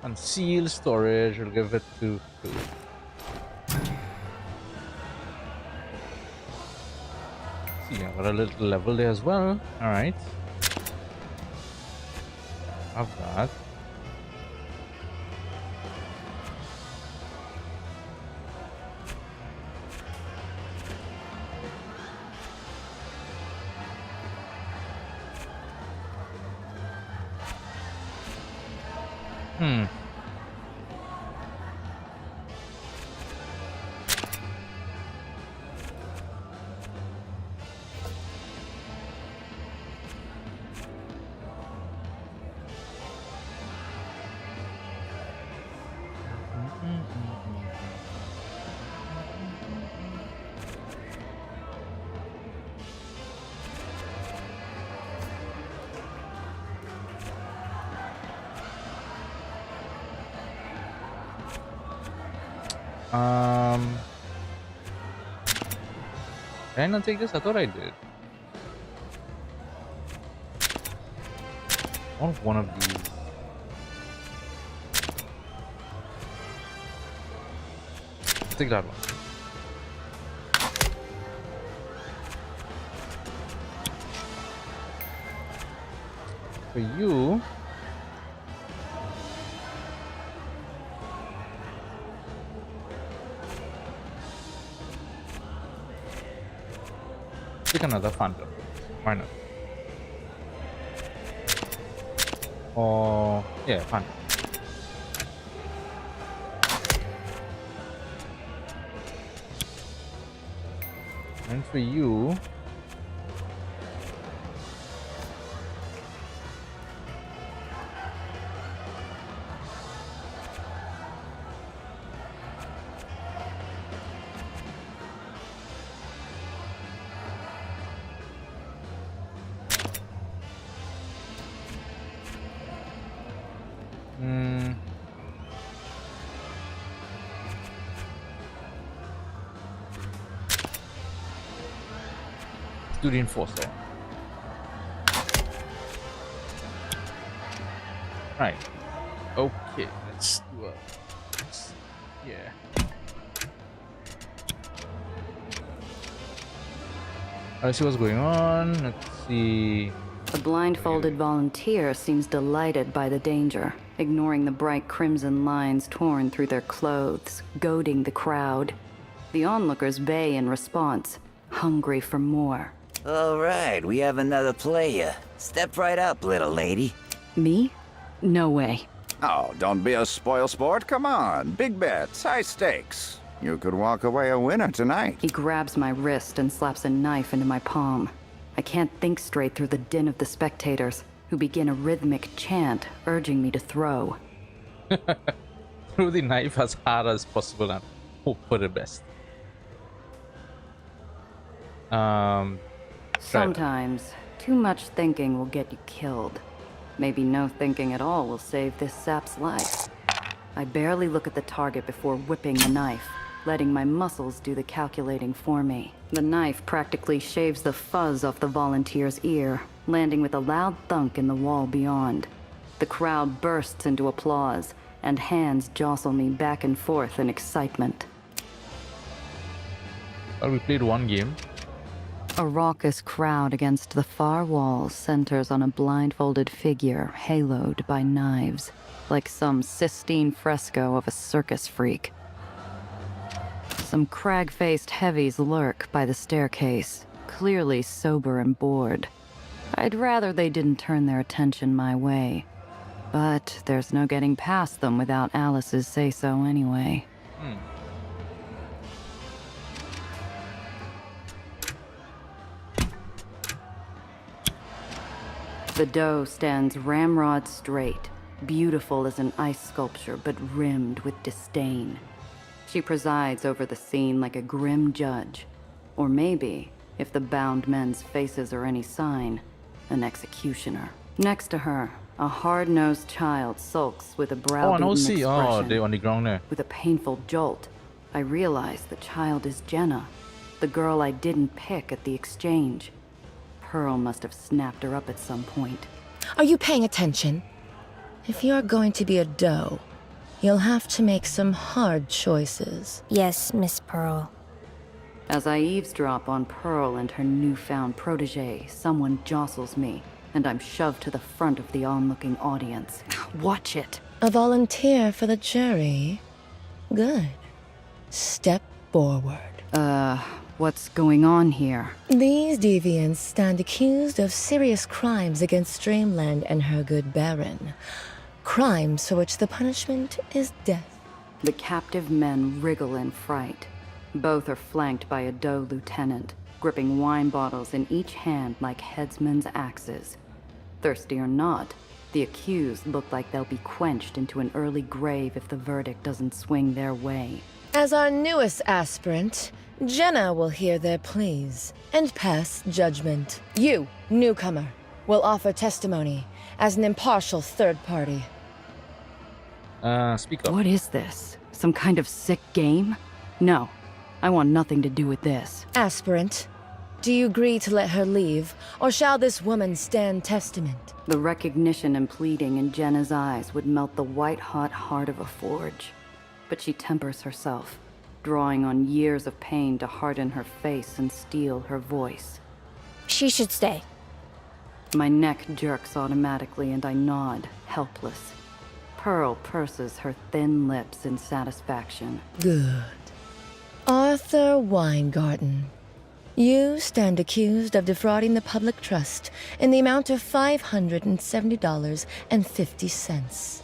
Concealed storage, we'll give it to 2. See, I got a little level there as well. Alright. Have that. Did I not take this? I thought I did. I want one of these. I'll take that one. For you, take another phantom. Why not? Or yeah, phantom. And for you, let's do the enforcer. Right. Okay, let's do yeah. Let's see what's going on. Let's see. The blindfolded volunteer seems delighted by the danger, ignoring the bright crimson lines torn through their clothes, goading the crowd. The onlookers bay in response, hungry for more. All right, we have another player. Step right up, little lady. Me? No way. Oh, don't be a spoil sport. Come on. Big bets, high stakes. You could walk away a winner tonight. He grabs my wrist and slaps a knife into my palm. I can't think straight through the din of the spectators, who begin a rhythmic chant urging me to throw. Throw the knife as hard as possible and hope for the best. Sometimes, too much thinking will get you killed. Maybe no thinking at all will save this sap's life. I barely look at the target before whipping the knife, letting my muscles do the calculating for me. The knife practically shaves the fuzz off the volunteer's ear, landing with a loud thunk in the wall beyond. The crowd bursts into applause, and hands jostle me back and forth in excitement. Well, we played one game. A raucous crowd against the far wall centers on a blindfolded figure haloed by knives, like some Sistine fresco of a circus freak. Some crag-faced heavies lurk by the staircase, clearly sober and bored. I'd rather they didn't turn their attention my way, but there's no getting past them without Alice's say-so anyway. The doe stands ramrod straight, beautiful as an ice sculpture, but rimmed with disdain. She presides over the scene like a grim judge, or maybe, if the bound men's faces are any sign, an executioner. Next to her, A hard-nosed child sulks with a Oh, browbeaten no, see. expression. Oh, they on the ground there. With a painful jolt, I realize the child is Jenna, the girl I didn't pick at the exchange. Pearl must have snapped her up at some point. Are you paying attention? If you're going to be a doe, you'll have to make some hard choices. Yes, Miss Pearl. As I eavesdrop on Pearl and her newfound protege, someone jostles me, and I'm shoved to the front of the onlooking audience. Watch it. A volunteer for the jury? Good. Step forward. What's going on here? These deviants stand accused of serious crimes against Dreamland and her good Baron. Crimes for which the punishment is death. The captive men wriggle in fright. Both are flanked by a doe lieutenant, gripping wine bottles in each hand like headsmen's axes. Thirsty or not, the accused look like they'll be quenched into an early grave if the verdict doesn't swing their way. As our newest aspirant, Jenna will hear their pleas and pass judgment. You, newcomer, will offer testimony as an impartial third party. Speak up. What is this? Some kind of sick game? No, I want nothing to do with this. Aspirant, do you agree to let her leave, or shall this woman stand testament? The recognition and pleading in Jenna's eyes would melt the white-hot heart of a forge. But she tempers herself, drawing on years of pain to harden her face and steel her voice. She should stay. My neck jerks automatically and I nod, helpless. Pearl purses her thin lips in satisfaction. Good. Arthur Weingarten, you stand accused of defrauding the public trust in the amount of $570.50.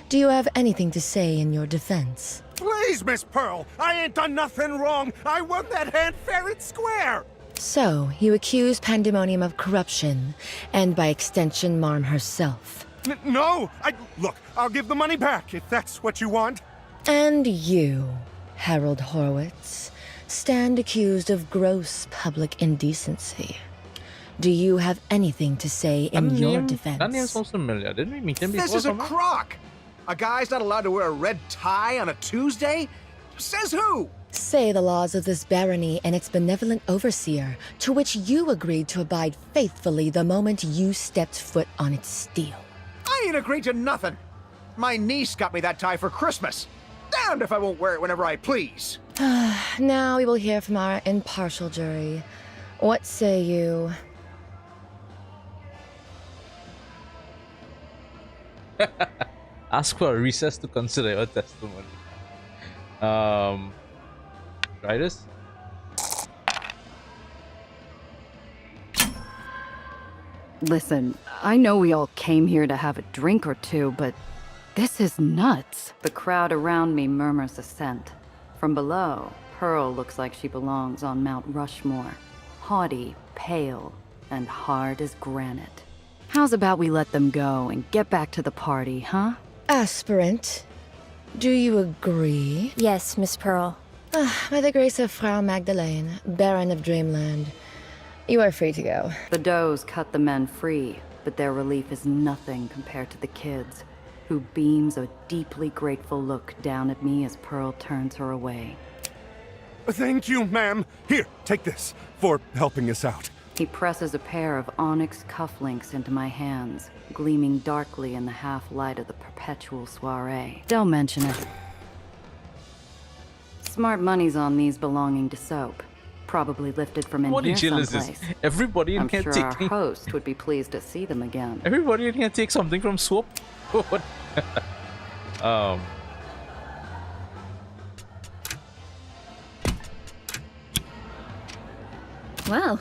Do you have anything to say in your defense? Please, Miss Pearl, I ain't done nothing wrong. I won that hand fair and square. So, you accuse Pandemonium of corruption, and by extension, Marm herself. No, look, I'll give the money back if that's what you want. And you, Harold Horowitz, stand accused of gross public indecency. Do you have anything to say in your defense? That name sounds familiar. Didn't we meet him before? This is a somewhere? crock. A guy's not allowed to wear a red tie on a Tuesday? Says who? Say the laws of this barony and its benevolent overseer, to which you agreed to abide faithfully the moment you stepped foot on its steel. I ain't agreed to nothing. My niece got me that tie for Christmas. Damned if I won't wear it whenever I please. Now we will hear from our impartial jury. What say you? Ask for a recess to consider your testimony. Try this. Listen, I know we all came here to have a drink or two, but this is nuts. The crowd around me murmurs assent. From below, Pearl looks like she belongs on Mount Rushmore. Haughty, pale, and hard as granite. How's about we let them go and get back to the party, huh? Aspirant, do you agree? Yes, Miss Pearl. By the grace of Frau Magdalene, Baron of Dreamland, you are free to go. The does cut the men free, but their relief is nothing compared to the kids, who beams a deeply grateful look down at me as Pearl turns her away. Thank you, ma'am. Here, take this for helping us out. He presses a pair of onyx cufflinks into my hands, gleaming darkly in the half-light of the perpetual soiree. Don't mention it. Smart money's on these belonging to Soap. Probably lifted from in What here jail is someplace. this? Everybody in I'm here sure taking. our host would be pleased to see them again. Everybody in here take something from Swap. What? Well,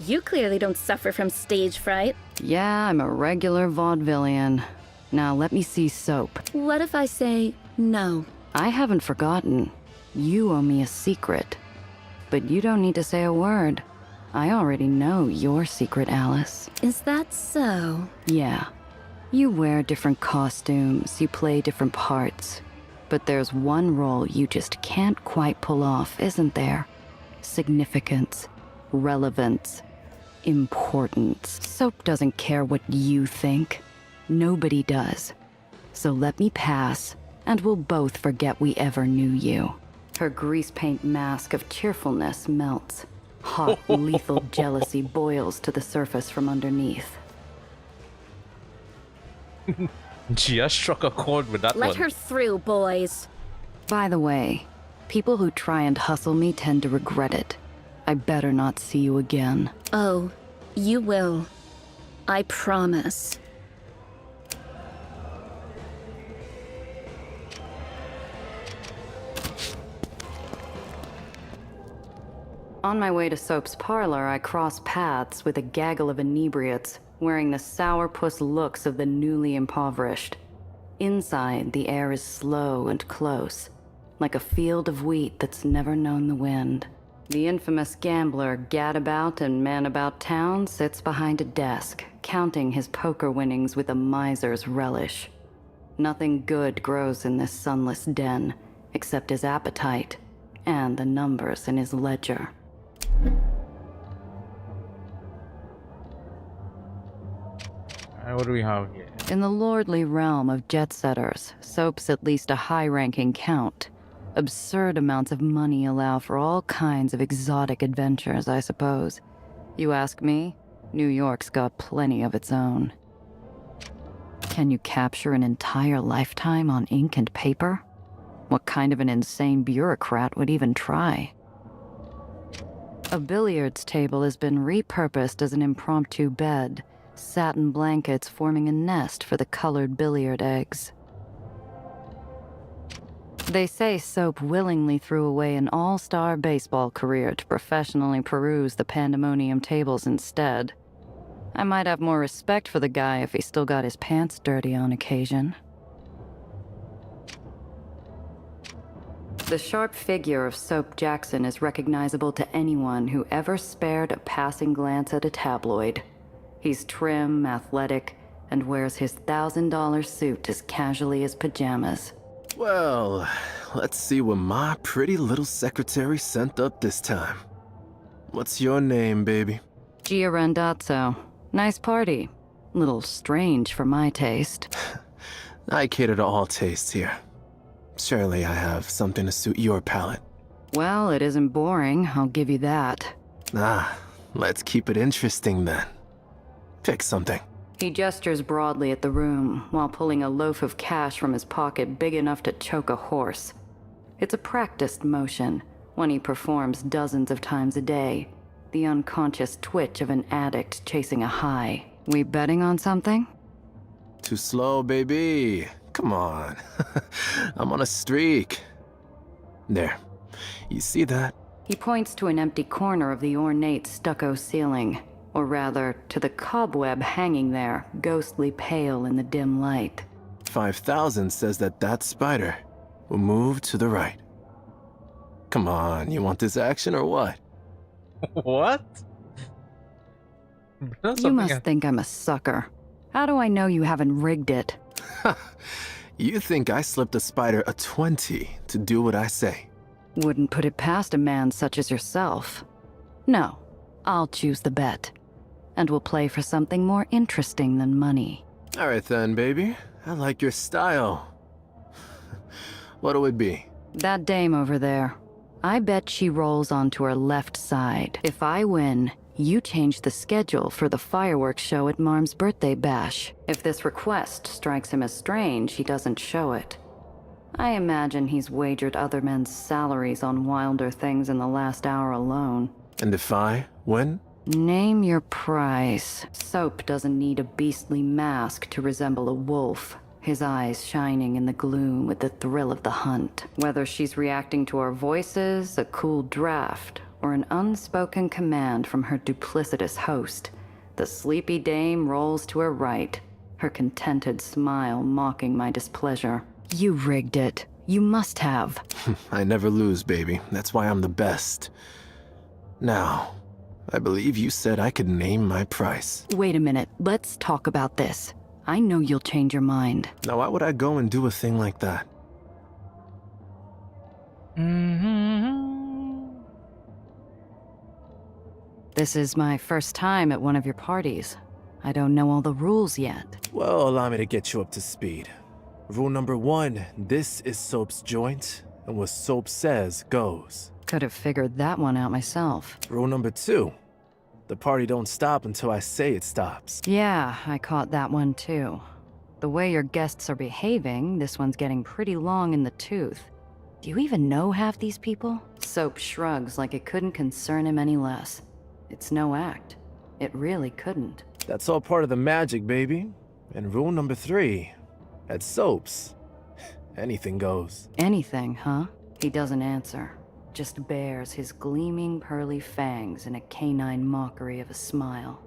you clearly don't suffer from stage fright. Yeah, I'm a regular vaudevillian. Now let me see Soap. What if I say no? I haven't forgotten. You owe me a secret. But you don't need to say a word. I already know your secret, Alice. Is that so? Yeah. You wear different costumes, you play different parts. But there's one role you just can't quite pull off, isn't there? Significance, relevance, importance. Soap doesn't care what you think. Nobody does. So let me pass, and we'll both forget we ever knew you. Her grease paint mask of cheerfulness melts. Hot, lethal jealousy boils to the surface from underneath. Gia struck a chord with that Let one. her through, boys. By the way, people who try and hustle me tend to regret it. I better not see you again. Oh, you will. I promise. On my way to Soap's parlor, I cross paths with a gaggle of inebriates, wearing the sourpuss looks of the newly impoverished. Inside, the air is slow and close, like a field of wheat that's never known the wind. The infamous gambler gadabout and man about town sits behind a desk, counting his poker winnings with a miser's relish. Nothing good grows in this sunless den, except his appetite and the numbers in his ledger. Alright, what do we have here? In the lordly realm of jet-setters, Soap's at least a high-ranking count. Absurd amounts of money allow for all kinds of exotic adventures, I suppose. You ask me, New York's got plenty of its own. Can you capture an entire lifetime on ink and paper? What kind of an insane bureaucrat would even try? A billiards table has been repurposed as an impromptu bed, satin blankets forming a nest for the colored billiard eggs. They say Soap willingly threw away an all-star baseball career to professionally peruse the pandemonium tables instead. I might have more respect for the guy if he still got his pants dirty on occasion. The sharp figure of Soap Jackson is recognizable to anyone who ever spared a passing glance at a tabloid. He's trim, athletic, and wears his $1,000 suit as casually as pajamas. Well, let's see what my pretty little secretary sent up this time. What's your name, baby? Gia Randazzo. Nice party. Little strange for my taste. I cater to all tastes here. Surely I have something to suit your palate. Well, it isn't boring, I'll give you that. Let's keep it interesting then. Pick something. He gestures broadly at the room, while pulling a loaf of cash from his pocket big enough to choke a horse. It's a practiced motion, one he performs dozens of times a day. The unconscious twitch of an addict chasing a high. We betting on something? Too slow, baby. Come on. I'm on a streak. There. You see that? He points to an empty corner of the ornate stucco ceiling. Or rather, to the cobweb hanging there, ghostly pale in the dim light. 5,000 says that spider will move to the right. Come on, you want this action or what? What? You must think I'm a sucker. How do I know you haven't rigged it? You think I slipped a spider a 20 to do what I say? Wouldn't put it past a man such as yourself. No, I'll choose the bet. And we'll play for something more interesting than money. All right then, baby. I like your style. What'll it be? That dame over there. I bet she rolls onto her left side. If I win, you change the schedule for the fireworks show at Marm's birthday bash. If this request strikes him as strange, he doesn't show it. I imagine he's wagered other men's salaries on wilder things in the last hour alone. And if I win? Name your price. Soap doesn't need a beastly mask to resemble a wolf, his eyes shining in the gloom with the thrill of the hunt. Whether she's reacting to our voices, a cool draft, or an unspoken command from her duplicitous host, the sleepy dame rolls to her right, her contented smile mocking my displeasure. You rigged it. You must have. I never lose, baby. That's why I'm the best. Now, I believe you said I could name my price. Wait a minute. Let's talk about this. I know you'll change your mind. Now, why would I go and do a thing like that? This is my first time at one of your parties. I don't know all the rules yet. Well, allow me to get you up to speed. Rule number 1, this is Soap's joint, and what Soap says goes. Could have figured that one out myself. Rule number 2, the party don't stop until I say it stops. Yeah, I caught that one too. The way your guests are behaving, this one's getting pretty long in the tooth. Do you even know half these people? Soap shrugs like it couldn't concern him any less. It's no act. It really couldn't. That's all part of the magic, baby. And rule number 3, at Soap's, anything goes. Anything, huh? He doesn't answer. Just bares his gleaming pearly fangs in a canine mockery of a smile.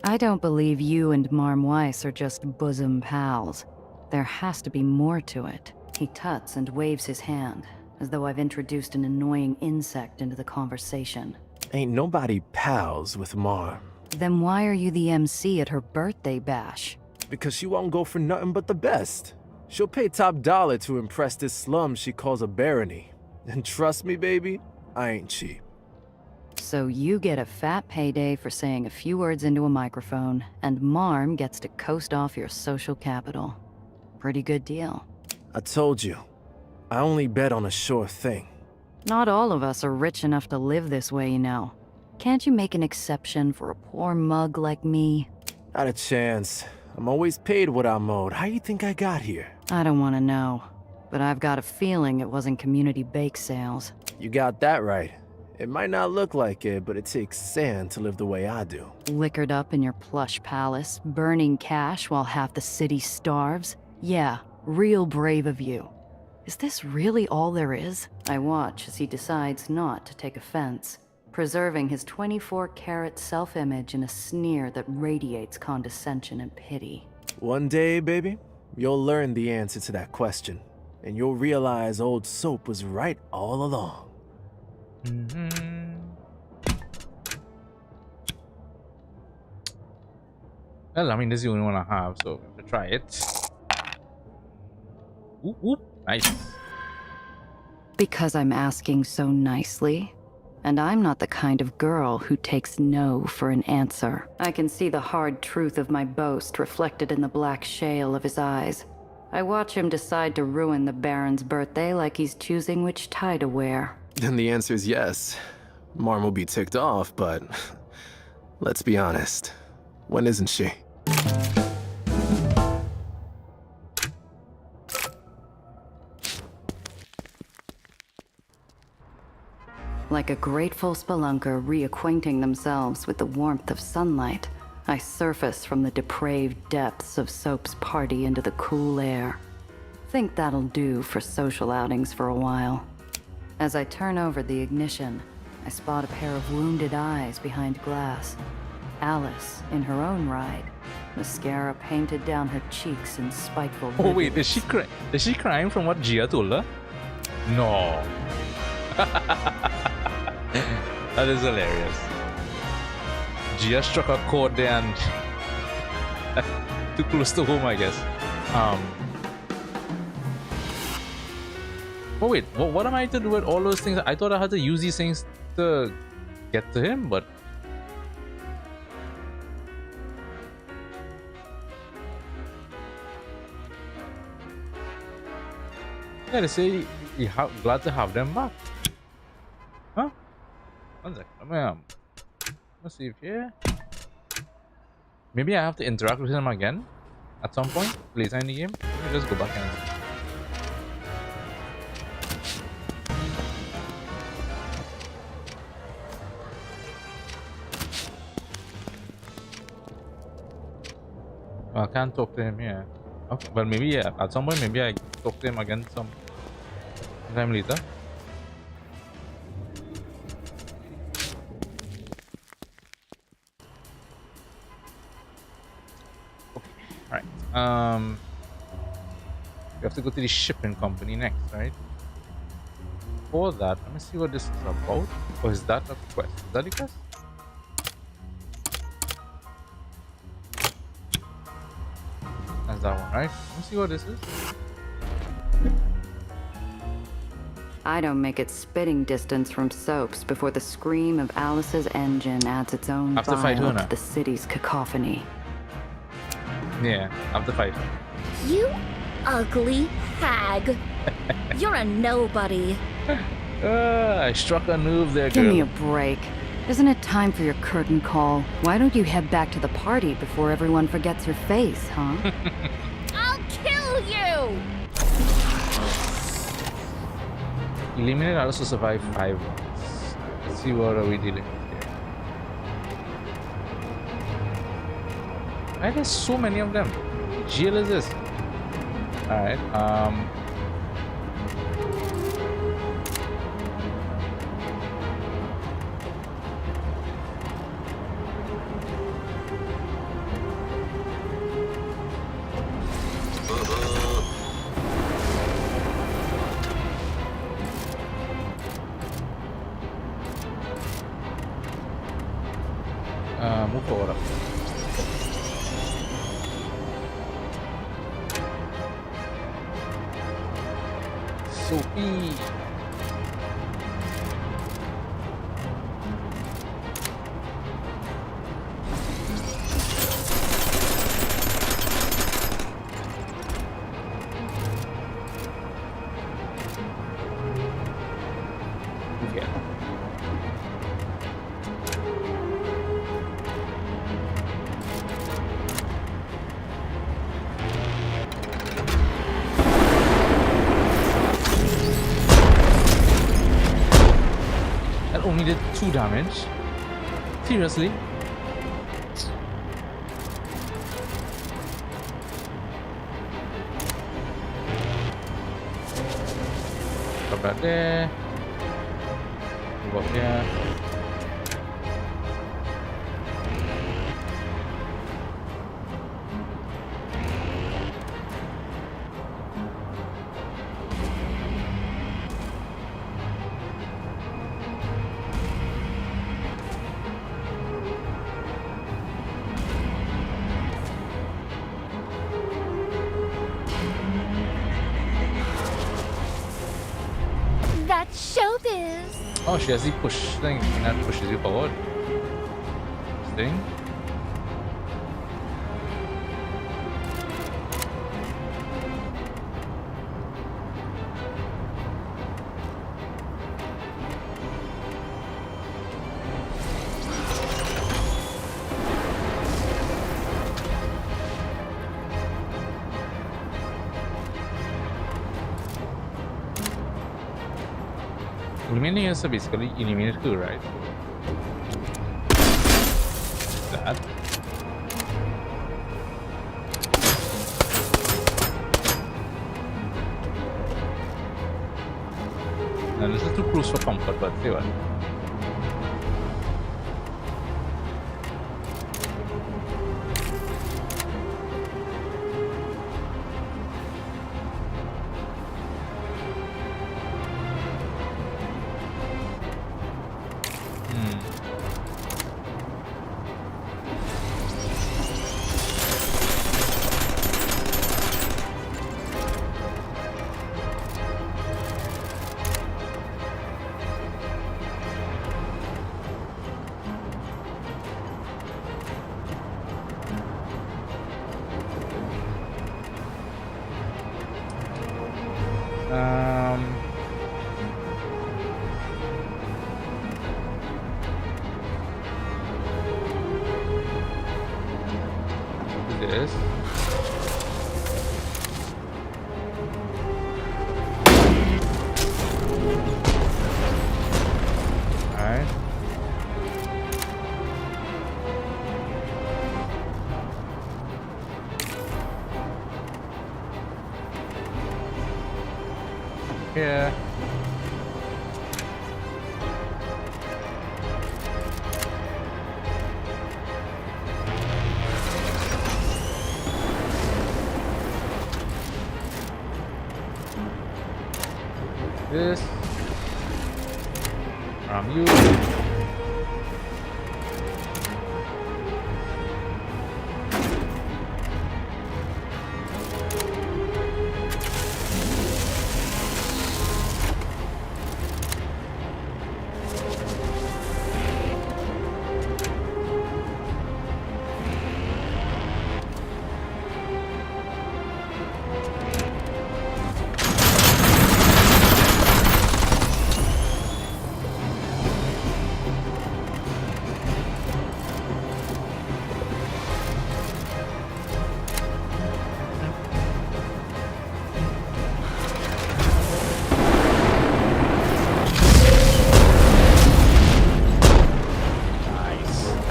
I don't believe you and Marm Weiss are just bosom pals. There has to be more to it. He tuts and waves his hand, as though I've introduced an annoying insect into the conversation. Ain't nobody pals with Marm. Then why are you the MC at her birthday bash? Because she won't go for nothing but the best. She'll pay top dollar to impress this slum she calls a barony. And trust me, baby, I ain't cheap. So you get a fat payday for saying a few words into a microphone, and Marm gets to coast off your social capital. Pretty good deal. I told you, I only bet on a sure thing. Not all of us are rich enough to live this way, you know. Can't you make an exception for a poor mug like me? Not a chance. I'm always paid what I'm owed. How you think I got here? I don't want to know, but I've got a feeling it wasn't community bake sales. You got that right. It might not look like it, but it takes sand to live the way I do. Liquored up in your plush palace, burning cash while half the city starves? Yeah, real brave of you. Is this really all there is? I watch as he decides not to take offense, preserving his 24-karat self-image in a sneer that radiates condescension and pity. One day, baby, you'll learn the answer to that question, and you'll realize old Soap was right all along. Well, I mean, this is the only one I have, so I'm gonna try it. Oop, oop. Nice. Because I'm asking so nicely, and I'm not the kind of girl who takes no for an answer. I can see the hard truth of my boast reflected in the black shale of his eyes. I watch him decide to ruin the Baron's birthday like he's choosing which tie to wear. Then the answer is yes. Marm will be ticked off, but let's be honest. When isn't she? Like a grateful spelunker reacquainting themselves with the warmth of sunlight, I surface from the depraved depths of Soap's party into the cool air. Think that'll do for social outings for a while. As I turn over the ignition, I spot a pair of wounded eyes behind glass. Alice, in her own ride, mascara painted down her cheeks in spiteful Oh wait, vividness. is she crying from what Gia told her? No. That is hilarious. Gia struck a chord there and too close to home, I guess. Oh wait, what am I to do with all those things? I thought I had to use these things to get to him, but yeah, they say glad to have them back. Huh? One sec. Let's see if maybe I have to interact with him again at some point later in the game. Let me just go back and I can't talk to him here. Okay, well maybe yeah. At some point maybe I talk to him again some time later. Okay, alright. We have to go to the shipping company next, right? For that, let me see what this is about. Or is that a quest? Is that the quest? That's that one, right? Let me see what this is. I don't make it spitting distance from Soap's before the scream of Alice's engine adds its own Have to fight vibe Huna. to the city's cacophony. Yeah, after 5. You ugly hag. You're a nobody. I struck a nerve there, Give girl. me a break. Isn't it time for your curtain call? Why don't you head back to the party before everyone forgets your face, huh? I'll kill you! Eliminate others to survive 5 rounds. Let's see what are we dealing with here. Why there's so many of them? What jail is this? Alright, move forward. Sophie. Okay. That only did 2 damage. Seriously? Drop that there. Move up here. That's showbiz. Oh, she has the push thing, and that pushes you forward. Thing. Eliminating is basically eliminate her, right? That. Now this is too close for comfort, but see what. This. Alright. Yeah. This from you.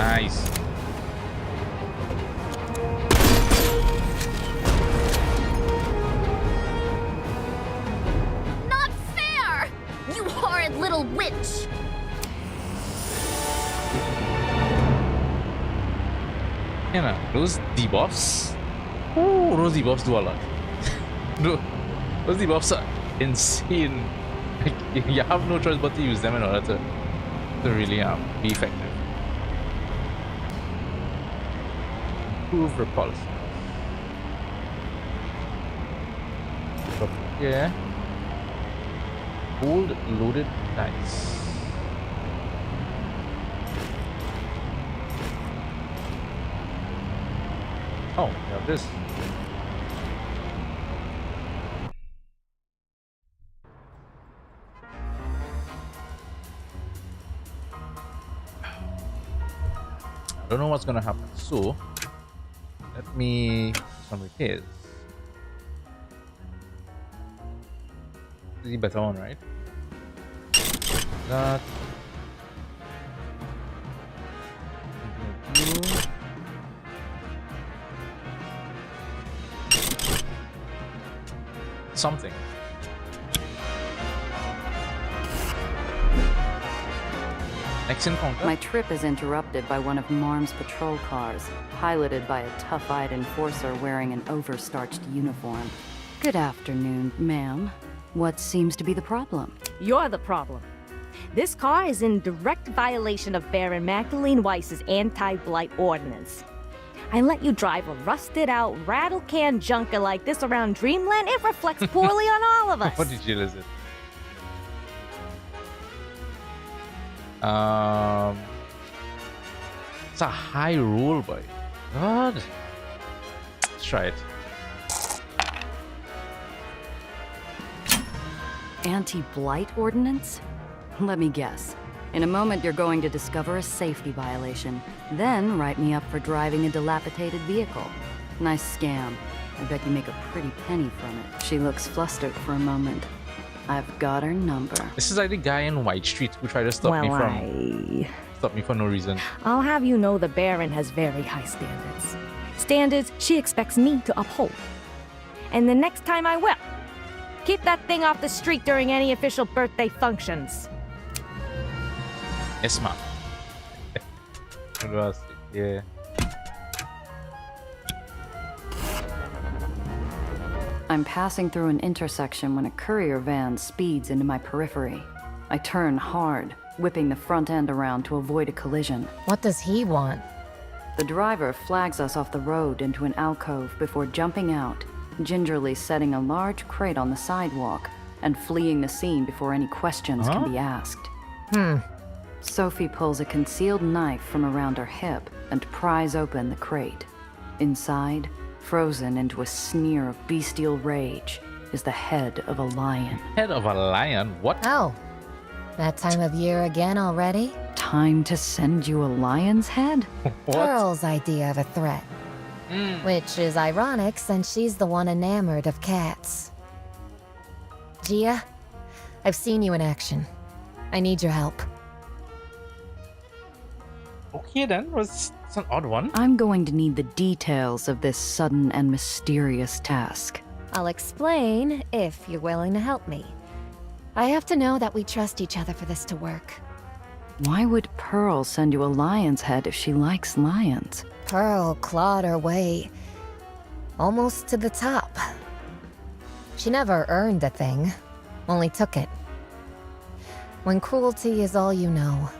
Nice. Not fair! You horrid little witch! You know, those debuffs. Oh, those debuffs do a lot. Those debuffs are insane. Like, you have no choice but to use them in order to really be effective. Improve repulse. Up here. Gold loaded dice. Oh, we have this. I don't know what's gonna happen. So let me do some repairs. This is the better one, right? That. Something. Next encounter. My trip is interrupted by one of Marm's patrol cars, piloted by a tough-eyed enforcer wearing an overstarched uniform. Good afternoon, ma'am. What seems to be the problem? You're the problem. This car is in direct violation of Baron Magdalene Weiss's anti-blight ordinance. I let you drive a rusted-out, rattle-can junker like this around Dreamland. It reflects poorly on all of us. What did you listen? It's a high roll, boy. God. Let's try it. Anti-blight ordinance? Let me guess. In a moment, you're going to discover a safety violation. Then write me up for driving a dilapidated vehicle. Nice scam. I bet you make a pretty penny from it. She looks flustered for a moment. I've got her number. This is like the guy in White Street who tried to stop me for no reason. I'll have you know the Baron has very high standards. Standards she expects me to uphold. And the next time I will. Keep that thing off the street during any official birthday functions. Yes, ma'am. What else? Yeah. I'm passing through an intersection when a courier van speeds into my periphery. I turn hard, whipping the front end around to avoid a collision. What does he want? The driver flags us off the road into an alcove before jumping out, gingerly setting a large crate on the sidewalk and fleeing the scene before any questions can be asked. Sophie pulls a concealed knife from around her hip and pries open the crate. Inside, frozen into a sneer of bestial rage, is the head of a lion. Head of a lion? What? Oh, that time of year again already? Time to send you a lion's head? Pearl's idea of a threat. Which is ironic since she's the one enamored of cats. Gia, I've seen you in action. I need your help. Okay then, it's an odd one. I'm going to need the details of this sudden and mysterious task. I'll explain if you're willing to help me. I have to know that we trust each other for this to work. Why would Pearl send you a lion's head if she likes lions? Pearl clawed her way almost to the top. She never earned a thing, only took it. When cruelty is all you know,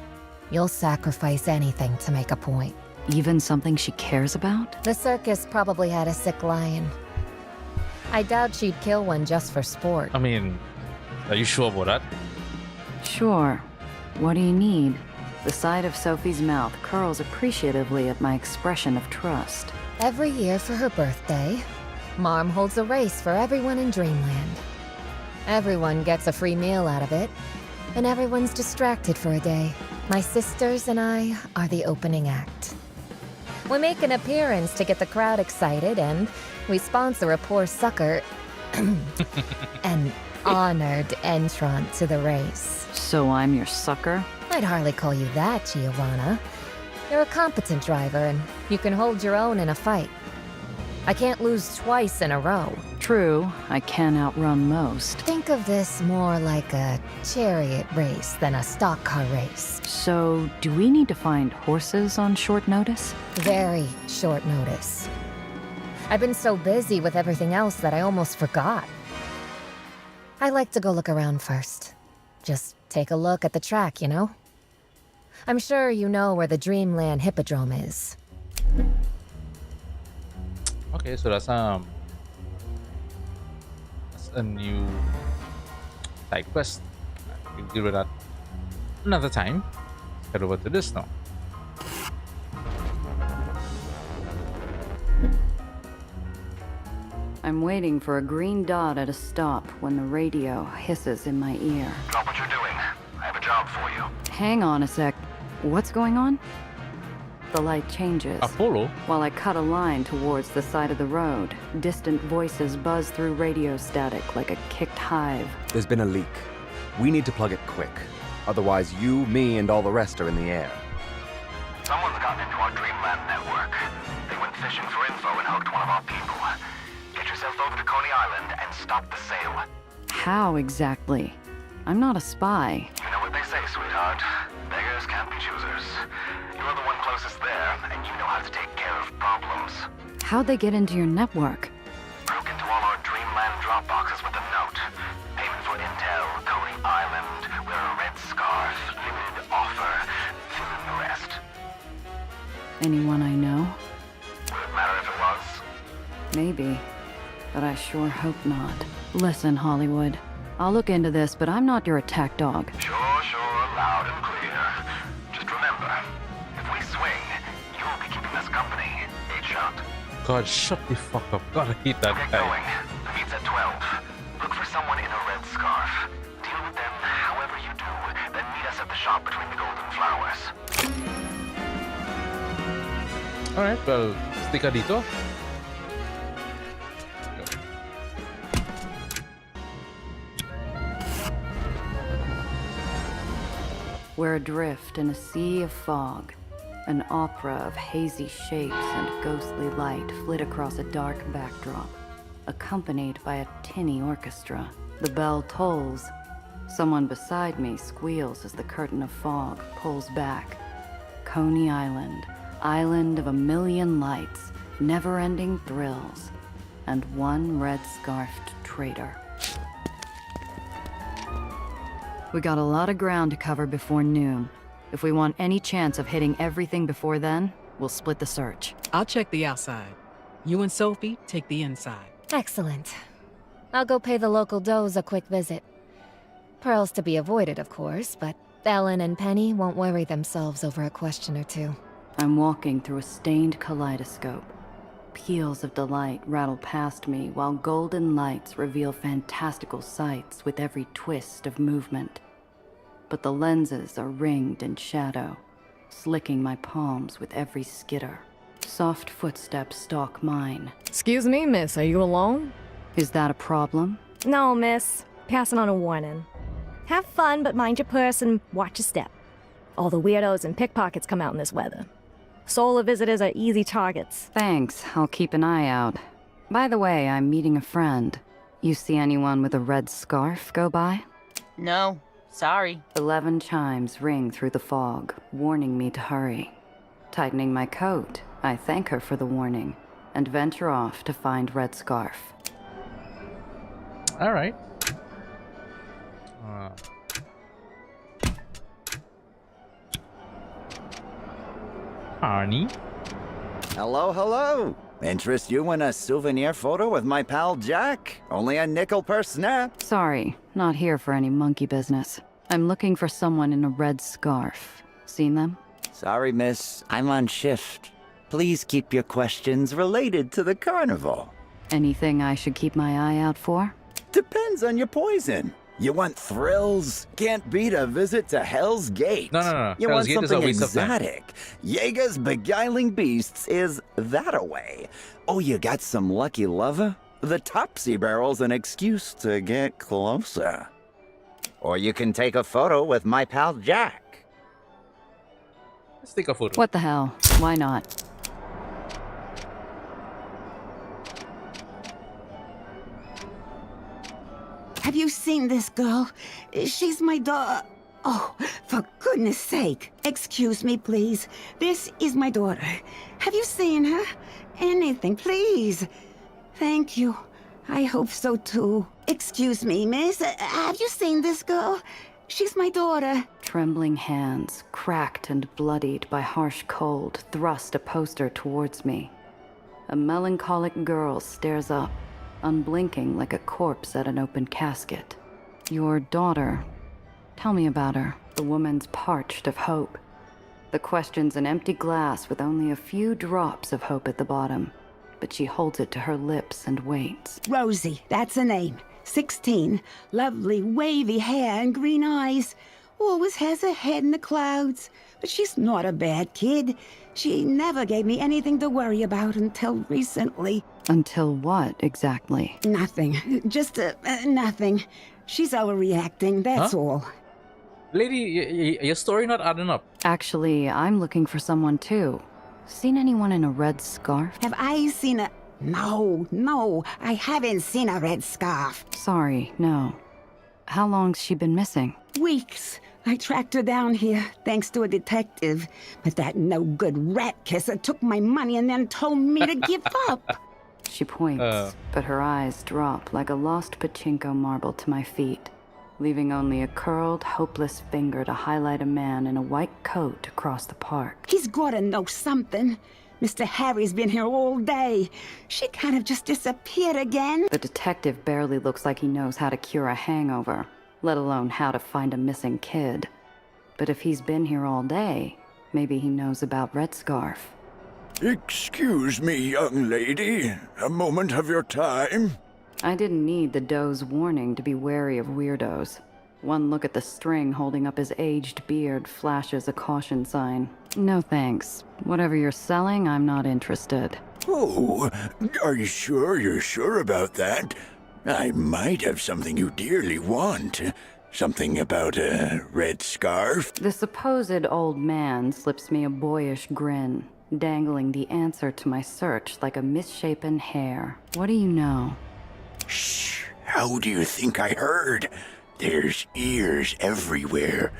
you'll sacrifice anything to make a point. Even something she cares about? The circus probably had a sick lion. I doubt she'd kill one just for sport. I mean, are you sure about that? Sure. What do you need? The side of Sophie's mouth curls appreciatively at my expression of trust. Every year for her birthday, Marm holds a race for everyone in Dreamland. Everyone gets a free meal out of it, and everyone's distracted for a day. My sisters and I are the opening act. We make an appearance to get the crowd excited, and we sponsor a poor sucker, an honored entrant to the race. So I'm your sucker? I'd hardly call you that, Giovanna. You're a competent driver, and you can hold your own in a fight. I can't lose twice in a row. True, I can outrun most. Think of this more like a chariot race than a stock car race. So, do we need to find horses on short notice? Very short notice. I've been so busy with everything else that I almost forgot. I like to go look around first. Just take a look at the track, you know? I'm sure you know where the Dreamland Hippodrome is. Okay, so that's a new side quest. We'll deal with that another time. Head over to this now. I'm waiting for a green dot at a stop when the radio hisses in my ear. Drop what you're doing. I have a job for you. Hang on a sec. What's going on? The light changes. Apollo? While I cut a line towards the side of the road, distant voices buzz through radio static like a kicked hive. There's been a leak. We need to plug it quick. Otherwise, you, me, and all the rest are in the air. Someone's gotten into our Dreamland network. They went fishing for info and hooked one of our people. Get yourself over to Coney Island and stop the sale. How exactly? I'm not a spy. You know what they say, sweetheart. Beggars can't be choosers. You're the one closest there, and you know how to take care of problems. How'd they get into your network? Broke into all our Dreamland drop boxes with a note. Payment for intel, Coney Island, wear a red scarf, limited offer, fill in the rest. Anyone I know? Would it matter if it was? Maybe, but I sure hope not. Listen, Hollywood. I'll look into this, but I'm not your attack dog. Sure, loud and clear. Just remember, if we swing, you'll be keeping us company. 8 shot. God, shut the fuck up. God, I hate that Get guy. going. The meet's at 12. Look for someone in a red scarf. Deal with them however you do, then meet us at the shop between the golden flowers. Alright, well, stick a dito. We're adrift in a sea of fog. An opera of hazy shapes and ghostly light flit across a dark backdrop, accompanied by a tinny orchestra. The bell tolls. Someone beside me squeals as the curtain of fog pulls back. Coney Island, island of a million lights, never-ending thrills, and one red-scarfed traitor. We got a lot of ground to cover before noon. If we want any chance of hitting everything before then, we'll split the search. I'll check the outside. You and Sophie take the inside. Excellent. I'll go pay the local does a quick visit. Pearls to be avoided, of course, but Ellen and Penny won't worry themselves over a question or two. I'm walking through a stained kaleidoscope. Peals of delight rattle past me while golden lights reveal fantastical sights with every twist of movement. But the lenses are ringed in shadow, slicking my palms with every skitter. Soft footsteps stalk mine. Excuse me, miss, are you alone? Is that a problem? No, miss. Passing on a warning. Have fun, but mind your purse and watch your step. All the weirdos and pickpockets come out in this weather. Solar visitors are easy targets. Thanks, I'll keep an eye out. By the way, I'm meeting a friend. You see anyone with a red scarf go by? No, sorry. 11 chimes ring through the fog, warning me to hurry. Tightening my coat, I thank her for the warning, and venture off to find Red Scarf. Alright. Arnie? Hello. Interest you in a souvenir photo with my pal Jack? Only a nickel per snap. Sorry, not here for any monkey business. I'm looking for someone in a red scarf. Seen them? Sorry, miss. I'm on shift. Please keep your questions related to the carnival. Anything I should keep my eye out for? Depends on your poison. You want thrills? Can't beat a visit to Hell's Gate. No. You Hell's want Gate is a something waste of time. exotic. Jaeger's Beguiling Beasts is that a way. Oh, you got some lucky lover? The Topsy Barrel's an excuse to get closer. Or you can take a photo with my pal Jack. Let's take a photo. What the hell? Why not? Have you seen this girl? She's my daughter. Oh, for goodness sake. Excuse me, please. This is my daughter. Have you seen her? Anything, please. Thank you. I hope so too. Excuse me, miss. Have you seen this girl? She's my daughter. Trembling hands, cracked and bloodied by harsh cold, thrust a poster towards me. A melancholic girl stares up, unblinking like a corpse at an open casket. Your daughter. Tell me about her. The woman's parched of hope. The question's an empty glass with only a few drops of hope at the bottom, but she holds it to her lips and waits. Rosie, that's her name. 16. Lovely wavy hair and green eyes. Always has her head in the clouds. But she's not a bad kid. She never gave me anything to worry about until recently. Until what, exactly? Nothing. Just, nothing. She's overreacting, that's all. Lady, your story not adding up. Actually, I'm looking for someone too. Seen anyone in a red scarf? Have I seen a... No, I haven't seen a red scarf. Sorry, no. How long's she been missing? Weeks. I tracked her down here, thanks to a detective. But that no-good rat kisser took my money and then told me to give up. She points, but her eyes drop like a lost pachinko marble to my feet, leaving only a curled, hopeless finger to highlight a man in a white coat across the park. He's gotta know something. Mr. Harry's been here all day. She kind of just disappeared again. The detective barely looks like he knows how to cure a hangover, let alone how to find a missing kid. But if he's been here all day, maybe he knows about Red Scarf. Excuse me, young lady. A moment of your time? I didn't need the doe's warning to be wary of weirdos. One look at the string holding up his aged beard flashes a caution sign. No thanks. Whatever you're selling, I'm not interested. Oh, are you sure you're sure about that? I might have something you dearly want. Something about a red scarf? The supposed old man slips me a boyish grin, dangling the answer to my search like a misshapen hair. What do you know? Shh! How do you think I heard? There's ears everywhere.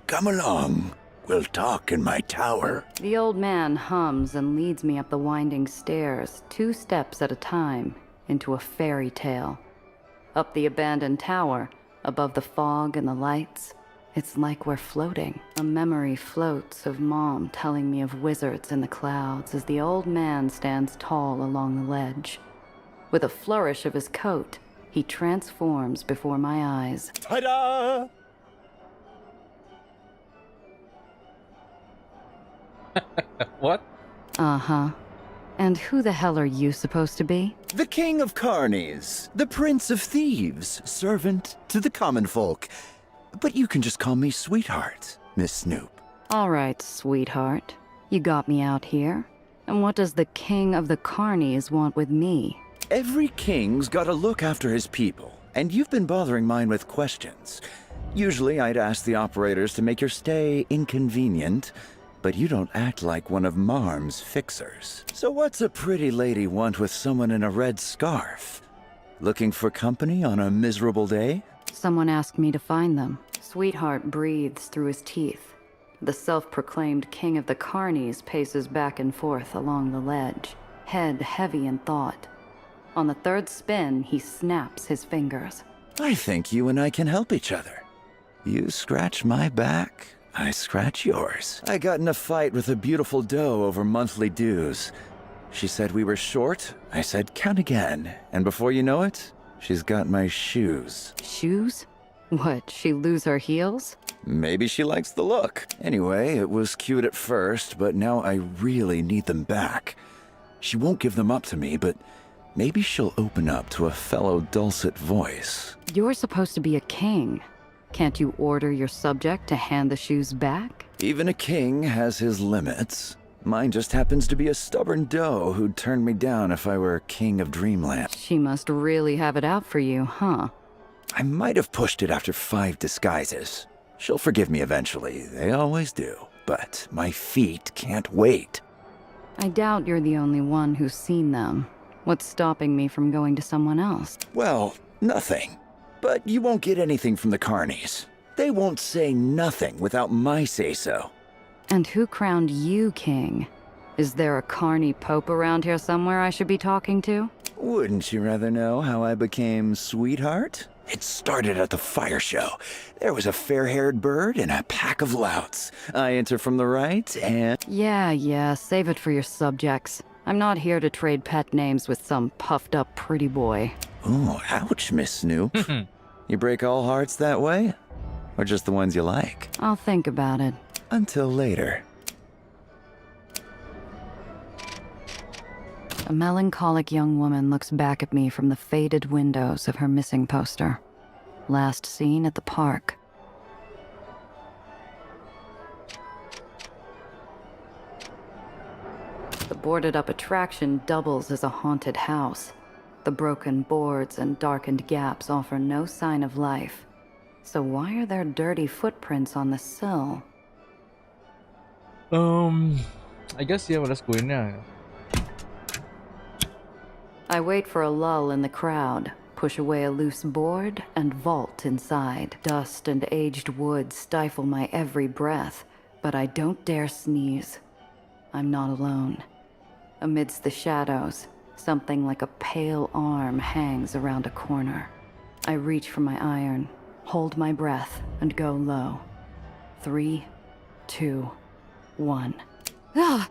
Come along. We'll talk in my tower. The old man hums and leads me up the winding stairs, 2 steps at a time, into a fairy tale. Up the abandoned tower, above the fog and the lights, it's like we're floating. A memory floats of Mom telling me of wizards in the clouds as the old man stands tall along the ledge. With a flourish of his coat, he transforms before my eyes. Ta-da! What? Uh-huh. And who the hell are you supposed to be? The King of Carnies, the Prince of Thieves, servant to the common folk. But you can just call me Sweetheart, Miss Snoop. All right, sweetheart. You got me out here. And what does the King of the Carnies want with me? Every king's gotta look after his people, and you've been bothering mine with questions. Usually I'd ask the operators to make your stay inconvenient, but you don't act like one of Marm's fixers. So what's a pretty lady want with someone in a red scarf? Looking for company on a miserable day? Someone asked me to find them. Sweetheart breathes through his teeth. The self-proclaimed King of the Carnies paces back and forth along the ledge, head heavy in thought. On the 3rd spin, he snaps his fingers. I think you and I can help each other. You scratch my back, I scratch yours. I got in a fight with a beautiful doe over monthly dues. She said we were short. I said, count again. And before you know it, she's got my shoes. Shoes? What, she lose her heels? Maybe she likes the look. Anyway, it was cute at first, but now I really need them back. She won't give them up to me, but maybe she'll open up to a fellow dulcet voice. You're supposed to be a king. Can't you order your subject to hand the shoes back? Even a king has his limits. Mine just happens to be a stubborn doe who'd turn me down if I were king of Dreamland. She must really have it out for you, huh? I might have pushed it after 5 disguises. She'll forgive me eventually. They always do. but my feet can't wait. I doubt you're the only one who's seen them. What's stopping me from going to someone else? Well, nothing. But you won't get anything from the carnies. They won't say nothing without my say-so. And who crowned you king? Is there a carny pope around here somewhere I should be talking to? Wouldn't you rather know how I became sweetheart? It started at the fire show. There was a fair-haired bird and a pack of louts. I enter from the right and... Yeah, save it for your subjects. I'm not here to trade pet names with some puffed-up pretty boy. Ooh, ouch, Miss Snoop. You break all hearts that way? Or just the ones you like? I'll think about it. Until later. A melancholic young woman looks back at me from the faded windows of her missing poster. Last seen at the park. The boarded-up attraction doubles as a haunted house. The broken boards and darkened gaps offer no sign of life. So why are there dirty footprints on the sill? I guess, yeah, well, let's go in there. I wait for a lull in the crowd, push away a loose board, and vault inside. Dust and aged wood stifle my every breath, but I don't dare sneeze. I'm not alone. Amidst the shadows, something like a pale arm hangs around a corner. I reach for my iron, hold my breath, and go low. 3, 2, 1. Ah!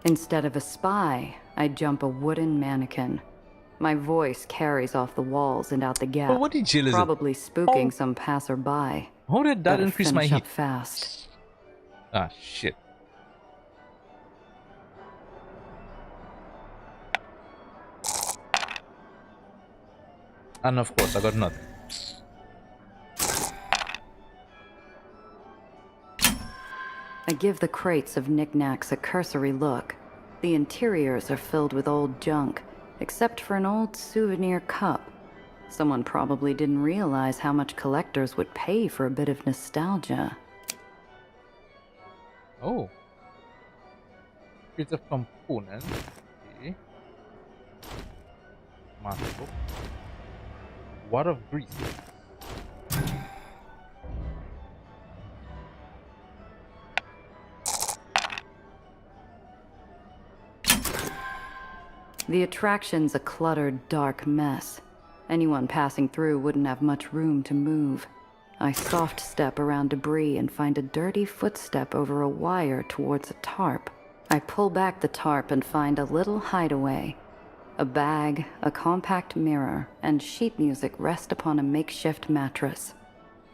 Instead of a spy, I jump a wooden mannequin. My voice carries off the walls and out the gap, But what the jail is it? probably spooking some passerby. How did that Gotta increase my finish heat? up fast. Ah, shit. And of course, I got nothing. I give the crates of knickknacks a cursory look. The interiors are filled with old junk, except for an old souvenir cup. Someone probably didn't realize how much collectors would pay for a bit of nostalgia. Oh. It's a component. Okay. Master. What of grease? The attraction's a cluttered, dark mess. Anyone passing through wouldn't have much room to move. I soft step around debris and find a dirty footstep over a wire towards a tarp. I pull back the tarp and find a little hideaway. A bag, a compact mirror, and sheet music rest upon a makeshift mattress.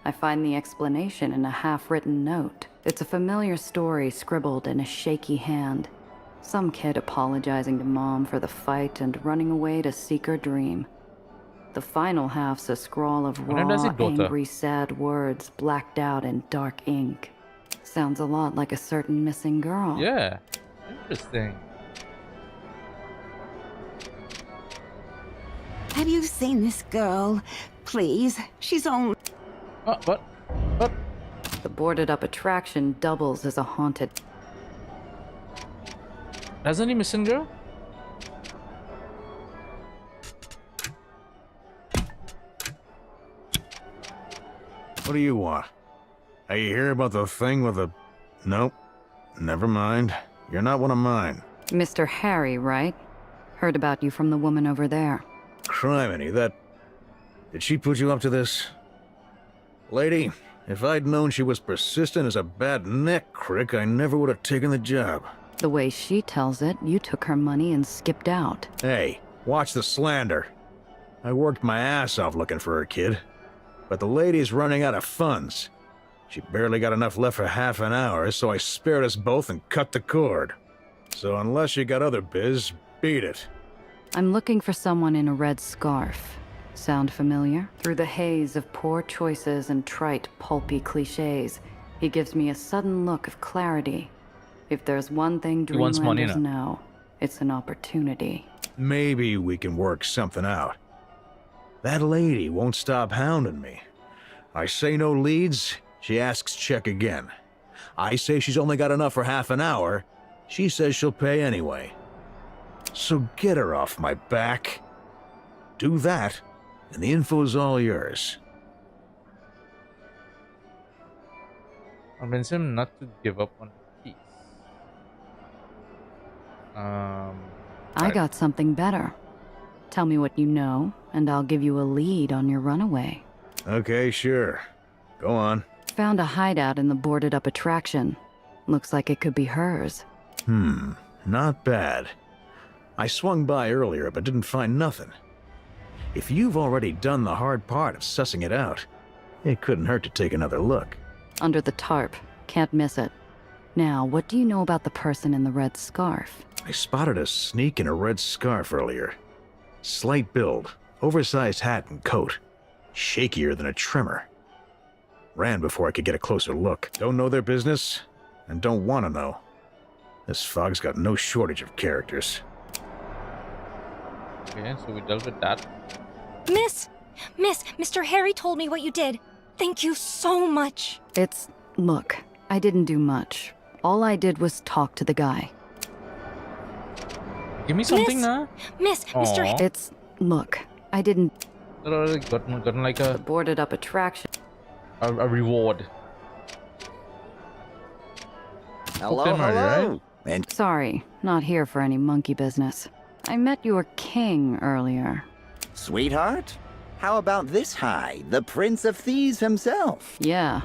I find the explanation in a half-written note. It's a familiar story scribbled in a shaky hand. Some kid apologizing to Mom for the fight and running away to seek her dream. The final half's a scrawl of raw, angry, sad words blacked out in dark ink. Sounds a lot like a certain missing girl. Yeah, interesting. Have you seen this girl? Please, she's only... What? The boarded-up attraction doubles as a haunted... Has any missing girl? What do you want? Are you here about the thing with the... Nope. Never mind. You're not one of mine. Mr. Harry, right? Heard about you from the woman over there. Criminy, that... Did she put you up to this? Lady, if I'd known she was persistent as a bad neck crick, I never would have taken the job. The way she tells it, you took her money and skipped out. Hey, watch the slander. I worked my ass off looking for her, kid. But the lady's running out of funds. She barely got enough left for half an hour, so I spared us both and cut the cord. So unless you got other biz, beat it. I'm looking for someone in a red scarf. Sound familiar? Through the haze of poor choices and trite, pulpy cliches, he gives me a sudden look of clarity. If there's one thing Dreamlanders know, it's an opportunity. Maybe we can work something out. That lady won't stop hounding me. I say no leads, she asks check again. I say she's only got enough for half an hour. She says she'll pay anyway. So get her off my back. Do that, and the info's all yours. Convince him not to give up on the piece. I got something better. Tell me what you know, and I'll give you a lead on your runaway. Okay, sure. Go on. Found a hideout in the boarded-up attraction. Looks like it could be hers. Not bad. I swung by earlier, but didn't find nothing. If you've already done the hard part of sussing it out, it couldn't hurt to take another look. Under the tarp. Can't miss it. Now, what do you know about the person in the red scarf? I spotted a sneak in a red scarf earlier. Slight build, oversized hat and coat. Shakier than a trimmer. Ran before I could get a closer look. Don't know their business, and don't want to know. This fog's got no shortage of characters. Okay, so we dealt with that. Miss, Mr. Harry told me what you did. Thank you so much. Look, I didn't do much. All I did was talk to the guy. Give me something now. Mr. Look, I didn't. Gotten like a boarded up attraction. A reward. Hello. Sorry, not here for any monkey business. I met your king earlier. Sweetheart? How about this high, the Prince of Thieves himself? Yeah,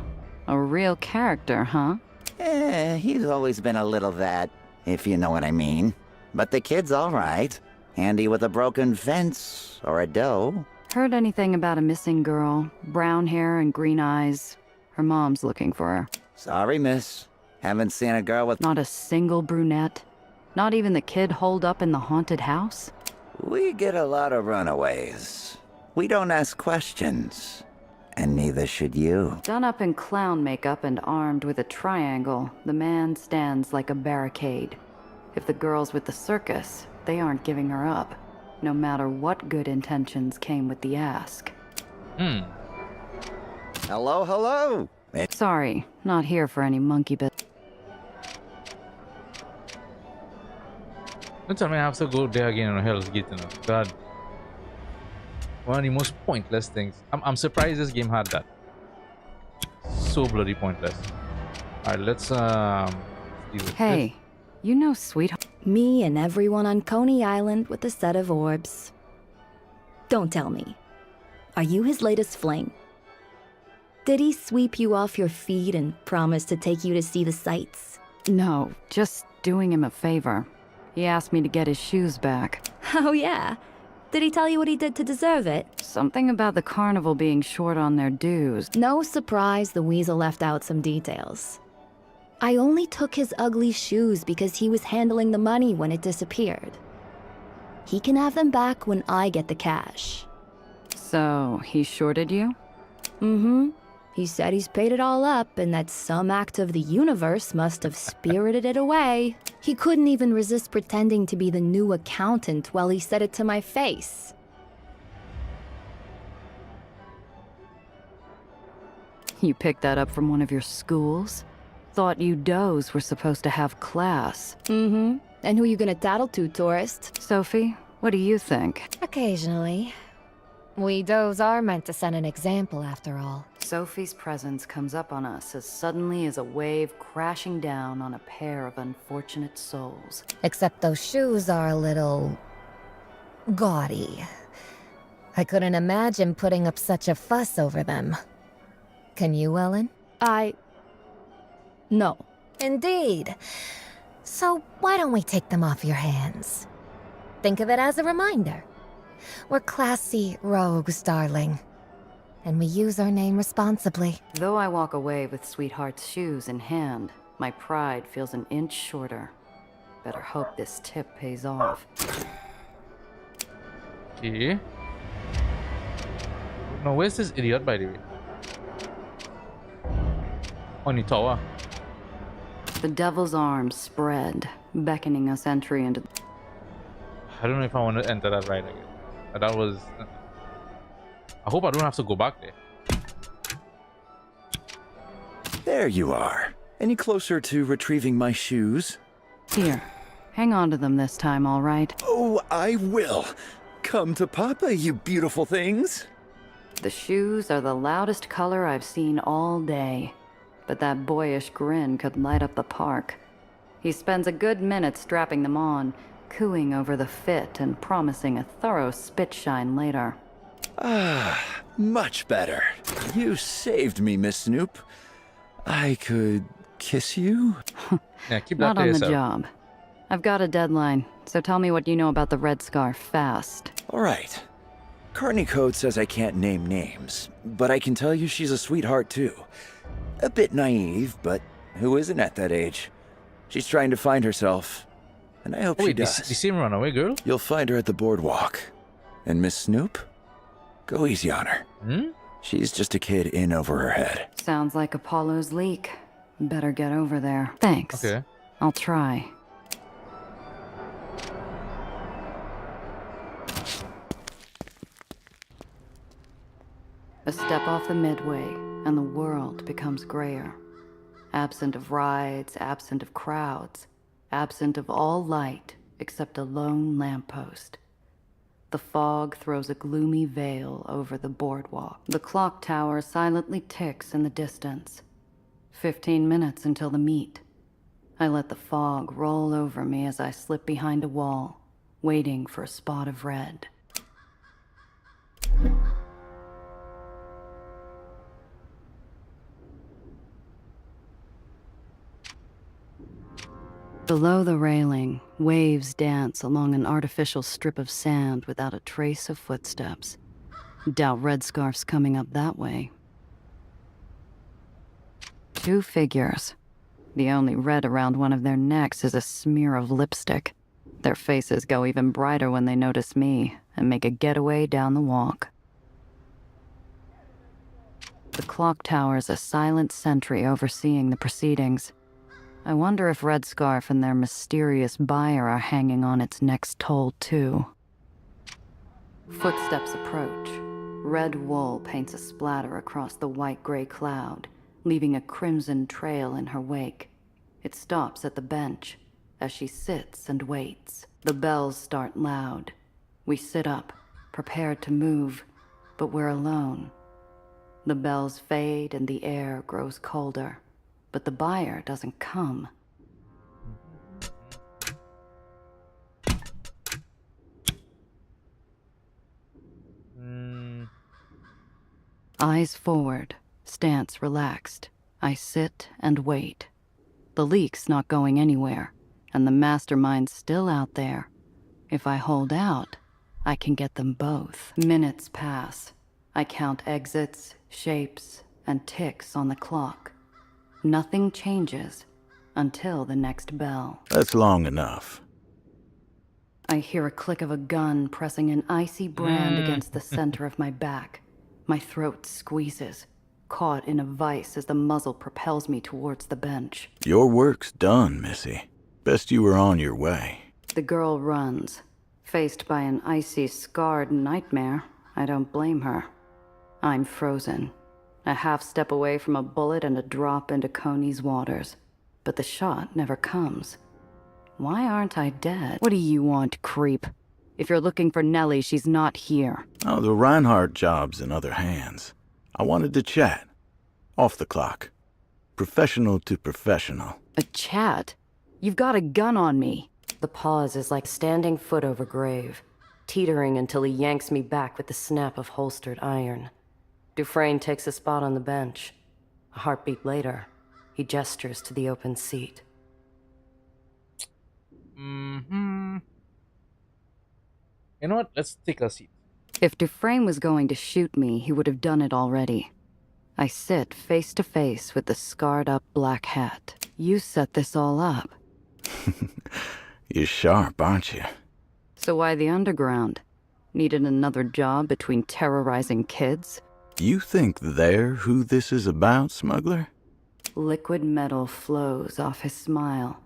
a real character, huh? He's always been a little that, if you know what I mean. But the kid's all right. Handy with a broken fence or a doe. Heard anything about a missing girl? Brown hair and green eyes. Her mom's looking for her. Sorry, miss. Haven't seen a girl with... Not a single brunette? Not even the kid holed up in the haunted house? We get a lot of runaways. We don't ask questions. And neither should you. Done up in clown makeup and armed with a triangle, the man stands like a barricade. If the girl's with the circus, they aren't giving her up, no matter what good intentions came with the ask. Hello? Sorry, not here for any monkey bit. Don't tell me I have to go there again on Hell's Gate, you know. God. One of the most pointless things. I'm surprised this game had that. So bloody pointless. Alright, let's deal with Hey, this. You know, sweetheart. Me and everyone on Coney Island with a set of orbs. Don't tell me. Are you his latest fling? Did he sweep you off your feet and promise to take you to see the sights? No, just doing him a favor. He asked me to get his shoes back. Oh yeah? Did he tell you what he did to deserve it? Something about the carnival being short on their dues. No surprise the weasel left out some details. I only took his ugly shoes because he was handling the money when it disappeared. He can have them back when I get the cash. So, he shorted you? Mm-hmm. He said he's paid it all up and that some act of the universe must have spirited it away. He couldn't even resist pretending to be the new accountant while he said it to my face. You picked that up from one of your schools? Thought you does were supposed to have class. Mm-hmm. And who you gonna tattle to, tourist? Sophie, what do you think? Occasionally. We does are meant to set an example, after all. Sophie's presence comes up on us as suddenly as a wave crashing down on a pair of unfortunate souls. Except those shoes are a little... gaudy. I couldn't imagine putting up such a fuss over them. Can you, Ellen? No. Indeed. So why don't we take them off your hands? Think of it as a reminder. We're classy rogues, darling. And we use our name responsibly. Though I walk away with Sweetheart's shoes in hand, my pride feels an inch shorter. Better hope this tip pays off. Okay. Now, where's this idiot, by the way? On the tower. The devil's arms spread, beckoning us entry into... I don't know if I want to enter that ride again. That was... I hope I don't have to go back there. There you are. Any closer to retrieving my shoes? Here, hang on to them this time, all right? Oh, I will. Come to Papa, you beautiful things. The shoes are the loudest color I've seen all day, but that boyish grin could light up the park. He spends a good minute strapping them on, cooing over the fit and promising a thorough spit shine later. Ah, much better. You saved me, Miss Snoop. I could kiss you? Yeah, keep that Not to on the yourself. job. I've got a deadline, so tell me what you know about the Red Scarf fast. All right. Courtney Code says I can't name names, but I can tell you she's a sweetheart too. A bit naive, but who isn't at that age? She's trying to find herself, and I hope she does. The same runaway girl? You'll find her at the boardwalk. And Miss Snoop? Go easy on her. She's just a kid in over her head. Sounds like Apollo's leak. Better get over there. Thanks. Okay. I'll try. A step off the midway, and the world becomes grayer. Absent of rides, absent of crowds, absent of all light except a lone lamppost. The fog throws a gloomy veil over the boardwalk. The clock tower silently ticks in the distance. 15 minutes until the meet. I let the fog roll over me as I slip behind a wall, waiting for a spot of red. Below the railing, waves dance along an artificial strip of sand without a trace of footsteps. Doubt Red Scarf's coming up that way. 2 figures. The only red around one of their necks is a smear of lipstick. Their faces go even brighter when they notice me and make a getaway down the walk. The clock tower's a silent sentry overseeing the proceedings. I wonder if Red Scarf and their mysterious buyer are hanging on its next toll, too. Footsteps approach. Red wool paints a splatter across the white-gray cloud, leaving a crimson trail in her wake. It stops at the bench as she sits and waits. The bells start loud. We sit up, prepared to move, but we're alone. The bells fade and the air grows colder. But the buyer doesn't come. Eyes forward, stance relaxed. I sit and wait. The leak's not going anywhere, and the mastermind's still out there. If I hold out, I can get them both. Minutes pass. I count exits, shapes, and ticks on the clock. Nothing changes until the next bell. That's long enough. I hear a click of a gun pressing an icy brand against the center of my back. My throat squeezes, caught in a vice as the muzzle propels me towards the bench. Your work's done, Missy. Best you were on your way. The girl runs. Faced by an icy, scarred nightmare, I don't blame her. I'm frozen. A half step away from a bullet and a drop into Coney's waters. But the shot never comes. Why aren't I dead? What do you want, creep? If you're looking for Nellie, she's not here. Oh, the Reinhardt job's in other hands. I wanted to chat. Off the clock. Professional to professional. A chat? You've got a gun on me. The pause is like standing foot over grave, teetering until he yanks me back with the snap of holstered iron. Dufresne takes a spot on the bench. A heartbeat later, he gestures to the open seat. You know what? Let's take a seat. If Dufresne was going to shoot me, he would have done it already. I sit face to face with the scarred-up black hat. You set this all up. You're sharp, aren't you? So why the underground? Needed another job between terrorizing kids? You think they're who this is about, smuggler? Liquid metal flows off his smile.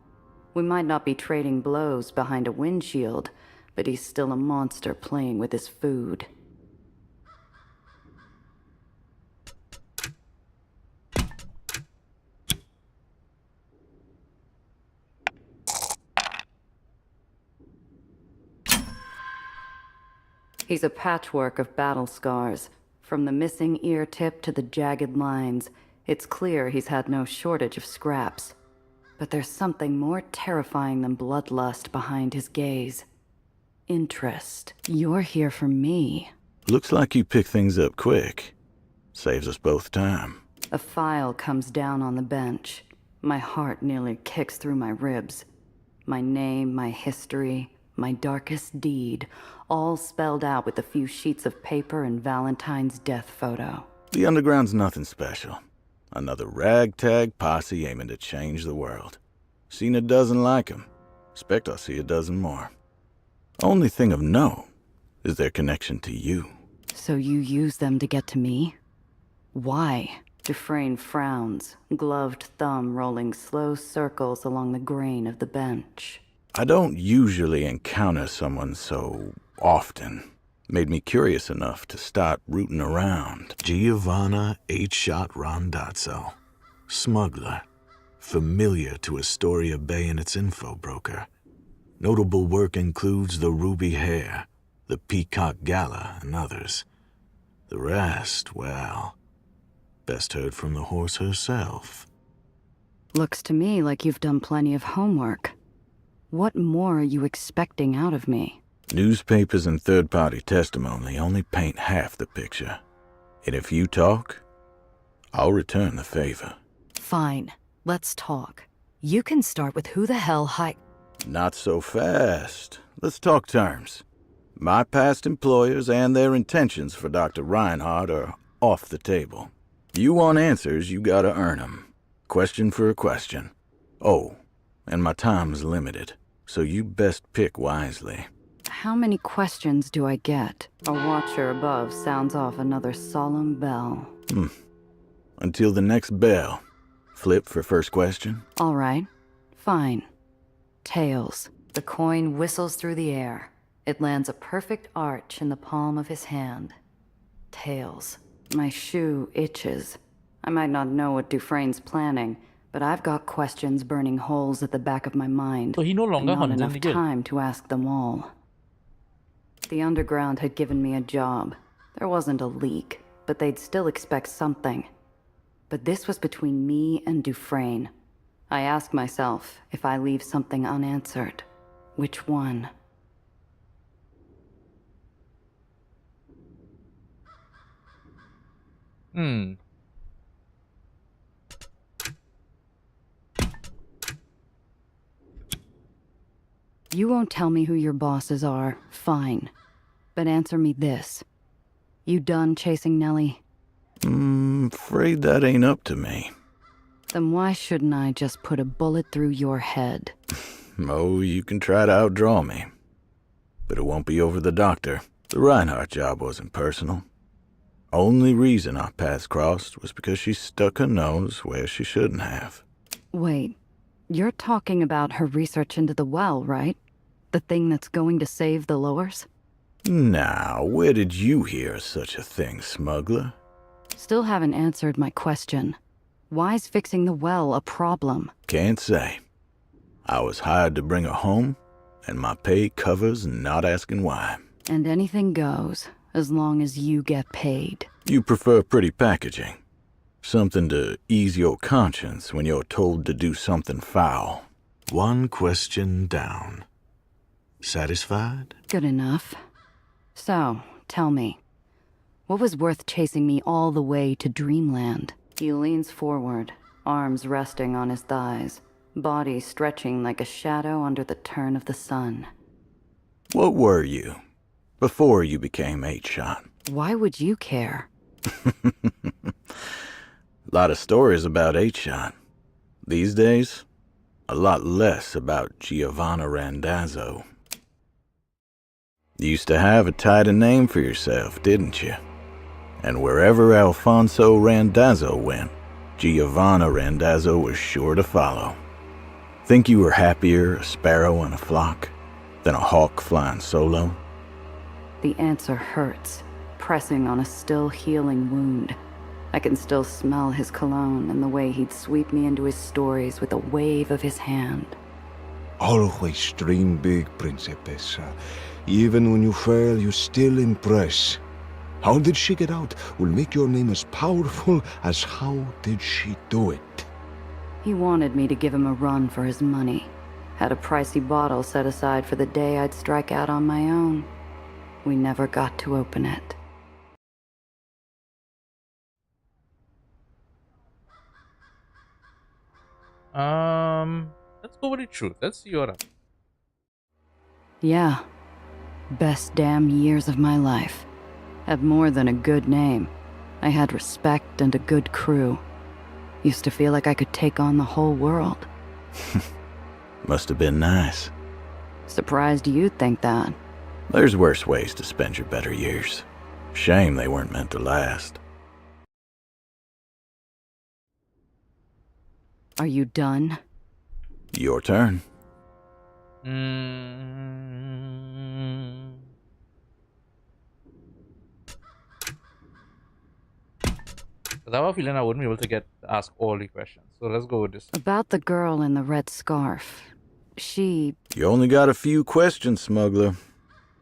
We might not be trading blows behind a windshield, but he's still a monster playing with his food. He's a patchwork of battle scars. From the missing ear tip to the jagged lines, it's clear he's had no shortage of scraps. But there's something more terrifying than bloodlust behind his gaze. Interest. You're here for me. Looks like you pick things up quick. Saves us both time. A file comes down on the bench. My heart nearly kicks through my ribs. My name, my history, my darkest deed, all spelled out with a few sheets of paper and Valentine's death photo. The Underground's nothing special. Another ragtag posse aiming to change the world. Seen a dozen like 'em. Expect I'll see a dozen more. Only thing of note is their connection to you. So you use them to get to me? Why? Dufresne frowns, gloved thumb rolling slow circles along the grain of the bench. I don't usually encounter someone so often. Made me curious enough to start rooting around. Giovanna 8-Shot Randazzo. Smuggler. Familiar to Astoria Bay and its info broker. Notable work includes the Ruby Hair, the Peacock Gala, and others. The rest, well, best heard from the horse herself. Looks to me like you've done plenty of homework. What more are you expecting out of me? Newspapers and third-party testimony only paint half the picture. And if you talk, I'll return the favor. Fine, let's talk. You can start with who the hell Not so fast. Let's talk terms. My past employers and their intentions for Dr. Reinhardt are off the table. You want answers, you gotta earn 'em. Question for a question. Oh, and my time's limited, so you best pick wisely. How many questions do I get? A watcher above sounds off another solemn bell. Until the next bell. Flip for first question? All right. Fine. Tails. The coin whistles through the air. It lands a perfect arch in the palm of his hand. Tails. My shoe itches. I might not know what Dufresne's planning, but I've got questions burning holes at the back of my mind. So he no longer and not hunts in enough the guild. time to ask them all. The Underground had given me a job. There wasn't a leak, but they'd still expect something. But this was between me and Dufresne. I ask myself, if I leave something unanswered, which one? You won't tell me who your bosses are, fine. But answer me this. You done chasing Nellie? Afraid that ain't up to me. Then why shouldn't I just put a bullet through your head? Oh, you can try to outdraw me. But it won't be over the doctor. The Reinhardt job wasn't personal. Only reason our paths crossed was because she stuck her nose where she shouldn't have. Wait, you're talking about her research into the well, right? The thing that's going to save the lowers? Now, where did you hear such a thing, smuggler? Still haven't answered my question. Why's fixing the well a problem? Can't say. I was hired to bring her home, and my pay covers not asking why. And anything goes, as long as you get paid. You prefer pretty packaging. Something to ease your conscience when you're told to do something foul. One question down. Satisfied? Good enough. So, tell me, what was worth chasing me all the way to Dreamland? He leans forward, arms resting on his thighs, body stretching like a shadow under the turn of the sun. What were you before you became 8-Shot? Why would you care? Lot of stories about 8-Shot. These days, a lot less about Giovanna Randazzo. You used to have a tighter name for yourself, didn't you? And wherever Alfonso Randazzo went, Giovanna Randazzo was sure to follow. Think you were happier a sparrow in a flock than a hawk flying solo? The answer hurts, pressing on a still healing wound. I can still smell his cologne and the way he'd sweep me into his stories with a wave of his hand. Always dream big, Principessa. Even when you fail, you still impress. How did she get out will make your name as powerful as how did she do it. He wanted me to give him a run for his money. Had a pricey bottle set aside for the day I'd strike out on my own. We never got to open it. Let's go with the truth. Let's see what happens. Yeah. Best damn years of my life. Had more than a good name. I had respect and a good crew. Used to feel like I could take on the whole world. Must have been nice. Surprised you'd think that. There's worse ways to spend your better years. Shame they weren't meant to last. Are you done? Your turn. Because I have a feeling I wouldn't be able to ask all the questions. So let's go with this. About the girl in the red scarf. She... You only got a few questions, smuggler.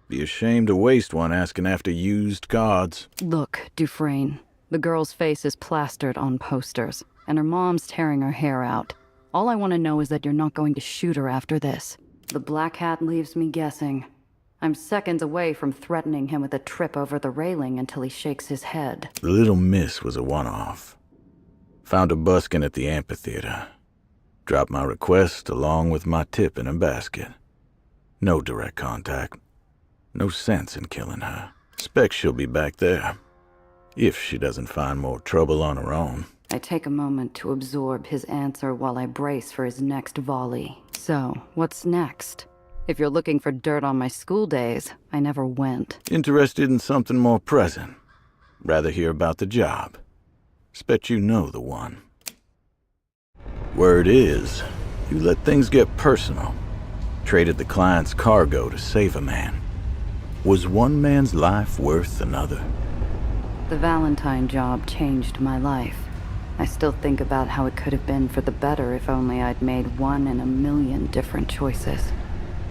Be ashamed to waste one asking after used cards. Look, Dufresne. The girl's face is plastered on posters, and her mom's tearing her hair out. All I want to know is that you're not going to shoot her after this. The black hat leaves me guessing. I'm seconds away from threatening him with a trip over the railing until he shakes his head. The little miss was a one-off. Found a buskin at the amphitheater. Dropped my request along with my tip in a basket. No direct contact. No sense in killing her. Expect she'll be back there. If she doesn't find more trouble on her own. I take a moment to absorb his answer while I brace for his next volley. So, what's next? If you're looking for dirt on my school days, I never went. Interested in something more present. Rather hear about the job. Expect you know the one. Word is, you let things get personal. Traded the client's cargo to save a man. Was one man's life worth another? The Valentine job changed my life. I still think about how it could have been for the better if only I'd made one in a million different choices.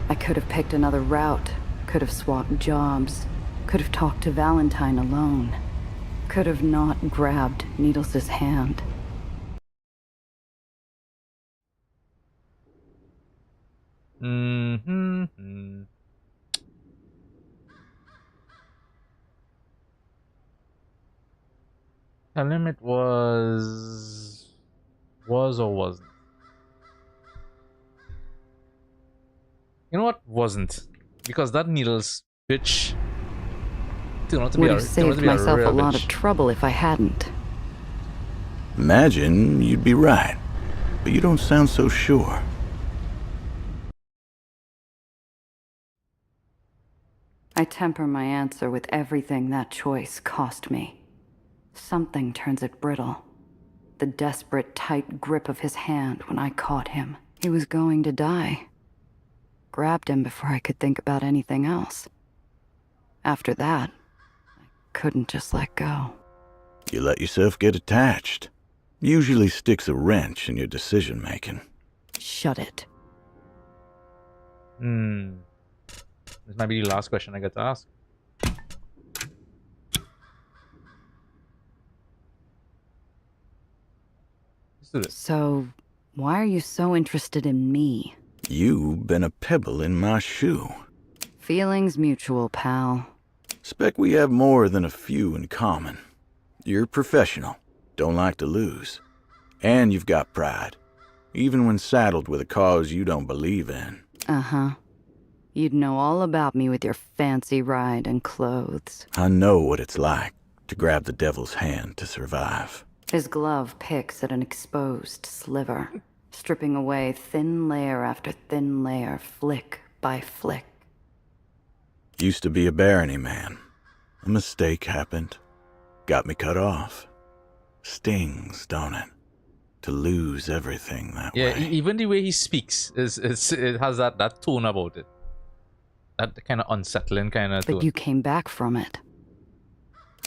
I could have picked another route, could have swapped jobs, could have talked to Valentine alone, could have not grabbed Needles' hand. Tell him it was or wasn't. You know what? Wasn't. Because that Needles bitch turned out to be Would a, have turned out saved to be a myself a real lot bitch. of trouble if I hadn't. Imagine you'd be right, but you don't sound so sure. I temper my answer with everything that choice cost me. Something turns it brittle. The desperate, tight grip of his hand when I caught him. He was going to die. Grabbed him before I could think about anything else. After that, I couldn't just let go. You let yourself get attached. Usually sticks a wrench in your decision-making. Shut it. This might be the last question I get to ask. Let's do this. So, why are you so interested in me? You've been a pebble in my shoe. Feelings mutual, pal. Expect we have more than a few in common. You're professional, don't like to lose. And you've got pride, even when saddled with a cause you don't believe in. Uh-huh. You'd know all about me with your fancy ride and clothes. I know what it's like to grab the devil's hand to survive. His glove picks at an exposed sliver, stripping away thin layer after thin layer, flick by flick. Used to be a barony man. A mistake happened. Got me cut off. Stings, don't it? To lose everything that way. Yeah, even the way he speaks it has that tone about it. That kind of unsettling kind of tone. But you came back from it.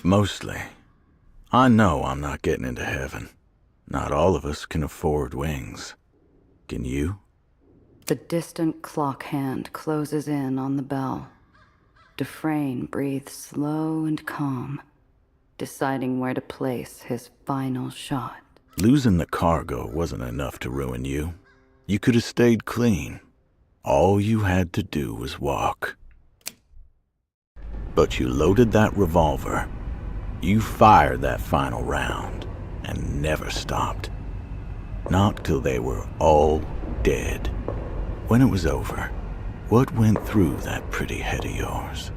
Mostly. I know I'm not getting into heaven. Not all of us can afford wings. Can you? The distant clock hand closes in on the bell. Dufresne breathes slow and calm, deciding where to place his final shot. Losing the cargo wasn't enough to ruin you. You could have stayed clean. All you had to do was walk. But you loaded that revolver. You fired that final round and never stopped. Not till they were all dead. When it was over, what went through that pretty head of yours?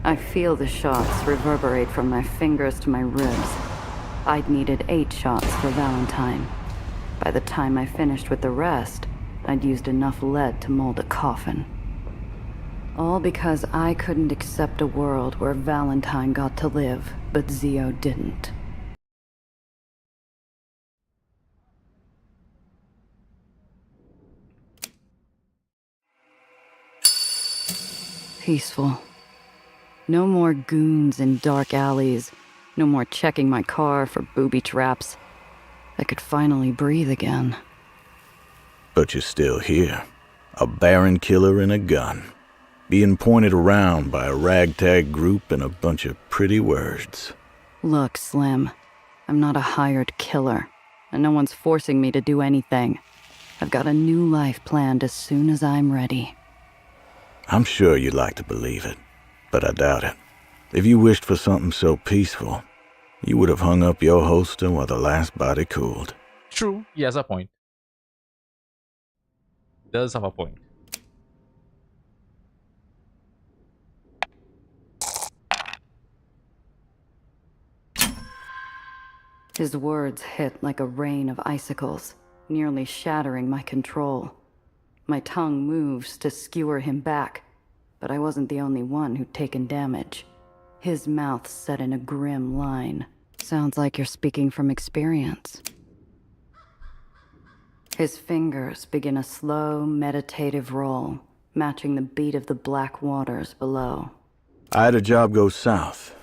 I feel the shots reverberate from my fingers to my ribs. I'd needed 8 shots for Valentine. By the time I finished with the rest, I'd used enough lead to mold a coffin. All because I couldn't accept a world where Valentine got to live, but Zio didn't. Peaceful. No more goons in dark alleys. No more checking my car for booby traps. I could finally breathe again. But you're still here. A Baron killer and a gun. Being pointed around by a ragtag group and a bunch of pretty words. Look, Slim. I'm not a hired killer. And no one's forcing me to do anything. I've got a new life planned as soon as I'm ready. I'm sure you'd like to believe it, but I doubt it. If you wished for something so peaceful, you would have hung up your holster while the last body cooled. True, he has a point. Does have a point. His words hit like a rain of icicles, nearly shattering my control. My tongue moves to skewer him back, but I wasn't the only one who'd taken damage. His mouth set in a grim line. Sounds like you're speaking from experience. His fingers begin a slow, meditative roll, matching the beat of the black waters below. I had a job go south,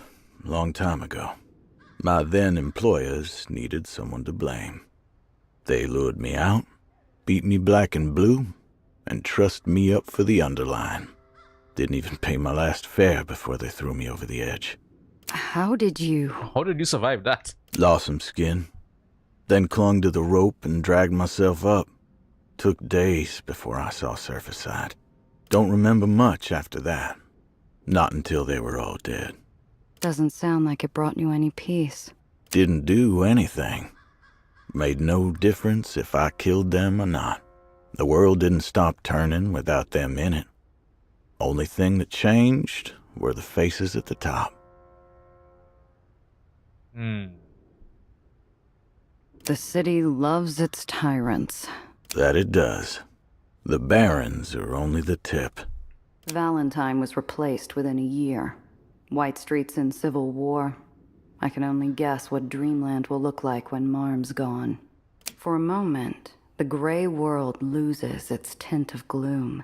a long time ago. My then employers needed someone to blame. They lured me out, beat me black and blue, and trussed me up for the underline. Didn't even pay my last fare before they threw me over the edge. How did you survive that? Lost some skin. Then clung to the rope and dragged myself up. Took days before I saw surface side. Don't remember much after that. Not until they were all dead. Doesn't sound like it brought you any peace. Didn't do anything. Made no difference if I killed them or not. The world didn't stop turning without them in it. Only thing that changed were the faces at the top. The city loves its tyrants. That it does. The barons are only the tip. Valentine was replaced within a year. White streets in civil war. I can only guess what Dreamland will look like when Marm's gone. For a moment, the gray world loses its tint of gloom.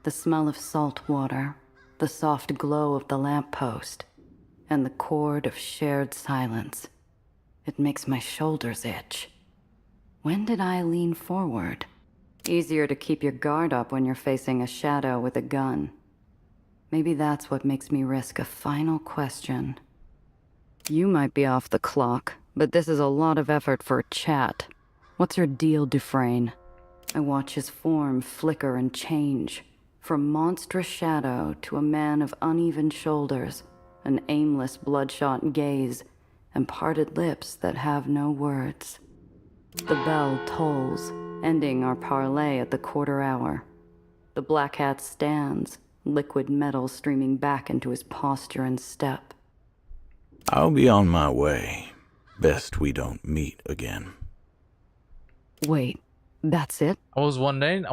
The smell of salt water, the soft glow of the lamppost, and the chord of shared silence. It makes my shoulders itch. When did I lean forward? Easier to keep your guard up when you're facing a shadow with a gun. Maybe that's what makes me risk a final question. You might be off the clock, but this is a lot of effort for a chat. What's your deal, Dufresne? I watch his form flicker and change. From monstrous shadow to a man of uneven shoulders, an aimless bloodshot gaze, and parted lips that have no words. The bell tolls, ending our parley at the quarter hour. The black hat stands, liquid metal streaming back into his posture and step. I'll be on my way. Best we don't meet again. Wait, that's it? I was wondering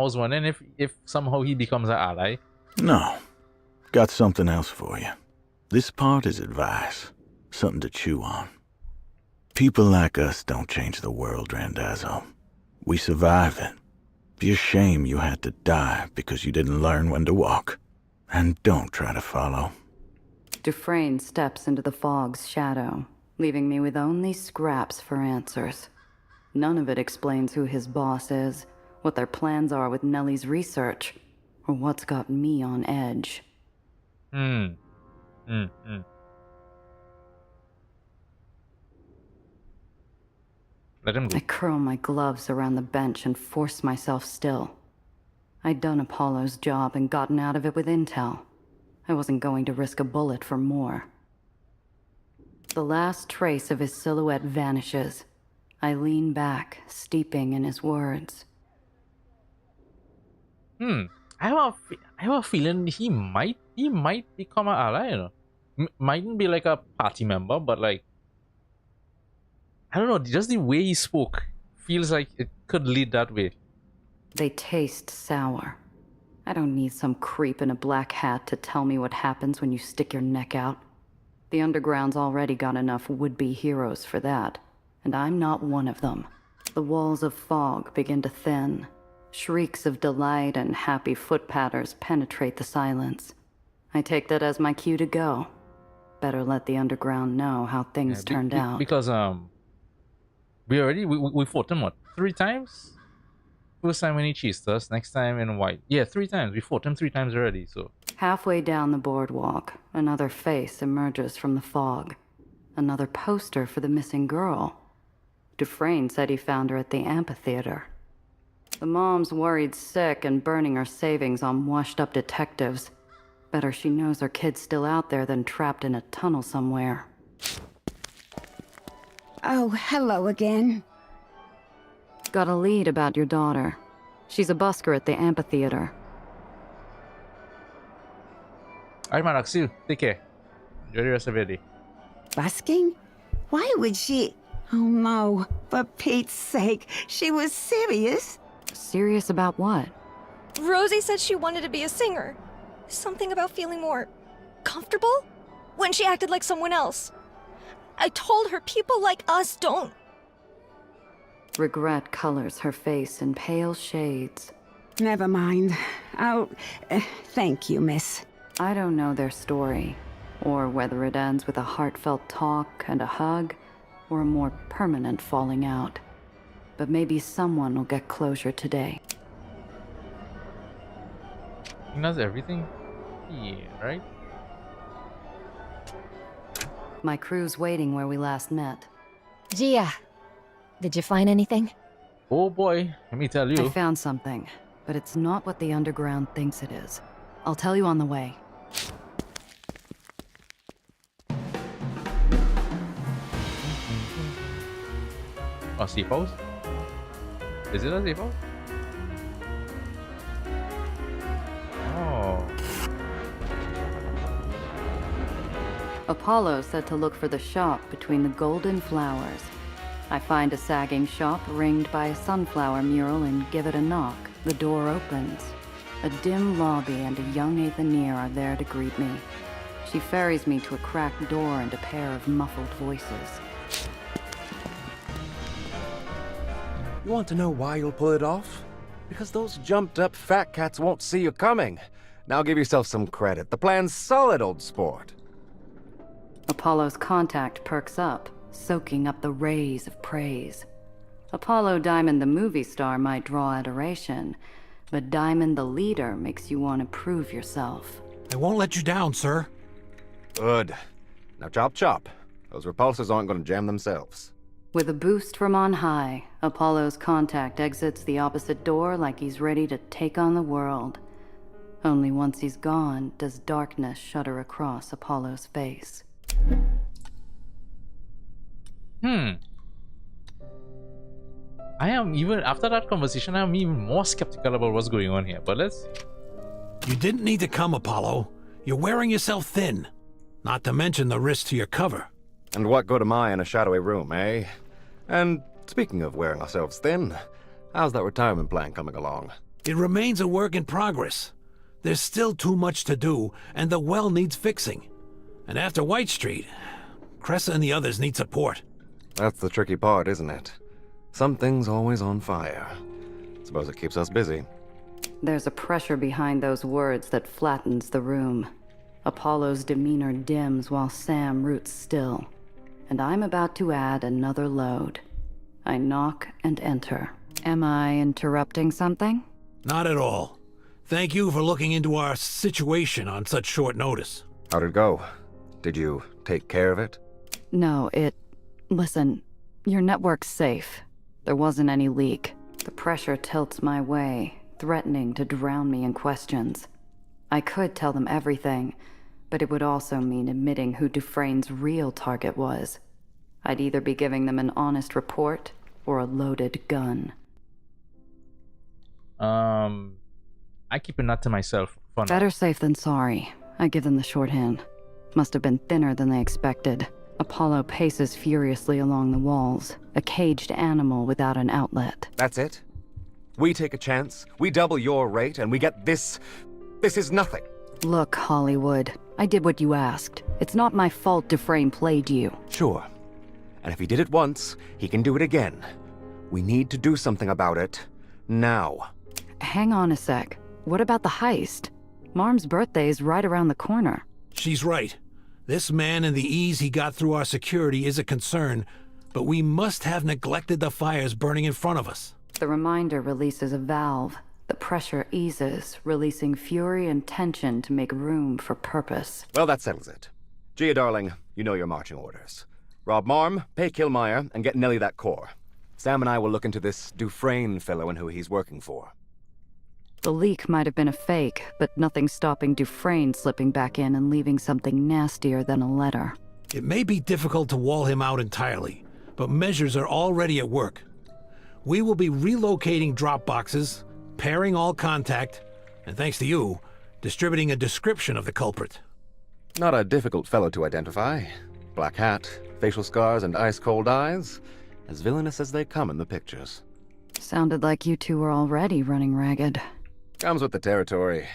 if somehow he becomes an ally. No. Got something else for you. This part is advice. Something to chew on. People like us don't change the world, Randazzo. We survive it. Be a shame you had to die because you didn't learn when to walk. And don't try to follow. Dufresne steps into the fog's shadow, leaving me with only scraps for answers. None of it explains who his boss is, what their plans are with Nellie's research, or what's got me on edge. Hmm. Let him go. I curl my gloves around the bench and force myself still. I'd done Apollo's job and gotten out of it with intel. I wasn't going to risk a bullet for more. The last trace of his silhouette vanishes. I lean back, steeping in his words. I have a feeling he might become an ally, you know. Mightn't be like a party member, but like, I don't know, just the way he spoke feels like it could lead that way. They taste sour. I don't need some creep in a black hat to tell me what happens when you stick your neck out. The Underground's already got enough would-be heroes for that, and I'm not one of them. The walls of fog begin to thin. Shrieks of delight and happy foot patters penetrate the silence. I take that as my cue to go. Better let the Underground know how things turned out. Because we fought him, what, 3 times? First time when he chased us, next time in white. Yeah, 3 times. We fought him 3 times already, so. Halfway down the boardwalk, another face emerges from the fog. Another poster for the missing girl. Dufresne said he found her at the amphitheater. The mom's worried sick and burning her savings on washed-up detectives. Better she knows her kid's still out there than trapped in a tunnel somewhere. Oh, hello again. Got a lead about your daughter. She's a busker at the amphitheater. Alright, Maraxil, take care. Enjoy the rest of your day. Busking? Why would she? Oh no, for Pete's sake, she was serious? Serious about what? Rosie said she wanted to be a singer. Something about feeling more comfortable when she acted like someone else. I told her people like us don't. Regret colors her face in pale shades. Never mind. Oh, thank you, miss. I don't know their story, or whether it ends with a heartfelt talk and a hug, or a more permanent falling out. But maybe someone will get closure today. He knows everything? Yeah, right? My crew's waiting where we last met. Gia, did you find anything? Oh boy, let me tell you. I found something, but it's not what the Underground thinks it is. I'll tell you on the way. A safe house? Is it a safe house? Oh. Apollo said to look for the shop between the golden flowers. I find a sagging shop ringed by a sunflower mural and give it a knock. The door opens. A dim lobby and a young Aether are there to greet me. She ferries me to a cracked door and a pair of muffled voices. You want to know why you'll pull it off? Because those jumped-up fat cats won't see you coming. Now give yourself some credit. The plan's solid, old sport. Apollo's contact perks up, soaking up the rays of praise. Apollo Diamond the movie star might draw adoration, but Diamond the leader makes you want to prove yourself. I won't let you down, sir. Good. Now chop chop. Those repulsors aren't going to jam themselves. With a boost from on high, Apollo's contact exits the opposite door like he's ready to take on the world. Only once he's gone does darkness shudder across Apollo's face. I am even, after that conversation, I'm even more skeptical about what's going on here, but let's see. You didn't need to come, Apollo. You're wearing yourself thin. Not to mention the risk to your cover. And what good am I in a shadowy room, eh? And speaking of wearing ourselves thin, how's that retirement plan coming along? It remains a work in progress. There's still too much to do, and the well needs fixing. And after White Street, Cressa and the others need support. That's the tricky part, isn't it? Something's always on fire. Suppose it keeps us busy. There's a pressure behind those words that flattens the room. Apollo's demeanor dims while Sam roots still. And I'm about to add another load. I knock and enter. Am I interrupting something? Not at all. Thank you for looking into our situation on such short notice. How'd it go? Did you take care of it? No, Listen, your network's safe. There wasn't any leak. The pressure tilts my way, threatening to drown me in questions. I could tell them everything, but it would also mean admitting who Dufresne's real target was. I'd either be giving them an honest report or a loaded gun. I keep a nut to myself for now. Better safe than sorry. I give them the shorthand. Must have been thinner than they expected. Apollo paces furiously along the walls, a caged animal without an outlet. That's it? We take a chance, we double your rate, and we get this... This is nothing. Look, Hollywood, I did what you asked. It's not my fault Dufresne played you. Sure. And if he did it once, he can do it again. We need to do something about it. Now. Hang on a sec. What about the heist? Marm's birthday is right around the corner. She's right. This man and the ease he got through our security is a concern, but we must have neglected the fires burning in front of us. The reminder releases a valve. The pressure eases, releasing fury and tension to make room for purpose. Well, that settles it. Gia, darling, you know your marching orders. Rob Marm, pay Killmeyer, and get Nellie that core. Sam and I will look into this Dufresne fellow and who he's working for. The leak might have been a fake, but nothing stopping Dufresne slipping back in and leaving something nastier than a letter. It may be difficult to wall him out entirely, but measures are already at work. We will be relocating drop boxes, pairing all contact, and thanks to you, distributing a description of the culprit. Not a difficult fellow to identify. Black hat, facial scars, and ice-cold eyes. As villainous as they come in the pictures. Sounded like you two were already running ragged. Comes with the territory.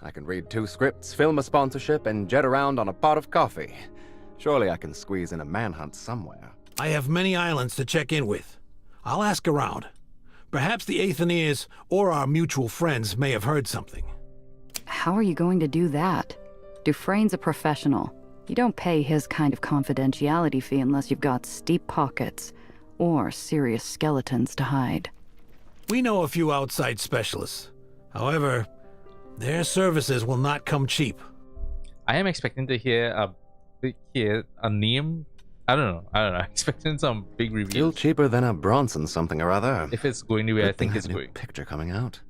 I can read 2 scripts, film a sponsorship, and jet around on a pot of coffee. Surely I can squeeze in a manhunt somewhere. I have many islands to check in with. I'll ask around. Perhaps the Aetherians or our mutual friends may have heard something. How are you going to do that? Dufresne's a professional. You don't pay his kind of confidentiality fee unless you've got steep pockets or serious skeletons to hide. We know a few outside specialists. However, their services will not come cheap. I am expecting to hear a name. I don't know. Expecting some big reveal. Still cheaper than a Bronson something or other. If it's going the way I think it's going. Picture coming out.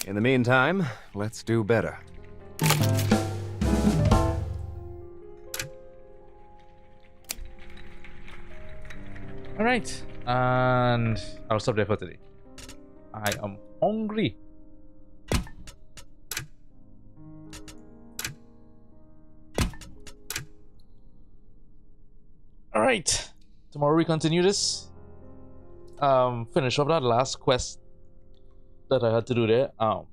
In the meantime, let's do better. All right, and I'll stop there for today. I am hungry. All right, tomorrow we continue this. Finish up that last quest that I had to do there. Not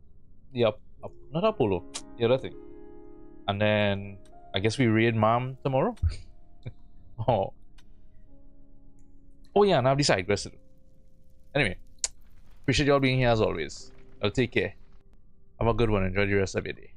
Apollo, the other thing. And then I guess we raid Mom tomorrow. Oh yeah, and I have the side quest to do. Anyway, appreciate y'all being here as always. I'll take care. Have a good one. Enjoy the rest of your day.